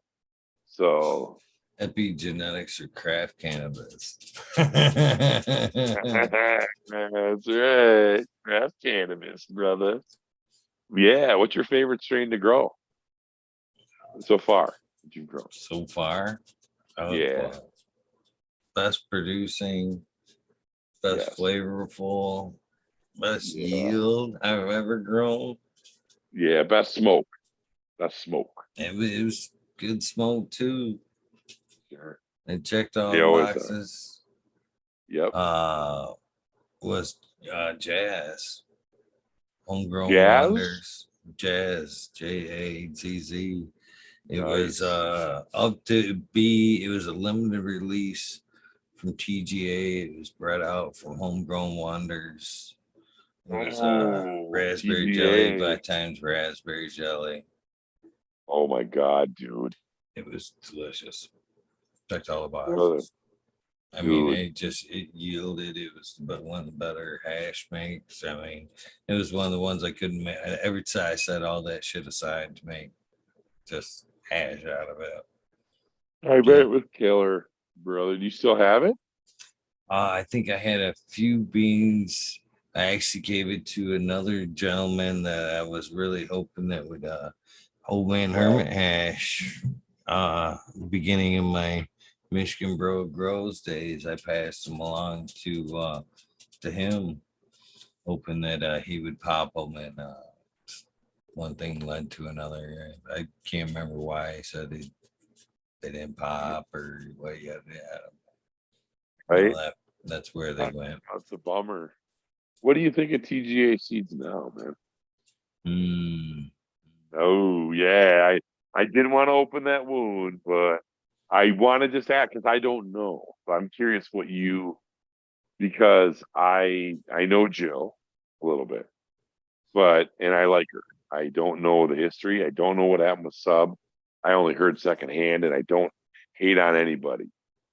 So Epigenetics or craft cannabis. that's right. Craft cannabis, brother. Yeah. What's your favorite strain to grow so far that you've grown? So far, Yeah. best producing, best Yes. flavorful, best Yeah. yield I've ever grown. Yeah. Best smoke. Best smoke. It was good smoke too. Sure. It checked all They the always are. boxes. Yep. Uh, was Jazz Homegrown Jazz. Wonders. Jazz, JAZZ. It was Nice. up to B. It was a limited release from TGA. It was bred out from Homegrown Wonders. It was Oh, raspberry jelly, TGA. by times raspberry jelly. Oh my God, dude. It was delicious. Checked all the Brother, boxes. I mean, dude. it yielded. It was one of the better hash makes. I mean, it was one of the ones I couldn't make. Every time I set all that shit aside to make just hash out of it. I bet Yeah. it was killer, brother. Do you still have it? I think I had a few beans. I actually gave it to another gentleman that I was really hoping that would Old Man Hermit hash. Beginning of my Michigan Bro Grows days, I passed them along to him, hoping that he would pop them, and one thing led to another. I can't remember why he said they didn't pop or what. Yeah, Right? that's where they That- went. That's a bummer. What do you think of TGA seeds now, man? Mm. Oh yeah, I didn't want to open that wound, but I want to just ask because I don't know. So I'm curious what you because I know Jill a little bit, but and I like her. I don't know the history. I don't know what happened with Sub. I only heard secondhand, and I don't. hate on anybody.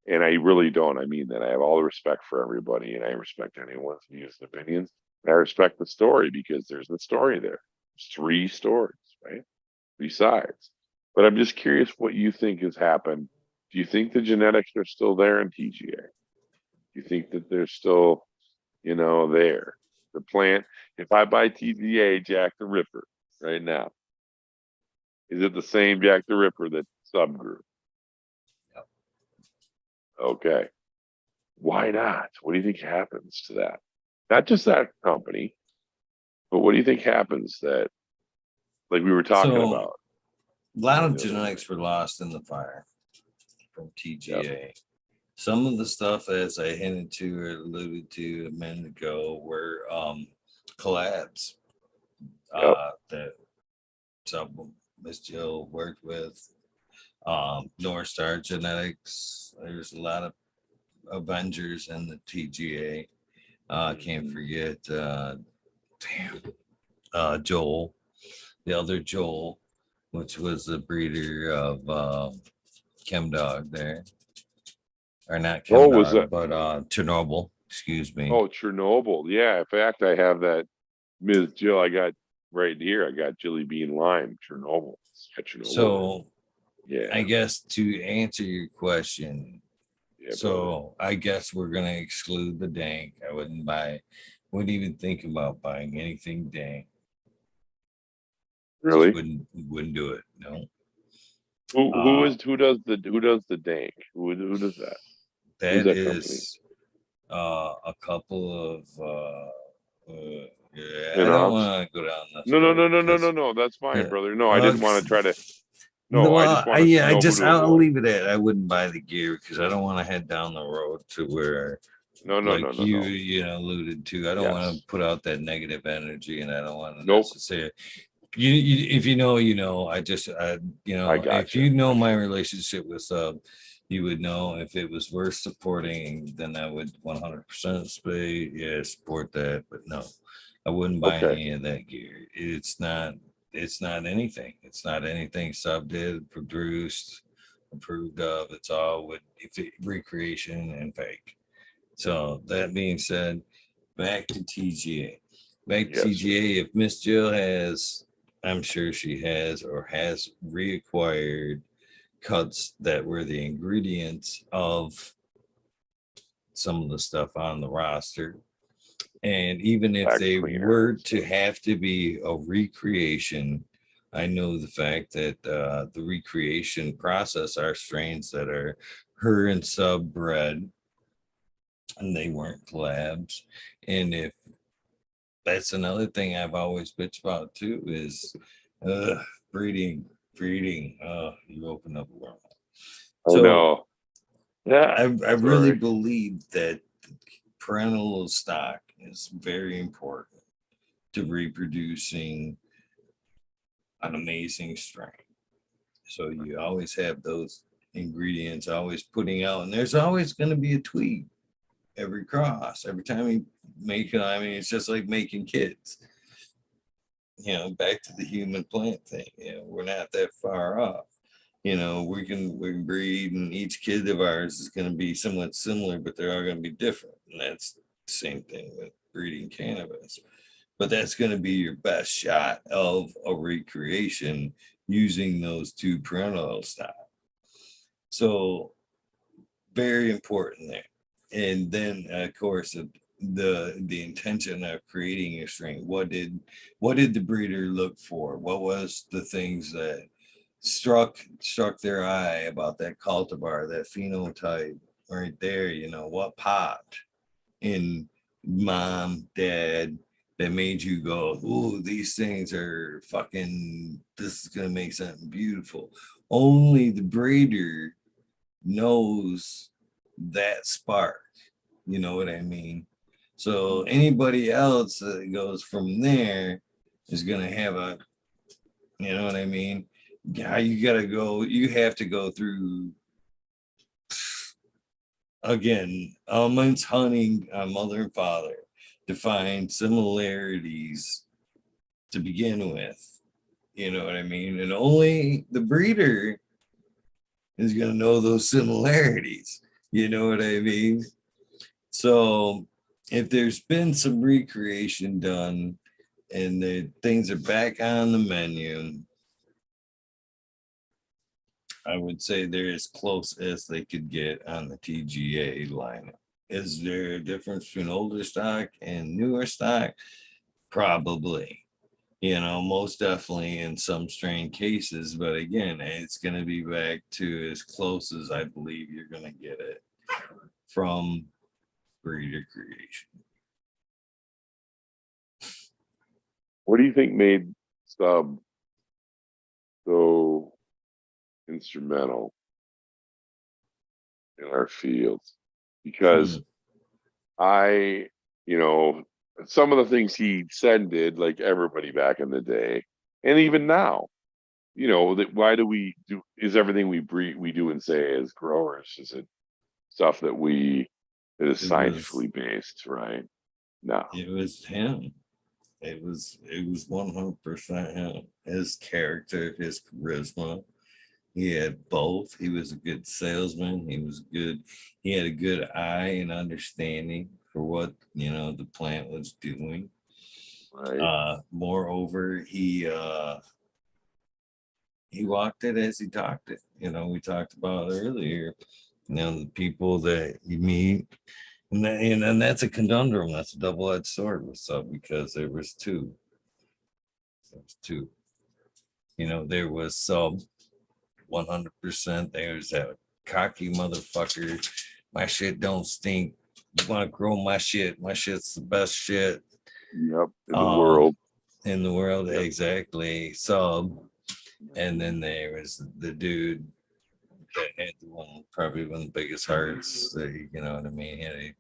And I really don't. I mean that. I have all the respect for everybody, and I respect anyone's views and opinions. And I respect the story because there's the story there. There's three stories, right? Besides. But I'm just curious what you think has happened. Do you think the genetics are still there in TGA? Do you think that they're still, there? The plant, if I buy TGA Jack the Ripper right now, is it the same Jack the Ripper that subgrew? Yep. Okay. Why not? What do you think happens to that? Not just that company, but what do you think happens that, like we were talking So about, a lot of the other night? genetics were lost in the fire from Yep. TGA. Some of the stuff, as I hinted to or alluded to a minute ago, were collabs Yep. that some Miss Jill worked with. North Star Genetics. There's a lot of Avengers in the TGA. Can't forget, Joel, the other Joel, which was the breeder of Chemdog there, or not Oh, was Chemdog, that? but Chernobyl. Excuse me. Oh, Chernobyl. Yeah. In fact, I have that Ms. Jill. I got right here. I got Jilly Bean Lime, Chernobyl. It's got Chernobyl in it. So I Yeah. guess to answer your question, Yeah, brother. so I guess we're gonna exclude the dank. I wouldn't even think about buying anything dank. Just Really? wouldn't do it. No. Who Uh, is who does the dank? Who does that? Who's that that company? is a couple of yeah, I don't Spin-offs? want to go down this No, no, no, road no, no, no, because no. That's fine, uh, brother. No, I uh, didn't want to try to. No, I well, just wanted to I know who just to I'll avoid. leave it at I wouldn't buy the gear because I don't want to head down the road to where, No, no, no, like no, you no. alluded to, I don't want to Yes. put out that negative energy, and I don't want to Nope. necessarily. If you know, you know. I If gotcha. you know my relationship with Sub, you would know if it was worth supporting, then I would 100% say, yeah, support that. But no, I wouldn't buy Okay. any of that gear. It's not anything. It's not anything Sub did, produced, approved of. It's all with recreation and fake. So that being said, back to TGA. Back to Yes, sir. TGA. If Miss Jill has, I'm sure she has or has reacquired cuts that were the ingredients of some of the stuff on the roster. And even if Back they cleaner were and to stuff. have to be a recreation, I know the fact that the recreation process are strains that are her and sub bred, and they weren't collabs. And if that's another thing I've always bitched about too is uh breeding, breeding. You open up a world. I So know. Yeah. I really Sorry. believe that parental stock is very important to reproducing an amazing strain. So you always have those ingredients always putting out, and there's always going to be a tweak every cross every time you make it. I mean, it's just like making kids. Back to the human plant thing. We're not that far off. We can breed, and each kid of ours is going to be somewhat similar, but they're all going to be different. And that's the same thing with breeding cannabis. But that's going to be your best shot of a recreation using those two parental styles. So very important there. And then of course the intention of creating a strain. What did the breeder look for? What was the things that struck their eye about that cultivar, that phenotype right there? What popped in mom, dad, that made you go, "Ooh, these things are fucking, this is gonna make something beautiful." Only the breeder knows that spark. You know what I mean? So anybody else that goes from there is gonna have a, you know what I mean? Yeah, you have to go through again, almonds hunting on mother and father to find similarities to begin with. You know what I mean? And only the breeder is going to know those similarities. You know what I mean? So if there's been some recreation done and the things are back on the menu, I would say they're as close as they could get on the TGA lineup. Is there a difference between older stock and newer stock? Probably. You know, most definitely in some strain cases, but again, it's going to be back to as close as I believe you're going to get it from breeder creation. What do you think made Sub so instrumental in our fields? Because Hmm. I, you know, some of the things he said and did, like everybody back in the day, and even now, that why do we do? Is everything we do and say as growers? Is it stuff that is It was scientifically based? Right? No. it was him. It was 100% him. His character, his charisma. He had both. He was a good salesman. He was good. He had a good eye and understanding for what the plant was doing. Right. Moreover, he walked it as he talked it. We talked about earlier. The people that you meet, and that's a conundrum. That's a double-edged sword with Sub because there was two. There was two. There was Sub 100%. There's that cocky motherfucker. My shit don't stink. You want to grow my shit? My shit's the best shit Yep. In the um world. in the world. Yep. Exactly. Sub. And then there was the dude that had probably one of the biggest hearts. You know what I mean? He had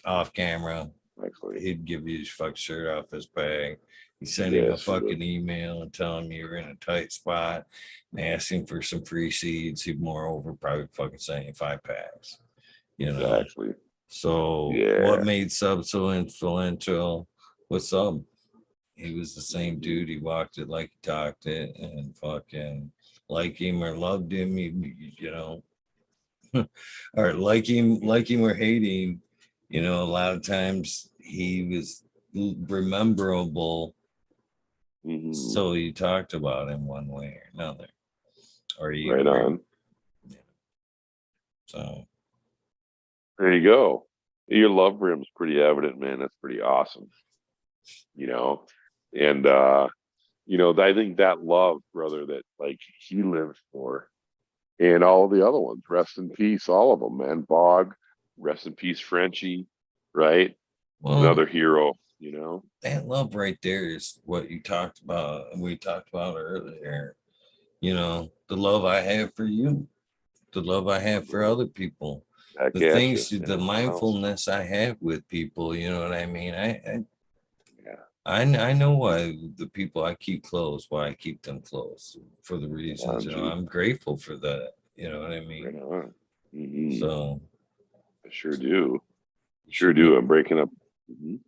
off camera. Actually, He'd give you his fuck shirt off his bag. You send him a yes, he does. fucking email and tell him you're in a tight spot and ask him for some free seeds. He'd moreover probably fucking send you 5 packs. You know. Exactly. So what Yeah. made Sub so influential with Sub? He was the same Mhm. dude. He walked it like he talked it, and fucking like him or loved him, or like him or hating. A lot of times he was rememberable, Mhm. so you talked about him one way or another, or you Right were. on. So There you go. Your love for him is pretty evident, man. That's pretty awesome. You know, and I think that love, brother, that like he lived for, and all the other ones. Rest in peace, all of them, man. Bog, rest in peace, Frenchie. Right, well, another hero. You know. that love right there is what you talked about, and we talked about earlier. The love I have for you, the love I have for other people, Back the at you things, in the everyone else. mindfulness I have with people. You know what I mean? Yeah, I know why the people I keep close, why I keep them close for the right reasons. on, G. I'm grateful for that. You know what I mean? Right on. Hmm. So I sure do. you Sure should do. know. I'm breaking up.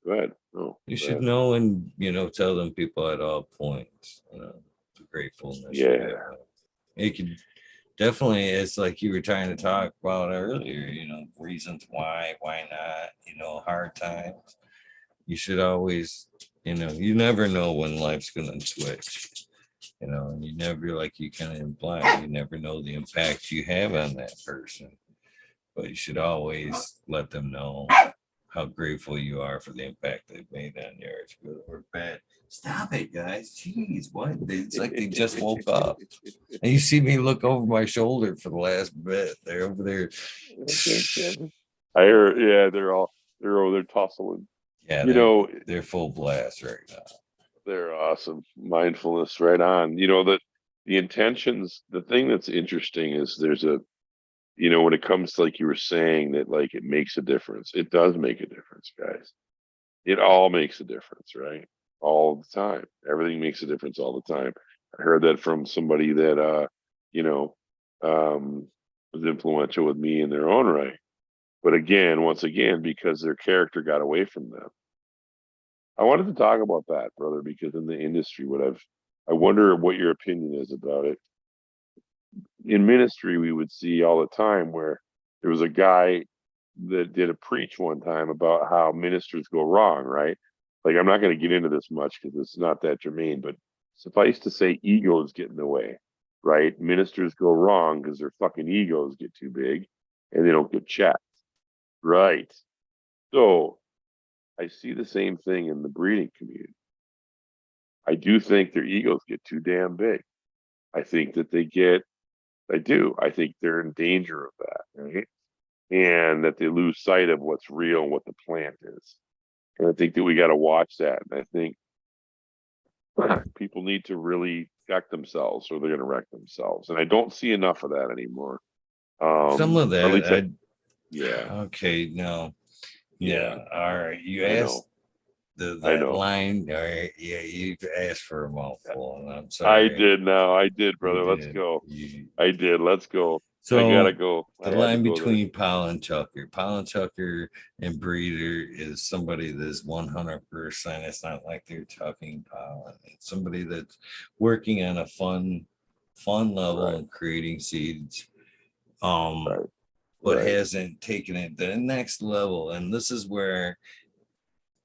Go ahead. Oh, You go should ahead. know and tell them people at all points. The gratefulness you Yeah. have. It could definitely, it's like you were trying to talk about earlier. Reasons why not. Hard times. You should always, you never know when life's gonna switch. And you never, like you kind of imply, you never know the impact you have on that person. But you should always let them know how grateful you are for the impact they've made on yours, good or bad. Stop it, guys. Jeez, what? It's like they just woke up. And you see me look over my shoulder for the last bit. They're over there. I hear, yeah, they're tussling. Yeah, You they're know, they're full blast right now. they're awesome. Mindfulness, right on. That the intentions. The thing that's interesting is there's when it comes to like you were saying that like it makes a difference. It does make a difference, guys. It all makes a difference, right? All the time. Everything makes a difference all the time. I heard that from somebody that you know, was influential with me in their own right. But again, once again, because their character got away from them. I wanted to talk about that, brother, because in the industry, I wonder what your opinion is about it. in ministry we would see all the time where there was a guy that did a preach one time about how ministers go wrong, right? Like I'm not going to get into this much because it's not that germane, but suffice to say, egos get in the way, right? Ministers go wrong because their fucking egos get too big and they don't get checked, right? So I see the same thing in the breeding community. I do think their egos get too damn big. I think that I do. I think they're in danger of that, right? And that they lose sight of what's real and what the plant is. And I think that we got to watch that. And I think people need to really check themselves or they're going to wreck themselves. And I don't see enough of that anymore. Some of Or at that, least yeah, okay, no, yeah, yeah, all right. You I asked know, I that know. line, all right, yeah, you asked for a mouthful, and I'm I sorry, did now. I did, you brother. Let's did. go. You I did. Let's go. I gotta so go. the I had to line go there. between pollen chucker, and breeder is somebody that's 100%. It's not like they're chucking pollen. It's somebody that's working on a fun level Right, and creating seeds. Um, right, but right. hasn't taken it to the next level. And this is where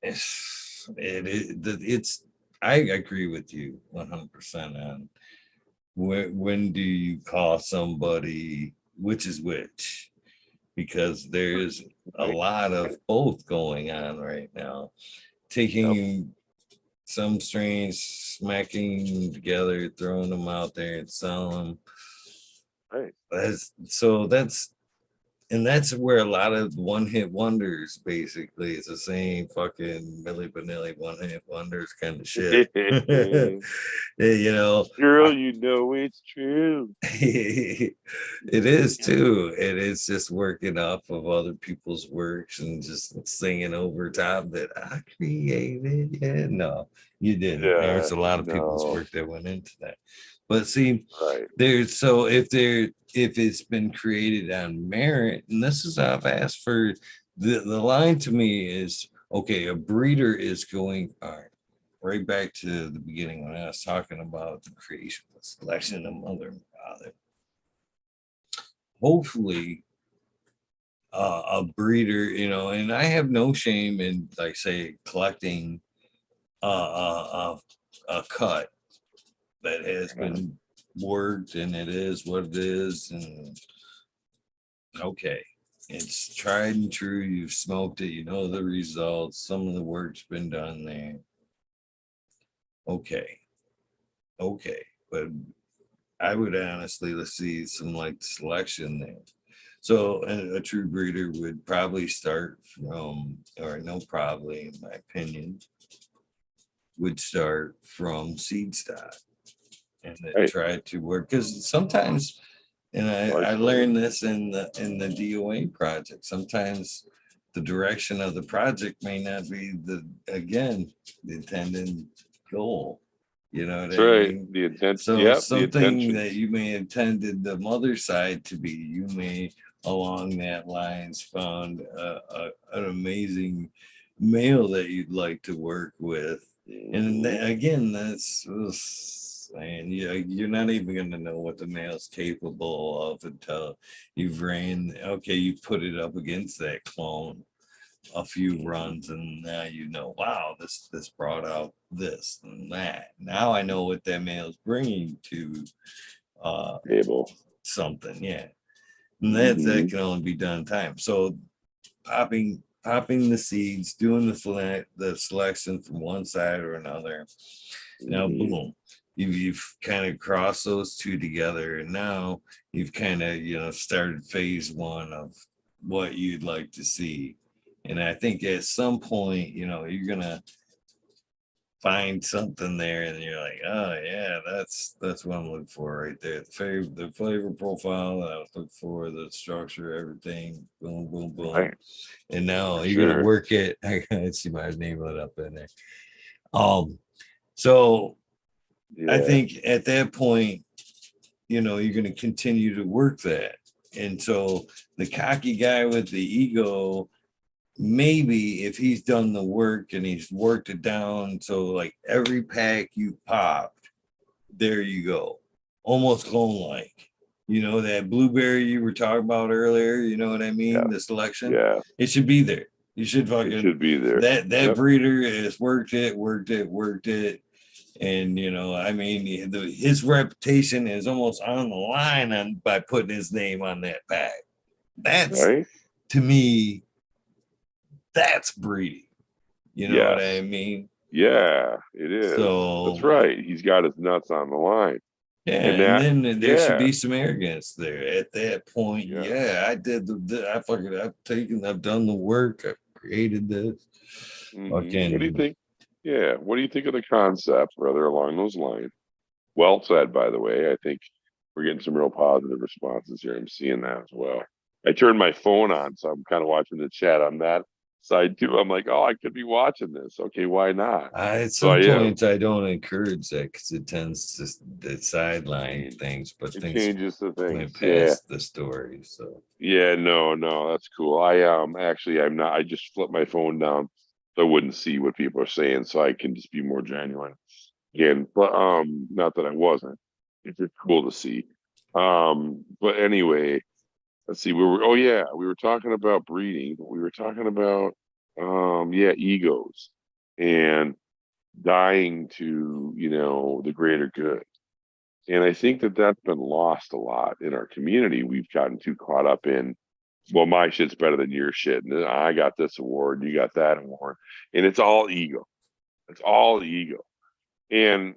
it's I agree with you 100% on when do you call somebody which is which, because there's a Right. lot of both going on right now, Yep. taking some strains, smacking together, throwing them out there and selling them. Right. That's where a lot of one hit wonders basically, it's the same fucking Milli Vanilli one hit wonders kind of shit. You know, Girl, you know it's true. it is too. And it's just working off of other people's works and just singing over top that I created. Yeah, no, you didn't. Yeah, There's a lot of people's no, work that went into that. But see, right. if it's been created on merit, and this is how I've asked for the line to me is okay, a breeder is going all right, right back to the beginning when I was talking about the creation, the selection of mother and father. Hopefully, a breeder, and I have no shame in, like, say, collecting a cut that has been worked and it is what it is. And okay, it's tried and true. You've smoked it, you know the results. Some of the work's been done there. Okay, okay. But I would honestly let's see some like selection there. So a true breeder would probably start from, or no, probably in my opinion, would start from seed stock and then Right. try to work because sometimes, and I Large plant. learned this in the DOA project. Sometimes the direction of the project may not be the intended goal. You know what That's I right. mean? The intent. So Yep. The something that intentions. you may have intended the mother side to be, you may along that lines found an amazing male that you'd like to work with. And Hmm. again, that's and you're not even going to know what the male's capable of until you've okay, you put it up against that clone a few Hmm. runs, and now wow, this brought out this and that. Now I know what that male's bringing to uh Table. something, yeah. And that Hmm. can only be done time. So popping the seeds, doing the selection from one side or another. Now, Hmm. boom, you've kind of crossed those two together, and now you've kind of started phase one of what you'd like to see. And I think at some point, you're gonna find something there, and you're like, oh yeah, that's what I'm looking for right there. The flavor profile that I was looking for, the structure, everything, boom, boom, boom. Right. And now For you're gonna sure. work it. I see my name lit up in there. So I Yeah. think at that point, you're going to continue to work that. And so the cocky guy with the ego, maybe if he's done the work and he's worked it down, so like every pack you popped, there you go, almost clone like. You know, that blueberry you were talking about earlier, you know what I mean? Yeah. The selection. Yeah. It should be there. You should It fucking should be there. that Yep. breeder has worked it. And you know, I mean, his reputation is almost on the line by putting his name on that pack. That's Right. to me, that's breeding. You know what I Yes. mean? Yeah, it is. That's So right. He's got his nuts on the line. yeah, And and that, then there should yeah, be some arrogance there at that point. yeah. Yeah, I did I've done the work, I've created this. What do you Fucking think? Yeah. What do you think of the concept, brother, along those lines? Well said, by the way. I think we're getting some real positive responses here. I'm seeing that as well. I turned my phone on, so I'm kind of watching the chat on that side too. I'm like, oh, I could be watching this. Okay, why not? at So I some am. points I don't encourage that because it tends to sideline Change. things, but It things changes the things. went Yeah. past the story. So Yeah, no, that's cool. Actually I'm not. I just flipped my phone down so I wouldn't see what people are saying, so I can just be more genuine again. But not that I wasn't. It's just cool to see. But anyway, let's see. Oh yeah, we were talking about breeding, but we were talking about yeah, egos and dying to, the greater good. And I think that that's been lost a lot in our community. We've gotten too caught up in, well, my shit's better than your shit. And I got this award, you got that award. And it's all ego. It's all ego. And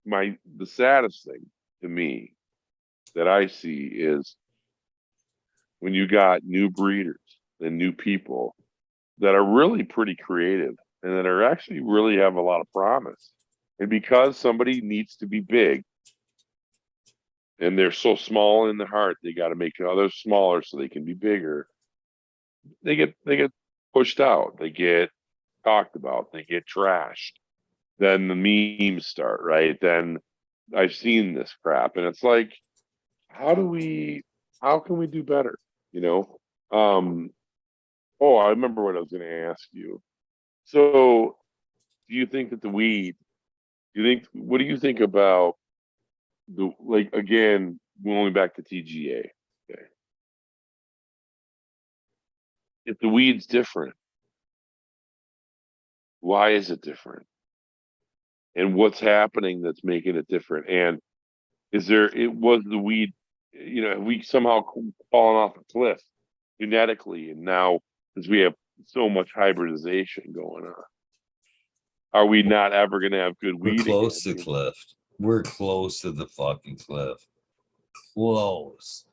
the saddest thing to me that I see is when you got new breeders and new people that are really pretty creative and that are actually really have a lot of promise. And because somebody needs to be big, and they're so small in the heart, they got to make others smaller so they can be bigger. They get pushed out. They get talked about. They get trashed. Then the memes start, right? Then I've seen this crap, and it's like, how do we? How can we do better? You know? Um. Oh, I remember what I was going to ask you. So, do you think that the weed? Do you think? What do you think about the like again? Going back to TGA. Okay. If the weed's different, why is it different? And what's happening that's making it different? And it was the weed, we somehow fallen off a cliff genetically, and now because we have so much hybridization going on, are we not ever going to have good we're weed close again? to cliff. We're close to the fucking cliff. Close.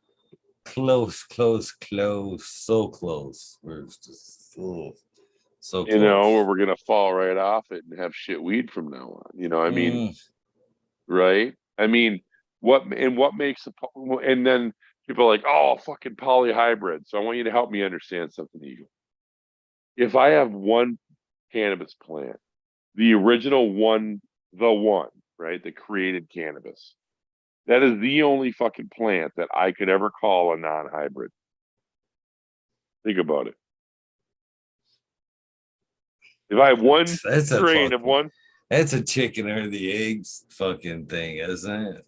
Close. So close. We're just so Where close. we're going to fall right off it and have shit weed from now on. I mean, Mm, right? I mean, what makes and then people are like, oh, fucking polyhybrid. So I want you to help me understand something, Eagle. If I have one cannabis plant, the original one, the one, right, that created cannabis, that is the only fucking plant that I could ever call a non-hybrid. Think about it. If I have one that's a strain of fucking one, that's a chicken or the eggs fucking thing, isn't it?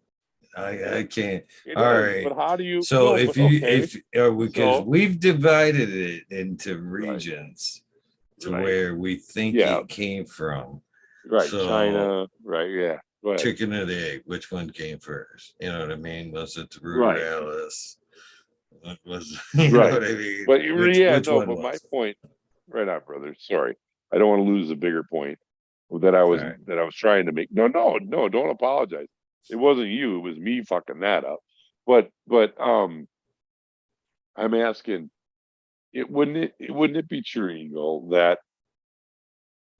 I can't. it All is. right. But how do you? So No, but okay. because So we've divided it into right, regions to right, where we think yeah, it came from. right. So China, right, yeah. Go ahead. chicken or the egg, which one came first? You know what I mean? Was it the Right, ruderalis? What was you know right. what I mean? But yeah, Which no. one But my was it? point, right on, brother. Sorry, I don't want to lose a bigger point All right. that I was trying to make. No, don't apologize. It wasn't you. It was me fucking that up. But I'm asking. It wouldn't it be true, Eagle, that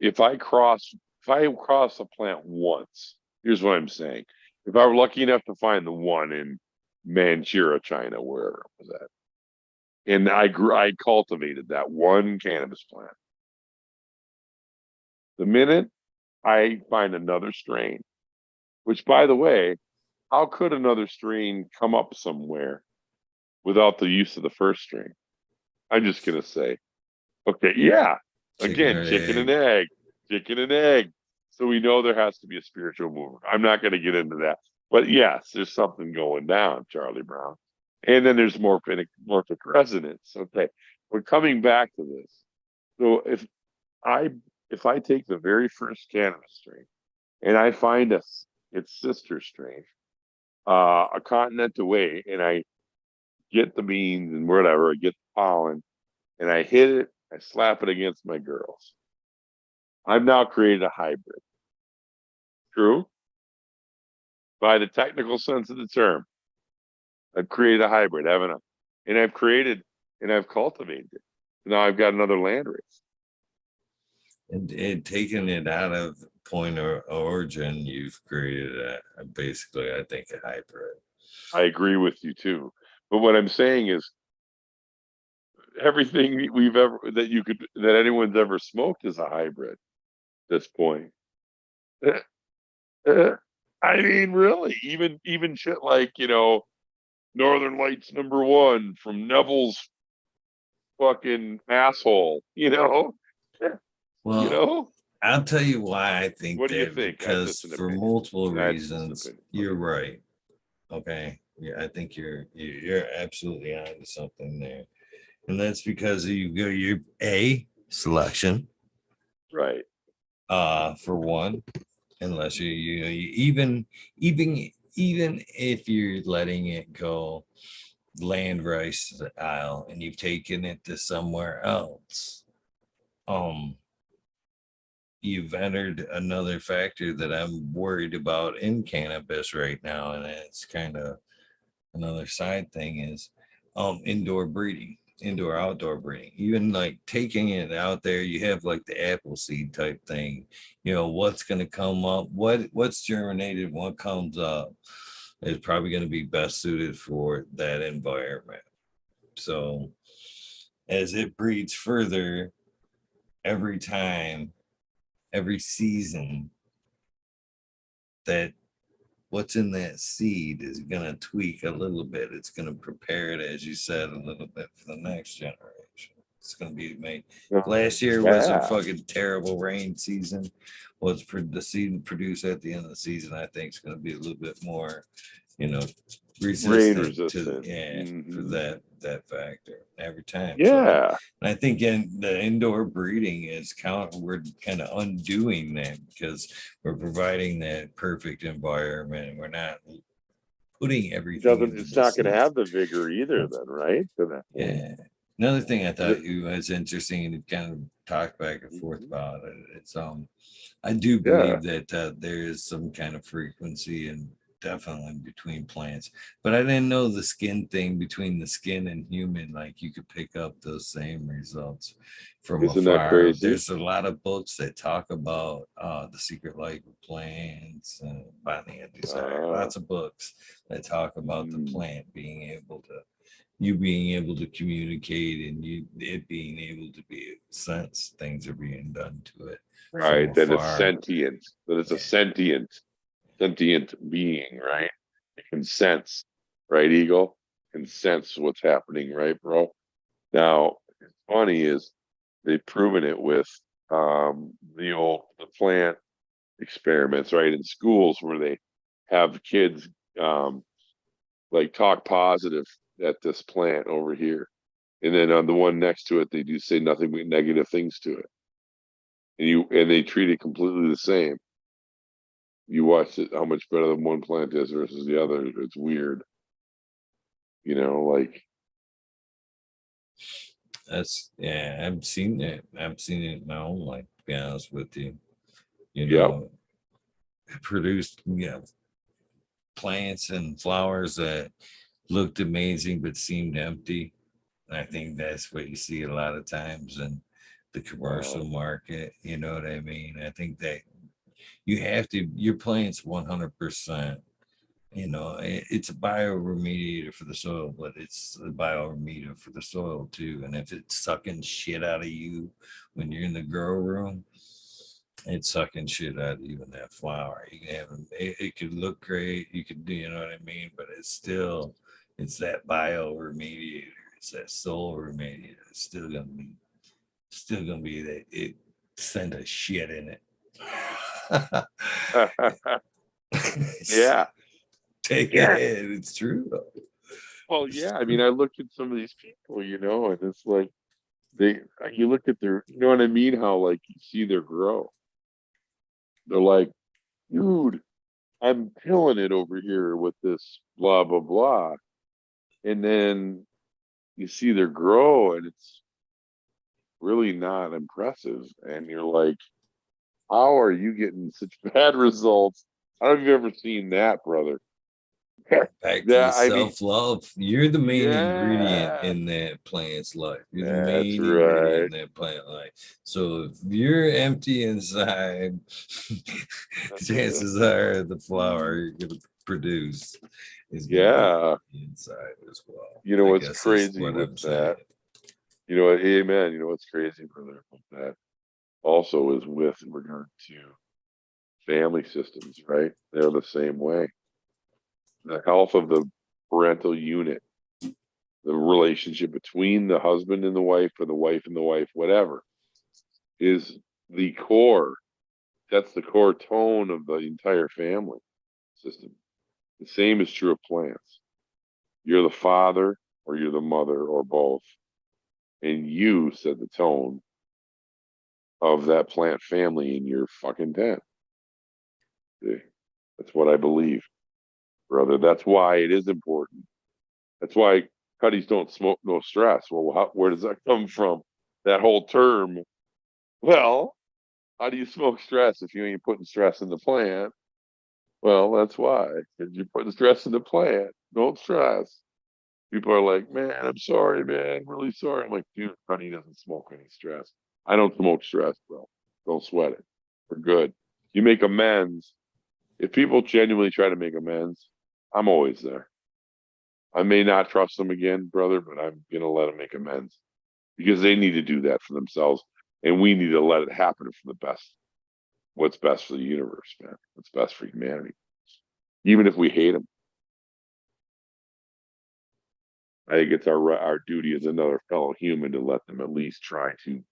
if I cross a plant once, here's what I'm saying. If I were lucky enough to find the one in Manchura, China, wherever it was at, and I cultivated that one cannabis plant. The minute I find another strain, which by the way, how could another strain come up somewhere without the use of the first strain? I'm just gonna say, okay, yeah. Chicken Again, or the egg? chicken and egg. So we know there has to be a spiritual movement. I'm not going to get into that. But yes, there's something going down, Charlie Brown. And then there's morphic resonance. Okay. We're coming back to this. So I if I take the very first cannabis strain and I find its sister strain, a continent away, and I get the beans and whatever, I get the pollen, and I hit it, I slap it against my girls. I've now created a hybrid. True? By the technical sense of the term, I've created a hybrid, haven't I? And I've cultivated it. Now I've got another land race. And taking it out of point of origin, you've created basically, I think, a hybrid. I agree with you too. But what I'm saying is everything that anyone's ever smoked is a hybrid at this point. I mean, really, even shit like, Northern Lights #1 from Neville's fucking asshole, you Well, know? I'll tell you why I think What do you that, think? That's because just an for opinion. multiple That's just an reasons, opinion. What do you're you think? right. Okay. Yeah, I think you're absolutely onto something there. And that's because you go your A selection, Right. for one, unless you even if you're letting it go land rice aisle and you've taken it to somewhere else, um you've entered another factor that I'm worried about in cannabis right now, and it's kind of another side thing is indoor breeding, indoor outdoor breeding. Even like taking it out there, you have like the apple seed type thing. What's going to come up, what's germinated, what comes up is probably going to be best suited for that environment. So as it breeds further every time, every season, that what's in that seed is going to tweak a little bit. It's going to prepare it, as you said, a little bit for the next generation. It's going to be made. Last year was a Yeah. fucking terrible rain season. The seed produced at the end of the season, I think, is going to be a little bit more, you know, Rain resistant to, resistant. yeah, for Hmm. that factor every time. So Yeah. I think in the indoor breeding we're kind of undoing that because we're providing that perfect environment. We're not putting everything into It's the not going to seeds. have the vigor either then, right? To that point. Yeah. Another thing I And thought you was interesting and you kind of talked back and forth about it. It's I do yeah. believe that there is some kind of frequency and definitely between plants, but I didn't know the skin thing between the skin and human. Like you could pick up those same results from Isn't that afar. crazy? There's a lot of books that talk about the secret life of plants, botany and desire. Uh, Lots of books that talk about the mm, plant being able to communicate and it being able to be sense things are being done to it from right. That it's afar. sentient. That it's a Yeah. sentient being, right? It can sense, right, Eagle? Can sense what's happening, right, bro? Now, it's funny is they've proven it with the plant experiments, right, in schools where they have kids um like talk positive at this plant over here. And then on the one next to it, they do say nothing but negative things to it. And they treat it completely the same. You watch it, how much better than one plant is versus the other. It's weird, like That's yeah, I've seen it in my own life, to be honest with you. You yep. know, produced plants and flowers that looked amazing but seemed empty. And I think that's what you see a lot of times in the commercial Wow. market. You know what I mean? I think that your plants 100%. It's a bioremediator for the soil, but it's a bioremediator for the soil too. And if it's sucking shit out of you when you're in the grow room, it's sucking shit out of you in that flower. You can have it could look great, you could do, you know what I mean, but it's that bioremediator, it's that soil remediator. It's still gonna be that it sent a shit in it. Yeah. Take Yeah. it. It's true. Well, yeah. I mean, I look at some of these people, and it's like they, you look at their, you know what I mean? How like you see their grow. They're like, dude, I'm killing it over here with this blah blah blah, and then you see their grow, and it's really not impressive. And you're like, how are you getting such bad results? I don't know if you've ever seen that, brother. Back to the Yeah, I mean, self love. You're the main ingredient yeah, in that plant's life. You're the that's main ingredient right. in that plant life. So if you're empty inside, chances are the flower you're going to produce is going to be Yeah, inside as well. you know I what's guess is crazy what with I'm saying. that? You know what? Amen. You know what's crazy, brother, with that also is with regard to family systems, right? They're the same way. The health of the parental unit, the relationship between the husband and the wife, or the wife and the wife, whatever, is the core. That's the core tone of the entire family system. The same is true of plants. You're the father, or you're the mother, or both, and you set the tone of that plant family in your fucking tent. See? That's what I believe, brother. That's why it is important. That's why Cuddies don't smoke no stress. Well, where does that come from? That whole term. Well, how do you smoke stress if you ain't putting stress in the plant? Well, that's why. Because you're putting stress in the plant. Don't stress. People are like, man, I'm sorry, man. I'm really sorry. I'm like, dude, Cuddy doesn't smoke any stress. I don't smoke stress, bro. Don't sweat it. We're good. You make amends. If people genuinely try to make amends, I'm always there. I may not trust them again, brother, but I'm gonna let them make amends because they need to do that for themselves, and we need to let it happen for the best. What's best for the universe, man? What's best for humanity? Even if we hate them, I think it's our duty as another fellow human to let them at least try to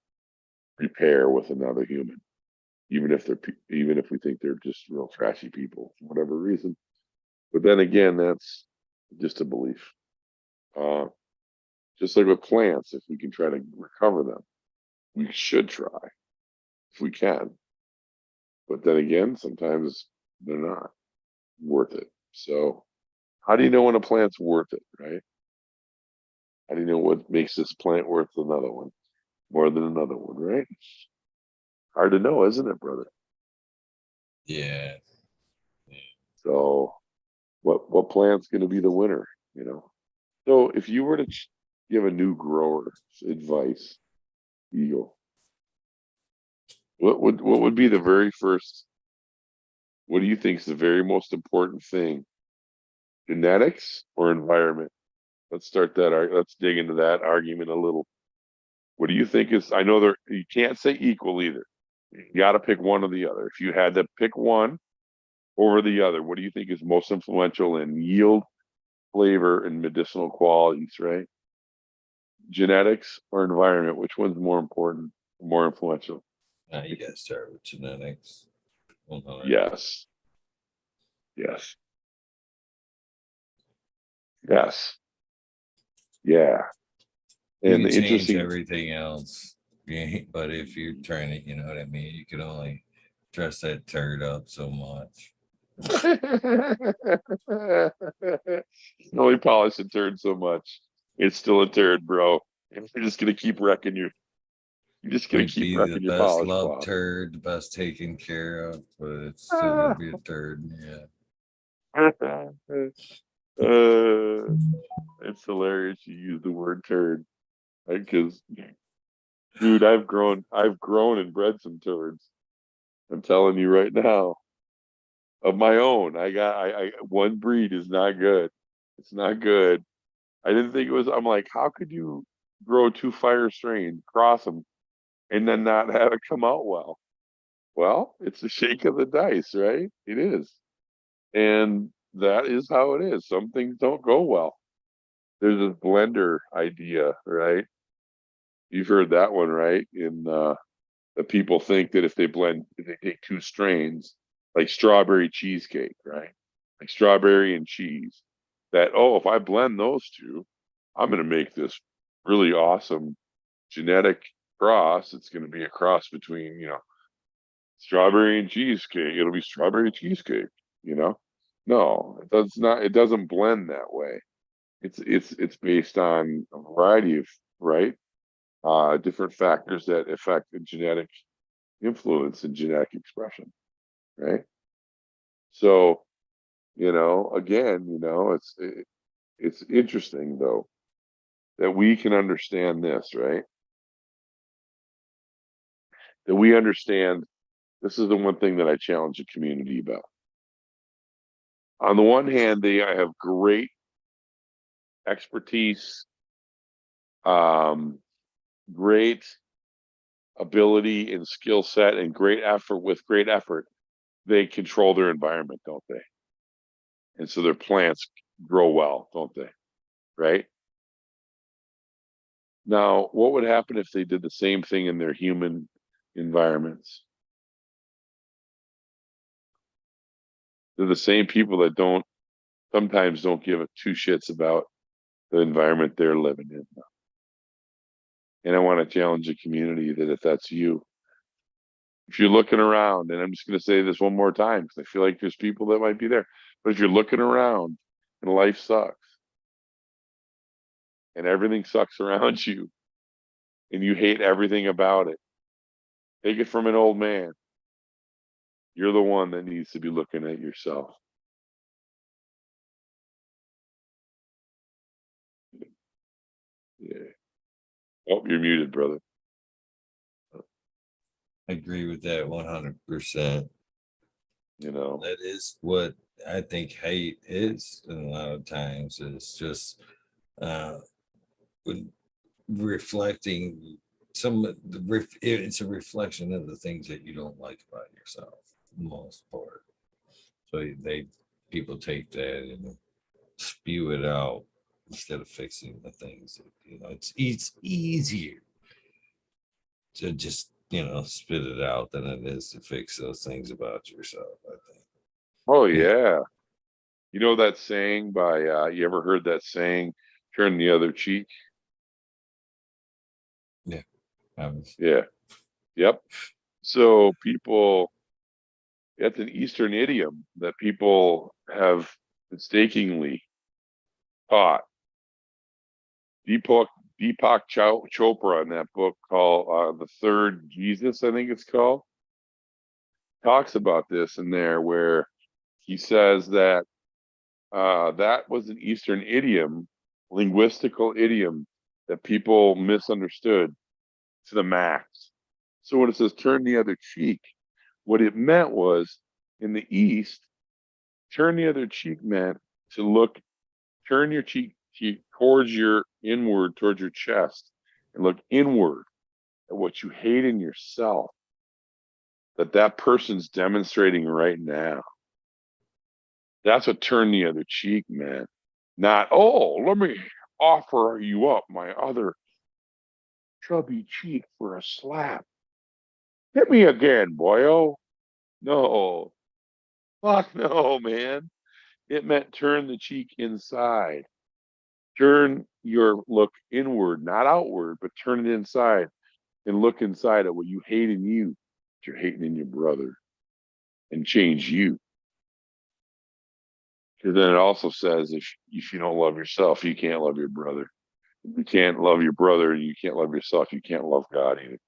repair with another human, even if we think they're just real trashy people for whatever reason. But then again, that's just a belief. Uh, just like with plants, if we can try to recover them, we should try if we can. But then again, sometimes they're not worth it. So, how do you know when a plant's worth it, right? How do you know what makes this plant worth another one more than another one, right? Hard to know, isn't it, brother? Yeah. So, what plant's going to be the winner? You know. So, if you were to give a new grower advice, Eagle, what would be the very first? What do you think is the very most important thing? Genetics or environment? Let's start that. Let's dig into that argument a little. What do you think is? I know there. You can't say equal either. You got to pick one or the other. If you had to pick one over the other, what do you think is most influential in yield, flavor, and medicinal qualities? Right? Genetics or environment? Which one's more important, more influential? Now you got to start with genetics. 100. Yes. Yes. Yes. Yeah. You And can the change interesting. everything else. Yeah, but if you're trying to, you know what I mean, you can only dress that turd up so much. Only polish a turd so much. It's still a turd, bro. And you're just gonna keep wrecking your. You're just gonna Might keep be the wrecking your best polish loved cloth. turd, the best taken care of, but it's still gonna be a turd. Yeah. It's hilarious you use the word turd because, dude, I've grown and bred some turds. I'm telling you right now, of my own. I one breed is not good. It's not good. I didn't think it was. I'm like, how could you grow two fire strains, cross them, and then not have it come out well? Well, it's a shake of the dice, right? It is. And that is how it is. Some things don't go well. There's this blender idea, right? You've heard that one, right? In that people think that if they take two strains, like strawberry cheesecake, right? like strawberry and cheese, that, oh, if I blend those two, I'm going to make this really awesome genetic cross. It's going to be a cross between, strawberry and cheesecake. It'll be strawberry cheesecake, you know? No, it does not, it doesn't blend that way. It's based on a variety of, right? Different factors that affect the genetic influence and genetic expression, right? So, again, it's interesting though that we can understand this, right? That we understand this is the one thing that I challenge the community about. On the one hand, they have great expertise, um, great ability and skill set, and great effort. With great effort, they control their environment, don't they? And so their plants grow well, don't they? Right? Now, what would happen if they did the same thing in their human environments? They're the same people that sometimes don't give two shits about the environment they're living in. And I want to challenge the community that if that's you, if you're looking around, and I'm just going to say this one more time because I feel like there's people that might be there, but if you're looking around and life sucks and everything sucks around you and you hate everything about it, take it from an old man. You're the one that needs to be looking at yourself. Yeah. Oh, you're muted, brother. I agree with that 100%. That is what I think hate is. And a lot of times it's just uh, reflecting it's a reflection of the things that you don't like about yourself, for the most part. So people take that and spew it out instead of fixing the things. It's easier to just spit it out than it is to fix those things about yourself, I think. Oh yeah. You know that saying by you ever heard that saying, turn the other cheek? Yeah. Yeah. Yep. So people, that's an Eastern idiom that people have mistakenly taught. Deepak Chopra in that book called The Third Jesus, I think it's called, talks about this in there where he says that that was an Eastern idiom, linguistical idiom that people misunderstood to the max. So when it says turn the other cheek, what it meant was in the East, turn the other cheek meant to turn your cheek towards your inward, towards your chest, and look inward at what you hate in yourself that person's demonstrating right now. That's what turn the other cheek meant. Not, oh, let me offer you up my other chubby cheek for a slap. Hit me again, boyo. No, fuck no, man. It meant turn the cheek inside. Turn your look inward, not outward, but turn it inside and look inside at what you hate in you, what you're hating in your brother, and change you. Because then it also says if you don't love yourself, you can't love your brother. If you can't love your brother and you can't love yourself, you can't love God either.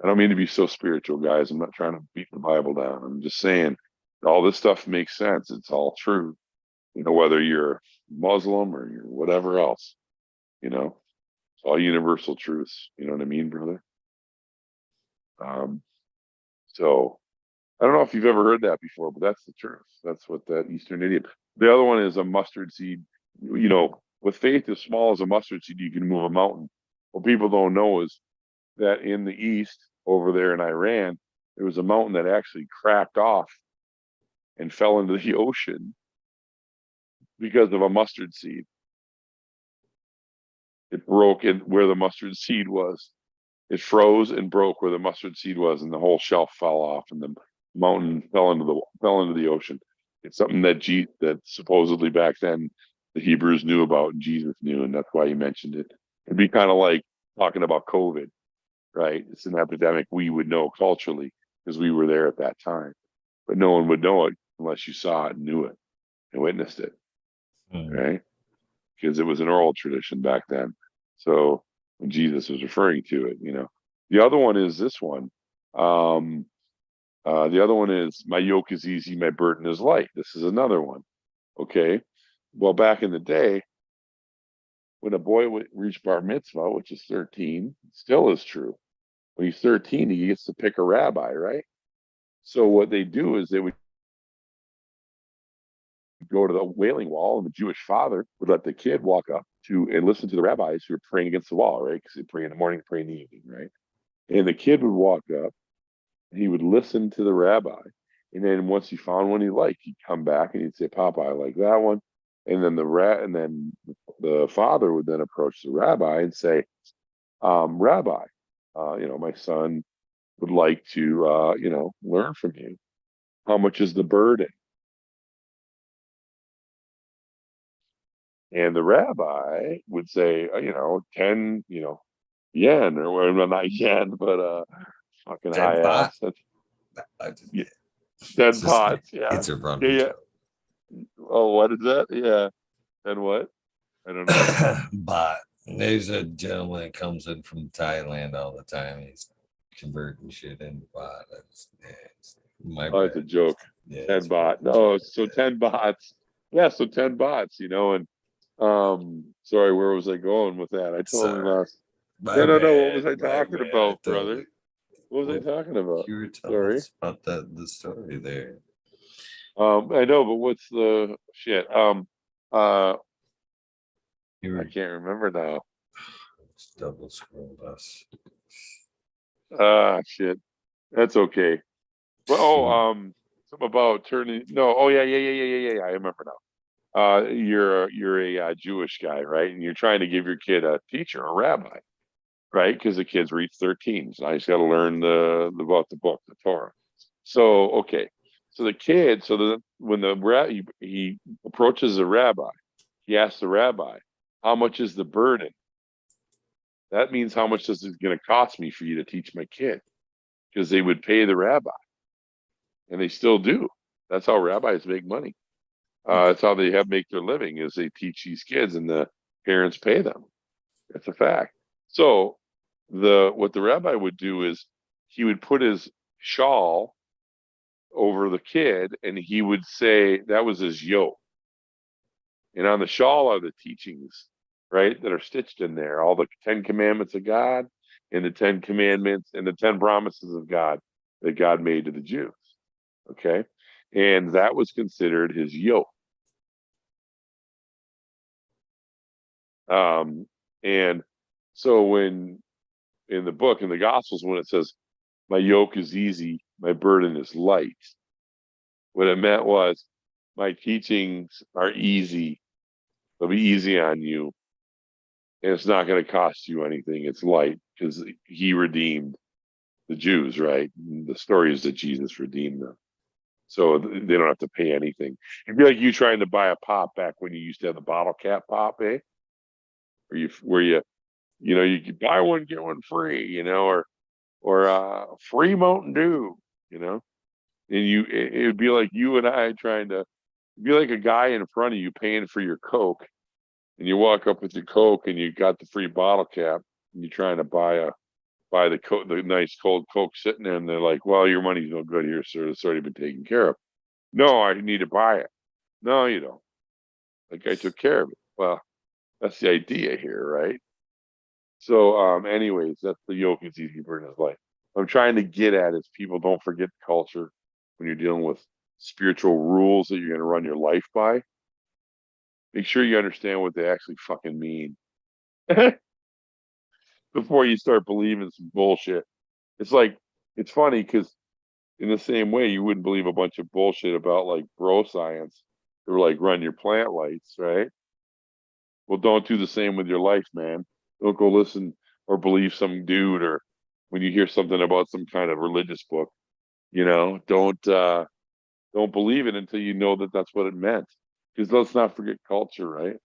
I don't mean to be so spiritual, guys. I'm not trying to beat the Bible down. I'm just saying all this stuff makes sense. It's all true. Whether you're Muslim or you're whatever else, it's all universal truths. You know what I mean, brother? Um, so I don't know if you've ever heard that before, but that's the truth. That's what that Eastern idiom. The other one is a mustard seed. With faith as small as a mustard seed, you can move a mountain. What people don't know is that in the East, over there in Iran, there was a mountain that actually cracked off and fell into the ocean because of a mustard seed. It broke in where the mustard seed was. It froze and broke where the mustard seed was, and the whole shelf fell off, and the mountain fell into the ocean. It's something that supposedly back then the Hebrews knew about and Jesus knew, and that's why he mentioned it. It'd be kind of like talking about COVID, right? It's an epidemic we would know culturally because we were there at that time, but no one would know it unless you saw it and knew it and witnessed it, Mm. right? Because it was an oral tradition back then. So when Jesus was referring to it, the other one is this one. Um, the other one is my yoke is easy, my burden is light. This is another one. Okay. Well, back in the day, when a boy would reach bar mitzvah, which is 13, still is true. When he's 13, he gets to pick a rabbi, right? So what they do is they would go to the wailing wall, and the Jewish father would let the kid walk up to and listen to the rabbis who were praying against the wall, right? Because they pray in the morning, pray in the evening, right? And the kid would walk up, and he would listen to the rabbi, and then once he found one he liked, he'd come back and he'd say, "Papa, I like that one." And then the father would then approach the rabbi and say, "Rabbi, my son would like to, learn from you. How much is the burden?" And the rabbi would say, 10, yen, or well, not yen, but fucking Dead high bot. ass. That's I- yeah, It's 10 just pots. Yeah. it's a Yeah. running Yeah. joke. Oh, what is that? Yeah. And what? I don't know. Bot. There's a gentleman that comes in from Thailand all the time. He's converting shit into bot. It's my Oh, it's a bad. joke. Yeah, 10 it's bot. fucking joke. No, so 10 bots. Yeah, so 10 bots, and sorry, where was I going with that? I totally Sorry, lost. my No, no, no. What was bad, I my talking bad. I about, brother? totally. What was I Well, talking about? you were telling Sorry. us about the story there. I know, but what's the shit? Uh, You I were can't remember now. double scrolled us. Shit. That's okay. Well, something about turning. No, oh yeah, yeah, yeah, yeah, yeah, yeah. I remember now. You're a Jewish guy, right? And you're trying to give your kid a teacher, a rabbi, right? Because the kid's reached 13, so he's got to learn about the book, the Torah. So okay, so the kid, when he approaches the rabbi, he asks the rabbi, "How much is the burden?" That means how much is it going to cost me for you to teach my kid? Because they would pay the rabbi, and they still do. That's how rabbis make money. That's how they have make their living is they teach these kids, and the parents pay them. That's a fact. So what the rabbi would do is he would put his shawl over the kid, and he would say that was his yoke. And on the shawl are the teachings, right, that are stitched in there, all the 10 commandments of God and the 10 commandments and the 10 promises of God that God made to the Jews. Okay. And that was considered his yoke. Um, and so when in the book, in the Gospels, when it says, my yoke is easy, my burden is light, what it meant was my teachings are easy. They'll be easy on you. And it's not going to cost you anything. It's light because he redeemed the Jews, right? And the story is that Jesus redeemed them. So they don't have to pay anything. It'd be like you trying to buy a pop back when you used to have the bottle cap pop, eh? Where you could buy one, get one free, or free Mountain Dew, you know? And it'd be like you and I trying to, it'd be like a guy in front of you paying for your Coke, and you walk up with your Coke and you got the free bottle cap, and you're trying to buy the nice cold Coke sitting there, and they're like, "Well, your money's no good here, sir. It's already been taken care of." No, I need to buy it. No, you don't. Like I took care of it. Well, that's the idea here, right? So, anyways, that's the yoke is easy burden is light. What I'm trying to get at is people don't forget culture when you're dealing with spiritual rules that you're going to run your life by. Make sure you understand what they actually fucking mean before you start believing some bullshit. It's like it's funny because in the same way, you wouldn't believe a bunch of bullshit about like bro science or like run your plant lights, right? Well, don't do the same with your life, man. Don't go listen or believe some dude or when you hear something about some kind of religious book, don't Don't believe it until you know that that's what it meant. Because let's not forget culture, right?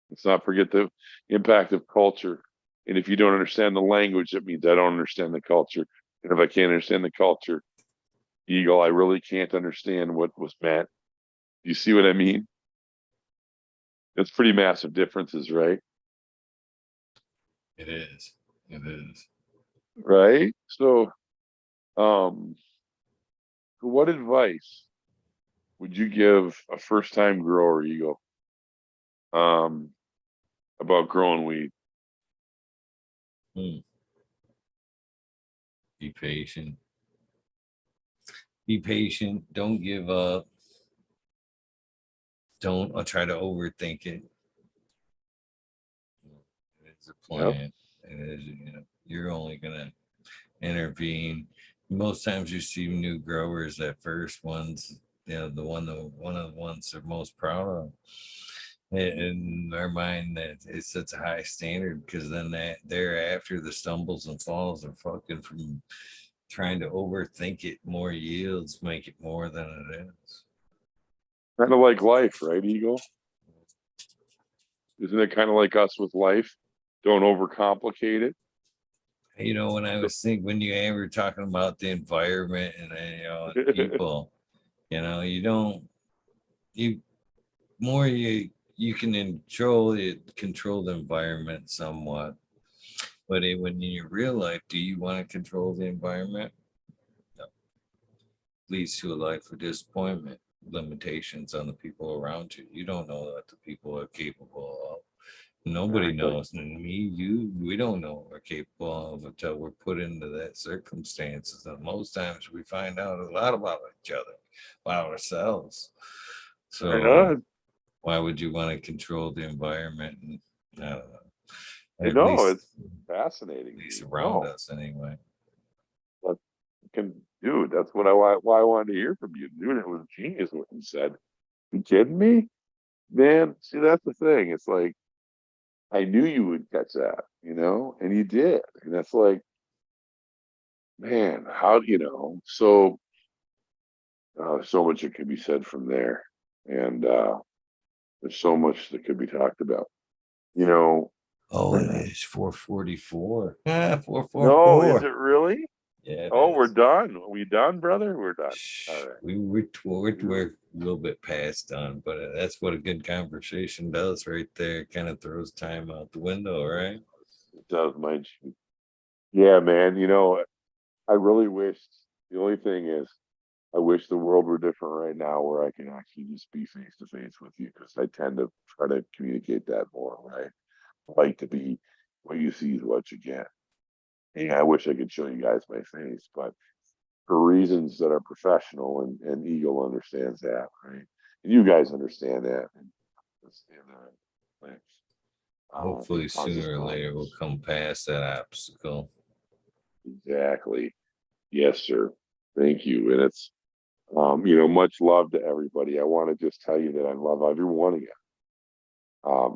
Let's not forget the impact of culture. And if you don't understand the language, it means I don't understand the culture. And if I can't understand the culture, Eagle, I really can't understand what was meant. You see what I mean? That's pretty massive differences, right? It is. It is. Right. So, um, what advice would you give a first time grower, Eagle, um, about growing weed? Hmm. Be patient. Be patient. Don't give up. Don't try to overthink it. It's a Yep. plan. It is, you're only gonna intervene. Most times you see new growers at first ones, one of the ones they're most proud of. In their mind, that it sets a high standard because then that thereafter the stumbles and falls are fucking from trying to overthink it. More yields make it more than it is. Kind of like life, right, Eagle? Isn't it kind of like us with life? Don't overcomplicate When I was thinking, when you were talking about the environment and and it. people, you don't you more you can control the environment somewhat, but when in your real life, do you want to control the environment? No. Leads to a life of disappointment, limitations on the people around you. You don't know what the people are capable of. Nobody Exactly. knows. And me, you, we don't know what we're capable of until we're put into that circumstances. And most times we find out a lot about each other, about ourselves. Right So on. why would you want to control the environment? And I don't know. I At know least, it's fascinating, dude. around No, us anyway. but dude, that's why I wanted to hear from you, dude. It was genius what you said. You kidding me, man? See, that's the thing. It's like I knew you would catch that, and you did. And that's like, man, how do you know? So, so much that could be said from there, and there's so much that could be talked about. You know, Oh, it is 444. Ah, no, is 444. it really? Yeah, it Oh, we're is. done. Are we done, brother? We're done. All Shh. right. We're a little bit past done, but that's what a good conversation does right there. Kind of throws time out the window, right? It does, mind you. Yeah, man. I really wish. The only thing is, I wish the world were different right now, where I can actually just be face to face with you, because I tend to try to communicate that more. Right? I like to be what you see is what you get. And I wish I could show you guys my face, but for reasons that are professional, and Eagle understands that, right? And you guys understand that, and understand that. Like, Hopefully, it causes sooner or later, we'll problems. come past that obstacle. Exactly. Yes, sir. Thank you. And it's, much love to everybody. I want to just tell you that I love every one of you.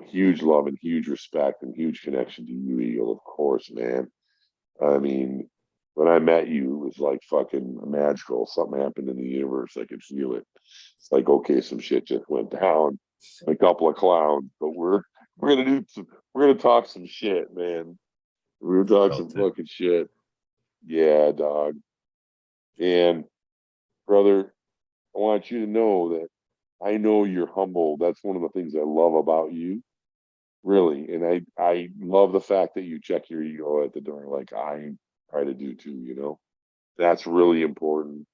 Huge love and huge respect and huge connection to you, Eagle, of course, man. I mean, when I met you, it was like fucking magical. Something happened in the universe. I could feel it. It's like, okay, some shit just went down. A couple of clowns, but we're gonna talk some shit, man. We're gonna talk some Felt it. fucking shit. Yeah, dog. And brother, I want you to know that I know you're humble. That's one of the things I love about you, really. And I love the fact that you check your ego at the door, like I try to do too. That's really important.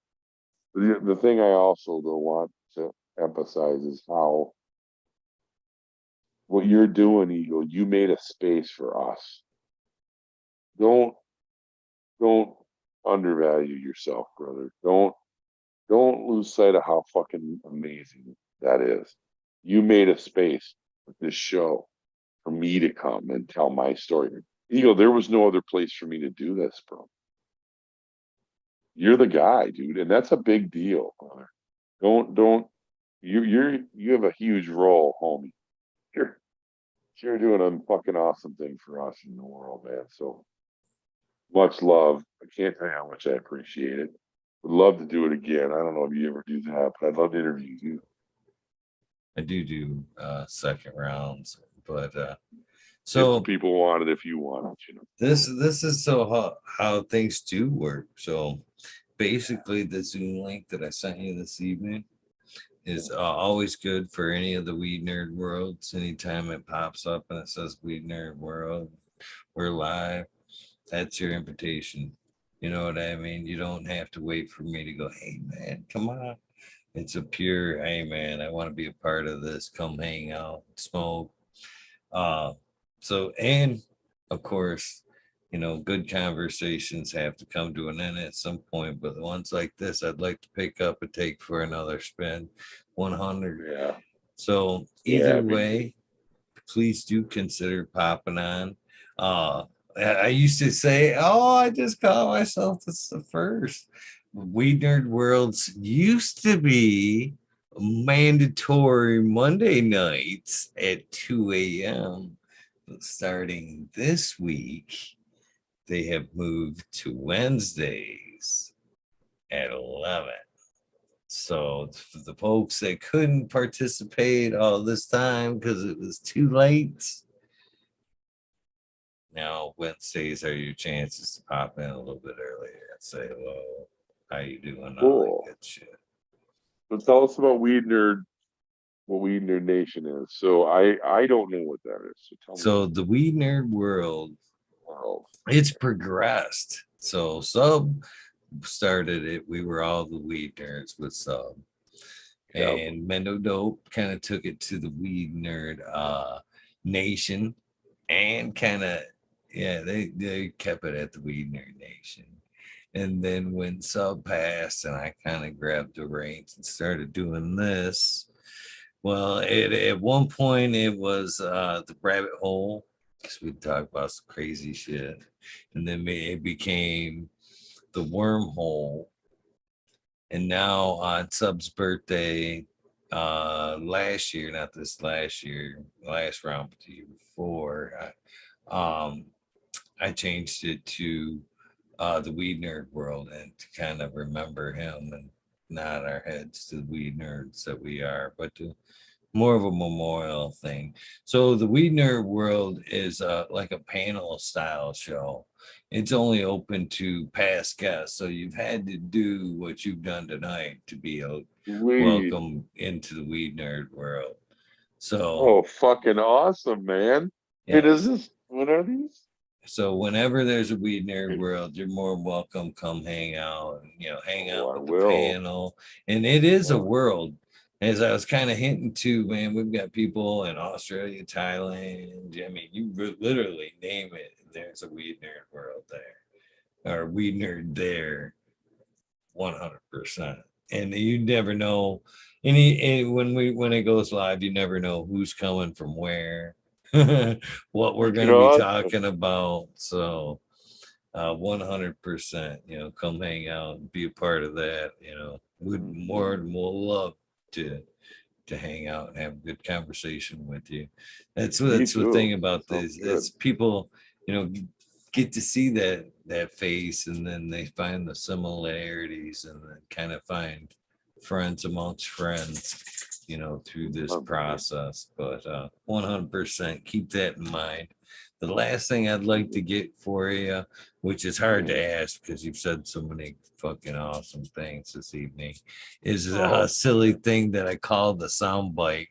The thing I also though want to emphasize is how what you're doing, Eagle. You made a space for us. Don't don't undervalue yourself, brother. Don't lose sight of how fucking amazing that is. You made a space with this show for me to come and tell my story. There was no other place for me to do this, bro. You're the guy, dude, and that's a big deal, brother. Don't you have a huge role, homie. You're you're doing a fucking awesome thing for us in the world, man. So much love. I can't tell you how much I appreciate it. Would love to do it again. I don't know if you ever do that, but I'd love to interview you. I do second rounds, but If the so people want it, if you want it, this is so how things do work. So basically, the Zoom link that I sent you this evening is always good for any of the Weed Nerd Worlds. Anytime it pops up and it says Weed Nerd World, we're live. That's your invitation. You know what I mean? You don't have to wait for me to go, hey man, come on. It's a pure, hey man, I want to be a part of this. Come hang out, smoke. Uh, so, and of course, good conversations have to come to an end at some point. But the ones like this, I'd like to pick up and take for another spin. 100. Yeah. So, Yeah, either it'd be way, please do consider popping on. Uh, I used to say, oh, I just call myself the first. Weed Nerd Worlds used to be mandatory Monday nights at 2 a.m. But starting this week, they have moved to Wednesdays at 11. So for the folks that couldn't participate all this time because it was too late, now Wednesdays are your chances to pop in a little bit earlier and say hello, how you doing, all that cool. good shit. So tell us about Weed Nerd, what Weed Nerd Nation is. So I don't know what that is. So tell me So the Weed Nerd World, the world. it's progressed. So Sub started it. We were all the Weed Nerds with Sub. Yep. And Mendo Dope kind of took it to the Weed Nerd Nation and kind of, yeah, they kept it at the Weed Nerd Nation. And then when Sub passed and I kind of grabbed the reins and started doing this, well, at one point it was the rabbit hole because we'd talk about some crazy shit. And then it became the wormhole. And now on Sub's birthday, last year, not this last year, last round, but the year before, um, I changed it to the Weed Nerd World and to kind of remember him and nod our heads to the weed nerds that we are, but to more of a memorial thing. So the Weed Nerd World is like a panel style show. It's only open to past guests, so you've had to do what you've done tonight to be Weed. welcome into the Weed Nerd World. So Oh, fucking awesome, man. It is yes, this. What are these? so whenever there's a Weed Nerd World, you're more welcome. Come hang out, and, hang Oh, out I with the will. panel. And it is a Oh, world. As I was kind of hinting to, man, we've got people in Australia, Thailand. I mean, you literally name it. There's a Weed Nerd World there, or Weed Nerd there, 100%. And you never know. And when it goes live, you never know who's coming from where, what we're going freaking to be awesome. talking about. So 100%, come hang out and be a part of that. Would more Mhm. than we'll love to hang out and have a good conversation with you. Me That's the thing too. about Sounds this. good. It's people, get to see that face, and then they find the similarities, and then kind of find friends amongst friends, through this 100%. process. But 100% keep that in mind. The last thing I'd like to get for you, which is hard to ask because you've said so many fucking awesome things this evening, is a Oh, silly thing that I call the sound bite.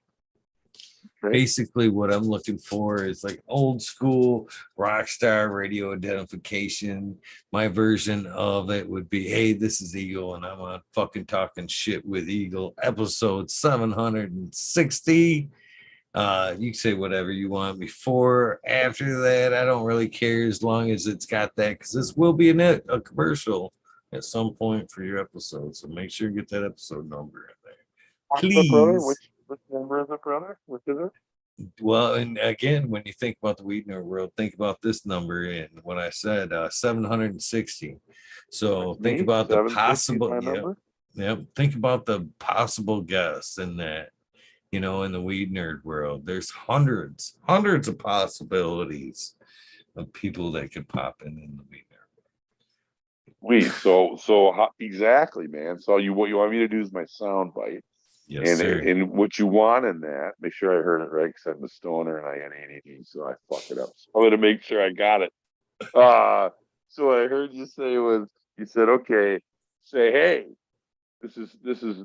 okay. Basically, what I'm looking for is like old school rock star radio identification. My version of it would be, hey, this is Eagle, and I'm on fucking talking shit with Eagle, episode 760. You can say whatever you want before, after that. I don't really care as long as it's got that, because this will be a commercial at some point for your episode. So make sure you get that episode number in there, What is it, brother? please. Which number is it, brother? Which is it? Well, and again, when you think about the weed nerd world, think about this number and what I said, 760. So That's think me. about the 760 is possible, my yep, number. yep. Think about the possible guests in that, in the weed nerd world. There's hundreds of possibilities of people that could pop in the weed nerd. Wait, how, exactly, man. So you what you want me to do is my sound bite, Yes, sir. and what you want in that. Make sure I heard it right, because I'm a stoner and I got ADD, so I fuck it up. So I'm gonna make sure I got it. Uh so what I heard you say was you said, okay, say hey, this is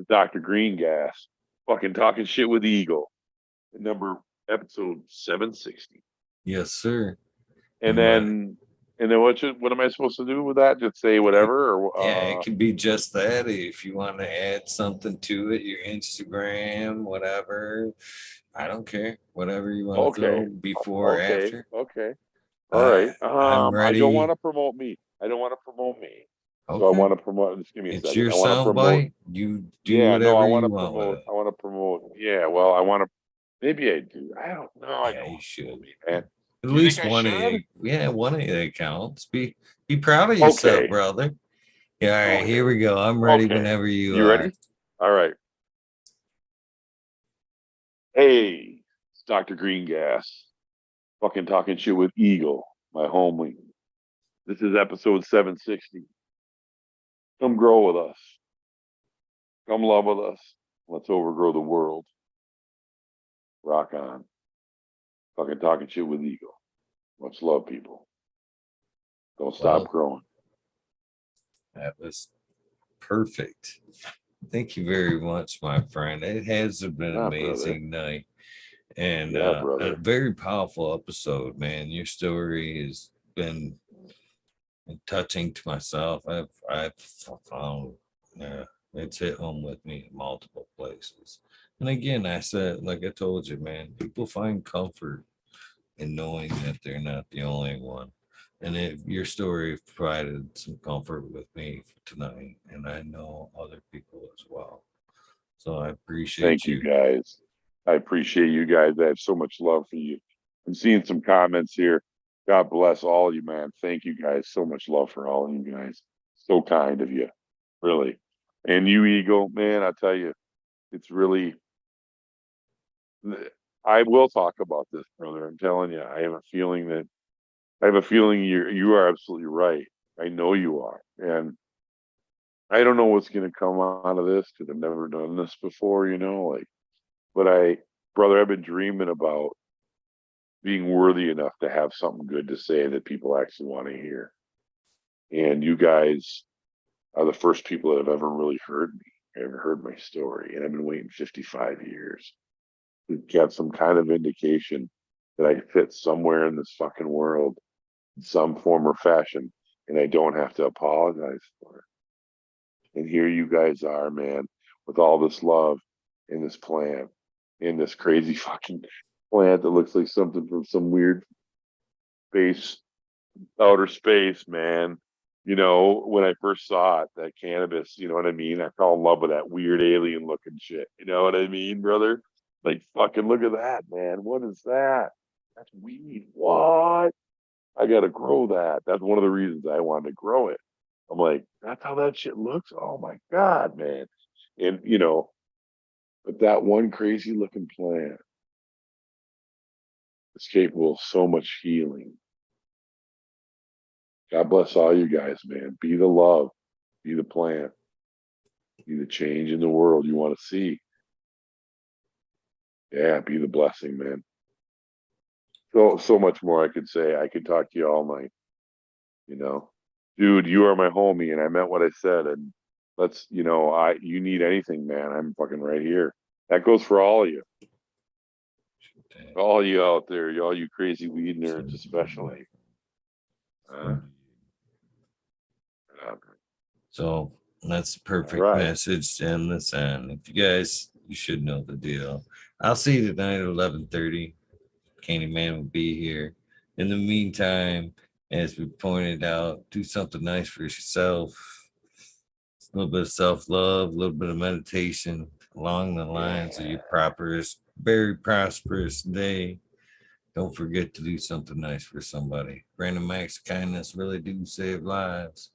Dr. Green Gas, fucking talking shit with Eagle, number episode 760. Yes, sir. And And my then what am I supposed to do with that? Just say it, whatever yeah, or it can be just that. If you want to add something to it, your Instagram, whatever. I don't care. Whatever you want to throw okay. before, Okay. after. Okay. All I right. I'm I don't want ready. to promote me. I don't want to promote me. So I Okay. want to promote. Just give me a It's second. your I want to sound promote. bite. You do Yeah. No. whatever you want with it. I want to promote. Yeah. Well, I want to. Maybe I do. I don't know. I Yeah, don't you want to promote should. me, man. At Do you think least I one of should? you. Yeah, one of you that counts. Be proud of yourself, Okay. brother. Yeah, all right, here Okay. we go. I'm ready Okay. whenever you You are. ready? All right. Hey, it's Dr. Green Gas. Fucking talking shit with Eagle, my homie. This is episode 760. Come grow with us. Come love with us. Let's overgrow the world. Rock on. Fucking talking shit with Eagle. Much love, people. Don't stop Well, growing. that was perfect. Thank you very much, my friend. It has been an Yeah, brother. amazing night and Yeah, a brother. very powerful episode, man. Your story has been touching to myself. I've found it's hit home with me in multiple places. And again, I said, like I told you, man, people find comfort in knowing that they're not the only one. And if your story provided some comfort with me tonight, and I know other people as well. So I appreciate Thank you, you. guys. I appreciate you guys. I have so much love for you. I'm seeing some comments here. God bless all of you, man. Thank you, guys. So much love for all of you guys. So kind of you, really. And you, Eagle, man, I tell you, it's really, I will talk about this, brother. I'm telling you, I have a feeling you are absolutely right. I know you are. And I don't know what's going to come out of this because I've never done this before, like, but brother, I've been dreaming about being worthy enough to have something good to say that people actually want to hear. And you guys are the first people that have ever really heard me, ever heard my story. And I've been waiting 55 years to get some kind of indication that I fit somewhere in this fucking world in some form or fashion. And I don't have to apologize for it. And here you guys are, man, with all this love in this plant, in this crazy fucking plant that looks like something from some weird space, outer space, man. When I first saw it, that cannabis, you know what I mean? I fell in love with that weird alien looking shit. You know what I mean, brother? Like, fucking look at that, man. What is that? That's weed. What? I got to grow that. That's one of the reasons I wanted to grow it. I'm like, that's how that shit looks. Oh my God, man. And, but that one crazy looking plant is capable of so much healing. God bless all you guys, man. Be the love, be the plant, be the change in the world you want to see. Yeah, be the blessing, man. So much more I could say. I could talk to you all night, you know. Dude, you are my homie, and I meant what I said. And you need anything, man. I'm fucking right here. That goes for all you out there, all you crazy weed nerds, especially. Uh, uh, So that's the all perfect right. message to end this on. If you guys, you should know the deal. I'll see you tonight at 11:30. Candyman will be here. In the meantime, as we pointed out, do something nice for yourself. A little bit of self love, a little bit of meditation along the lines of Yeah. your prosperous, very prosperous day. Don't forget to do something nice for somebody. Random acts of kindness really do save lives.